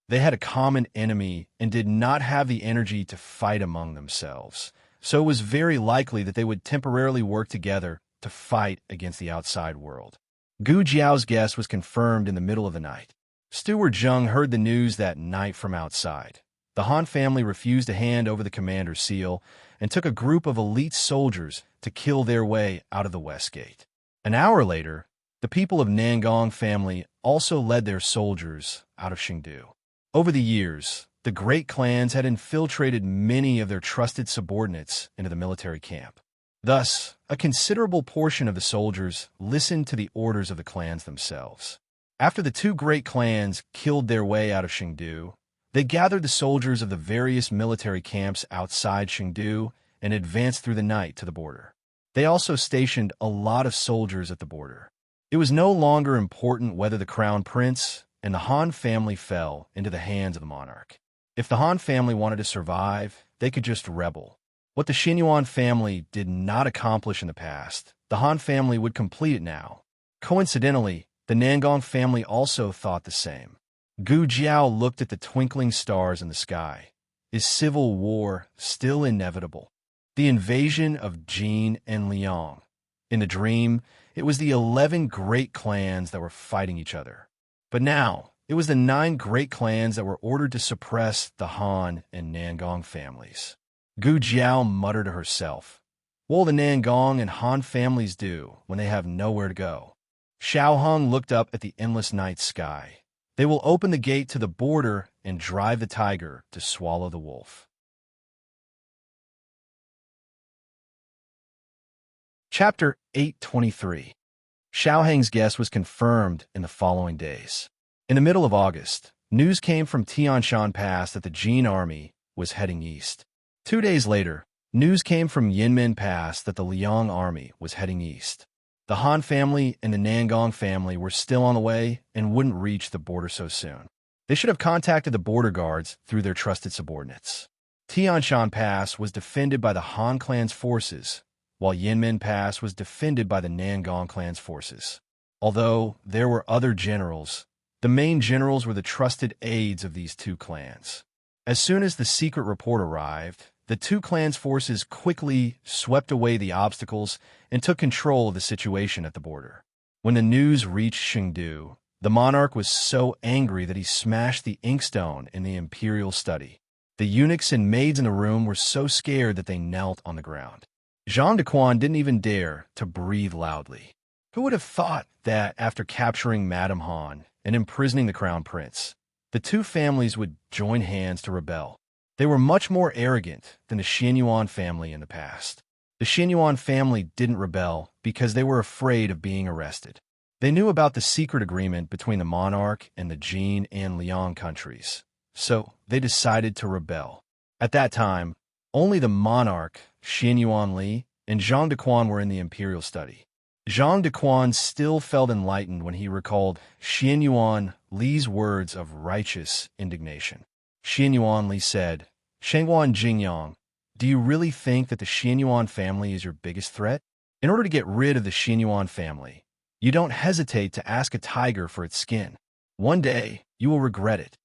They had a common enemy and did not have the energy to fight among themselves, so it was very likely that they would temporarily work together to fight against the outside world. Gu Jiao's guess was confirmed in the middle of the night. Steward Zheng heard the news that night from outside. The Han family refused to hand over the commander's seal and took a group of elite soldiers to kill their way out of the West Gate. An hour later, the people of Nangong family also led their soldiers out of Chengdu. Over the years, the great clans had infiltrated many of their trusted subordinates into the military camp. Thus, a considerable portion of the soldiers listened to the orders of the clans themselves. After the two great clans killed their way out of Chengdu, they gathered the soldiers of the various military camps outside Chengdu and advanced through the night to the border. They also stationed a lot of soldiers at the border. It was no longer important whether the crown prince and the Han family fell into the hands of the monarch. If the Han family wanted to survive, they could just rebel. What the Xinyuan family did not accomplish in the past, the Han family would complete it now. Coincidentally, the Nangong family also thought the same. Gu Jiao looked at the twinkling stars in the sky. Is civil war still inevitable? The invasion of Jin and Liang. In the dream, it was the 11 great clans that were fighting each other. But now, it was the 9 great clans that were ordered to suppress the Han and Nangong families. Gu Jiao muttered to herself, "What will the Nangong and Han families do when they have nowhere to go?" Xiao Hong looked up at the endless night sky. They will open the gate to the border and drive the tiger to swallow the wolf. Chapter 823. Xiao Heng's guess was confirmed in the following days. In the middle of August, news came from Tianshan Pass that the Jin army was heading east. 2 days later, news came from Yinmen Pass that the Liang army was heading east. The Han family and the Nangong family were still on the way and wouldn't reach the border so soon. They should have contacted the border guards through their trusted subordinates. Tianshan Pass was defended by the Han clan's forces, while Yinmen Pass was defended by the Nangong clan's forces. Although there were other generals, the main generals were the trusted aides of these two clans. As soon as the secret report arrived, the two clans' forces quickly swept away the obstacles and took control of the situation at the border. When the news reached Chengdu, the monarch was so angry that he smashed the inkstone in the imperial study. The eunuchs and maids in the room were so scared that they knelt on the ground. Zhang Dequan didn't even dare to breathe loudly. Who would have thought that after capturing Madame Han and imprisoning the crown prince, the two families would join hands to rebel? They were much more arrogant than the Xinyuan family in the past. The Xinyuan family didn't rebel because they were afraid of being arrested. They knew about the secret agreement between the monarch and the Jin and Liang countries, so they decided to rebel. At that time, only the monarch, Xinyuan Li, and Zhang Dequan were in the imperial study. Zhang Dequan still felt enlightened when he recalled Xinyuan Li's words of righteous indignation. Xinyuan Li said, "Shengguan Jingyang, do you really think that the Xinyuan family is your biggest threat? In order to get rid of the Xinyuan family, you don't hesitate to ask a tiger for its skin. One day, you will regret it."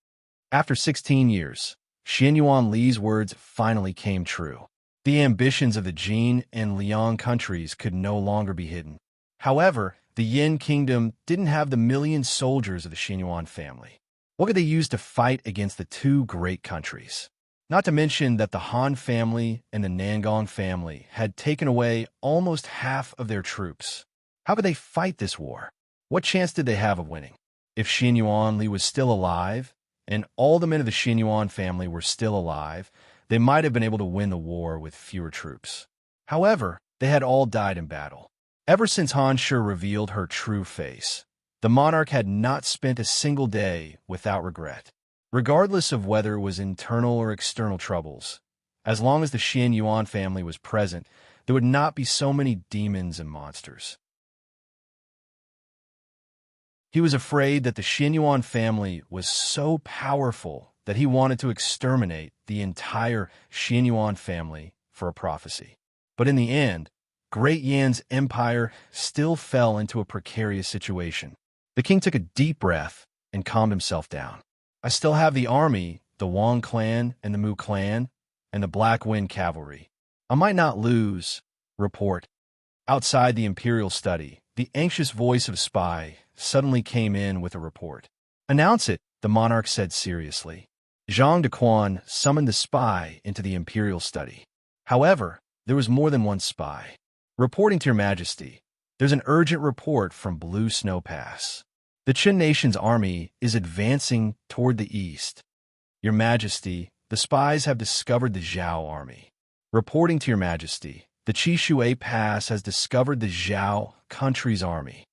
After 16 years, Xinyuan Li's words finally came true. The ambitions of the Jin and Liang countries could no longer be hidden. However, the Yin kingdom didn't have the million soldiers of the Xinyuan family. What could they use to fight against the two great countries? Not to mention that the Han family and the Nangong family had taken away almost half of their troops. How could they fight this war? What chance did they have of winning? If Xinyuan Li was still alive, and all the men of the Xinyuan family were still alive, they might have been able to win the war with fewer troops. However, they had all died in battle. Ever since Han Shi revealed her true face, the monarch had not spent a single day without regret. Regardless of whether it was internal or external troubles, As long as the Xian Yuan family was present, there would not be so many demons and monsters. He was afraid that the Xian Yuan family was so powerful that he wanted to exterminate the entire Xian Yuan family for a prophecy. But in the end, Great Yan's empire still fell into a precarious situation. The king took a deep breath and calmed himself down. I still have the army, the Wang clan and the Mu clan, and the Black Wind cavalry. I might not lose. Report. Outside the imperial study, the anxious voice of Spy suddenly came in with a report. Announce it, the monarch said seriously. Zhang Dequan summoned the spy into the imperial study. However, there was more than one spy. Reporting to your majesty, there's an urgent report from Blue Snow Pass. The Qin nation's army is advancing toward the east. Your majesty, the spies have discovered the Zhao army. Reporting to your majesty, the Qishui Pass has discovered the Zhao country's army.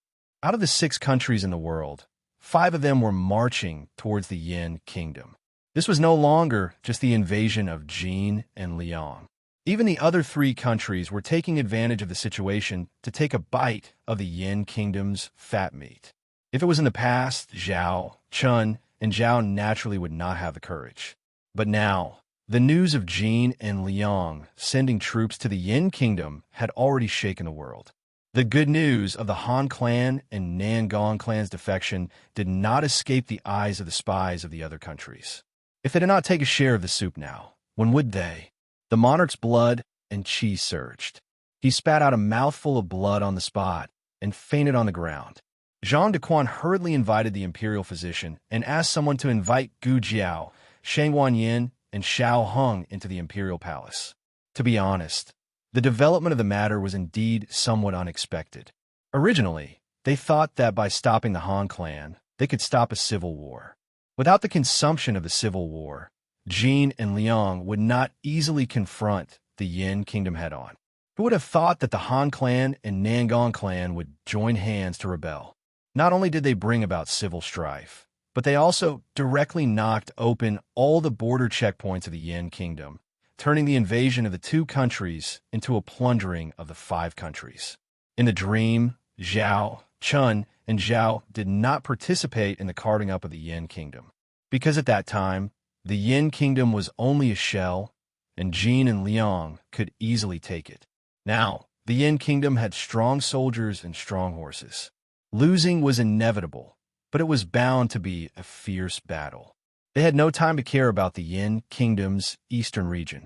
Out of the 6 countries in the world, 5 of them were marching towards the Yin kingdom. This was no longer just the invasion of Jin and Liang. Even the other 3 countries were taking advantage of the situation to take a bite of the Yin kingdom's fat meat. If it was in the past, Zhao, Chun, and Zhao naturally would not have the courage. But now, the news of Jin and Liang sending troops to the Yin kingdom had already shaken the world. The good news of the Han clan and Nangong clan's defection did not escape the eyes of the spies of the other countries. If they did not take a share of the soup now, when would they? The monarch's blood and chi surged. He spat out a mouthful of blood on the spot and fainted on the ground. Zhang Dequan hurriedly invited the imperial physician and asked someone to invite Gu Jiao, Shang Wanyin, and Xiao Heng into the imperial palace. To be honest, the development of the matter was indeed somewhat unexpected. Originally, they thought that by stopping the Han clan, they could stop a civil war. Without the consumption of the civil war, Jin and Liang would not easily confront the Yin kingdom head-on. Who would have thought that the Han clan and Nangong clan would join hands to rebel? Not only did they bring about civil strife, but they also directly knocked open all the border checkpoints of the Yin kingdom, turning the invasion of the 2 countries into a plundering of the 5 countries. In the dream, Zhao, Chun, and Zhao did not participate in the carving up of the Yin kingdom, because at that time, the Yin kingdom was only a shell, and Jin and Liang could easily take it. Now, the Yin kingdom had strong soldiers and strong horses. Losing was inevitable, but it was bound to be a fierce battle. They had no time to care about the Yin kingdom's eastern region.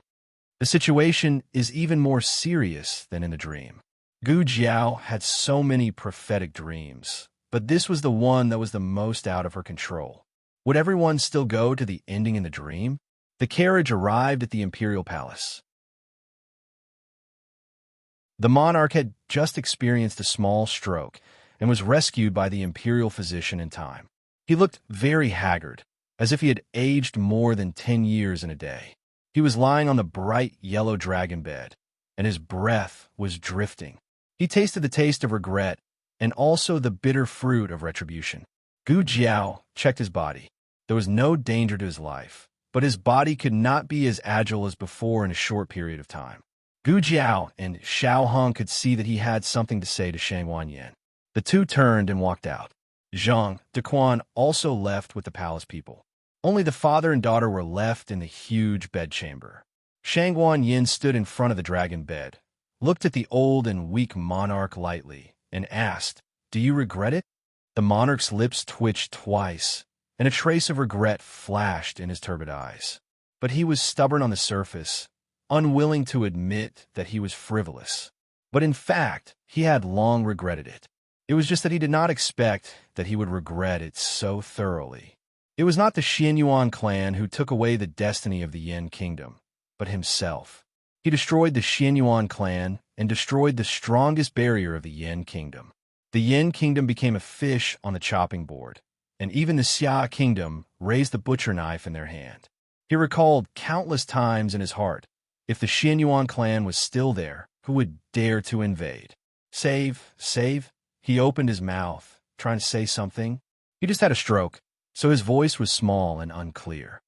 The situation is even more serious than in the dream. Gu Jiao had so many prophetic dreams, but this was the one that was the most out of her control. Would everyone still go to the ending in the dream? The carriage arrived at the imperial palace. The monarch had just experienced a small stroke and was rescued by the imperial physician in time. He looked very haggard, as if he had aged more than 10 years in a day. He was lying on the bright yellow dragon bed, and his breath was drifting. He tasted the taste of regret and also the bitter fruit of retribution. Gu Jiao checked his body. There was no danger to his life, but his body could not be as agile as before in a short period of time. Gu Jiao and Xiao Heng could see that he had something to say to Shang Wanyin. The 2 turned and walked out. Zhang Dequan also left with the palace people. Only the father and daughter were left in the huge bedchamber. Shang Wanyin stood in front of the dragon bed, looked at the old and weak monarch lightly, and asked, "Do you regret it?" The monarch's lips twitched twice, and a trace of regret flashed in his turbid eyes. But he was stubborn on the surface, unwilling to admit that he was frivolous. But in fact, he had long regretted it. It was just that he did not expect that he would regret it so thoroughly. It was not the Xian Yuan clan who took away the destiny of the Yin kingdom, but himself. He destroyed the Xian Yuan clan and destroyed the strongest barrier of the Yin kingdom. The Yin kingdom became a fish on the chopping board, and even the Xia kingdom raised the butcher knife in their hand. He recalled countless times in his heart, if the Xian Yuan clan was still there, who would dare to invade? Save, save. He opened his mouth, trying to say something. He just had a stroke, so his voice was small and unclear.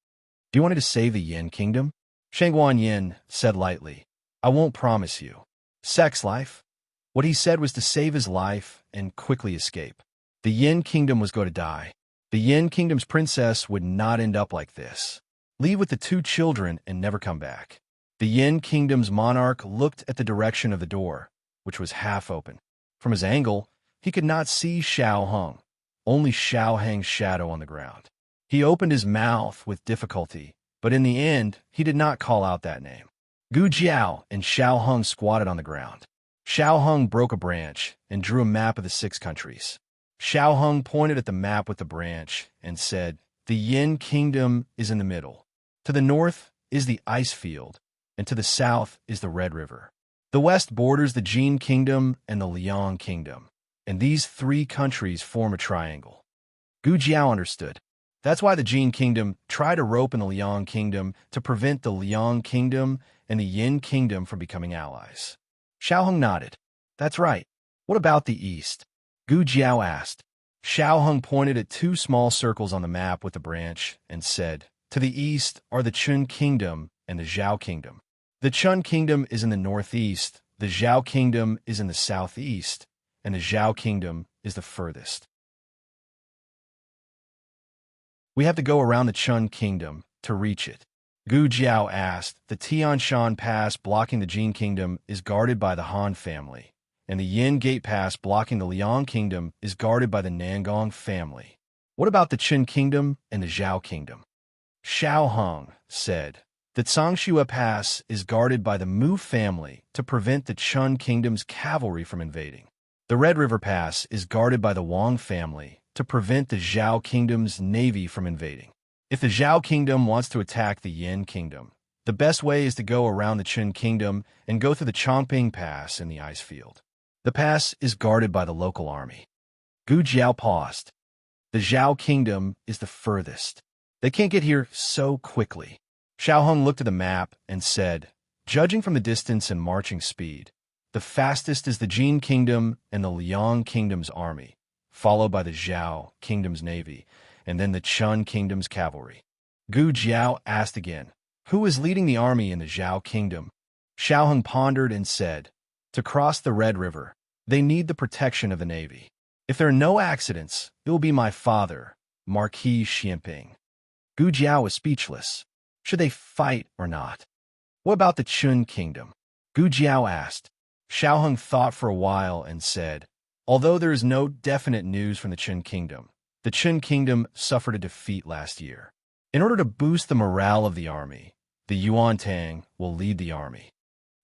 Do you want me to save the Yin kingdom? Shang Yin said lightly, I won't promise you. Sex life? What he said was to save his life and quickly escape. The Yin Kingdom was going to die. The Yin Kingdom's princess would not end up like this. Leave with the 2 children and never come back. The Yin Kingdom's monarch looked at the direction of the door, which was half open. From his angle, he could not see Xiao Hung, only Xiao Hang's shadow on the ground. He opened his mouth with difficulty, but in the end, he did not call out that name. Gu Jiao and Xiao Hung squatted on the ground. Xiao Hung broke a branch and drew a map of the 6 countries. Xiao Hung pointed at the map with the branch and said, the Yin Kingdom is in the middle. To the north is the ice field, and to the south is the Red River. The west borders the Jin Kingdom and the Liang Kingdom, and these 3 countries form a triangle. Gu Jiao understood. That's why the Jin Kingdom tried a rope in the Liang Kingdom to prevent the Liang Kingdom and the Yin Kingdom from becoming allies. Xiao Hung nodded. That's right. What about the east? Gu Jiao asked. Xiao Hung pointed at 2 small circles on the map with the branch and said, to the east are the Chun Kingdom and the Zhao Kingdom. The Chun Kingdom is in the northeast, the Zhao Kingdom is in the southeast, and the Zhao Kingdom is the furthest. We have to go around the Chun Kingdom to reach it. Gu Jiao asked. The Tian Shan Pass blocking the Jin Kingdom is guarded by the Han family, and the Yin Gate Pass blocking the Liang Kingdom is guarded by the Nangong family. What about the Chun Kingdom and the Zhao Kingdom? Xiao Hung said. The Tsangshua Pass is guarded by the Mu family to prevent the Chun Kingdom's cavalry from invading. The Red River Pass is guarded by the Wang family to prevent the Zhao Kingdom's navy from invading. If the Zhao Kingdom wants to attack the Yin Kingdom, the best way is to go around the Chun Kingdom and go through the Chongping Pass in the ice field. The pass is guarded by the local army. Gu Jiao paused. The Zhao Kingdom is the furthest. They can't get here so quickly. Xiao Hung looked at the map and said, judging from the distance and marching speed, the fastest is the Jin Kingdom and the Liang Kingdom's army, followed by the Zhao Kingdom's navy, and then the Chun Kingdom's cavalry. Gu Jiao asked again, who is leading the army in the Zhao Kingdom? Xiao Hung pondered and said, to cross the Red River, they need the protection of the navy. If there are no accidents, it will be my father, Marquis Xianping. Gu Jiao was speechless. Should they fight or not? What about the Chun Kingdom? Gu Jiao asked. Xiao Hung thought for a while and said, although there is no definite news from the Chun Kingdom, the Chun Kingdom suffered a defeat last year. In order to boost the morale of the army, the Yuan Tang will lead the army.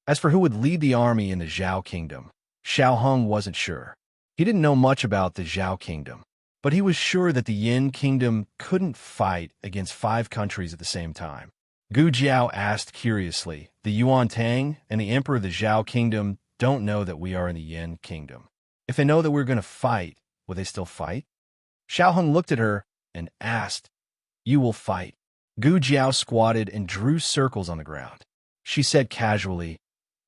As for who would lead the army in the Zhao Kingdom, Xiao Hung wasn't sure. He didn't know much about the Zhao Kingdom, but he was sure that the Yin Kingdom couldn't fight against 5 countries at the same time. Gu Jiao asked curiously, the Yuan Tang and the Emperor of the Zhao Kingdom don't know that we are in the Yin Kingdom. If they know that we're going to fight, will they still fight? Xiao Hung looked at her and asked, you will fight. Gu Jiao squatted and drew circles on the ground. She said casually,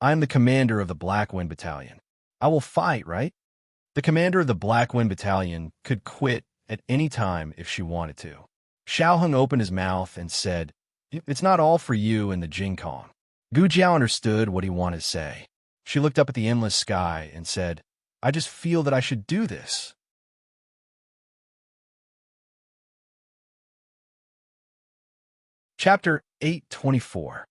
I am the commander of the Black Wind Battalion. I will fight, right? The commander of the Black Wind Battalion could quit at any time if she wanted to. Xiao Hung opened his mouth and said, it's not all for you and the Jin Kong. Gu Jiao understood what he wanted to say. She looked up at the endless sky and said, I just feel that I should do this. Chapter 824.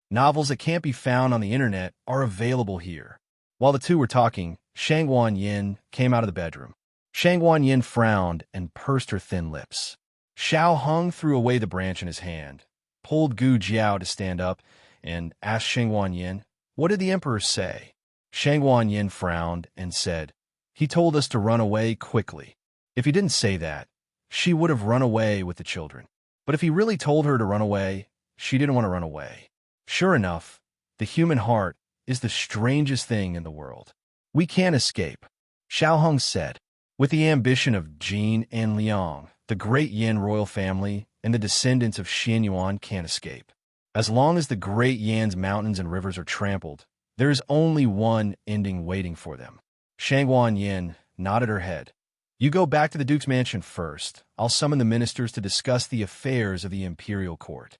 Novels that can't be found on the internet are available here. While the 2 were talking, Shang Yin came out of the bedroom. Shang Yin frowned and pursed her thin lips. Xiao Hung threw away the branch in his hand, pulled Gu Jiao to stand up, and asked Shang Yin, what did the emperor say? Shang Yin frowned and said, he told us to run away quickly. If he didn't say that, she would have run away with the children. But if he really told her to run away, she didn't want to run away. Sure enough, the human heart is the strangest thing in the world. We can't escape, Xiao Hung said. With the ambition of Jin and Liang, the great Yin royal family and the descendants of Xin Yuan can't escape. As long as the great Yan's mountains and rivers are trampled, there is only one ending waiting for them. Shang Yin nodded her head. You go back to the Duke's mansion first. I'll summon the ministers to discuss the affairs of the imperial court.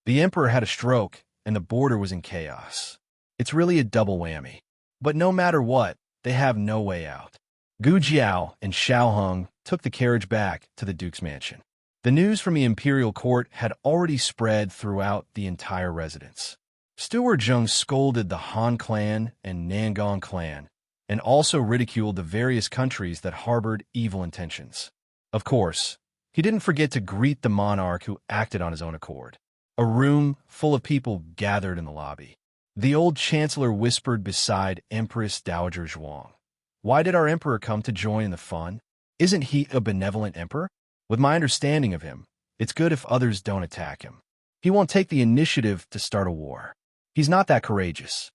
The emperor had a stroke and the border was in chaos. It's really a double whammy. But no matter what, they have no way out. Gu Jiao and Xiao Heng took the carriage back to the Duke's mansion. The news from the imperial court had already spread throughout the entire residence. Steward Zheng scolded the Han clan and Nangong clan, and also ridiculed the various countries that harbored evil intentions. Of course, he didn't forget to greet the monarch who acted on his own accord. A room full of people gathered in the lobby. The old chancellor whispered beside Empress Dowager Zhuang. Why did our emperor come to join in the fun? Isn't he a benevolent emperor? With my understanding of him, it's good if others don't attack him. He won't take the initiative to start a war. He's not that courageous.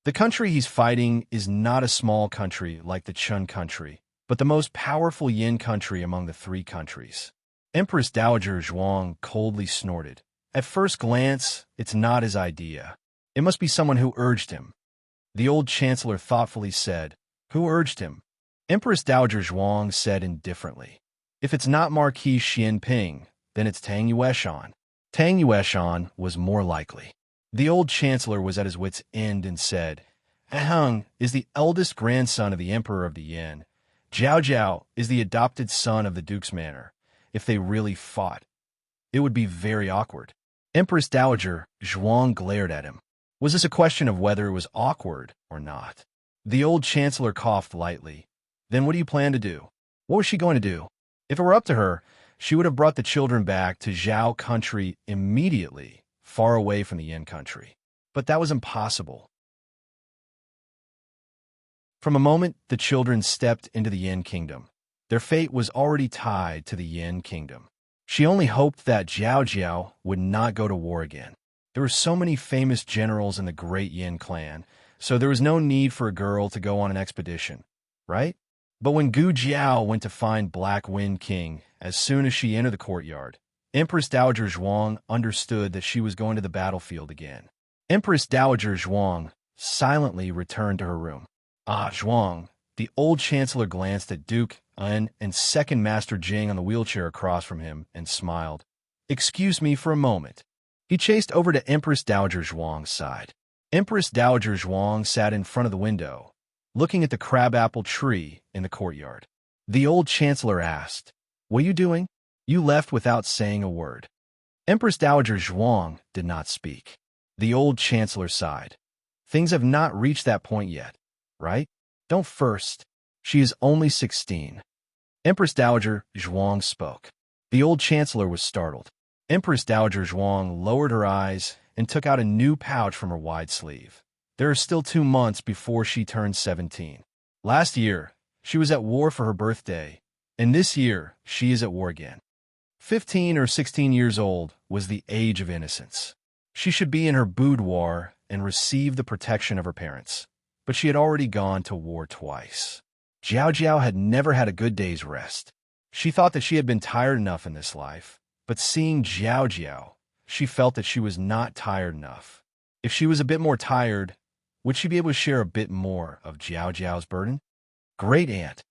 The country he's fighting is not a small country like the Chun country, but the most powerful Yin country among the three countries. Empress Dowager Zhuang coldly snorted. At first glance, it's not his idea. It must be someone who urged him. The old chancellor thoughtfully said, Who urged him? Empress Dowager Zhuang said indifferently. If it's not Marquis Xianping, then it's Tang Yueshan. Tang Yueshan was more likely. The old chancellor was at his wits' end and said, Aheng is the eldest grandson of the emperor of the Yin. Jiao Jiao is the adopted son of the Duke's manor. If they really fought, it would be very awkward. Empress Dowager Zhuang glared at him. Was this a question of whether it was awkward or not? The old chancellor coughed lightly. Then what do you plan to do? What was she going to do? If it were up to her, she would have brought the children back to Zhao country immediately, far away from the Yin country. But that was impossible. From a moment the children stepped into the Yin kingdom, their fate was already tied to the Yin kingdom. She only hoped that Jiao Jiao would not go to war again. There were so many famous generals in the great Yin clan, so there was no need for a girl to go on an expedition, right? But when Gu Jiao went to find Black Wind King, as soon as she entered the courtyard, Empress Dowager Zhuang understood that she was going to the battlefield again. Empress Dowager Zhuang silently returned to her room. Ah, Zhuang, the old chancellor glanced at Duke An and Second Master Jing on the wheelchair across from him and smiled. Excuse me for a moment. He chased over to Empress Dowager Zhuang's side. Empress Dowager Zhuang sat in front of the window, looking at the crabapple tree in the courtyard. The old chancellor asked, What are you doing? You left without saying a word. Empress Dowager Zhuang did not speak. The old chancellor sighed. Things have not reached that point yet, right? Don't first. She is only 16. Empress Dowager Zhuang spoke. The old chancellor was startled. Empress Dowager Zhuang lowered her eyes and took out a new pouch from her wide sleeve. There are still 2 months before she turns 17. Last year, she was at war for her birthday, and this year, she is at war again. 15 or 16 years old was the age of innocence. She should be in her boudoir and receive the protection of her parents, but she had already gone to war twice. Jiao Jiao had never had a good day's rest. She thought that she had been tired enough in this life, but seeing Jiao Jiao, she felt that she was not tired enough. If she was a bit more tired, would she be able to share a bit more of Jiao Jiao's burden? Great aunt.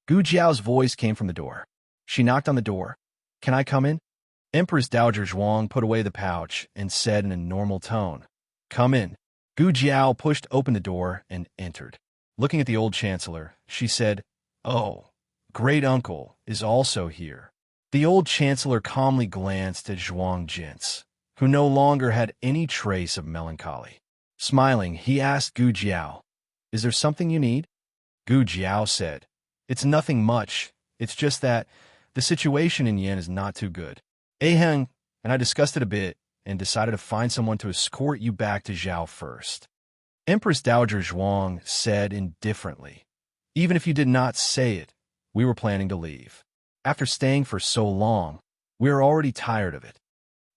Gu Jiao's voice came from the door. She knocked on the door. Can I come in? Empress Dowager Zhuang put away the pouch and said in a normal tone, Come in. Gu Jiao pushed open the door and entered. Looking at the old chancellor, she said, Oh, great uncle is also here. The old chancellor calmly glanced at Zhuang Jintz, who no longer had any trace of melancholy. Smiling, he asked Gu Jiao, Is there something you need? Gu Jiao said, It's nothing much. It's just that the situation in Yin is not too good. Aheng and I discussed it a bit and decided to find someone to escort you back to Zhao first. Empress Dowager Zhuang said indifferently, Even if you did not say it, we were planning to leave. After staying for so long, we are already tired of it.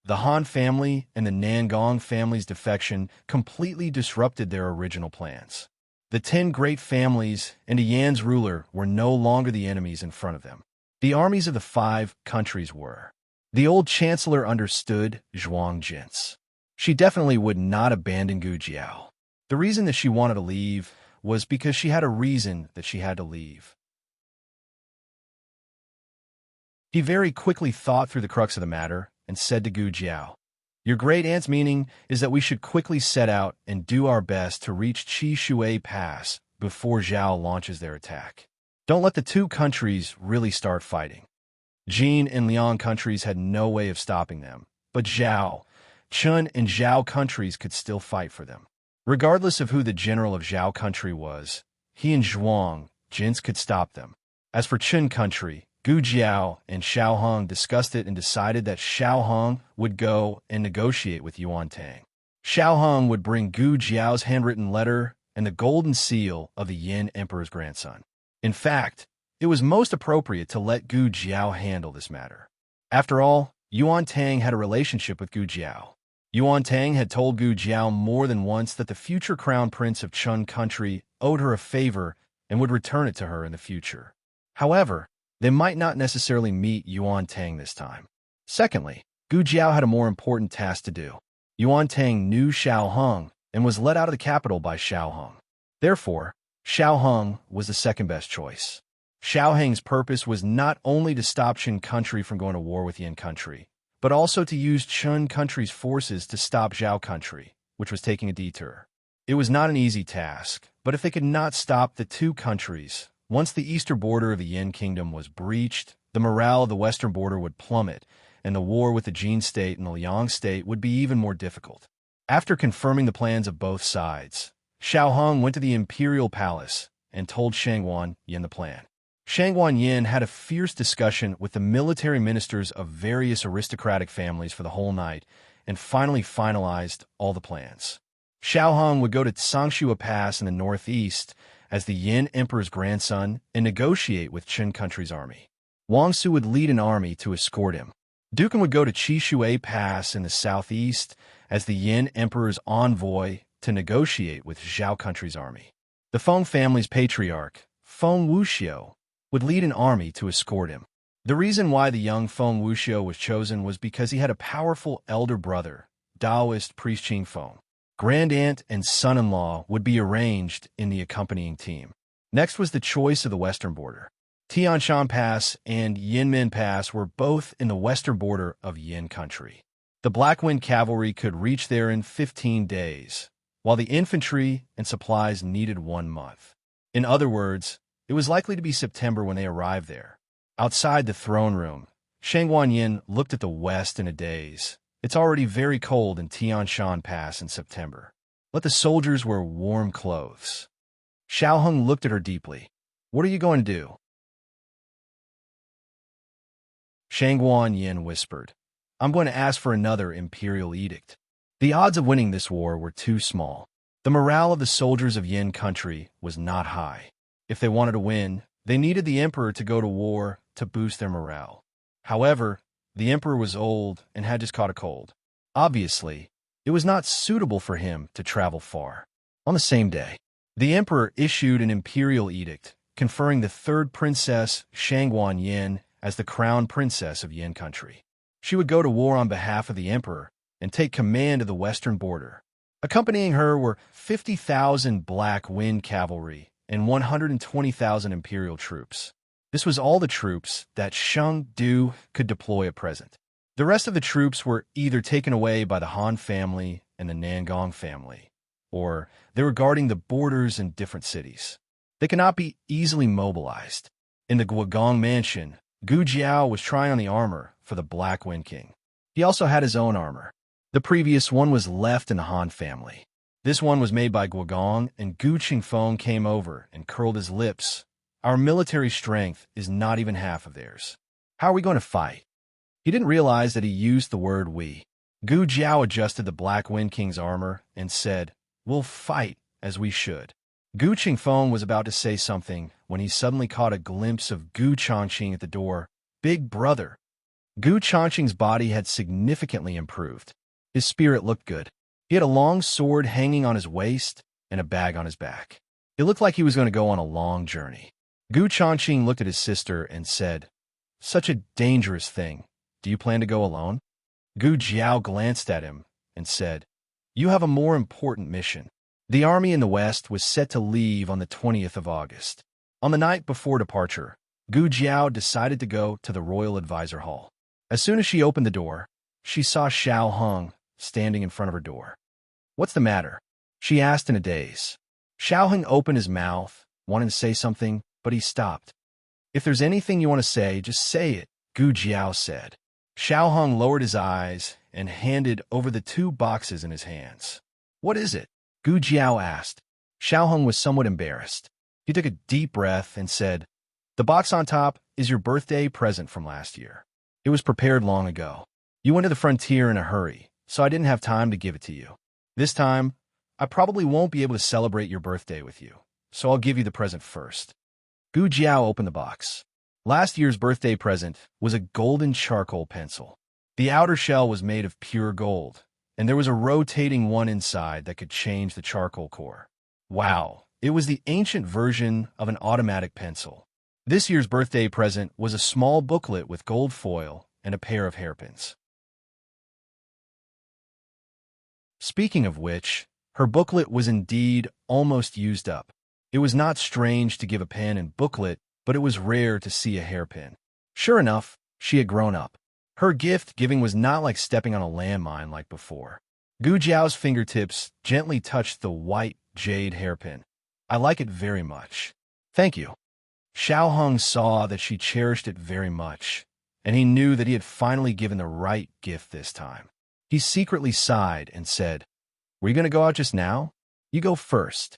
The Han family and the Nangong family's defection completely disrupted their original plans. The 10 great families and Yan's ruler were no longer the enemies in front of them. The armies of the 5 countries were. The old chancellor understood Zhuang Jintz. She definitely would not abandon Gu Jiao. The reason that she wanted to leave was because she had a reason that she had to leave. He very quickly thought through the crux of the matter and said to Gu Jiao, Your great aunt's meaning is that we should quickly set out and do our best to reach Qi Shui Pass before Zhao launches their attack. Don't let the two countries really start fighting. Jin and Liang countries had no way of stopping them, but Zhao, Chun, and Zhao countries could still fight for them. Regardless of who the general of Zhao country was, he and Zhuang, Jin's could stop them. As for Chun country, Gu Jiao and Xiao Hong discussed it and decided that Xiao Hong would go and negotiate with Yuan Tang. Xiao Hong would bring Gu Jiao's handwritten letter and the golden seal of the Yin Emperor's grandson. In fact, it was most appropriate to let Gu Jiao handle this matter. After all, Yuan Tang had a relationship with Gu Jiao. Yuan Tang had told Gu Jiao more than once that the future crown prince of Chun country owed her a favor and would return it to her in the future. However, they might not necessarily meet Yuan Tang this time. Secondly, Gu Jiao had a more important task to do. Yuan Tang knew Xiao Hong and was let out of the capital by Xiao Hong. Therefore, Xiao Hong was the second best choice. Xiao Hong's purpose was not only to stop Chun country from going to war with Yin country, but also to use Chun country's forces to stop Zhao country, which was taking a detour. It was not an easy task, but if they could not stop the two countries, once the eastern border of the Yin kingdom was breached, the morale of the western border would plummet, and the war with the Jin state and the Liang state would be even more difficult. After confirming the plans of both sides, Xiao Hong went to the imperial palace and told Shangguan Yin the plan. Shangguan Yin had a fierce discussion with the military ministers of various aristocratic families for the whole night and finally finalized all the plans. Xiao Hong would go to Sangshua Pass in the northeast as the Yin Emperor's grandson and negotiate with Chun country's army. Wang Su would lead an army to escort him. Dukan would go to Qi Shui Pass in the southeast as the Yin Emperor's envoy to negotiate with Zhao country's army. The Feng family's patriarch, Feng Wuxiu, would lead an army to escort him. The reason why the young Feng Wuxiu was chosen was because he had a powerful elder brother, Taoist priest Qing Feng. Grand aunt and son-in-law would be arranged in the accompanying team. Next was the choice of the western border. Tianshan Pass and Yinmen Pass were both in the western border of Yin country. The Black Wind cavalry could reach there in 15 days, while the infantry and supplies needed 1 month. In other words, it was likely to be September when they arrived there. Outside the throne room, Shangguan Yin looked at the west in a daze. It's already very cold in Tianshan Pass in September. Let the soldiers wear warm clothes. Xiao Hong looked at her deeply. What are you going to do? Shangguan Yin whispered, I'm going to ask for another imperial edict. The odds of winning this war were too small. The morale of the soldiers of Yin country was not high. If they wanted to win, they needed the emperor to go to war to boost their morale. However, the emperor was old and had just caught a cold. Obviously, it was not suitable for him to travel far. On the same day, the emperor issued an imperial edict conferring the third princess, Shangguan Yin, as the crown princess of Yin country. She would go to war on behalf of the emperor and take command of the western border. Accompanying her were 50,000 Black Wind cavalry and 120,000 imperial troops. This was all the troops that Shang Du could deploy at present. The rest of the troops were either taken away by the Han family and the Nangong family, or they were guarding the borders in different cities. They could not be easily mobilized. In the Guogong mansion, Gu Jiao was trying on the armor for the Black Wind King. He also had his own armor. The previous one was left in the Han family. This one was made by Guogong, and Gu Qingfeng came over and curled his lips. Our military strength is not even half of theirs. How are we going to fight? He didn't realize that he used the word we. Gu Jiao adjusted the Black Wind King's armor and said, We'll fight as we should. Gu Qingfeng was about to say something when he suddenly caught a glimpse of Gu Changqing at the door. Big brother. Gu Changqing's body had significantly improved. His spirit looked good. He had a long sword hanging on his waist and a bag on his back. It looked like he was going to go on a long journey. Gu Changqing looked at his sister and said, Such a dangerous thing. Do you plan to go alone? Gu Jiao glanced at him and said, You have a more important mission. The army in the west was set to leave on the 20th of August. On the night before departure, Gu Jiao decided to go to the Royal Advisor Hall. As soon as she opened the door, she saw Xiao Hong, standing in front of her door. "What's the matter?" she asked in a daze. Xiaoheng opened his mouth, wanting to say something, but he stopped. "If there's anything you want to say, just say it," Gu Jiao said. Xiaoheng lowered his eyes and handed over the 2 boxes in his hands. "What is it?" Gu Jiao asked. Xiaoheng was somewhat embarrassed. He took a deep breath and said, "The box on top is your birthday present from last year. It was prepared long ago. You went to the frontier in a hurry, so I didn't have time to give it to you. This time, I probably won't be able to celebrate your birthday with you, so I'll give you the present first." Gu Jiao opened the box. Last year's birthday present was a golden charcoal pencil. The outer shell was made of pure gold, and there was a rotating one inside that could change the charcoal core. Wow, it was the ancient version of an automatic pencil. This year's birthday present was a small booklet with gold foil and a pair of hairpins. Speaking of which, her booklet was indeed almost used up. It was not strange to give a pen and booklet, but it was rare to see a hairpin. Sure enough, she had grown up. Her gift-giving was not like stepping on a landmine like before. Gu Jiao's fingertips gently touched the white jade hairpin. "I like it very much." "Thank you." Xiaoheng saw that she cherished it very much, and he knew that he had finally given the right gift this time. He secretly sighed and said, "Were you going to go out just now? You go first."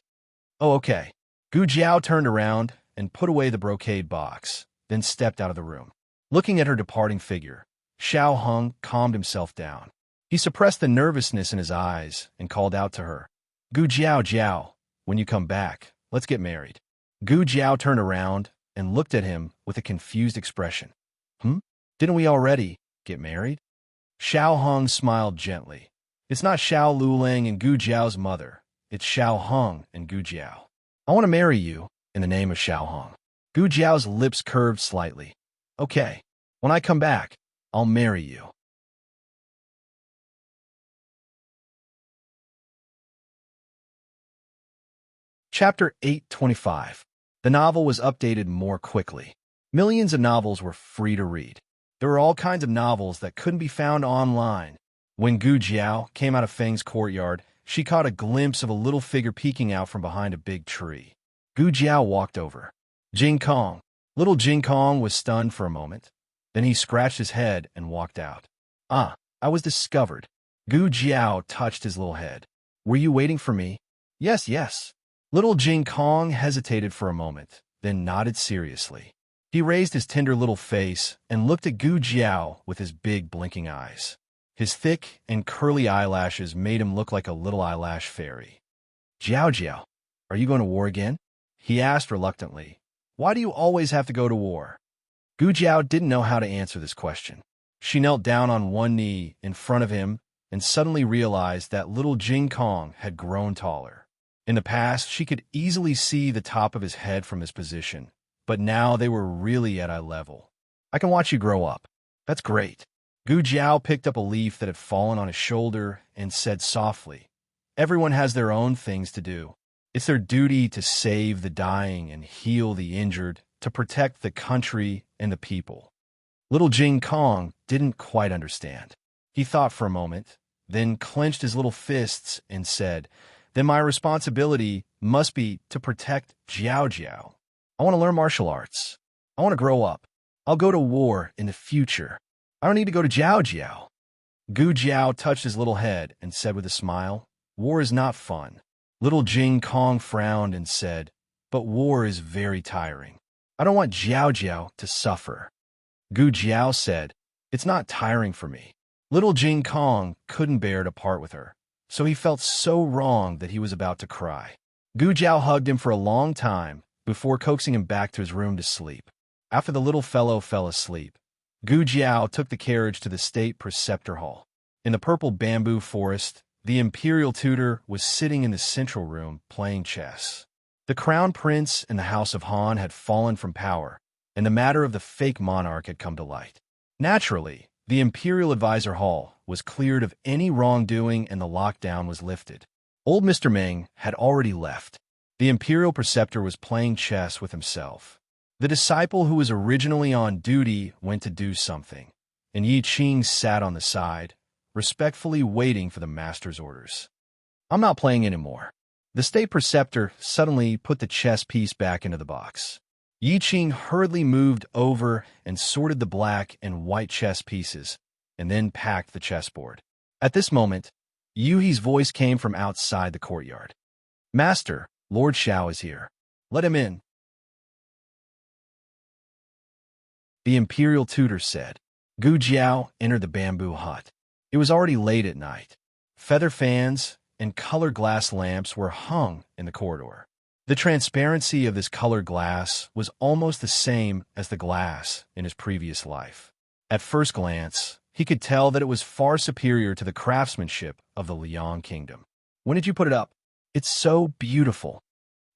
"Oh, okay." Gu Jiao turned around and put away the brocade box, then stepped out of the room. Looking at her departing figure, Xiaoheng calmed himself down. He suppressed the nervousness in his eyes and called out to her, "Gu Jiao, when you come back, let's get married." Gu Jiao turned around and looked at him with a confused expression. Didn't we already get married?" Xiaoheng smiled gently. "It's not Xiao Luling and Gu Jiao's mother. It's Xiaoheng and Gu Jiao. I want to marry you in the name of Xiaoheng." Gu Jiao's lips curved slightly. "Okay, when I come back, I'll marry you." Chapter 825. The novel was updated more quickly. Millions of novels were free to read. There were all kinds of novels that couldn't be found online. When Gu Jiao came out of Feng's courtyard, she caught a glimpse of a little figure peeking out from behind a big tree. Gu Jiao walked over. "Jing Kong." Little Jing Kong was stunned for a moment. Then he scratched his head and walked out. "Ah, I was discovered." Gu Jiao touched his little head. "Were you waiting for me?" Yes. Little Jing Kong hesitated for a moment, then nodded seriously. He raised his tender little face and looked at Gu Jiao with his big blinking eyes. His thick and curly eyelashes made him look like a little eyelash fairy. Jiao, are you going to war again?" he asked reluctantly. "Why do you always have to go to war?" Gu Jiao didn't know how to answer this question. She knelt down on one knee in front of him and suddenly realized that little Jing Kong had grown taller. In the past, she could easily see the top of his head from his position, but now they were really at eye level. "I can watch you grow up." "That's great." Gu Jiao picked up a leaf that had fallen on his shoulder and said softly, "Everyone has their own things to do. It's their duty to save the dying and heal the injured, to protect the country and the people." Little Jing Kong didn't quite understand. He thought for a moment, then clenched his little fists and said, "Then my responsibility must be to protect Jiao. I want to learn martial arts. I want to grow up. I'll go to war in the future. I don't need to go to Jiao." Gu Jiao touched his little head and said with a smile, "War is not fun." Little Jing Kong frowned and said, "But war is very tiring. I don't want Jiao to suffer." Gu Jiao said, "It's not tiring for me." Little Jing Kong couldn't bear to part with her, so he felt so wrong that he was about to cry. Gu Jiao hugged him for a long time before coaxing him back to his room to sleep. After the little fellow fell asleep, Gu Jiao took the carriage to the state preceptor hall. In the purple bamboo forest, the imperial tutor was sitting in the central room playing chess. The crown prince in the house of Han had fallen from power, and the matter of the fake monarch had come to light. Naturally, the imperial advisor hall was cleared of any wrongdoing and the lockdown was lifted. Old Mr. Ming had already left. The imperial preceptor was playing chess with himself. The disciple who was originally on duty went to do something, and Yi Qing sat on the side, respectfully waiting for the master's orders. I'm not playing anymore. The state preceptor suddenly put the chess piece back into the box. Yi Qing hurriedly moved over and sorted the black and white chess pieces, and then packed the chessboard. At this moment, Yuhi's voice came from outside the courtyard. "Master, Lord Xiao is here. Let him in," the imperial tutor said. Gu Jiao entered the bamboo hut. It was already late at night. Feather fans and colored glass lamps were hung in the corridor. The transparency of this colored glass was almost the same as the glass in his previous life. At first glance, he could tell that it was far superior to the craftsmanship of the Liang kingdom. "When did you put it up?" "It's so beautiful,"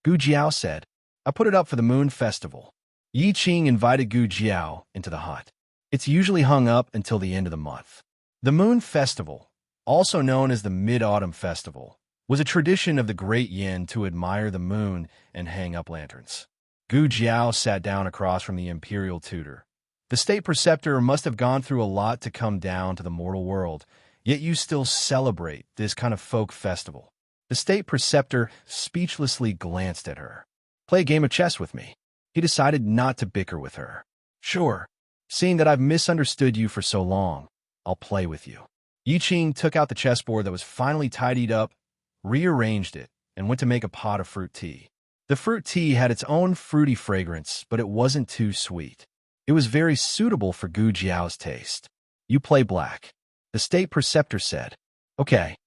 Gu Jiao said. "I put it up for the Moon Festival." Yi Qing invited Gu Jiao into the hut. It's usually hung up until the end of the month. The Moon Festival, also known as the Mid-Autumn Festival, was a tradition of the Great Yin to admire the moon and hang up lanterns. Gu Jiao sat down across from the imperial tutor. "The state preceptor must have gone through a lot to come down to the mortal world, yet you still celebrate this kind of folk festival." The state preceptor speechlessly glanced at her. "Play a game of chess with me." He decided not to bicker with her. "Sure. Seeing that I've misunderstood you for so long, I'll play with you." Yi Qing took out the chessboard that was finally tidied up, rearranged it, and went to make a pot of fruit tea. The fruit tea had its own fruity fragrance, but it wasn't too sweet. It was very suitable for Gu Jiao's taste. "You play black," the state preceptor said. "Okay."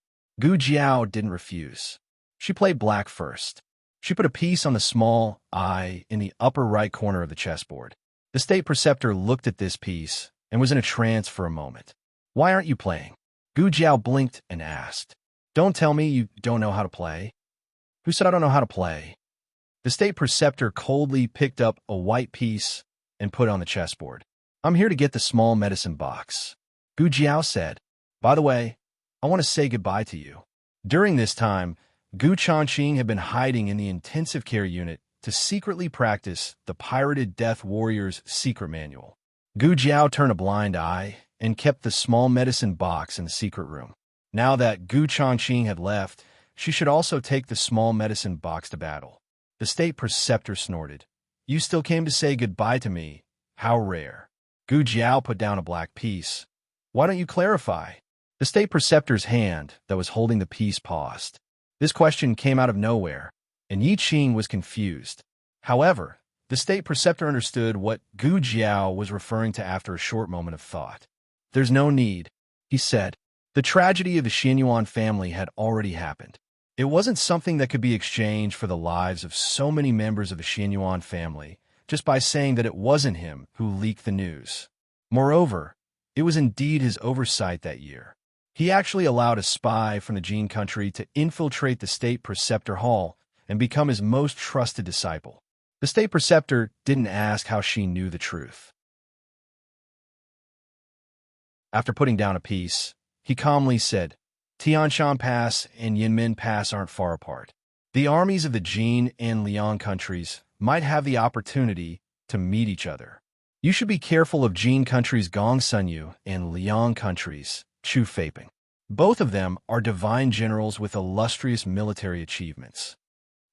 Gu Jiao didn't refuse. She played black first. She put a piece on the small eye in the upper right corner of the chessboard. The state preceptor looked at this piece and was in a trance for a moment. "Why aren't you playing?" Gu Jiao blinked and asked. "Don't tell me you don't know how to play." "Who said I don't know how to play?" The state preceptor coldly picked up a white piece and put it on the chessboard. "I'm here to get the small medicine box," Gu Jiao said. "By the way, I want to say goodbye to you." During this time, Gu Changqing had been hiding in the intensive care unit to secretly practice the pirated Death Warrior's secret manual. Gu Jiao turned a blind eye and kept the small medicine box in the secret room. Now that Gu Changqing had left, she should also take the small medicine box to battle. The state preceptor snorted. "You still came to say goodbye to me? How rare." Gu Jiao put down a black piece. "Why don't you clarify?" The state preceptor's hand that was holding the piece paused. This question came out of nowhere, and Yi Qing was confused. However, the state preceptor understood what Gu Jiao was referring to after a short moment of thought. "There's no need," he said. The tragedy of the Xianyuan family had already happened. It wasn't something that could be exchanged for the lives of so many members of the Xianyuan family just by saying that it wasn't him who leaked the news. Moreover, it was indeed his oversight that year. He actually allowed a spy from the Jin country to infiltrate the state preceptor hall and become his most trusted disciple. The state preceptor didn't ask how she knew the truth. After putting down a piece, he calmly said, "Tianshan Pass and Yinmen Pass aren't far apart. The armies of the Jin and Liang countries might have the opportunity to meet each other. You should be careful of Jin country's Gong Sunyu and Liang country's Chu Feiping. Both of them are divine generals with illustrious military achievements."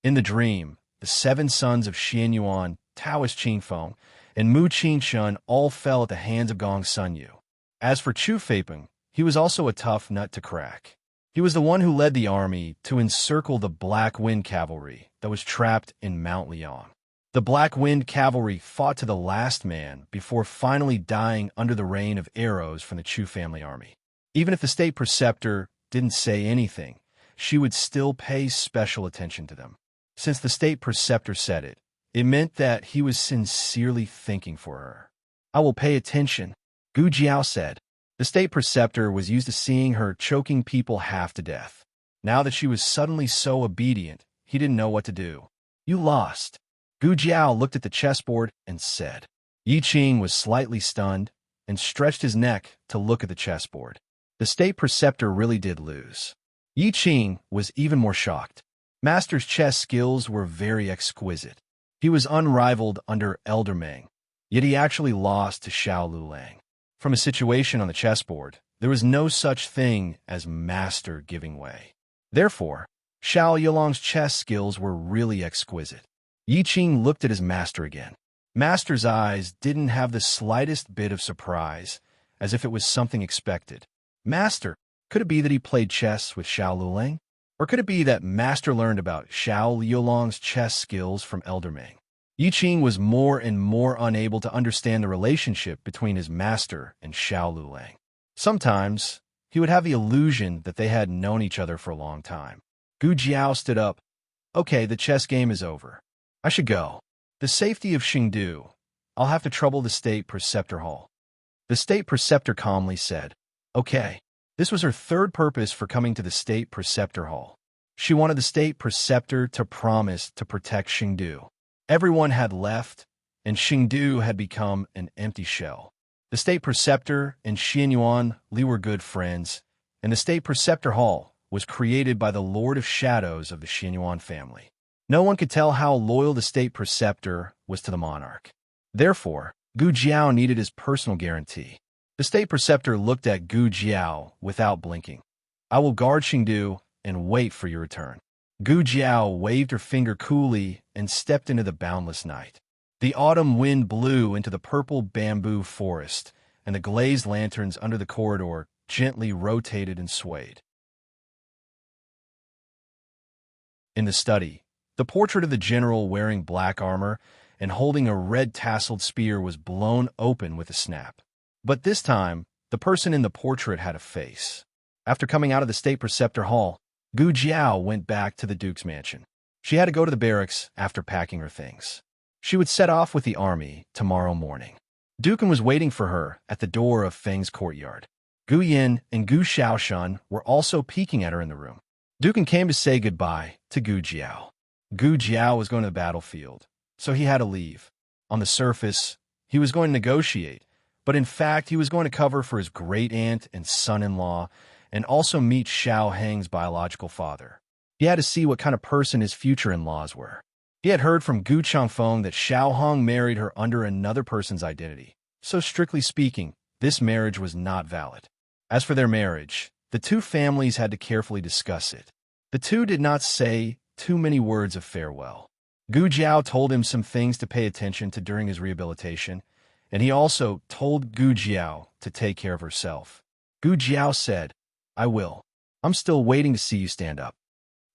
In the dream, the 7 sons of Xianyuan, Taoist Qingfeng, and Mu Qingshun all fell at the hands of Gong Sunyu. As for Chu Feiping, he was also a tough nut to crack. He was the one who led the army to encircle the Black Wind cavalry that was trapped in Mount Liang. The Black Wind cavalry fought to the last man before finally dying under the rain of arrows from the Chu family army. Even if the state preceptor didn't say anything, she would still pay special attention to them. Since the state preceptor said it, it meant that he was sincerely thinking for her. "I will pay attention," Gu Jiao said. The state preceptor was used to seeing her choking people half to death. Now that she was suddenly so obedient, he didn't know what to do. "You lost." Gu Jiao looked at the chessboard and said. Yi Qing was slightly stunned and stretched his neck to look at the chessboard. The state preceptor really did lose. Yi Qing was even more shocked. Master's chess skills were very exquisite. He was unrivaled under Elder Meng, yet he actually lost to Xiao Lulang. From a situation on the chessboard, There was no such thing as master giving way. Therefore, Xiao Yulong's chess skills were really exquisite. Yi Qing looked at his master again. Master's eyes didn't have the slightest bit of surprise, as if it was something expected. Master, could it be that he played chess with Xiao Lulang? Or could it be that Master learned about Xiao Yulong's chess skills from Elder Ming? Yi Qing was more and more unable to understand the relationship between his master and Xiao Lulang. Sometimes, he would have the illusion that they had known each other for a long time. Gu Jiao stood up. Okay, the chess game is over. I should go. The safety of Xingdu. I'll have to trouble the State Preceptor Hall. The State Preceptor calmly said, okay. This was her third purpose for coming to the State Preceptor Hall. She wanted the State Preceptor to promise to protect Xingdu. Everyone had left, and Xingdu had become an empty shell. The State Preceptor and Xianyuan Li were good friends, and the State Preceptor Hall was created by the Lord of Shadows of the Xianyuan family. No one could tell how loyal the State Preceptor was to the monarch. Therefore, Gu Jiao needed his personal guarantee. The State Preceptor looked at Gu Jiao without blinking. I will guard Xingdu and wait for your return. Gu Jiao waved her finger coolly and stepped into the boundless night. The autumn wind blew into the purple bamboo forest, and the glazed lanterns under the corridor gently rotated and swayed. In the study, the portrait of the general wearing black armor and holding a red-tasseled spear was blown open with a snap. But this time, the person in the portrait had a face. After coming out of the State Preceptor Hall, Gu Jiao went back to the Duke's mansion. She had to go to the barracks after packing her things. She would set off with the army tomorrow morning. Duken was waiting for her at the door of Feng's courtyard. Gu Yin and Gu Shaoshan were also peeking at her in the room. Duken came to say goodbye to Gu Jiao. Gu Jiao was going to the battlefield, so he had to leave. On the surface, he was going to negotiate, but in fact he was going to cover for his great-aunt and son-in-law and also meet Xiao Heng's biological father. He had to see what kind of person his future in-laws were. He had heard from Gu Changfeng that Xiao Hong married her under another person's identity, so strictly speaking, this marriage was not valid. As for their marriage, the two families had to carefully discuss it. The two did not say too many words of farewell. Gu Jiao told him some things to pay attention to during his rehabilitation, and he also told Gu Jiao to take care of herself. Gu Jiao said, I will. I'm still waiting to see you stand up.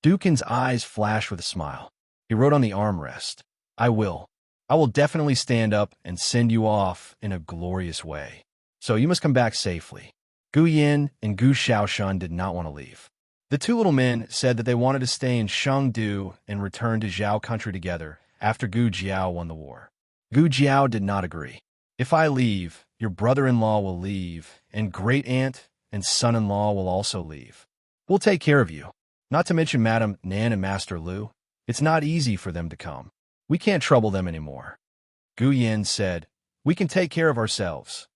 Dukin's eyes flashed with a smile. He wrote on the armrest, I will. I will definitely stand up and send you off in a glorious way. So you must come back safely. Gu Yin and Gu Shaoshan did not want to leave. The two little men said that they wanted to stay in Shangdu and return to Zhao country together after Gu Jiao won the war. Gu Jiao did not agree. If I leave, your brother-in-law will leave, and great-aunt and son-in-law will also leave. We'll take care of you. Not to mention Madame Nan and Master Lu. It's not easy for them to come. We can't trouble them anymore. Gu Yin said, we can take care of ourselves.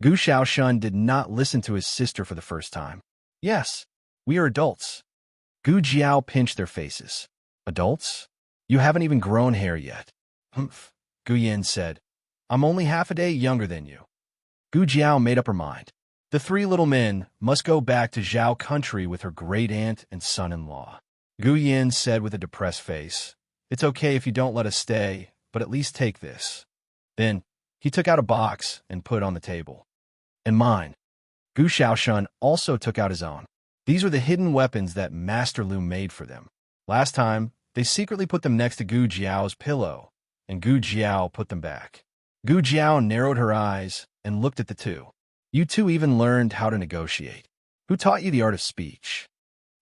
Gu Shaoshan did not listen to his sister for the first time. Yes, we are adults. Gu Jiao pinched their faces. Adults? You haven't even grown hair yet. Humph, Gu Yin said. I'm only half a day younger than you. Gu Jiao made up her mind. The three little men must go back to Zhao country with her great-aunt and son-in-law. Gu Yin said with a depressed face, It's okay if you don't let us stay, but at least take this. Then, he took out a box and put it on the table. And mine. Gu Shaoshan also took out his own. These were the hidden weapons that Master Lu made for them. Last time, they secretly put them next to Gu Jiao's pillow, and Gu Jiao put them back. Gu Jiao narrowed her eyes and looked at the two. You two even learned how to negotiate. Who taught you the art of speech?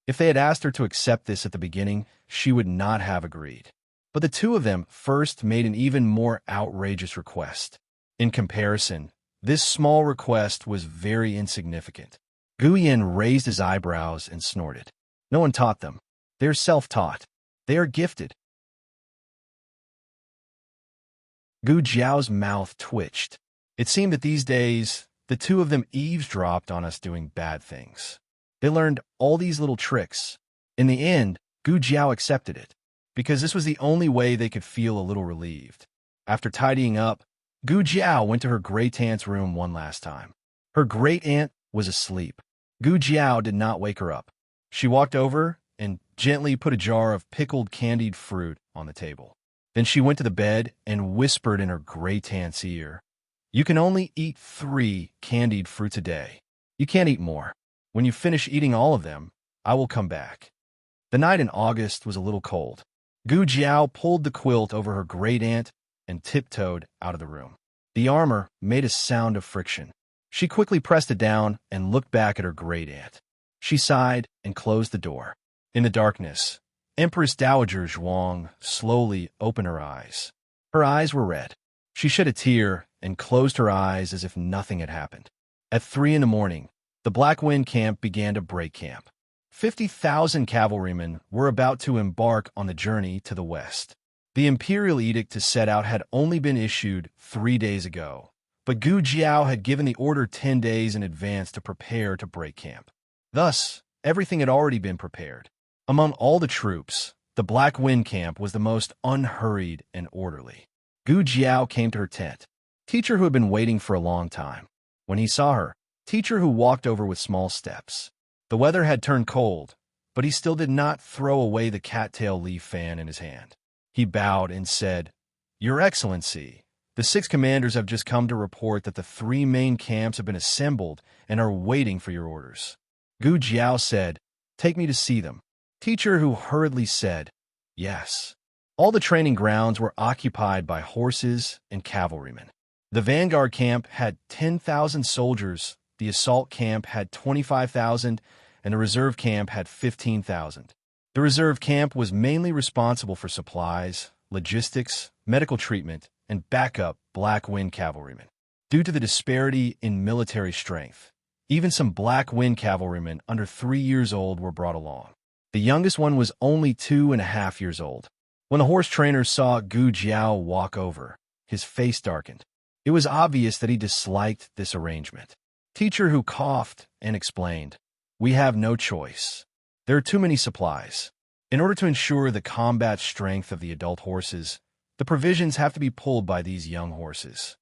If they had asked her to accept this at the beginning, she would not have agreed. But the two of them first made an even more outrageous request. In comparison, this small request was very insignificant. Gu Yin raised his eyebrows and snorted. No one taught them. They are self-taught. They are gifted. Gu Jiao's mouth twitched. It seemed that these days, the two of them eavesdropped on us doing bad things. They learned all these little tricks. In the end, Gu Jiao accepted it, because this was the only way they could feel a little relieved. After tidying up, Gu Jiao went to her great-aunt's room one last time. Her great-aunt was asleep. Gu Jiao did not wake her up. She walked over and gently put a jar of pickled candied fruit on the table. Then she went to the bed and whispered in her gray tant's ear, "You can only eat 3 candied fruits a day. You can't eat more. When you finish eating all of them, I will come back." The night in August was a little cold. Gu Jiao pulled the quilt over her great aunt and tiptoed out of the room. The armor made a sound of friction. She quickly pressed it down and looked back at her great aunt. She sighed and closed the door. In the darkness, Empress Dowager Zhuang slowly opened her eyes. Her eyes were red. She shed a tear and closed her eyes as if nothing had happened. At 3 in the morning, the Black Wind camp began to break camp. 50,000 cavalrymen were about to embark on the journey to the west. The imperial edict to set out had only been issued 3 days ago, but Gu Jiao had given the order 10 days in advance to prepare to break camp. Thus, everything had already been prepared. Among all the troops, the Black Wind camp was the most unhurried and orderly. Gu Jiao came to her tent. Teacher who had been waiting for a long time. When he saw her, Teacher who walked over with small steps. The weather had turned cold, but he still did not throw away the cattail leaf fan in his hand. He bowed and said, "Your Excellency, the 6 commanders have just come to report that the 3 main camps have been assembled and are waiting for your orders." Gu Jiao said, "Take me to see them." Teacher who hurriedly said, "Yes." All the training grounds were occupied by horses and cavalrymen. The vanguard camp had 10,000 soldiers, the assault camp had 25,000, and the reserve camp had 15,000. The reserve camp was mainly responsible for supplies, logistics, medical treatment, and backup Black Wind cavalrymen. Due to the disparity in military strength, even some Black Wind cavalrymen under 3 years old were brought along. The youngest one was only 2.5 years old. When the horse trainer saw Gu Jiao walk over, his face darkened. It was obvious that he disliked this arrangement. Teacher who coughed and explained, "We have no choice. There are too many supplies. In order to ensure the combat strength of the adult horses, the provisions have to be pulled by these young horses."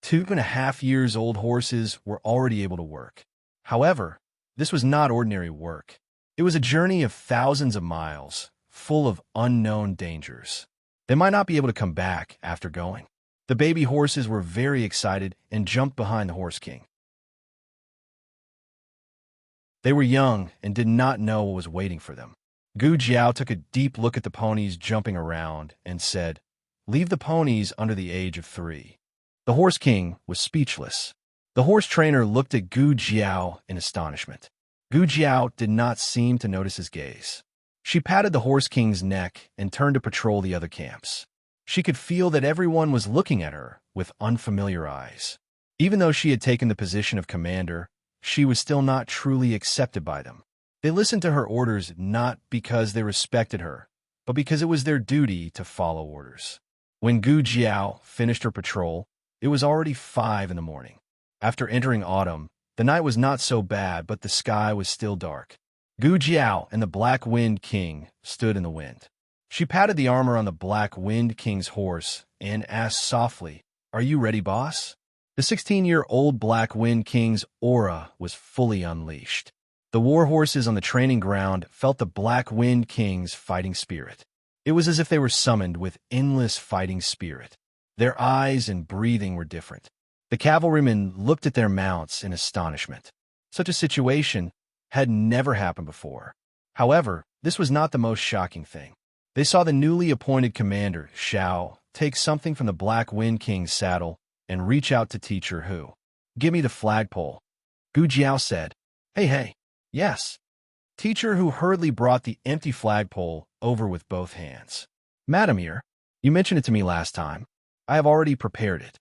2.5 years old horses were already able to work. However, this was not ordinary work. It was a journey of thousands of miles, full of unknown dangers. They might not be able to come back after going. The baby horses were very excited and jumped behind the horse king. They were young and did not know what was waiting for them. Gu Jiao took a deep look at the ponies jumping around and said, "Leave the ponies under the age of 3. The horse king was speechless. The horse trainer looked at Gu Jiao in astonishment. Gu Jiao did not seem to notice his gaze. She patted the horse king's neck and turned to patrol the other camps. She could feel that everyone was looking at her with unfamiliar eyes. Even though she had taken the position of commander, she was still not truly accepted by them. They listened to her orders not because they respected her, but because it was their duty to follow orders. When Gu Jiao finished her patrol, it was already 5 in the morning. After entering autumn, the night was not so bad, but the sky was still dark. Gu Jiao and the Black Wind King stood in the wind. She patted the armor on the Black Wind King's horse and asked softly, "Are you ready, boss?" The 16-year-old Black Wind King's aura was fully unleashed. The war horses on the training ground felt the Black Wind King's fighting spirit. It was as if they were summoned with endless fighting spirit. Their eyes and breathing were different. The cavalrymen looked at their mounts in astonishment. Such a situation had never happened before. However, this was not the most shocking thing. They saw the newly appointed commander, Xiao, take something from the Black Wind King's saddle and reach out to Teacher Hu. "Give me the flagpole," Gu Jiao said. Hey. Yes." Teacher Hu hurriedly brought the empty flagpole over with both hands. "Madam here, you mentioned it to me last time. I have already prepared it."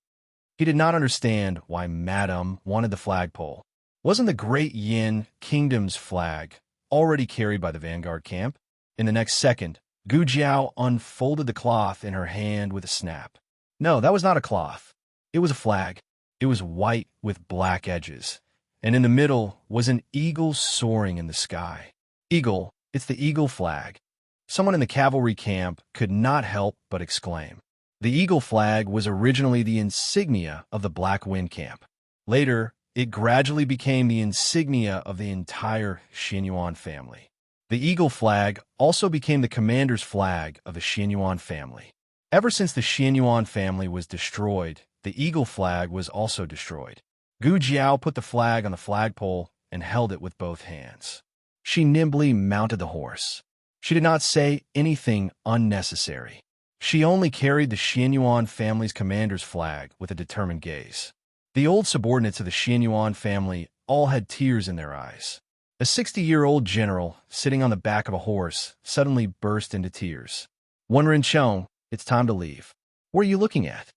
He did not understand why Madam wanted the flagpole. Wasn't the Great Yin Kingdom's flag already carried by the vanguard camp? In the next second, Gu Jiao unfolded the cloth in her hand with a snap. No, that was not a cloth. It was a flag. It was white with black edges, and in the middle was an eagle soaring in the sky. Eagle, it's the eagle flag. Someone in the cavalry camp could not help but exclaim. The eagle flag was originally the insignia of the Black Wind camp. Later, It gradually became the insignia of the entire Xianyuan family. The eagle flag also became the commander's flag of the Xianyuan family. Ever since the Xianyuan family was destroyed, the eagle flag was also destroyed. Gu Jiao put the flag on the flagpole and held it with both hands. She nimbly mounted the horse. She did not say anything unnecessary. She only carried the Xianyuan family's commander's flag with a determined gaze. The old subordinates of the Xianyuan family all had tears in their eyes. A 60-year-old general, sitting on the back of a horse, suddenly burst into tears. Wenren, it's time to leave. What are you looking at?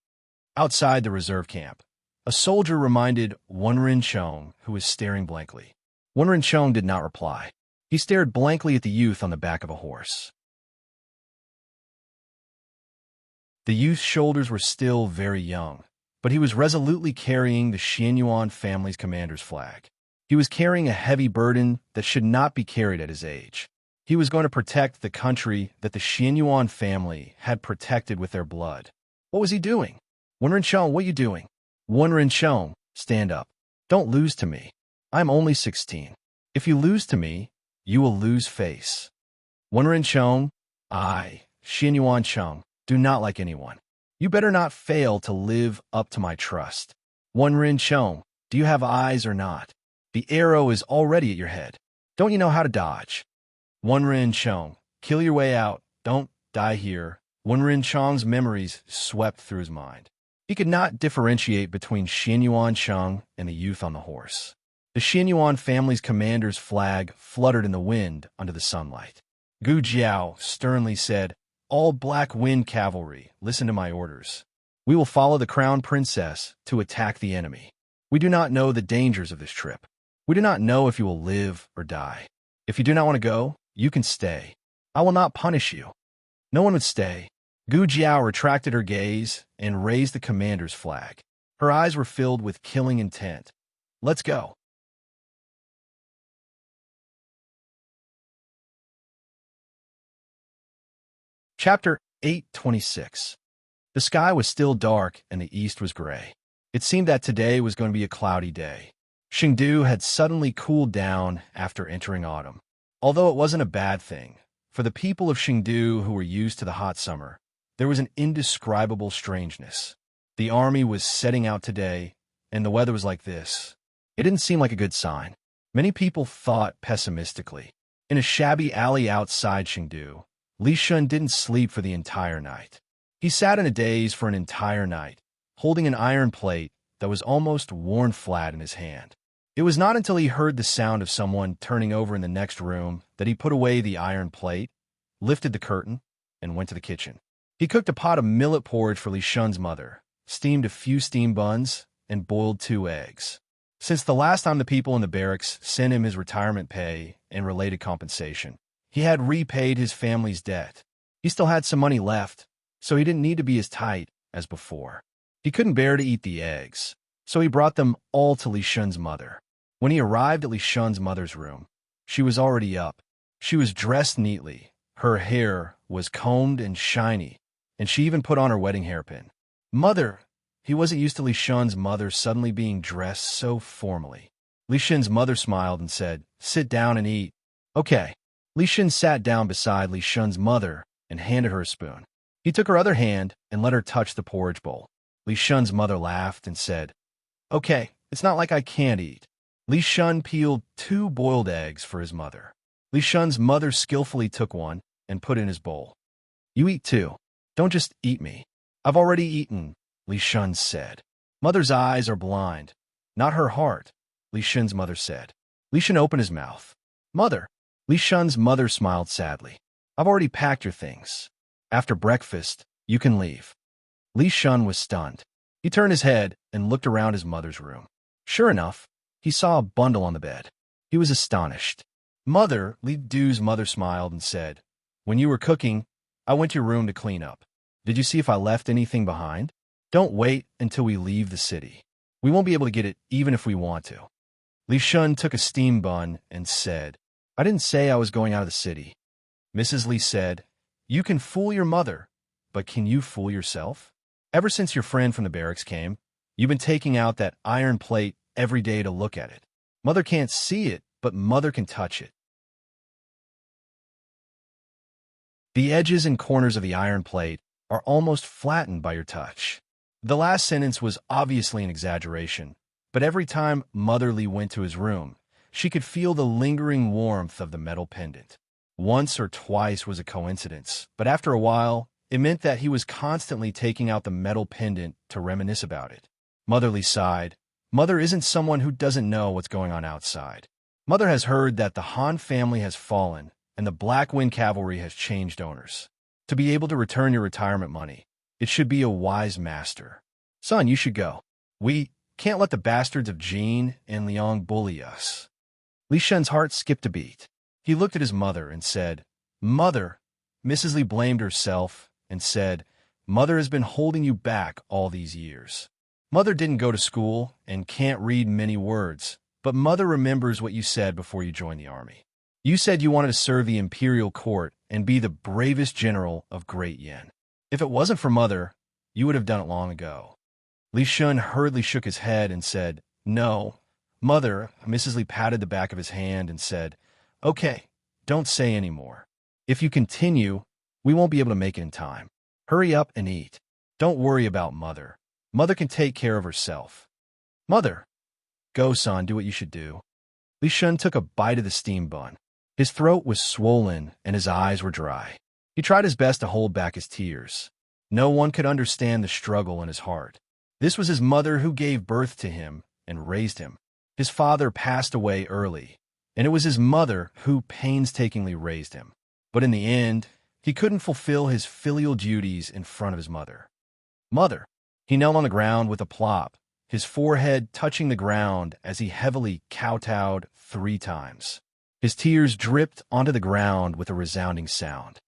Outside the reserve camp, a soldier reminded Wenren, who was staring blankly. Wenren did not reply. He stared blankly at the youth on the back of a horse. The youth's shoulders were still very young, but he was resolutely carrying the Xianyuan family's commander's flag. He was carrying a heavy burden that should not be carried at his age. He was going to protect the country that the Xianyuan family had protected with their blood. What was he doing? Wenren, what are you doing? Wenren, stand up. Don't lose to me. I'm only 16. If you lose to me, you will lose face. Wenren, I, Xianyuan, do not like anyone. You better not fail to live up to my trust. Wenren, do you have eyes or not? The arrow is already at your head. Don't you know how to dodge? Wenren, kill your way out. Don't die here. Wenren's memories swept through his mind. He could not differentiate between Xianyuan and the youth on the horse. The Xianyuan family's commander's flag fluttered in the wind under the sunlight. Gu Jiao sternly said, "All Black Wind cavalry, listen to my orders. We will follow the crown princess to attack the enemy. We do not know the dangers of this trip. We do not know if you will live or die. If you do not want to go, you can stay. I will not punish you." No one would stay. Gu Jiao retracted her gaze and raised the commander's flag. Her eyes were filled with killing intent. Let's go. Chapter 8:26. The sky was still dark and the east was gray. It seemed that today was going to be a cloudy day. Chengdu had suddenly cooled down after entering autumn. Although it wasn't a bad thing, for the people of Chengdu who were used to the hot summer, there was an indescribable strangeness. The army was setting out today, and the weather was like this. It didn't seem like a good sign. Many people thought pessimistically. In a shabby alley outside Chengdu, Li Shun didn't sleep for the entire night. He sat in a daze for an entire night, holding an iron plate that was almost worn flat in his hand. It was not until he heard the sound of someone turning over in the next room that he put away the iron plate, lifted the curtain, and went to the kitchen. He cooked a pot of millet porridge for Li Shun's mother, steamed a few steamed buns, and boiled 2 eggs. Since the last time the people in the barracks sent him his retirement pay and related compensation, he had repaid his family's debt. He still had some money left, so he didn't need to be as tight as before. He couldn't bear to eat the eggs, so he brought them all to Li Shun's mother. When he arrived at Li Shun's mother's room, she was already up. She was dressed neatly. Her hair was combed and shiny, and she even put on her wedding hairpin. Mother! He wasn't used to Li Shun's mother suddenly being dressed so formally. Li Shun's mother smiled and said, "Sit down and eat." Okay. Li Shun sat down beside Li Shun's mother and handed her a spoon. He took her other hand and let her touch the porridge bowl. Li Shun's mother laughed and said, "Okay, it's not like I can't eat." Li Shun peeled 2 boiled eggs for his mother. Li Shun's mother skillfully took one and put it in his bowl. "You eat too. Don't just eat me." "I've already eaten," Li Shun said. "Mother's eyes are blind, not her heart," Li Shun's mother said. Li Shun opened his mouth. "Mother." Li Shun's mother smiled sadly. "I've already packed your things. After breakfast, you can leave." Li Shun was stunned. He turned his head and looked around his mother's room. Sure enough, he saw a bundle on the bed. He was astonished. "Mother," Li Du's mother smiled and said, "When you were cooking, I went to your room to clean up. Did you see if I left anything behind? Don't wait until we leave the city. We won't be able to get it even if we want to." Li Shun took a steam bun and said, "I didn't say I was going out of the city." Mrs. Li said, "You can fool your mother, but can you fool yourself? Ever since your friend from the barracks came, you've been taking out that iron plate every day to look at it. Mother can't see it, but Mother can touch it. The edges and corners of the iron plate are almost flattened by your touch. The last sentence was obviously an exaggeration, but every time Motherly went to his room, she could feel the lingering warmth of the metal pendant. Once or twice was a coincidence, but after a while, it meant that he was constantly taking out the metal pendant to reminisce about it. Motherly sighed. Mother isn't someone who doesn't know what's going on outside. Mother has heard that the Han family has fallen, and the Black Wind Cavalry has changed owners. To be able to return your retirement money, it should be a wise master. Son, you should go. We can't let the bastards of Jean and Liang bully us. Li Shun's heart skipped a beat. He looked at his mother and said, Mother. Mrs. Li blamed herself and said, Mother has been holding you back all these years. Mother didn't go to school and can't read many words, but Mother remembers what you said before you joined the army. You said you wanted to serve the imperial court and be the bravest general of Great Yin. If it wasn't for Mother, you would have done it long ago. Li Shun hurriedly shook his head and said, No, Mother. Mrs. Li patted the back of his hand and said, Okay, don't say any more. If you continue, we won't be able to make it in time. Hurry up and eat. Don't worry about Mother. Mother can take care of herself. Mother. Go, son, do what you should do. Li Shun took a bite of the steamed bun. His throat was swollen and his eyes were dry. He tried his best to hold back his tears. No one could understand the struggle in his heart. This was his mother who gave birth to him and raised him. His father passed away early, and it was his mother who painstakingly raised him. But in the end, he couldn't fulfill his filial duties in front of his mother. Mother. He knelt on the ground with a plop, his forehead touching the ground as he heavily kowtowed 3 times. His tears dripped onto the ground with a resounding sound.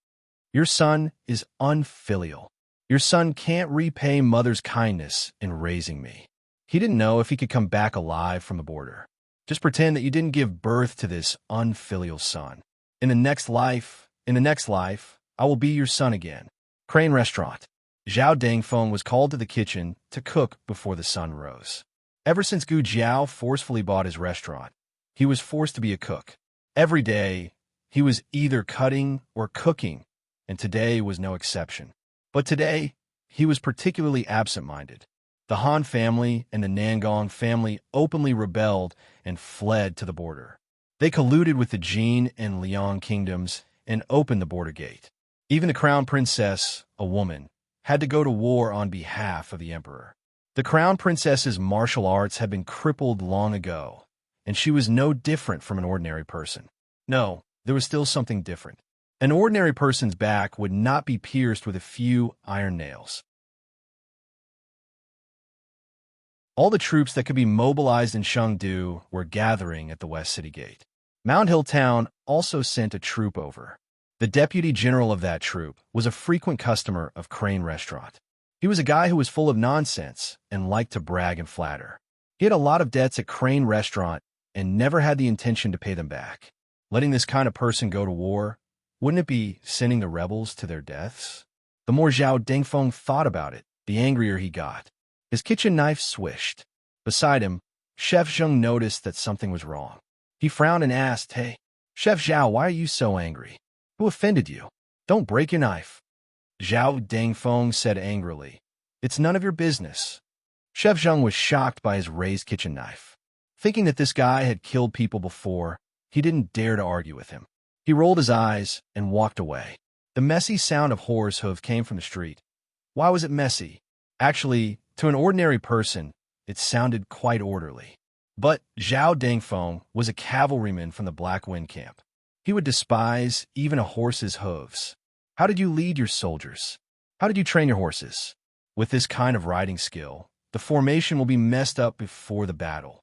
Your son is unfilial. Your son can't repay Mother's kindness in raising me. He didn't know if he could come back alive from the border. Just pretend that you didn't give birth to this unfilial son. In the next life, I will be your son again. Crane Restaurant. Zhao Dangfeng was called to the kitchen to cook before the sun rose. Ever since Gu Jiao forcefully bought his restaurant, he was forced to be a cook. Every day, he was either cutting or cooking, and today was no exception. But today, he was particularly absent-minded. The Han family and the Nangong family openly rebelled and fled to the border. They colluded with the Jin and Liang kingdoms and opened the border gate. Even the crown princess, a woman, had to go to war on behalf of the emperor. The crown princess's martial arts had been crippled long ago, and she was no different from an ordinary person. No, there was still something different. An ordinary person's back would not be pierced with a few iron nails. All the troops that could be mobilized in Chengdu were gathering at the West City Gate. Mound Hill Town also sent a troop over. The deputy general of that troop was a frequent customer of Crane Restaurant. He was a guy who was full of nonsense and liked to brag and flatter. He had a lot of debts at Crane Restaurant and never had the intention to pay them back. Letting this kind of person go to war, wouldn't it be sending the rebels to their deaths? The more Zhao Dangfeng thought about it, the angrier he got. His kitchen knife swished. Beside him, Chef Zheng noticed that something was wrong. He frowned and asked, Hey, Chef Zhao, why are you so angry? Who offended you? Don't break your knife. Zhao Dangfeng said angrily, It's none of your business. Chef Zheng was shocked by his raised kitchen knife. Thinking that this guy had killed people before, he didn't dare to argue with him. He rolled his eyes and walked away. The messy sound of horse hoof came from the street. Why was it messy? Actually, to an ordinary person, it sounded quite orderly. But Zhao Dangfeng was a cavalryman from the Black Wind camp. He would despise even a horse's hooves. How did you lead your soldiers? How did you train your horses? With this kind of riding skill, the formation will be messed up before the battle.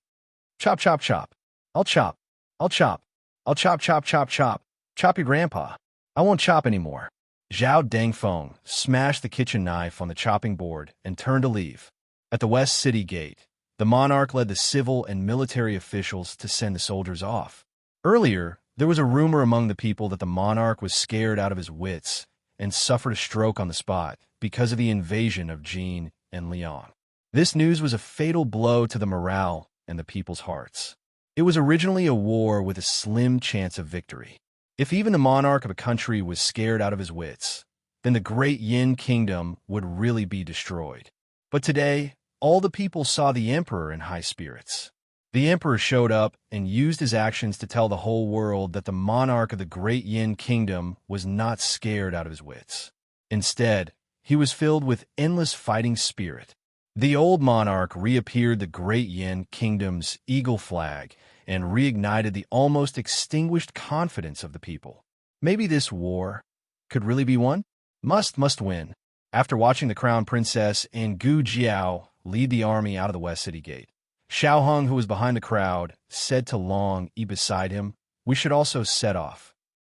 Chop, chop, chop. I'll chop. I'll chop. I'll chop, chop, chop, chop. Chop your grandpa. I won't chop anymore. Zhao Dangfeng smashed the kitchen knife on the chopping board and turned to leave. At the West City Gate, the monarch led the civil and military officials to send the soldiers off. Earlier, there was a rumor among the people that the monarch was scared out of his wits and suffered a stroke on the spot because of the invasion of Jin and Liang. This news was a fatal blow to the morale and the people's hearts. It was originally a war with a slim chance of victory. If even the monarch of a country was scared out of his wits, then the great Yin kingdom would really be destroyed. But today, all the people saw the emperor in high spirits. The emperor showed up and used his actions to tell the whole world that the monarch of the great Yin kingdom was not scared out of his wits. Instead, he was filled with endless fighting spirit. The old monarch reappeared the great Yin kingdom's eagle flag and reignited the almost extinguished confidence of the people. Maybe this war could really be won? Must win. After watching the crown princess and Gu Jiao lead the army out of the West City Gate, Xiao Hung, who was behind the crowd, said to Long Yi beside him, "We should also set off."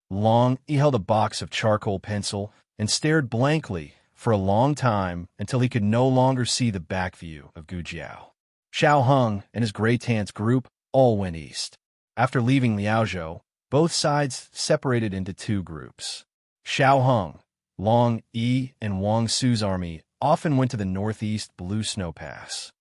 Long Yi held a box of charcoal pencil and stared blankly for a long time until he could no longer see the back view of Gu Jiao. Xiao Hung and his Grey Tant's group all went east. After leaving Liaozhou, both sides separated into two groups. Xiao Hung, Long Yi, and Wang Su's army often went to the northeast Blue Snow Pass.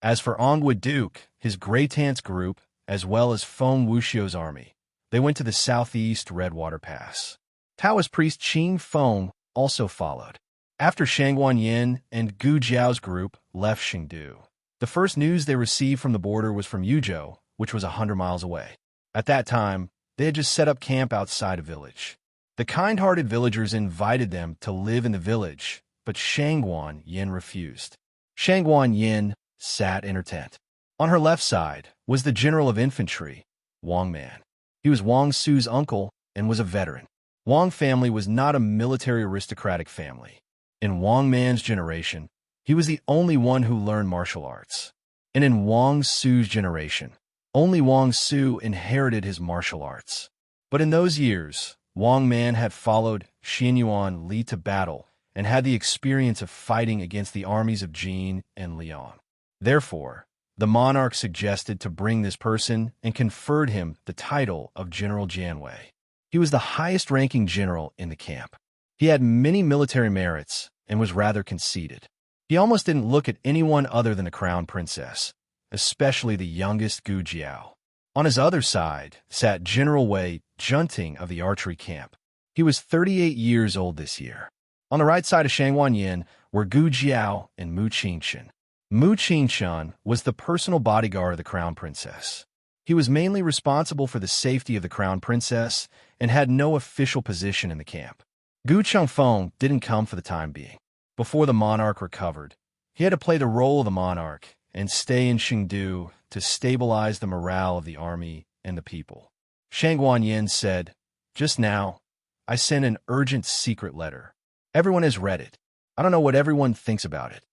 As for Ongwa Duke, his Grey Tant's group, as well as Feng Wuxiu's army, they went to the southeast Redwater Pass. Taoist priest Qing Feng also followed. After Shangguan Yin and Gu Jiao's group left Chengdu, the first news they received from the border was from Yuzhou, which was 100 miles away. At that time, they had just set up camp outside a village. The kind-hearted villagers invited them to live in the village, but Shangguan Yin refused. Shangguan Yin sat in her tent. On her left side was the general of infantry, Wang Man. He was Wang Su's uncle and was a veteran. Wang family was not a military aristocratic family. In Wang Man's generation, he was the only one who learned martial arts. And in Wang Su's generation, only Wang Su inherited his martial arts. But in those years, Wang Man had followed Xianyuan Li to battle and had the experience of fighting against the armies of Jin and Liang. Therefore, the monarch suggested to bring this person and conferred him the title of General Janwei. He was the highest-ranking general in the camp. He had many military merits and was rather conceited. He almost didn't look at anyone other than the crown princess, especially the youngest Gu Jiao. On his other side sat General Wei Junting of the archery camp. He was 38 years old this year. On the right side of Shangguan Yin were Gu Jiao and Mu Qingshan. Mu Qingshan was the personal bodyguard of the crown princess. He was mainly responsible for the safety of the crown princess and had no official position in the camp. Gu Chengfeng didn't come for the time being. Before the monarch recovered, he had to play the role of the monarch and stay in Chengdu to stabilize the morale of the army and the people. Shangguan Yin said, "Just now, I sent an urgent secret letter. Everyone has read it. I don't know what everyone thinks about it."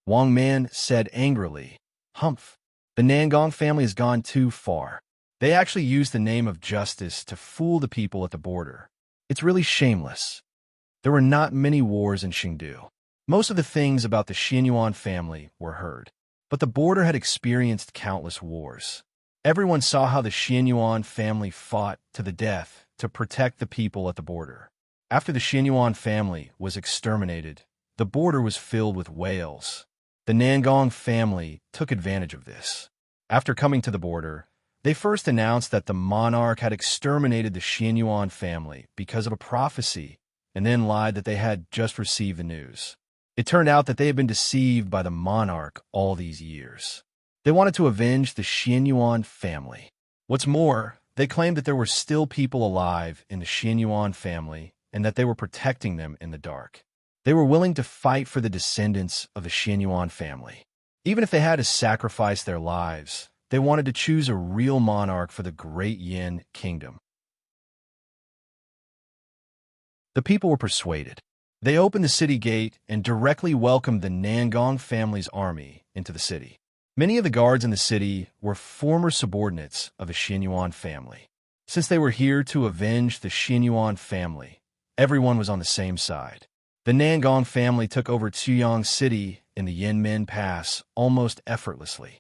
Wang Man said angrily, "Humph. The Nangong family has gone too far. They actually used the name of justice to fool the people at the border. It's really shameless." There were not many wars in Chengdu. Most of the things about the Xianyuan family were heard, but the border had experienced countless wars. Everyone saw how the Xianyuan family fought to the death to protect the people at the border. After the Xianyuan family was exterminated, the border was filled with whales. The Nangong family took advantage of this. After coming to the border, they first announced that the monarch had exterminated the Xianyuan family because of a prophecy, and then lied that they had just received the news. It turned out that they had been deceived by the monarch all these years. They wanted to avenge the Xianyuan family. What's more, they claimed that there were still people alive in the Xianyuan family and that they were protecting them in the dark. They were willing to fight for the descendants of the Xianyuan family. Even if they had to sacrifice their lives, they wanted to choose a real monarch for the great Yin kingdom. The people were persuaded. They opened the city gate and directly welcomed the Nangong family's army into the city. Many of the guards in the city were former subordinates of the Xianyuan family. Since they were here to avenge the Xianyuan family, everyone was on the same side. The Nangong family took over Tuyang City in the Yinmen Pass almost effortlessly.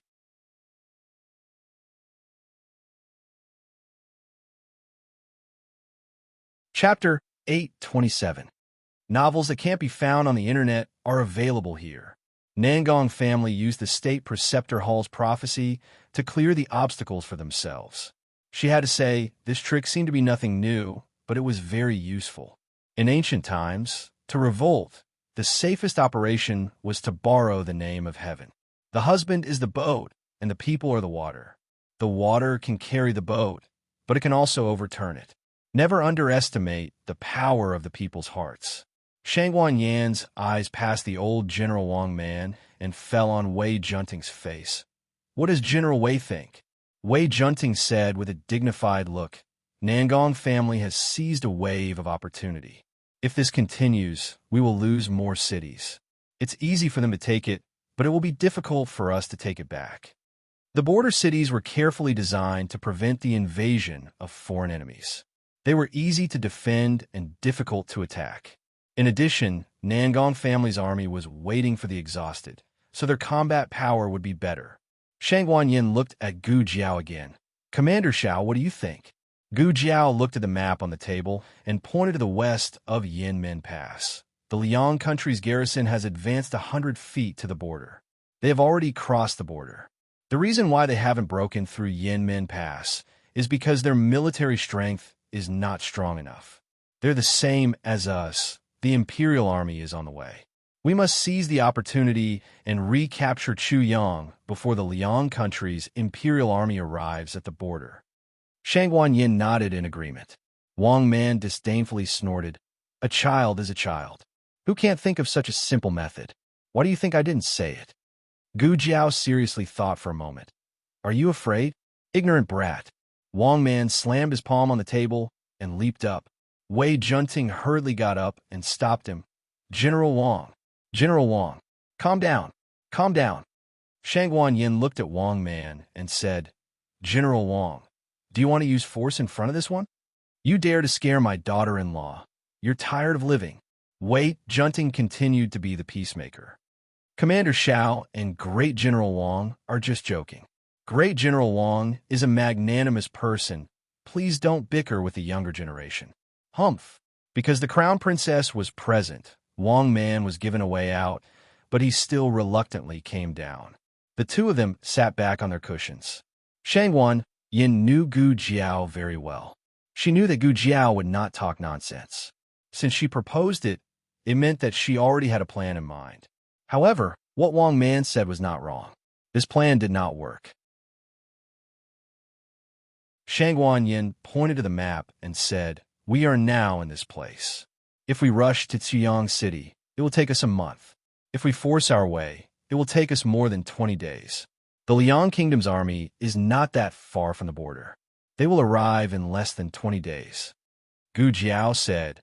Chapter 827. Novels that can't be found on the internet are available here. Nangong family used the state preceptor hall's prophecy to clear the obstacles for themselves. She had to say, this trick seemed to be nothing new, but it was very useful. In ancient times, to revolt, the safest operation was to borrow the name of heaven. The husband is the boat, and the people are the water. The water can carry the boat, but it can also overturn it. Never underestimate the power of the people's hearts. Shangguan Yan's eyes passed the old General Wang man and fell on Wei Junting's face. What does General Wei think? Wei Junting said with a dignified look, Nangong family has seized a wave of opportunity. If this continues, we will lose more cities. It's easy for them to take it, but it will be difficult for us to take it back. The border cities were carefully designed to prevent the invasion of foreign enemies. They were easy to defend and difficult to attack. In addition, Nangong family's army was waiting for the exhausted, so their combat power would be better. Shangguan Yin looked at Gu Jiao again. Commander Xiao, what do you think? Gu Jiao looked at the map on the table and pointed to the west of Yanmen Pass. The Liang country's garrison has advanced 100 feet to the border. They have already crossed the border. The reason why they haven't broken through Yanmen Pass is because their military strength is not strong enough. They're the same as us. The Imperial Army is on the way. We must seize the opportunity and recapture Chuyang before the Liang country's Imperial Army arrives at the border. Shangguan Yin nodded in agreement. Wang Man disdainfully snorted, A child is a child. Who can't think of such a simple method? Why do you think I didn't say it? Gu Jiao seriously thought for a moment. Are you afraid? Ignorant brat. Wang Man slammed his palm on the table and leaped up. Wei Junting hurriedly got up and stopped him. General Wang, calm down, calm down. Shangguan Yin looked at Wang Man and said, General Wang, do you want to use force in front of this one? You dare to scare my daughter-in-law. You're tired of living. Wei Junting continued to be the peacemaker. Commander Xiao and Great General Wang are just joking. Great General Wang is a magnanimous person. Please don't bicker with the younger generation. Humph. Because the crown princess was present, Wang Man was given a way out, but he still reluctantly came down. The two of them sat back on their cushions. Shangguan Yin knew Gu Jiao very well. She knew that Gu Jiao would not talk nonsense. Since she proposed it, it meant that she already had a plan in mind. However, what Wang Man said was not wrong. This plan did not work. Shangguan Yin pointed to the map and said, We are now in this place. If we rush to Chuyang City, it will take us a month. If we force our way, it will take us more than 20 days. The Liang Kingdom's army is not that far from the border. They will arrive in less than 20 days. Gu Jiao said,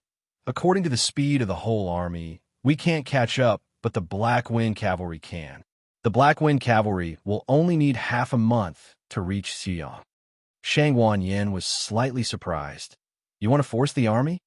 According to the speed of the whole army, we can't catch up, but the Black Wind Cavalry can. The Black Wind Cavalry will only need half a month to reach Chuyang. Shangguan Yin was slightly surprised. You want to force the army?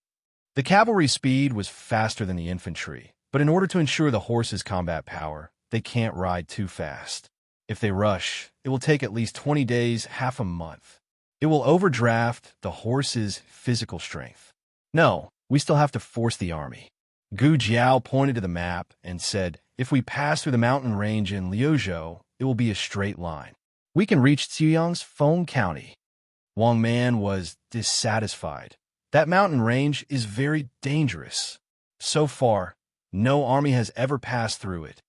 The cavalry's speed was faster than the infantry, but in order to ensure the horses' combat power, they can't ride too fast. If they rush, it will take at least 20 days, half a month. It will overdraft the horses' physical strength. No, we still have to force the army. Gu Jiao pointed to the map and said, If we pass through the mountain range in Liuzhou, it will be a straight line. We can reach Chuyang's Feng County. Wang Man was dissatisfied. That mountain range is very dangerous. So far, no army has ever passed through it.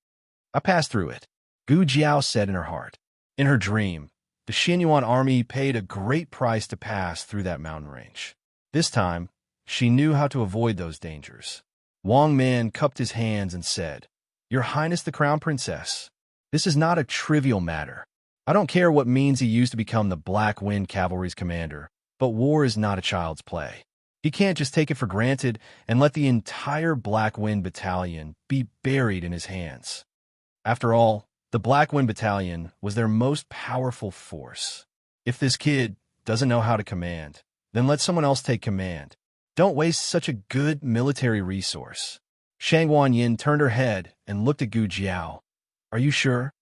I passed through it, Gu Jiao said in her heart. In her dream, the Xianyuan army paid a great price to pass through that mountain range. This time, she knew how to avoid those dangers. Wang Man cupped his hands and said, Your Highness the Crown Princess, this is not a trivial matter. I don't care what means he used to become the Black Wind Cavalry's commander, but war is not a child's play. He can't just take it for granted and let the entire Black Wind Battalion be buried in his hands. After all, the Black Wind Battalion was their most powerful force. If this kid doesn't know how to command, then let someone else take command. Don't waste such a good military resource. Shangguan Yin turned her head and looked at Gu Jiao. Are you sure?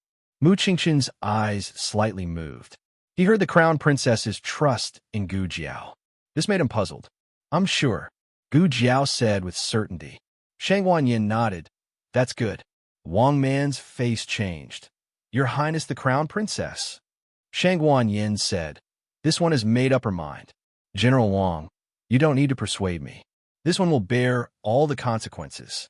Mu Qingqian's eyes slightly moved. He heard the crown princess's trust in Gu Jiao. This made him puzzled. I'm sure, Gu Jiao said with certainty. Shangguan Yin nodded. That's good. Wang Man's face changed. "Your Highness the Crown Princess." Shangguan Yin said, "This one has made up her mind. General Wang, you don't need to persuade me. This one will bear all the consequences."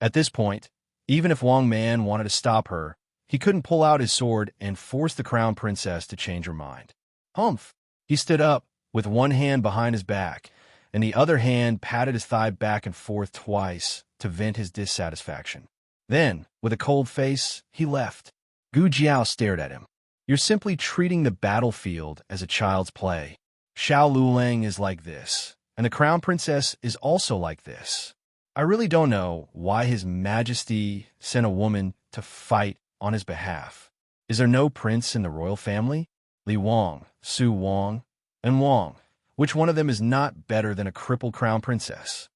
At this point, even if Wang Man wanted to stop her, he couldn't pull out his sword and force the Crown Princess to change her mind. Humph! He stood up, with one hand behind his back, and the other hand patted his thigh back and forth twice to vent his dissatisfaction. Then, with a cold face, he left. Gu Jiao stared at him. "You're simply treating the battlefield as a child's play. Xiao Lulang is like this, and the Crown Princess is also like this. I really don't know why His Majesty sent a woman to fight on his behalf. Is there no prince in the royal family? Li Wang, Su Wang, and Wang. Which one of them is not better than a crippled Crown Princess?"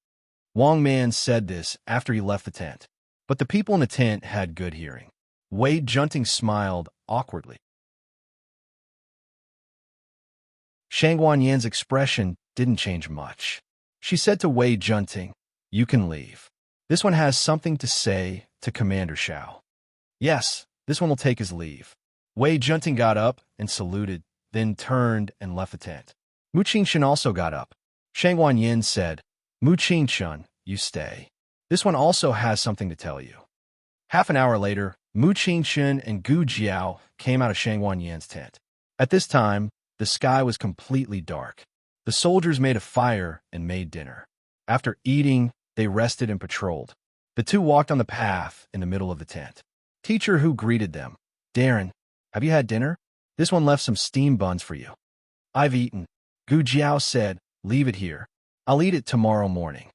Wang Man said this after he left the tent. But the people in the tent had good hearing. Wei Junting smiled awkwardly. Shangguan Yan's expression didn't change much. She said to Wei Junting, "You can leave. This one has something to say to Commander Xiao." "Yes, this one will take his leave." Wei Junting got up and saluted, then turned and left the tent. Mu Qingshan also got up. Shangguan Yin said, "Mu Qingshan, you stay. This one also has something to tell you." Half an hour later, Mu Qingshan and Gu Jiao came out of Shangguan Yan's tent. At this time, the sky was completely dark. The soldiers made a fire and made dinner. After eating, they rested and patrolled. The two walked on the path in the middle of the tent. Teacher Hu greeted them. "Darren, have you had dinner? This one left some steamed buns for you." "I've eaten." Gu Jiao said, "Leave it here. I'll eat it tomorrow morning."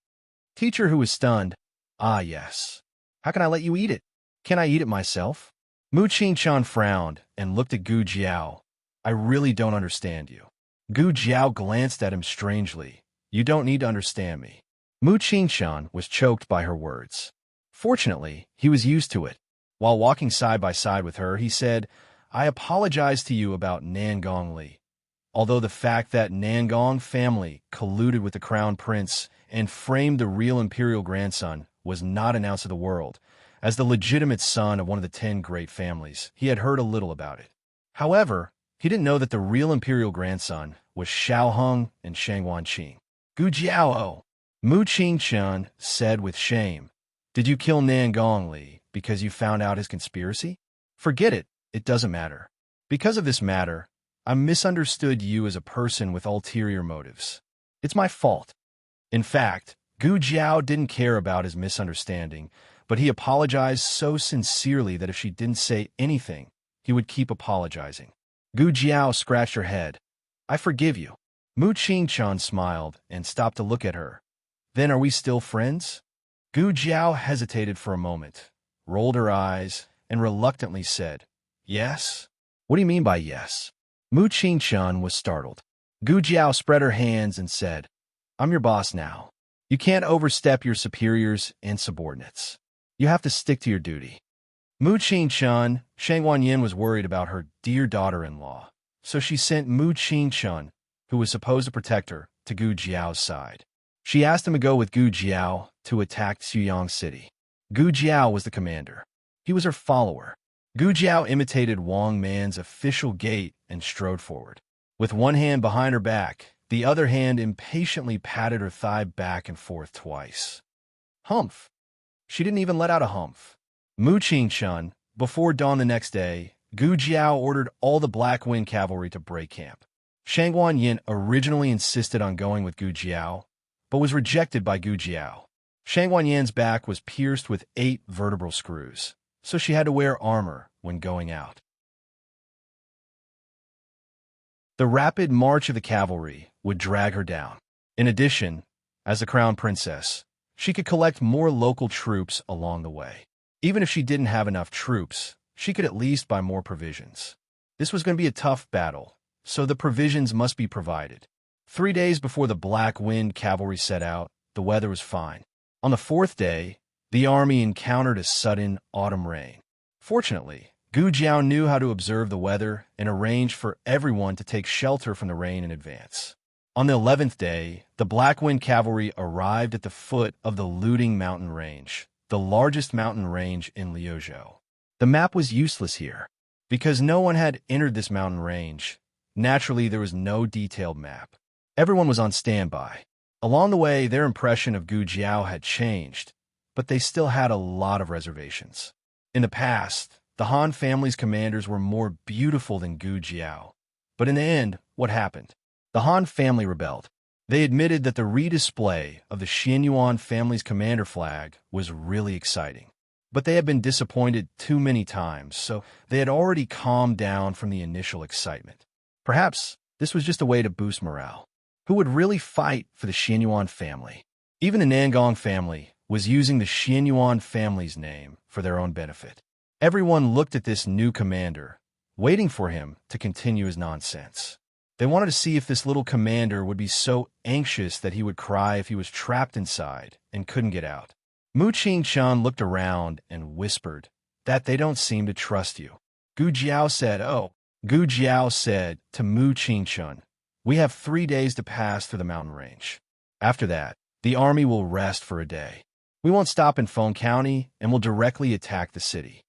Teacher Hu was stunned. "Ah, yes. How can I let you eat it? Can I eat it myself?" Mu Qingshan frowned and looked at Gu Jiao. "I really don't understand you." Gu Jiao glanced at him strangely. "You don't need to understand me." Mu Qingshan was choked by her words. Fortunately, he was used to it. While walking side by side with her, he said, "I apologize to you about Nangong Li. Although the fact that Nangong family colluded with the Crown Prince and framed the real imperial grandson was not announced to the world, as the legitimate son of one of the 10 great families, he had heard a little about it. However, he didn't know that the real imperial grandson was Xiao Hung and Shangguan Qing. Gu Jiao, Mu Qingshan said with shame, "Did you kill Nangong Li because you found out his conspiracy? Forget it, it doesn't matter. Because of this matter, I misunderstood you as a person with ulterior motives. It's my fault." In fact, Gu Jiao didn't care about his misunderstanding, but he apologized so sincerely that if she didn't say anything, he would keep apologizing. Gu Jiao scratched her head. "I forgive you." Mu Qingshan smiled and stopped to look at her. "Then are we still friends?" Gu Jiao hesitated for a moment, rolled her eyes, and reluctantly said, "Yes." "What do you mean by yes?" Mu Qingshan was startled. Gu Jiao spread her hands and said, "I'm your boss now. You can't overstep your superiors and subordinates. You have to stick to your duty." Mu Qingshan, Shangguan Yin was worried about her dear daughter-in-law, so she sent Mu Qingshan, who was supposed to protect her, to Gu Jiao's side. She asked him to go with Gu Jiao to attack Xuyang City. Gu Jiao was the commander. He was her follower. Gu Jiao imitated Wang Man's official gait and strode forward. With one hand behind her back, the other hand impatiently patted her thigh back and forth twice. Humph! She didn't even let out a humph. Mu Qingshan, before dawn the next day, Gu Jiao ordered all the Black Wind cavalry to break camp. Shangguan Yin originally insisted on going with Gu Jiao, but was rejected by Gu Jiao. Shangguan Yin's back was pierced with 8 vertebral screws, so she had to wear armor when going out. The rapid march of the cavalry would drag her down. In addition, as the crown princess, she could collect more local troops along the way. Even if she didn't have enough troops, she could at least buy more provisions. This was going to be a tough battle, so the provisions must be provided. 3 days before the Black Wind cavalry set out, the weather was fine. On the 4th day, the army encountered a sudden autumn rain. Fortunately, Gu Jiao knew how to observe the weather and arranged for everyone to take shelter from the rain in advance. On the 11th day, the Black Wind cavalry arrived at the foot of the Looting Mountain range, the largest mountain range in Liuzhou. The map was useless here. Because no one had entered this mountain range, naturally there was no detailed map. Everyone was on standby. Along the way, their impression of Gu Jiao had changed, but they still had a lot of reservations. In the past, the Han family's commanders were more beautiful than Gu Jiao. But in the end, what happened? The Han family rebelled. They admitted that the redisplay of the Xianyuan family's commander flag was really exciting. But they had been disappointed too many times, so they had already calmed down from the initial excitement. Perhaps this was just a way to boost morale. Who would really fight for the Xianyuan family? Even the Nangong family was using the Xianyuan family's name for their own benefit. Everyone looked at this new commander, waiting for him to continue his nonsense. They wanted to see if this little commander would be so anxious that he would cry if he was trapped inside and couldn't get out. Mu Qingchun looked around and whispered that they don't seem to trust you. Gu Jiao said to Mu Qingchun, "We have 3 days to pass through the mountain range. After that, the army will rest for a day. We won't stop in Feng County and will directly attack the city."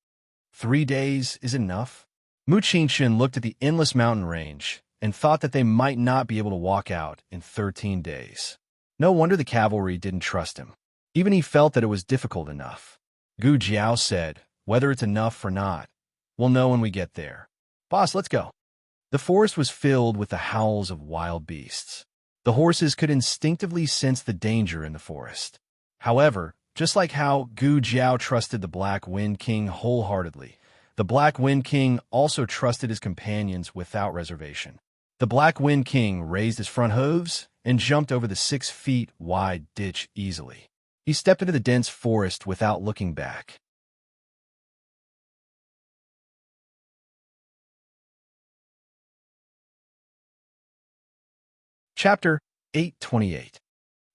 3 days is enough? Mu Qingchun looked at the endless mountain range and thought that they might not be able to walk out in 13 days. No wonder the cavalry didn't trust him. Even he felt that it was difficult enough. Gu Jiao said, "Whether it's enough or not, we'll know when we get there. Boss, let's go." The forest was filled with the howls of wild beasts. The horses could instinctively sense the danger in the forest. However, just like how Gu Jiao trusted the Black Wind King wholeheartedly, the Black Wind King also trusted his companions without reservation. The Black Wind King raised his front hooves and jumped over the 6 feet wide ditch easily. He stepped into the dense forest without looking back. Chapter 828.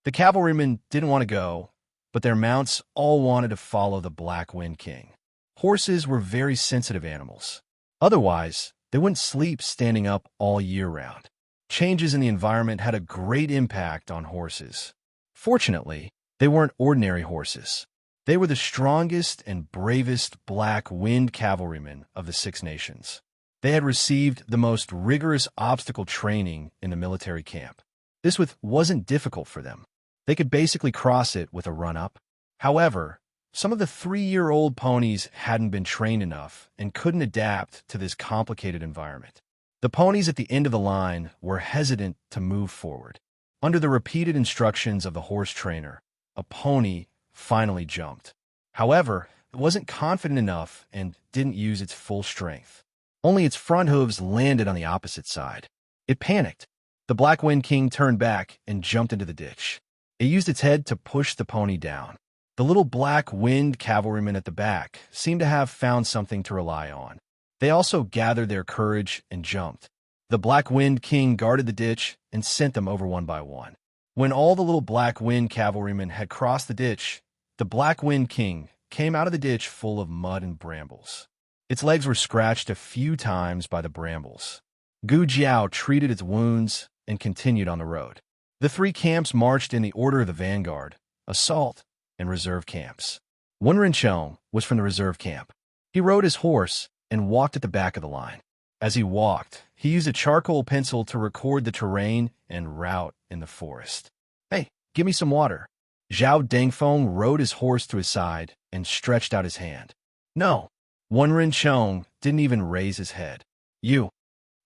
The cavalrymen didn't want to go, but their mounts all wanted to follow the Black Wind King. Horses were very sensitive animals. Otherwise, they wouldn't sleep standing up all year round. Changes in the environment had a great impact on horses. Fortunately, they weren't ordinary horses. They were the strongest and bravest Black Wind cavalrymen of the 6 nations. They had received the most rigorous obstacle training in the military camp. This wasn't difficult for them. They could basically cross it with a run-up. However, some of the 3-year-old ponies hadn't been trained enough and couldn't adapt to this complicated environment. The ponies at the end of the line were hesitant to move forward. Under the repeated instructions of the horse trainer, a pony finally jumped. However, it wasn't confident enough and didn't use its full strength. Only its front hooves landed on the opposite side. It panicked. The Black Wind King turned back and jumped into the ditch. It used its head to push the pony down. The little Black Wind cavalrymen at the back seemed to have found something to rely on. They also gathered their courage and jumped. The Black Wind King guarded the ditch and sent them over one by one. When all the little Black Wind cavalrymen had crossed the ditch, the Black Wind King came out of the ditch full of mud and brambles. Its legs were scratched a few times by the brambles. Gu Jiao treated its wounds and continued on the road. The 3 camps marched in the order of the vanguard, assault, and reserve camps. Wenrenchong was from the reserve camp. He rode his horse and walked at the back of the line. As he walked, he used a charcoal pencil to record the terrain and route in the forest. "Hey, give me some water." Zhao Dengfeng rode his horse to his side and stretched out his hand. "No." Wenrenchong didn't even raise his head. "You."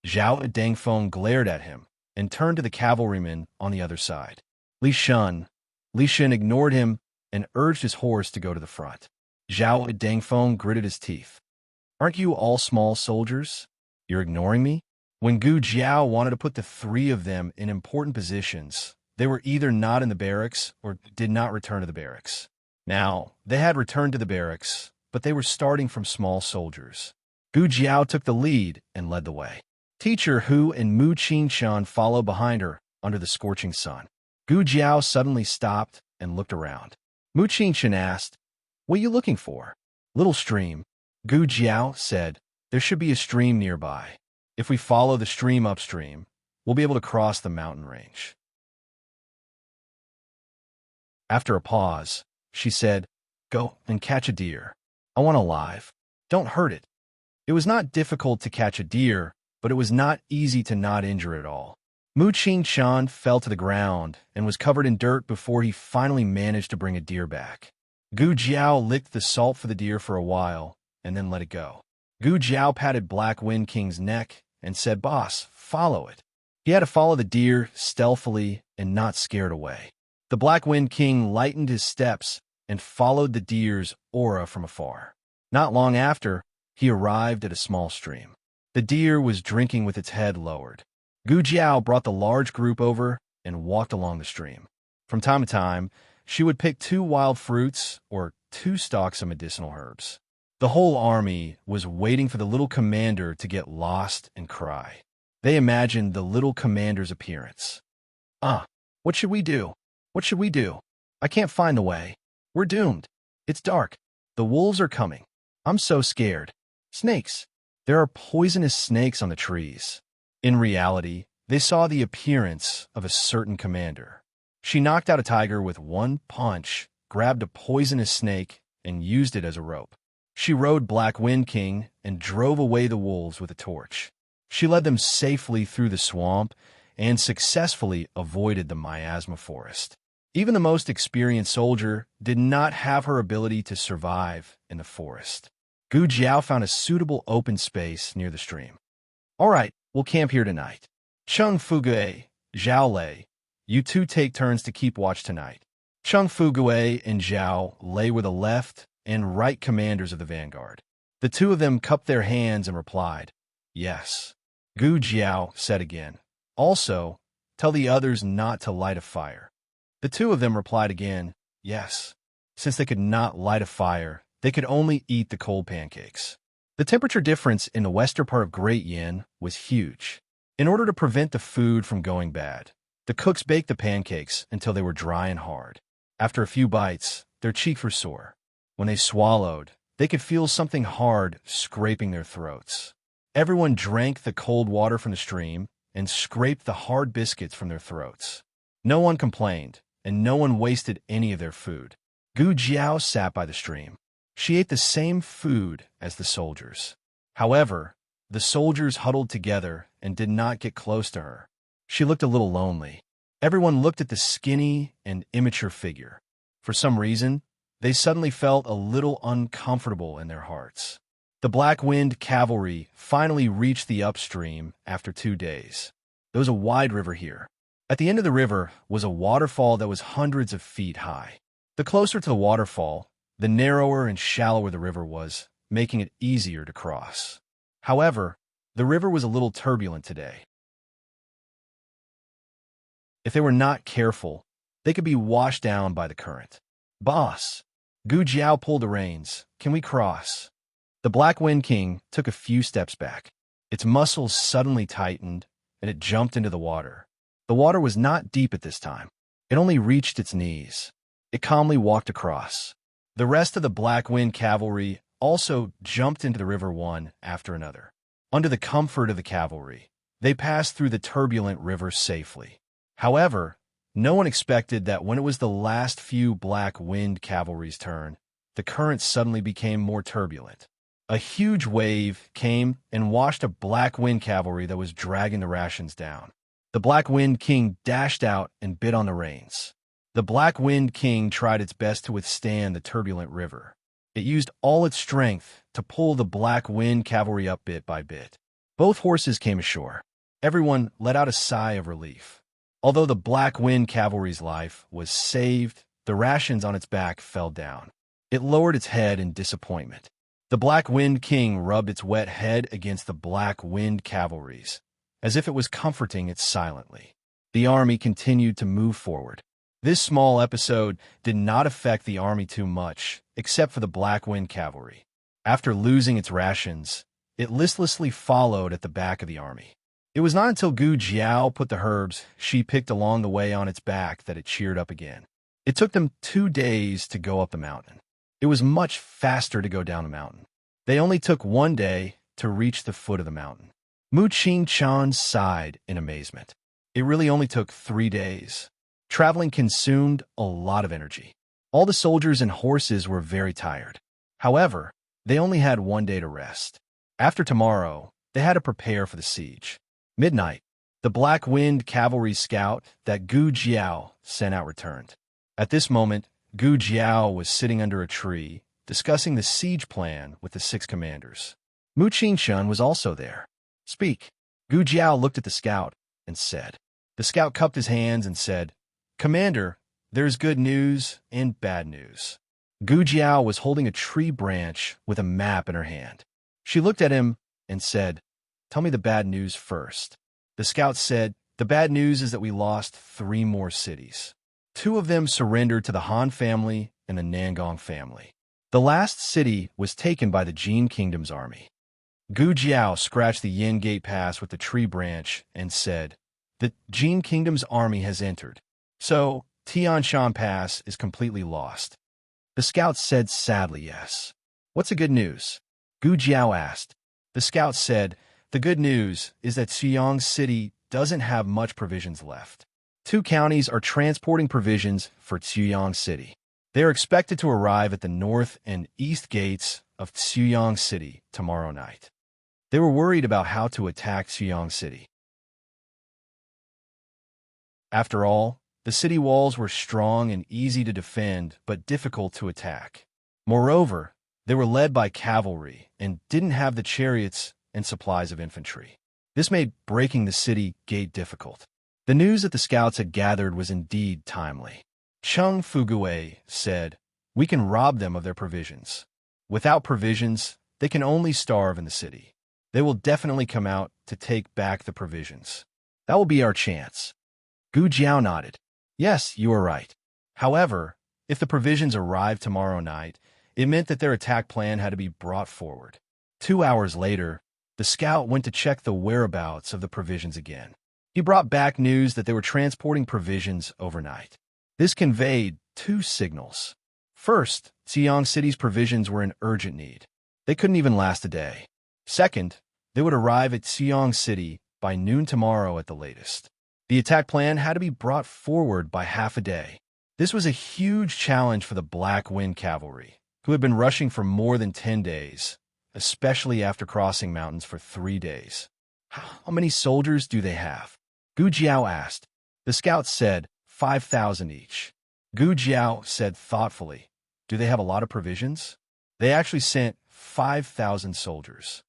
Zhao Dengfeng glared at him and turned to the cavalryman on the other side. Li Shen ignored him and urged his horse to go to the front. Zhao Dengfeng gritted his teeth. "Aren't you all small soldiers? You're ignoring me?" When Gu Jiao wanted to put the 3 of them in important positions, they were either not in the barracks or did not return to the barracks. Now, they had returned to the barracks, but they were starting from small soldiers. Gu Jiao took the lead and led the way. Teacher Hu and Mu Qingchun followed behind her under the scorching sun. Gu Jiao suddenly stopped and looked around. Mu Qingchun asked, "What are you looking for?" "Little stream." Gu Jiao said, "There should be a stream nearby. If we follow the stream upstream, we'll be able to cross the mountain range." After a pause, she said, Go and catch a deer. I want alive. Don't hurt it. It was not difficult to catch a deer, but it was not easy to not injure it at all. Mu Qing-chan fell to the ground and was covered in dirt before he finally managed to bring a deer back. Gu Jiao licked the salt for the deer for a while and then let it go. Gu Jiao patted Black Wind King's neck and said, "Boss, follow it." He had to follow the deer stealthily and not scared away. The Black Wind King lightened his steps and followed the deer's aura from afar. Not long after, he arrived at a small stream. The deer was drinking with its head lowered. Gu Jiao brought the large group over and walked along the stream. From time to time, she would pick 2 wild fruits or 2 stalks of medicinal herbs. The whole army was waiting for the little commander to get lost and cry. They imagined the little commander's appearance. What should we do? What should we do? I can't find the way. We're doomed. It's dark. The wolves are coming. I'm so scared. Snakes. There are poisonous snakes on the trees. In reality, they saw the appearance of a certain commander. She knocked out a tiger with 1 punch, grabbed a poisonous snake, and used it as a rope. She rode Black Wind King and drove away the wolves with a torch. She led them safely through the swamp and successfully avoided the miasma forest. Even the most experienced soldier did not have her ability to survive in the forest. Gu Jiao found a suitable open space near the stream. "All right, we'll camp here tonight. Chung Fugue, Zhao Lei, you 2 take turns to keep watch tonight." Chung Fugue and Zhao Lei were the left and right commanders of the vanguard. The 2 of them cupped their hands and replied, "Yes." Gu Jiao said again, "Also, tell the others not to light a fire." The 2 of them replied again, "Yes." Since they could not light a fire, they could only eat the cold pancakes. The temperature difference in the western part of Great Yin was huge. In order to prevent the food from going bad, the cooks baked the pancakes until they were dry and hard. After a few bites, their cheeks were sore. When they swallowed, they could feel something hard scraping their throats. Everyone drank the cold water from the stream and scraped the hard biscuits from their throats. No one complained, and no one wasted any of their food. Gu Jiao sat by the stream. She ate the same food as the soldiers. However, the soldiers huddled together and did not get close to her. She looked a little lonely. Everyone looked at the skinny and immature figure. For some reason, they suddenly felt a little uncomfortable in their hearts. The Black Wind cavalry finally reached the upstream after 2 days. There was a wide river here. At the end of the river was a waterfall that was hundreds of feet high. The closer to the waterfall, the narrower and shallower the river was, making it easier to cross. However, the river was a little turbulent today. If they were not careful, they could be washed down by the current. "Boss!" Gu Jiao pulled the reins. "Can we cross?" The Black Wind King took a few steps back. Its muscles suddenly tightened, and it jumped into the water. The water was not deep at this time. It only reached its knees. It calmly walked across. The rest of the Black Wind cavalry also jumped into the river one after another. Under the comfort of the cavalry, they passed through the turbulent river safely. However, no one expected that when it was the last few Black Wind cavalry's turn, the current suddenly became more turbulent. A huge wave came and washed a Black Wind cavalry that was dragging the rations down. The Black Wind King dashed out and bit on the reins. The Black Wind King tried its best to withstand the turbulent river. It used all its strength to pull the Black Wind cavalry up bit by bit. Both horses came ashore. Everyone let out a sigh of relief. Although the Black Wind cavalry's life was saved, the rations on its back fell down. It lowered its head in disappointment. The Black Wind King rubbed its wet head against the Black Wind cavalry's, as if it was comforting it silently. The army continued to move forward. This small episode did not affect the army too much, except for the Black Wind cavalry. After losing its rations, it listlessly followed at the back of the army. It was not until Gu Jiao put the herbs she picked along the way on its back that it cheered up again. It took them 2 days to go up the mountain. It was much faster to go down the mountain. They only took 1 day to reach the foot of the mountain. Mu Qing-chan sighed in amazement. It really only took 3 days. Traveling consumed a lot of energy. All the soldiers and horses were very tired. However, they only had one day to rest. After tomorrow, they had to prepare for the siege. Midnight, the Black Wind cavalry scout that Gu Jiao sent out returned. At this moment, Gu Jiao was sitting under a tree, discussing the siege plan with the 6 commanders. Mu Qingshun was also there. Speak. Gu Jiao looked at the scout and said. The scout cupped his hands and said, Commander, there's good news and bad news. Gu Jiao was holding a tree branch with a map in her hand. She looked at him and said, Tell me the bad news first. The scout said, The bad news is that we lost 3 more cities. 2 of them surrendered to the Han family and the Nangong family. The last city was taken by the Jin Kingdom's army. Gu Jiao scratched the Yin Gate Pass with the tree branch and said, The Jin Kingdom's army has entered, so Tianshan Pass is completely lost. The scout said sadly yes. What's the good news? Gu Jiao asked. The scout said, The good news is that Xiyang City doesn't have much provisions left. 2 counties are transporting provisions for Xiyang City. They are expected to arrive at the north and east gates of Xiyang City tomorrow night. They were worried about how to attack Xiyang City. After all, the city walls were strong and easy to defend, but difficult to attack. Moreover, they were led by cavalry and didn't have the chariots and supplies of infantry. This made breaking the city gate difficult. The news that the scouts had gathered was indeed timely. Cheng Fugue said, We can rob them of their provisions. Without provisions, they can only starve in the city. They will definitely come out to take back the provisions. That will be our chance. Gu Jiao nodded. Yes, you are right. However, if the provisions arrived tomorrow night, it meant that their attack plan had to be brought forward. 2 hours later, the scout went to check the whereabouts of the provisions again. He brought back news that they were transporting provisions overnight. This conveyed 2 signals. First, Xiyang City's provisions were in urgent need. They couldn't even last a day. Second, they would arrive at Xiyang City by noon tomorrow at the latest. The attack plan had to be brought forward by half a day. This was a huge challenge for the Black Wind cavalry, who had been rushing for more than 10 days, especially after crossing mountains for 3 days. How many soldiers do they have? Gu Jiao asked. The scouts said 5,000 each. Gu Jiao said thoughtfully, Do they have a lot of provisions? They actually sent 5,000 soldiers.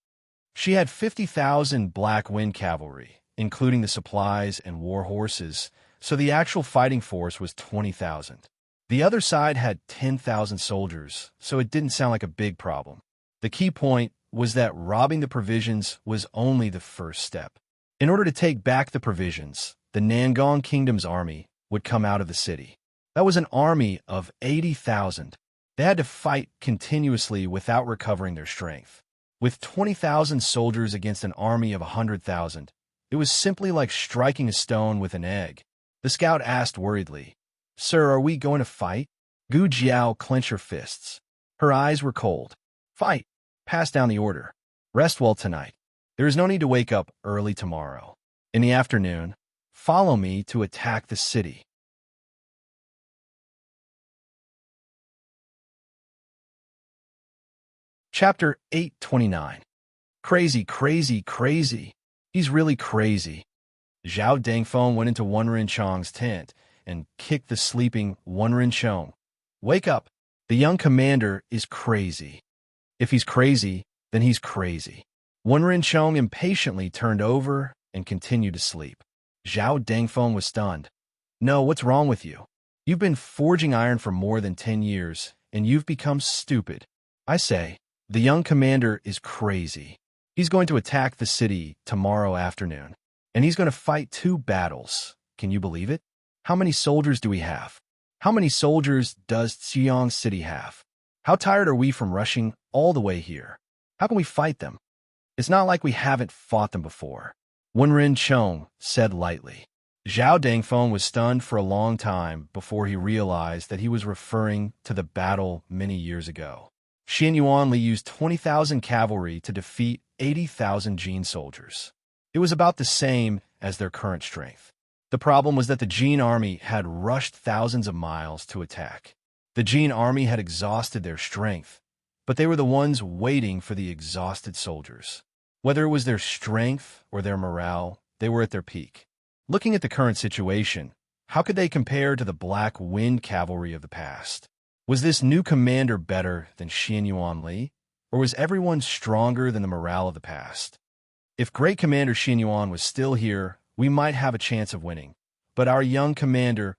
She had 50,000 Black Wind cavalry, including the supplies and war horses, so the actual fighting force was 20,000. The other side had 10,000 soldiers, so it didn't sound like a big problem. The key point was that robbing the provisions was only the first step. In order to take back the provisions, the Nangong Kingdom's army would come out of the city. That was an army of 80,000. They had to fight continuously without recovering their strength. With 20,000 soldiers against an army of 100,000, it was simply like striking a stone with an egg. The scout asked worriedly, Sir, are we going to fight? Gu Jiao clenched her fists. Her eyes were cold. Fight. Pass down the order. Rest well tonight. There is no need to wake up early tomorrow. In the afternoon, follow me to attack the city. Chapter 829. Crazy, crazy, crazy. He's really crazy. Zhao Dengfeng went into Wen Rinchong's tent and kicked the sleeping Wen Rinchong. Wake up. The young commander is crazy. If he's crazy, then he's crazy. Wen Rinchong impatiently turned over and continued to sleep. Zhao Dengfeng was stunned. No, what's wrong with you? You've been forging iron for more than 10 years, and you've become stupid. I say, the young commander is crazy. He's going to attack the city tomorrow afternoon, and he's going to fight 2 battles. Can you believe it? How many soldiers do we have? How many soldiers does Xiyang City have? How tired are we from rushing all the way here? How can we fight them? It's not like we haven't fought them before. Wen Rinchong said lightly. Zhao Dengfeng was stunned for a long time before he realized that he was referring to the battle many years ago. Xin Yuanli used 20,000 cavalry to defeat 80,000 Jin soldiers. It was about the same as their current strength. The problem was that the Jin army had rushed thousands of miles to attack. The Jin army had exhausted their strength, but they were the ones waiting for the exhausted soldiers. Whether it was their strength or their morale, they were at their peak. Looking at the current situation, how could they compare to the Black Wind cavalry of the past? Was this new commander better than Xianyuan Li, or was everyone stronger than the morale of the past? If Great Commander Xianyuan was still here, we might have a chance of winning. But our young commander,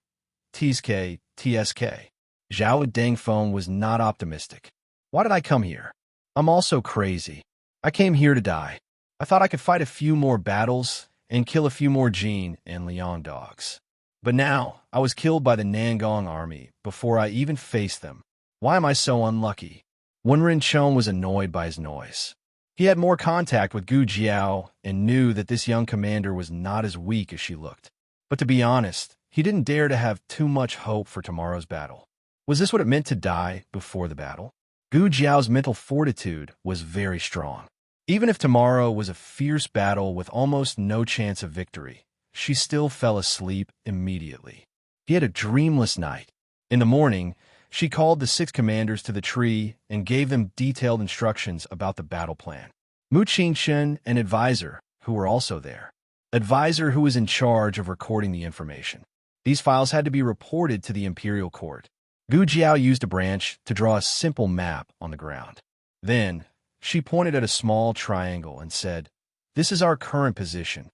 TSK, Zhao Dengfeng, was not optimistic. Why did I come here? I'm also crazy. I came here to die. I thought I could fight a few more battles and kill a few more Jin and Liang dogs. But now, I was killed by the Nangong army before I even faced them. Why am I so unlucky? Wenren Chong was annoyed by his noise. He had more contact with Gu Jiao and knew that this young commander was not as weak as she looked. But to be honest, he didn't dare to have too much hope for tomorrow's battle. Was this what it meant to die before the battle? Gu Jiao's mental fortitude was very strong. Even if tomorrow was a fierce battle with almost no chance of victory, she still fell asleep immediately. He had a dreamless night. In the morning, she called the 6 commanders to the tree and gave them detailed instructions about the battle plan. Mu Qingshen, an advisor, who were also there. Advisor who was in charge of recording the information. These files had to be reported to the imperial court. Gu Jiao used a branch to draw a simple map on the ground. Then, she pointed at a small triangle and said, "This is our current position.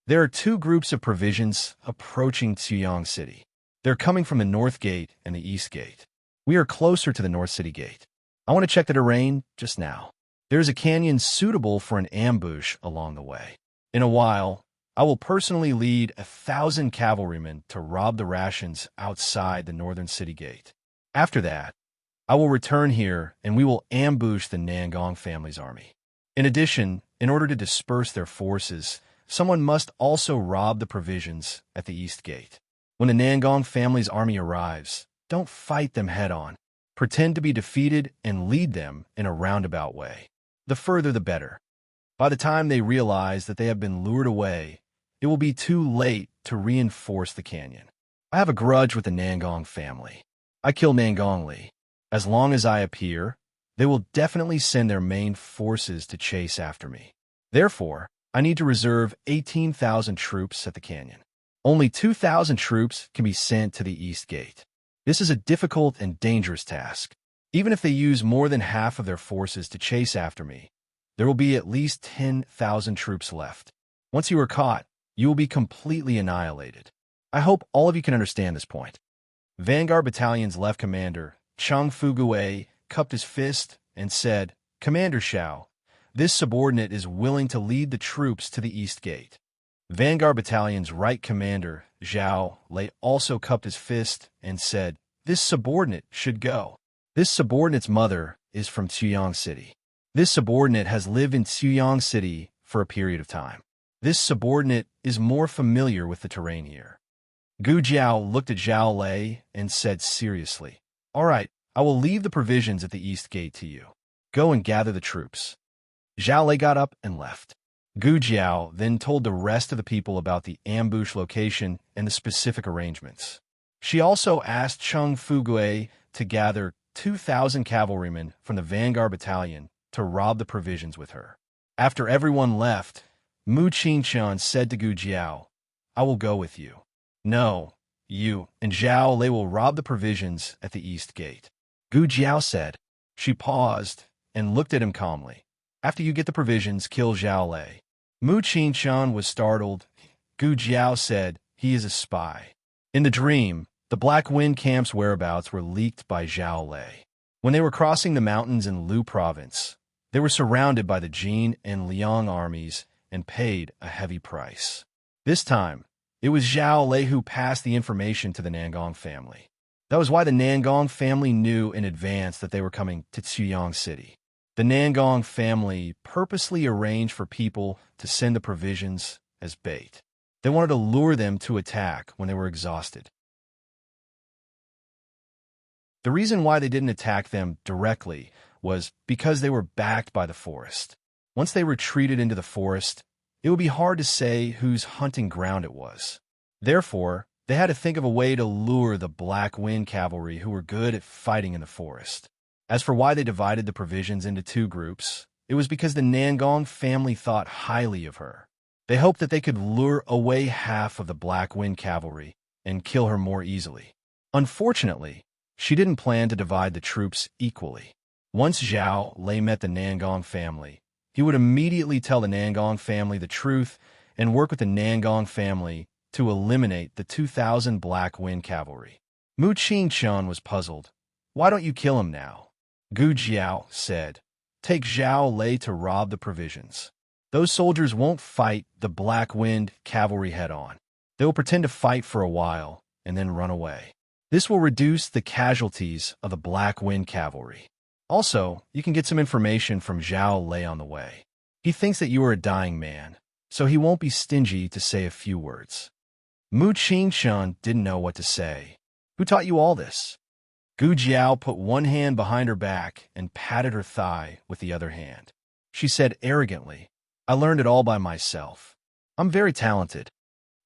There are 2 groups of provisions approaching Tuyang City. They're coming from the North Gate and the East Gate. We are closer to the North City Gate. I want to check the terrain just now. There's a canyon suitable for an ambush along the way. In a while, I will personally lead 1,000 cavalrymen to rob the rations outside the Northern City Gate. After that, I will return here and we will ambush the Nangong family's army. In addition, in order to disperse their forces, someone must also rob the provisions at the East Gate. When the Nangong family's army arrives, don't fight them head-on. Pretend to be defeated and lead them in a roundabout way. The further the better. By the time they realize that they have been lured away, it will be too late to reinforce the canyon. I have a grudge with the Nangong family. I kill Nangong Li. As long as I appear, they will definitely send their main forces to chase after me. Therefore, I need to reserve 18,000 troops at the canyon. Only 2,000 troops can be sent to the East Gate. This is a difficult and dangerous task. Even if they use more than half of their forces to chase after me, there will be at least 10,000 troops left. Once you are caught, you will be completely annihilated. I hope all of you can understand this point. Vanguard Battalion's left commander, Chang Fugue, cupped his fist and said, "Commander Xiao, this subordinate is willing to lead the troops to the East Gate." Vanguard Battalion's right commander, Zhao Lei, also cupped his fist and said, "This subordinate should go. This subordinate's mother is from Tuyang City. This subordinate has lived in Tuyang City for a period of time. This subordinate is more familiar with the terrain here." Gu Jiao looked at Zhao Lei and said seriously, "All right, I will leave the provisions at the East Gate to you. Go and gather the troops." Zhao Lei got up and left. Gu Jiao then told the rest of the people about the ambush location and the specific arrangements. She also asked Chang Fugue to gather 2,000 cavalrymen from the Vanguard Battalion to rob the provisions with her. After everyone left, Mu Qingshan said to Gu Jiao, "I will go with you. No, you and Zhao Lei will rob the provisions at the East Gate." Gu Jiao said. She paused and looked at him calmly. "After you get the provisions, kill Zhao Lei." Mu Qingshan was startled. Gu Jiao said, "He is a spy." In the dream, the Black Wind camp's whereabouts were leaked by Zhao Lei. When they were crossing the mountains in Lu province, they were surrounded by the Jin and Liang armies and paid a heavy price. This time, it was Zhao Lei who passed the information to the Nangong family. That was why the Nangong family knew in advance that they were coming to Tuyang City. The Nangong family purposely arranged for people to send the provisions as bait. They wanted to lure them to attack when they were exhausted. The reason why they didn't attack them directly was because they were backed by the forest. Once they retreated into the forest, it would be hard to say whose hunting ground it was. Therefore, They had to think of a way to lure the Black Wind cavalry who were good at fighting in the forest. As for why they divided the provisions into two groups, it was because the Nangong family thought highly of her. They hoped that they could lure away half of the Black Wind cavalry and kill her more easily. Unfortunately, she didn't plan to divide the troops equally. Once Zhao Lei met the Nangong family, he would immediately tell the Nangong family the truth and work with the Nangong family to eliminate the 2,000 Black Wind cavalry. Mu Qingchun was puzzled. "Why don't you kill him now?" Gu Jiao said. "Take Zhao Lei to rob the provisions. Those soldiers won't fight the Black Wind cavalry head-on. They will pretend to fight for a while and then run away. This will reduce the casualties of the Black Wind cavalry. Also, you can get some information from Zhao Lei on the way. He thinks that you are a dying man, so he won't be stingy to say a few words." Mu Qingchun didn't know what to say. "Who taught you all this?" Gu Jiao put one hand behind her back and patted her thigh with the other hand. She said arrogantly, "I learned it all by myself. I'm very talented."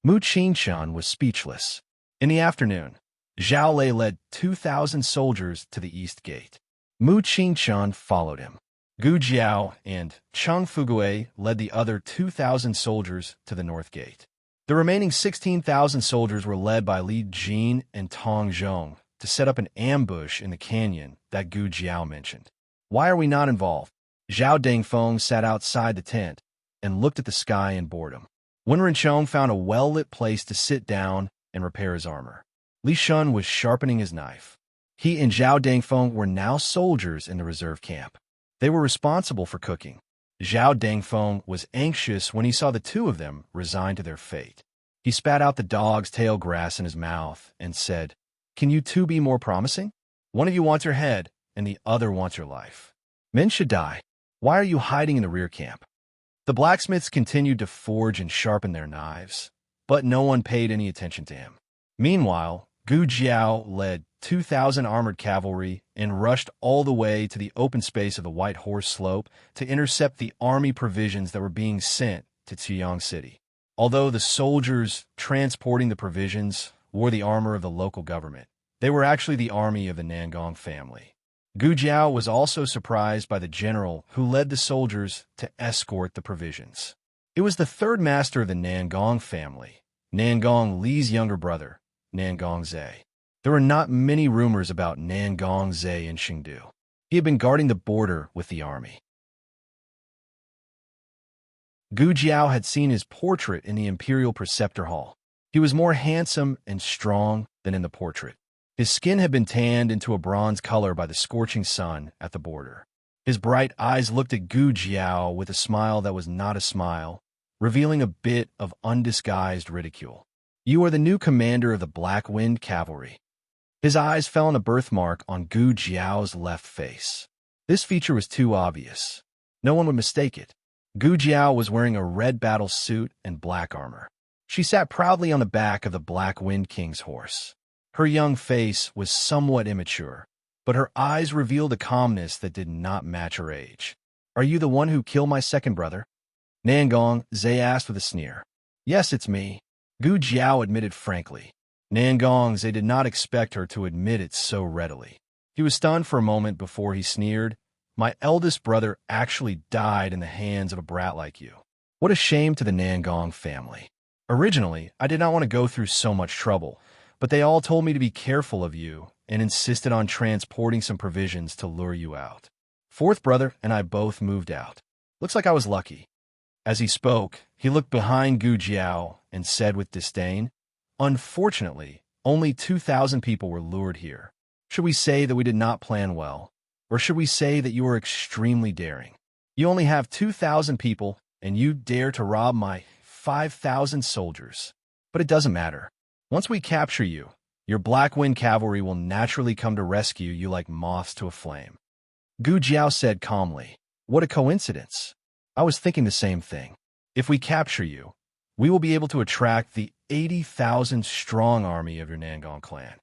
Mu Qingchun was speechless. In the afternoon, Zhao Lei led 2,000 soldiers to the east gate. Mu Qingchun followed him. Gu Jiao and Cheng Fugue led the other 2,000 soldiers to the north gate. The remaining 16,000 soldiers were led by Li Jin and Tong Zhong to set up an ambush in the canyon that Gu Jiao mentioned. "Why are we not involved?" Zhao Dengfeng sat outside the tent and looked at the sky in boredom. Wen Renchong found a well-lit place to sit down and repair his armor. Li Shun was sharpening his knife. He and Zhao Dengfeng were now soldiers in the reserve camp. They were responsible for cooking. Zhao Dengfeng was anxious when he saw the two of them resigned to their fate. He spat out the dog's tail grass in his mouth and said, "Can you two be more promising? One of you wants your head, and the other wants your life. Men should die. Why are you hiding in the rear camp?" The blacksmiths continued to forge and sharpen their knives, but no one paid any attention to him. Meanwhile, Gu Jiao led 2,000 armored cavalry and rushed all the way to the open space of the White Horse Slope to intercept the army provisions that were being sent to Qiyang City. Although the soldiers transporting the provisions wore the armor of the local government, they were actually the army of the Nangong family. Gu Jiao was also surprised by the general who led the soldiers to escort the provisions. It was the third master of the Nangong family, Nangong Li's younger brother, Nangong Zhe. There were not many rumors about Nangong Zhe in Chengdu. He had been guarding the border with the army. Gu Jiao had seen his portrait in the Imperial Preceptor Hall. He was more handsome and strong than in the portrait. His skin had been tanned into a bronze color by the scorching sun at the border. His bright eyes looked at Gu Jiao with a smile that was not a smile, revealing a bit of undisguised ridicule. "You are the new commander of the Black Wind Cavalry." His eyes fell on a birthmark on Gu Jiao's left face. This feature was too obvious. No one would mistake it. Gu Jiao was wearing a red battle suit and black armor. She sat proudly on the back of the Black Wind King's horse. Her young face was somewhat immature, but her eyes revealed a calmness that did not match her age. "Are you the one who killed my second brother?" Nangong Zhe asked with a sneer. "Yes, it's me," Gu Jiao admitted frankly. Nangong Zhe did not expect her to admit it so readily. He was stunned for a moment before he sneered, "My eldest brother actually died in the hands of a brat like you. What a shame to the Nangong family. Originally, I did not want to go through so much trouble, but they all told me to be careful of you and insisted on transporting some provisions to lure you out. Fourth brother and I both moved out. Looks like I was lucky." As he spoke, he looked behind Gu Jiao and said with disdain, "Unfortunately, only 2,000 people were lured here. Should we say that we did not plan well, or should we say that you are extremely daring? You only have 2,000 people, and you dare to rob my 5,000 soldiers. But it doesn't matter. Once we capture you, your Black Wind Cavalry will naturally come to rescue you like moths to a flame." Gu Jiao said calmly, "What a coincidence. I was thinking the same thing. If we capture you, we will be able to attract the 80,000 strong army of your Nangong clan."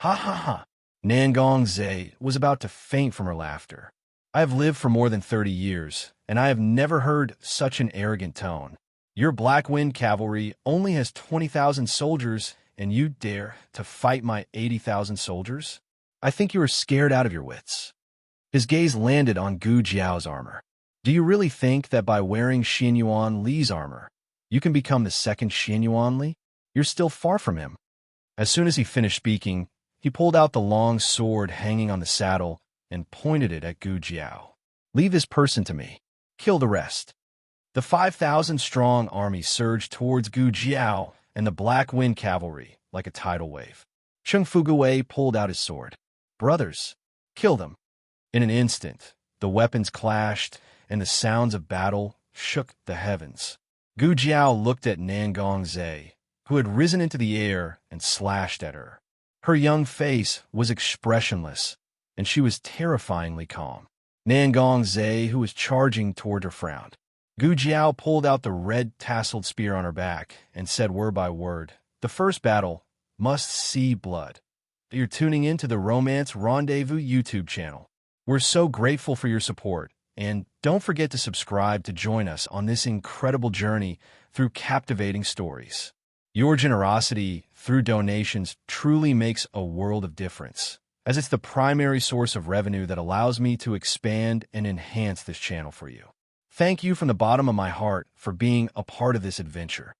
"Ha ha ha." Nangong Zhe was about to faint from her laughter. "I have lived for more than 30 years, and I have never heard such an arrogant tone. Your Black Wind Cavalry only has 20,000 soldiers, and you dare to fight my 80,000 soldiers? I think you are scared out of your wits." His gaze landed on Gu Jiao's armor. "Do you really think that by wearing Xianyuan Li's armor, you can become the second Xianyuan Li? You're still far from him." As soon as he finished speaking, he pulled out the long sword hanging on the saddle and pointed it at Gu Jiao. "Leave this person to me. Kill the rest." The 5,000-strong army surged towards Gu Jiao and the Black Wind Cavalry like a tidal wave. Cheng Fugui pulled out his sword. "Brothers, kill them." In an instant, the weapons clashed and the sounds of battle shook the heavens. Gu Jiao looked at Nangong Zhe, who had risen into the air and slashed at her. Her young face was expressionless, and she was terrifyingly calm. Nangong Zhe, who was charging toward her, frowned. Gu Jiao pulled out the red tasseled spear on her back and said word by word, "The first battle must see blood." You're tuning in to the Romance Rendezvous YouTube channel. We're so grateful for your support, and don't forget to subscribe to join us on this incredible journey through captivating stories. Your generosity through donations truly makes a world of difference, as it's the primary source of revenue that allows me to expand and enhance this channel for you. Thank you from the bottom of my heart for being a part of this adventure.